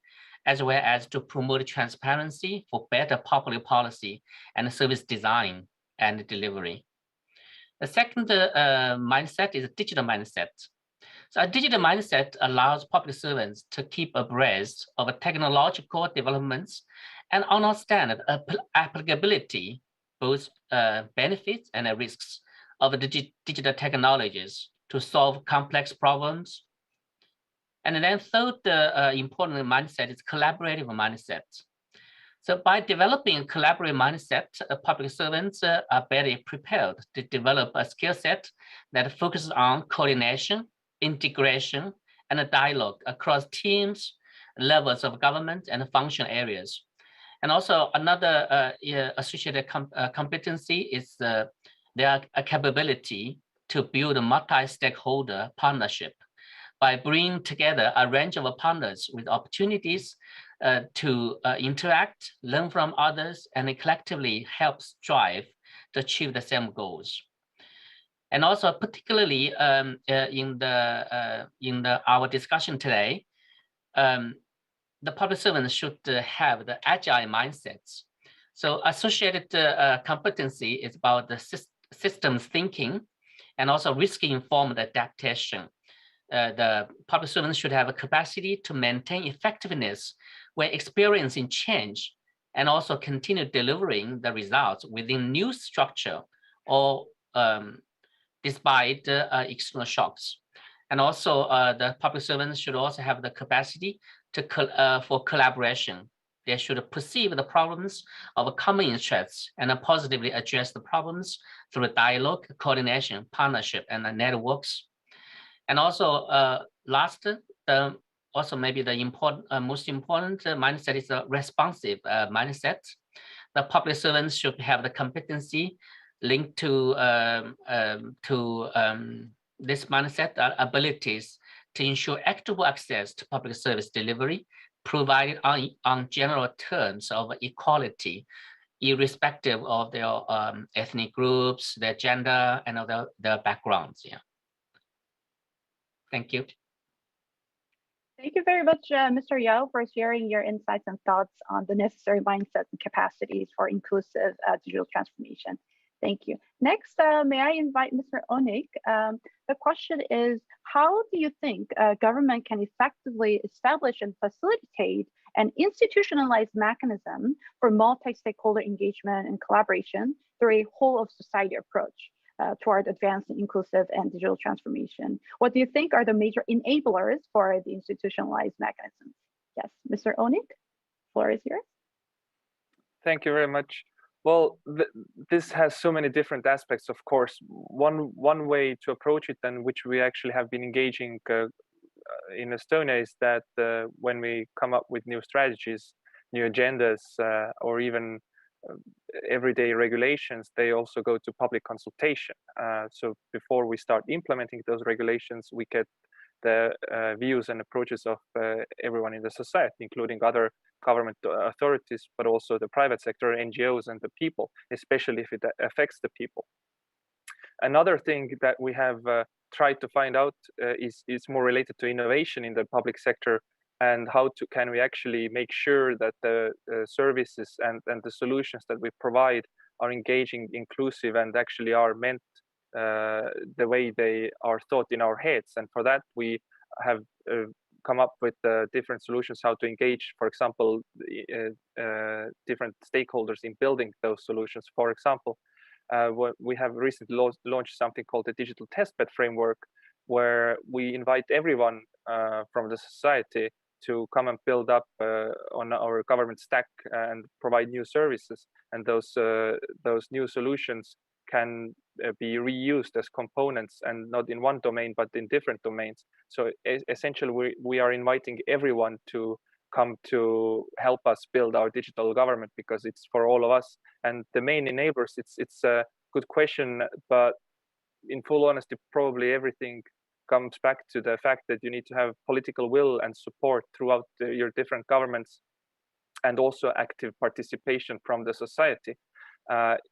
as well as to promote transparency for better public policy and service design and delivery. The second mindset is a digital mindset. So a digital mindset allows public servants to keep abreast of technological developments and understand the applicability, both benefits and risks of digital technologies to solve complex problems. And then third important mindset is collaborative mindset. So by developing a collaborative mindset, public servants are better prepared to develop a skill set that focuses on coordination, integration, and a dialogue across teams, levels of government, and function areas. And also another associated competency is their capability to build a multi-stakeholder partnership by bringing together a range of partners with opportunities to interact, learn from others, and collectively help strive to achieve the same goals. And also, particularly in our discussion today, the public servants should have the agile mindsets. So associated competency is about the systems thinking and also risk-informed adaptation. The public servants should have a capacity to maintain effectiveness when experiencing change and also continue delivering the results within new structure or despite external shocks. And also the public servants should also have the capacity for collaboration. They should perceive the problems of common interests and positively address the problems through dialogue, coordination, partnership, and networks. And also last, also maybe the most important mindset is a responsive mindset. The public servants should have the competency linked to this mindset abilities to ensure equitable access to public service delivery, provided on general terms of equality, irrespective of their ethnic groups, their gender, and their backgrounds. Yeah. Thank you. Thank you very much, Mr. Yao, for sharing your insights and thoughts on the necessary mindsets and capacities for inclusive digital transformation. Thank you. Next, may I invite Mr. Onik? The question is, how do you think government can effectively establish and facilitate an institutionalized mechanism for multi-stakeholder engagement and collaboration through a whole of society approach toward advancing inclusive and digital transformation? What do you think are the major enablers for the institutionalized mechanisms? Yes, Mr. Onik, floor is yours. Thank you very much. Well, this has so many different aspects, of course. One way to approach it, and which we actually have been engaging in Estonia, is that when we come up with new strategies, new agendas, or even everyday regulations, they also go to public consultation. So before we start implementing those regulations, we get the views and approaches of everyone in the society, including other government authorities, but also the private sector, NGOs, and the people, especially if it affects the people. Another thing that we have tried to find out is more related to innovation in the public sector, and how can we actually make sure that the services and the solutions that we provide are engaging, inclusive, and actually are meant the way they are thought in our heads. And for that, we have come up with different solutions how to engage, for example, different stakeholders in building those solutions. For example, we have recently launched something called the digital testbed framework, where we invite everyone from the society to come and build up on our government stack and provide new services. And those new solutions can be reused as components, and not in one domain, but in different domains. So essentially, we are inviting everyone to come to help us build our digital government, because it's for all of us. And the main enablers, it's a good question, but in full honesty, probably everything comes back to the fact that you need to have political will and support throughout your different governments, and also active participation from the society.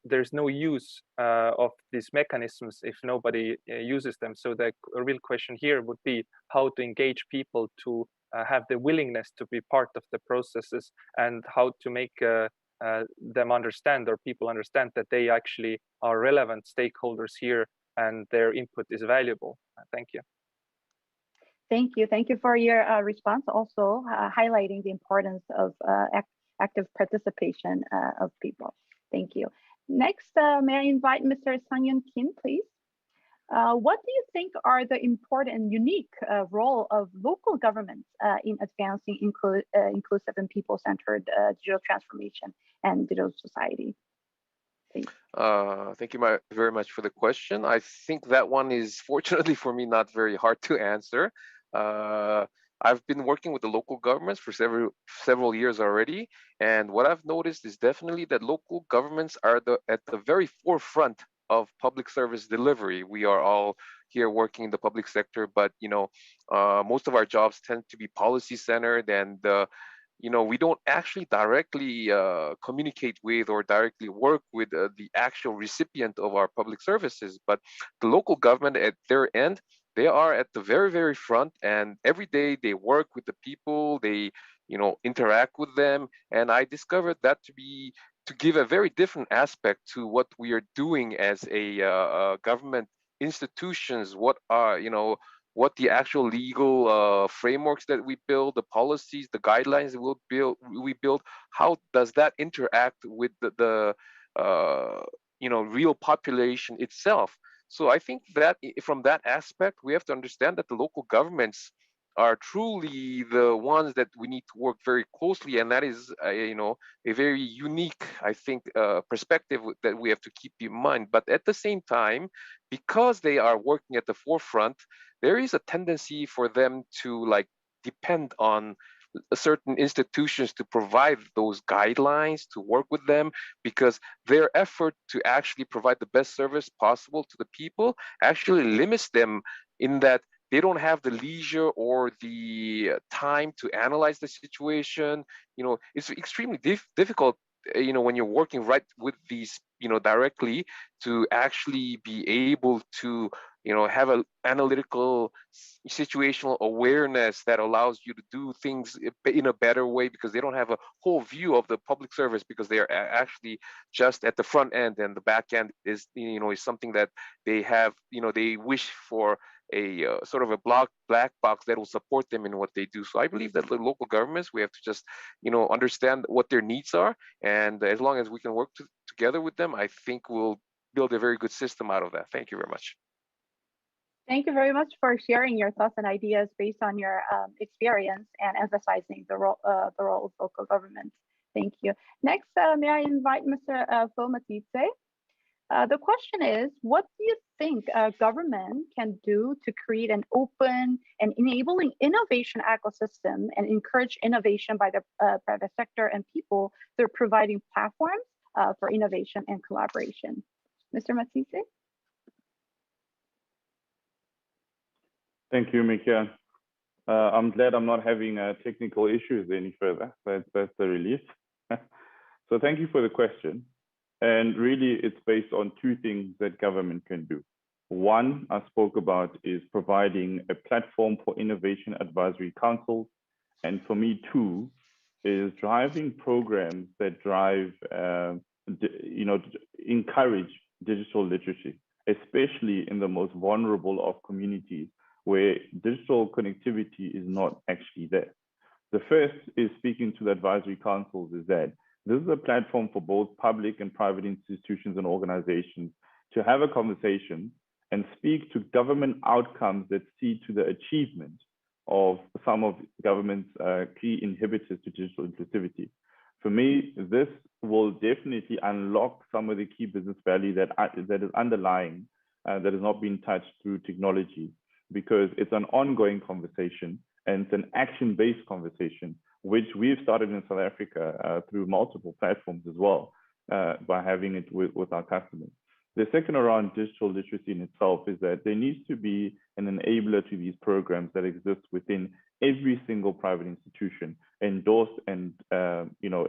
There's no use of these mechanisms if nobody uses them. So the real question here would be how to engage people to have the willingness to be part of the processes, and how to make them understand, or people understand, that they actually are relevant stakeholders here and their input is valuable. Thank you. Thank you. Thank you for your response, also highlighting the importance of active participation of people. Thank you. Next, may I invite Mr. Sang-Yun Kim, please? What do you think are the important and unique role of local governments in advancing inclusive and people-centered digital transformation and digital society? Thank you very much for the question. I think that one is, fortunately for me, not very hard to answer. I've been working with the local governments for several years already, and what I've noticed is definitely that local governments are at the very forefront of public service delivery. We are all here working in the public sector, but most of our jobs tend to be policy centered, and we don't actually directly communicate with or directly work with the actual recipient of our public services. But the local government, at their end, they are at the very, very front, and every day they work with the people, they interact with them. And I discovered that to give a very different aspect to what we are doing as a government institutions, what the actual legal frameworks that we build, the policies, the guidelines that we build, how does that interact with the real population itself? So I think that from that aspect, we have to understand that the local governments are truly the ones that we need to work very closely, and that is a very unique, I think, perspective that we have to keep in mind. But at the same time, because they are working at the forefront, there is a tendency for them to depend on certain institutions to provide those guidelines, to work with them, because their effort to actually provide the best service possible to the people actually limits them in that they don't have the leisure or the time to analyze the situation. It's extremely difficult, when you're working right with these, directly, to actually be able to, have an analytical situational awareness that allows you to do things in a better way, because they don't have a whole view of the public service, because they are actually just at the front end, and the back end is, is something that they have, they wish for a sort of a black box that will support them in what they do. So I believe that the local governments, we have to just, understand what their needs are. And as long as we can work together with them, I think we'll build a very good system out of that. Thank you very much. Thank you very much for sharing your thoughts and ideas based on your experience and emphasizing the role of local government. Thank you. Next, may I invite Mr. Fomatidze? The question is, what do you think government can do to create an open and enabling innovation ecosystem and encourage innovation by the private sector and people through providing platforms for innovation and collaboration? Mr. Matidze? Thank you, Mika. I'm glad I'm not having technical issues any further. That's a relief. So thank you for the question. And really, it's based on two things that government can do. One I spoke about is providing a platform for innovation advisory councils. And for me, two is driving programs that drive, encourage digital literacy, especially in the most vulnerable of communities where digital connectivity is not actually there. The first is speaking to the advisory councils is that this is a platform for both public and private institutions and organizations to have a conversation and speak to government outcomes that see to the achievement of some of government's key inhibitors to digital inclusivity. For me, this will definitely unlock some of the key business value that is underlying, that has not been touched through technology, because it's an ongoing conversation and it's an action-based conversation, which we've started in South Africa through multiple platforms as well, by having it with our customers. The second around digital literacy in itself is that there needs to be an enabler to these programs that exist within every single private institution, endorsed and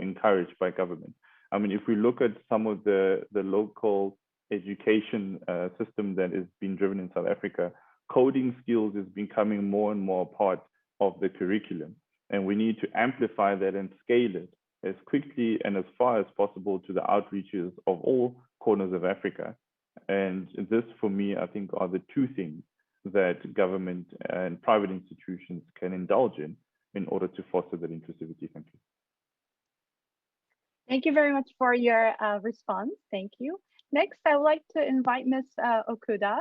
encouraged by government. I mean, if we look at some of the local education system that is being driven in South Africa, coding skills is becoming more and more a part of the curriculum. And we need to amplify that and scale it as quickly and as far as possible to the outreaches of all corners of Africa. And this, for me, I think are the two things that government and private institutions can indulge in order to foster that inclusivity. Thank you. Thank you very much for your response. Thank you. Next, I would like to invite Ms. Okuda.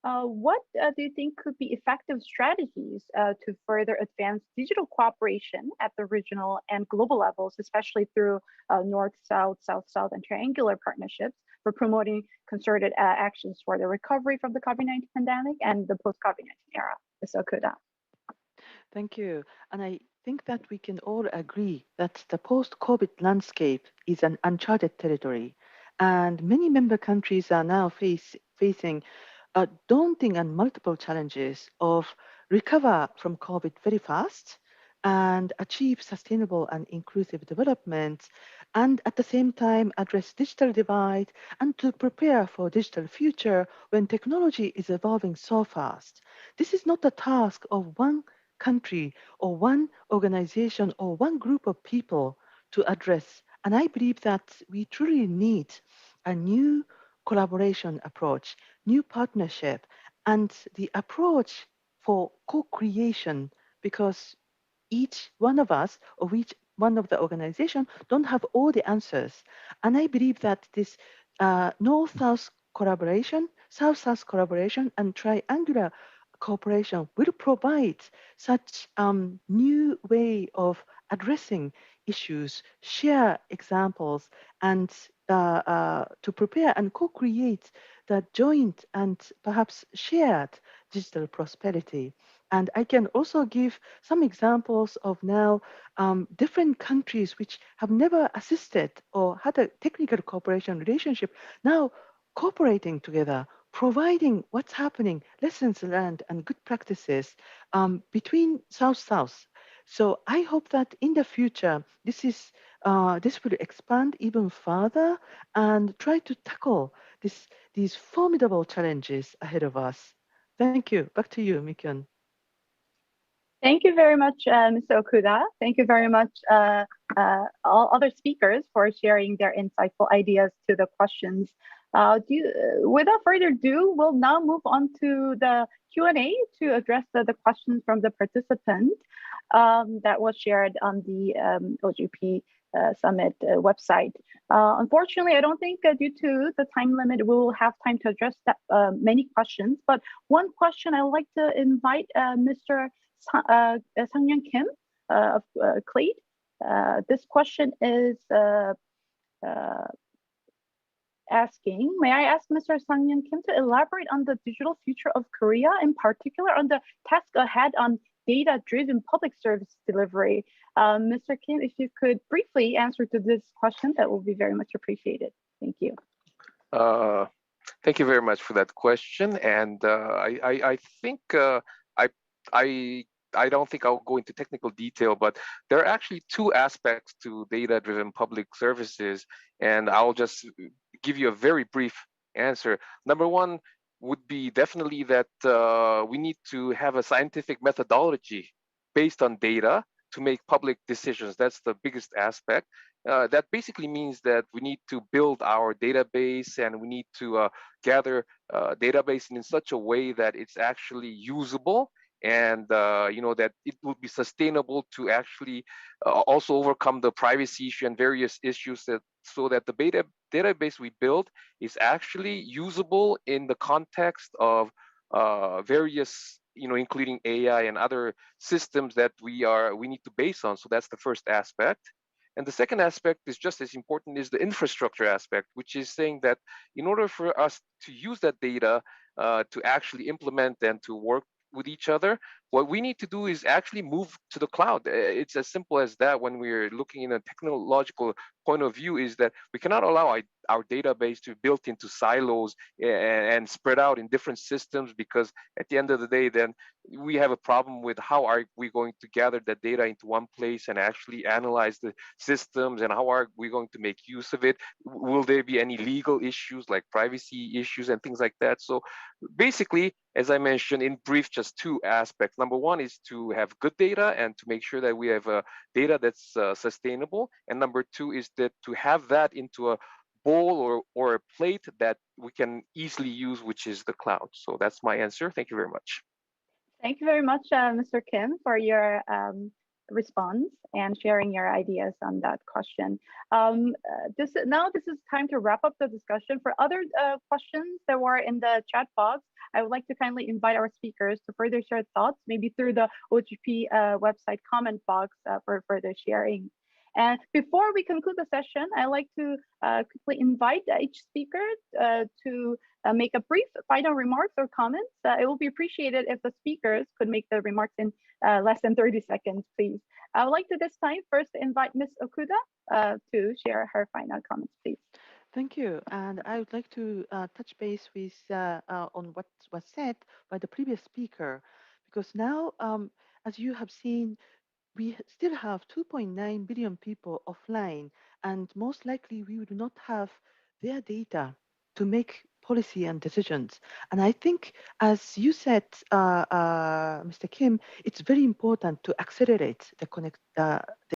What do you think could be effective strategies to further advance digital cooperation at the regional and global levels, especially through North-South, South-South, and triangular partnerships for promoting concerted actions for the recovery from the COVID-19 pandemic and the post-COVID-19 era? Ms. Okuda. Thank you. And I think that we can all agree that the post-COVID landscape is an uncharted territory, and many member countries are now facing daunting and multiple challenges of recover from COVID very fast and achieve sustainable and inclusive development, and at the same time address digital divide and to prepare for digital future when technology is evolving so fast. This is not a task of one country or one organization or one group of people to address. And I believe that we truly need a new collaboration approach, new partnership, and the approach for co-creation, because each one of us or each one of the organization don't have all the answers. And I believe that this North-South collaboration, South-South collaboration, and triangular cooperation will provide such new way of addressing issues, share examples, and to prepare and co-create the joint and perhaps shared digital prosperity. And I can also give some examples of now different countries which have never assisted or had a technical cooperation relationship, now cooperating together, providing what's happening, lessons learned, and good practices between South-South. So I hope that in the future, this will expand even further and try to tackle these formidable challenges ahead of us. Thank you. Back to you, Mikyun. Thank you very much, Ms. Okuda. Thank you very much, all other speakers, for sharing their insightful ideas to the questions. Without further ado, we'll now move on to the Q&A to address the questions from the participant that was shared on the OGP Summit website. Unfortunately, I don't think due to the time limit, we will have time to address that, many questions. But one question I would like to invite Mr. Sang-Yeon Kim of CLEAD. This question is asking, may I ask Mr. Sang-Yeon Kim to elaborate on the digital future of Korea, in particular on the task ahead on data-driven public service delivery? Mr. Kim, if you could briefly answer to this question, that will be very much appreciated. Thank you. Thank you very much for that question. And I think I don't think I'll go into technical detail, but there are actually two aspects to data-driven public services, and I'll just give you a very brief answer. Number one, would be definitely that we need to have a scientific methodology based on data to make public decisions. That's the biggest aspect. That basically means that we need to build our database, and we need to gather database in such a way that it's actually usable, and that it will be sustainable to actually also overcome the privacy issue and various issues, so that the database we build is actually usable in the context of various, including AI and other systems that we need to base on. So that's the first aspect. And the second aspect is just as important, is the infrastructure aspect, which is saying that in order for us to use that data to actually implement and to work with each other, what we need to do is actually move to the cloud. It's as simple as that. When we're looking in a technological point of view, is that we cannot allow our database to be built into silos and spread out in different systems, because at the end of the day, then we have a problem with how are we going to gather that data into one place and actually analyze the systems, and how are we going to make use of it? Will there be any legal issues like privacy issues and things like that? So basically, as I mentioned in brief, just two aspects. Number one is to have good data and to make sure that we have data that's sustainable. And number two is that to have that into a bowl or a plate that we can easily use, which is the cloud. So that's my answer. Thank you very much. Thank you very much, Mr. Kim, for your response and sharing your ideas on that question. This is time to wrap up the discussion. For other questions that were in the chat box, I would like to kindly invite our speakers to further share thoughts, maybe through the OGP website comment box for further sharing. And before we conclude the session, I'd like to quickly invite each speaker to make a brief final remarks or comments. It will be appreciated if the speakers could make the remarks in less than 30 seconds, please. I would like to this time first invite Ms. Okuda to share her final comments, please. Thank you. And I would like to touch base with on what was said by the previous speaker, because now, as you have seen, we still have 2.9 billion people offline, and most likely we would not have their data to make policy and decisions. And I think, as you said, Mr. Kim, it's very important to accelerate the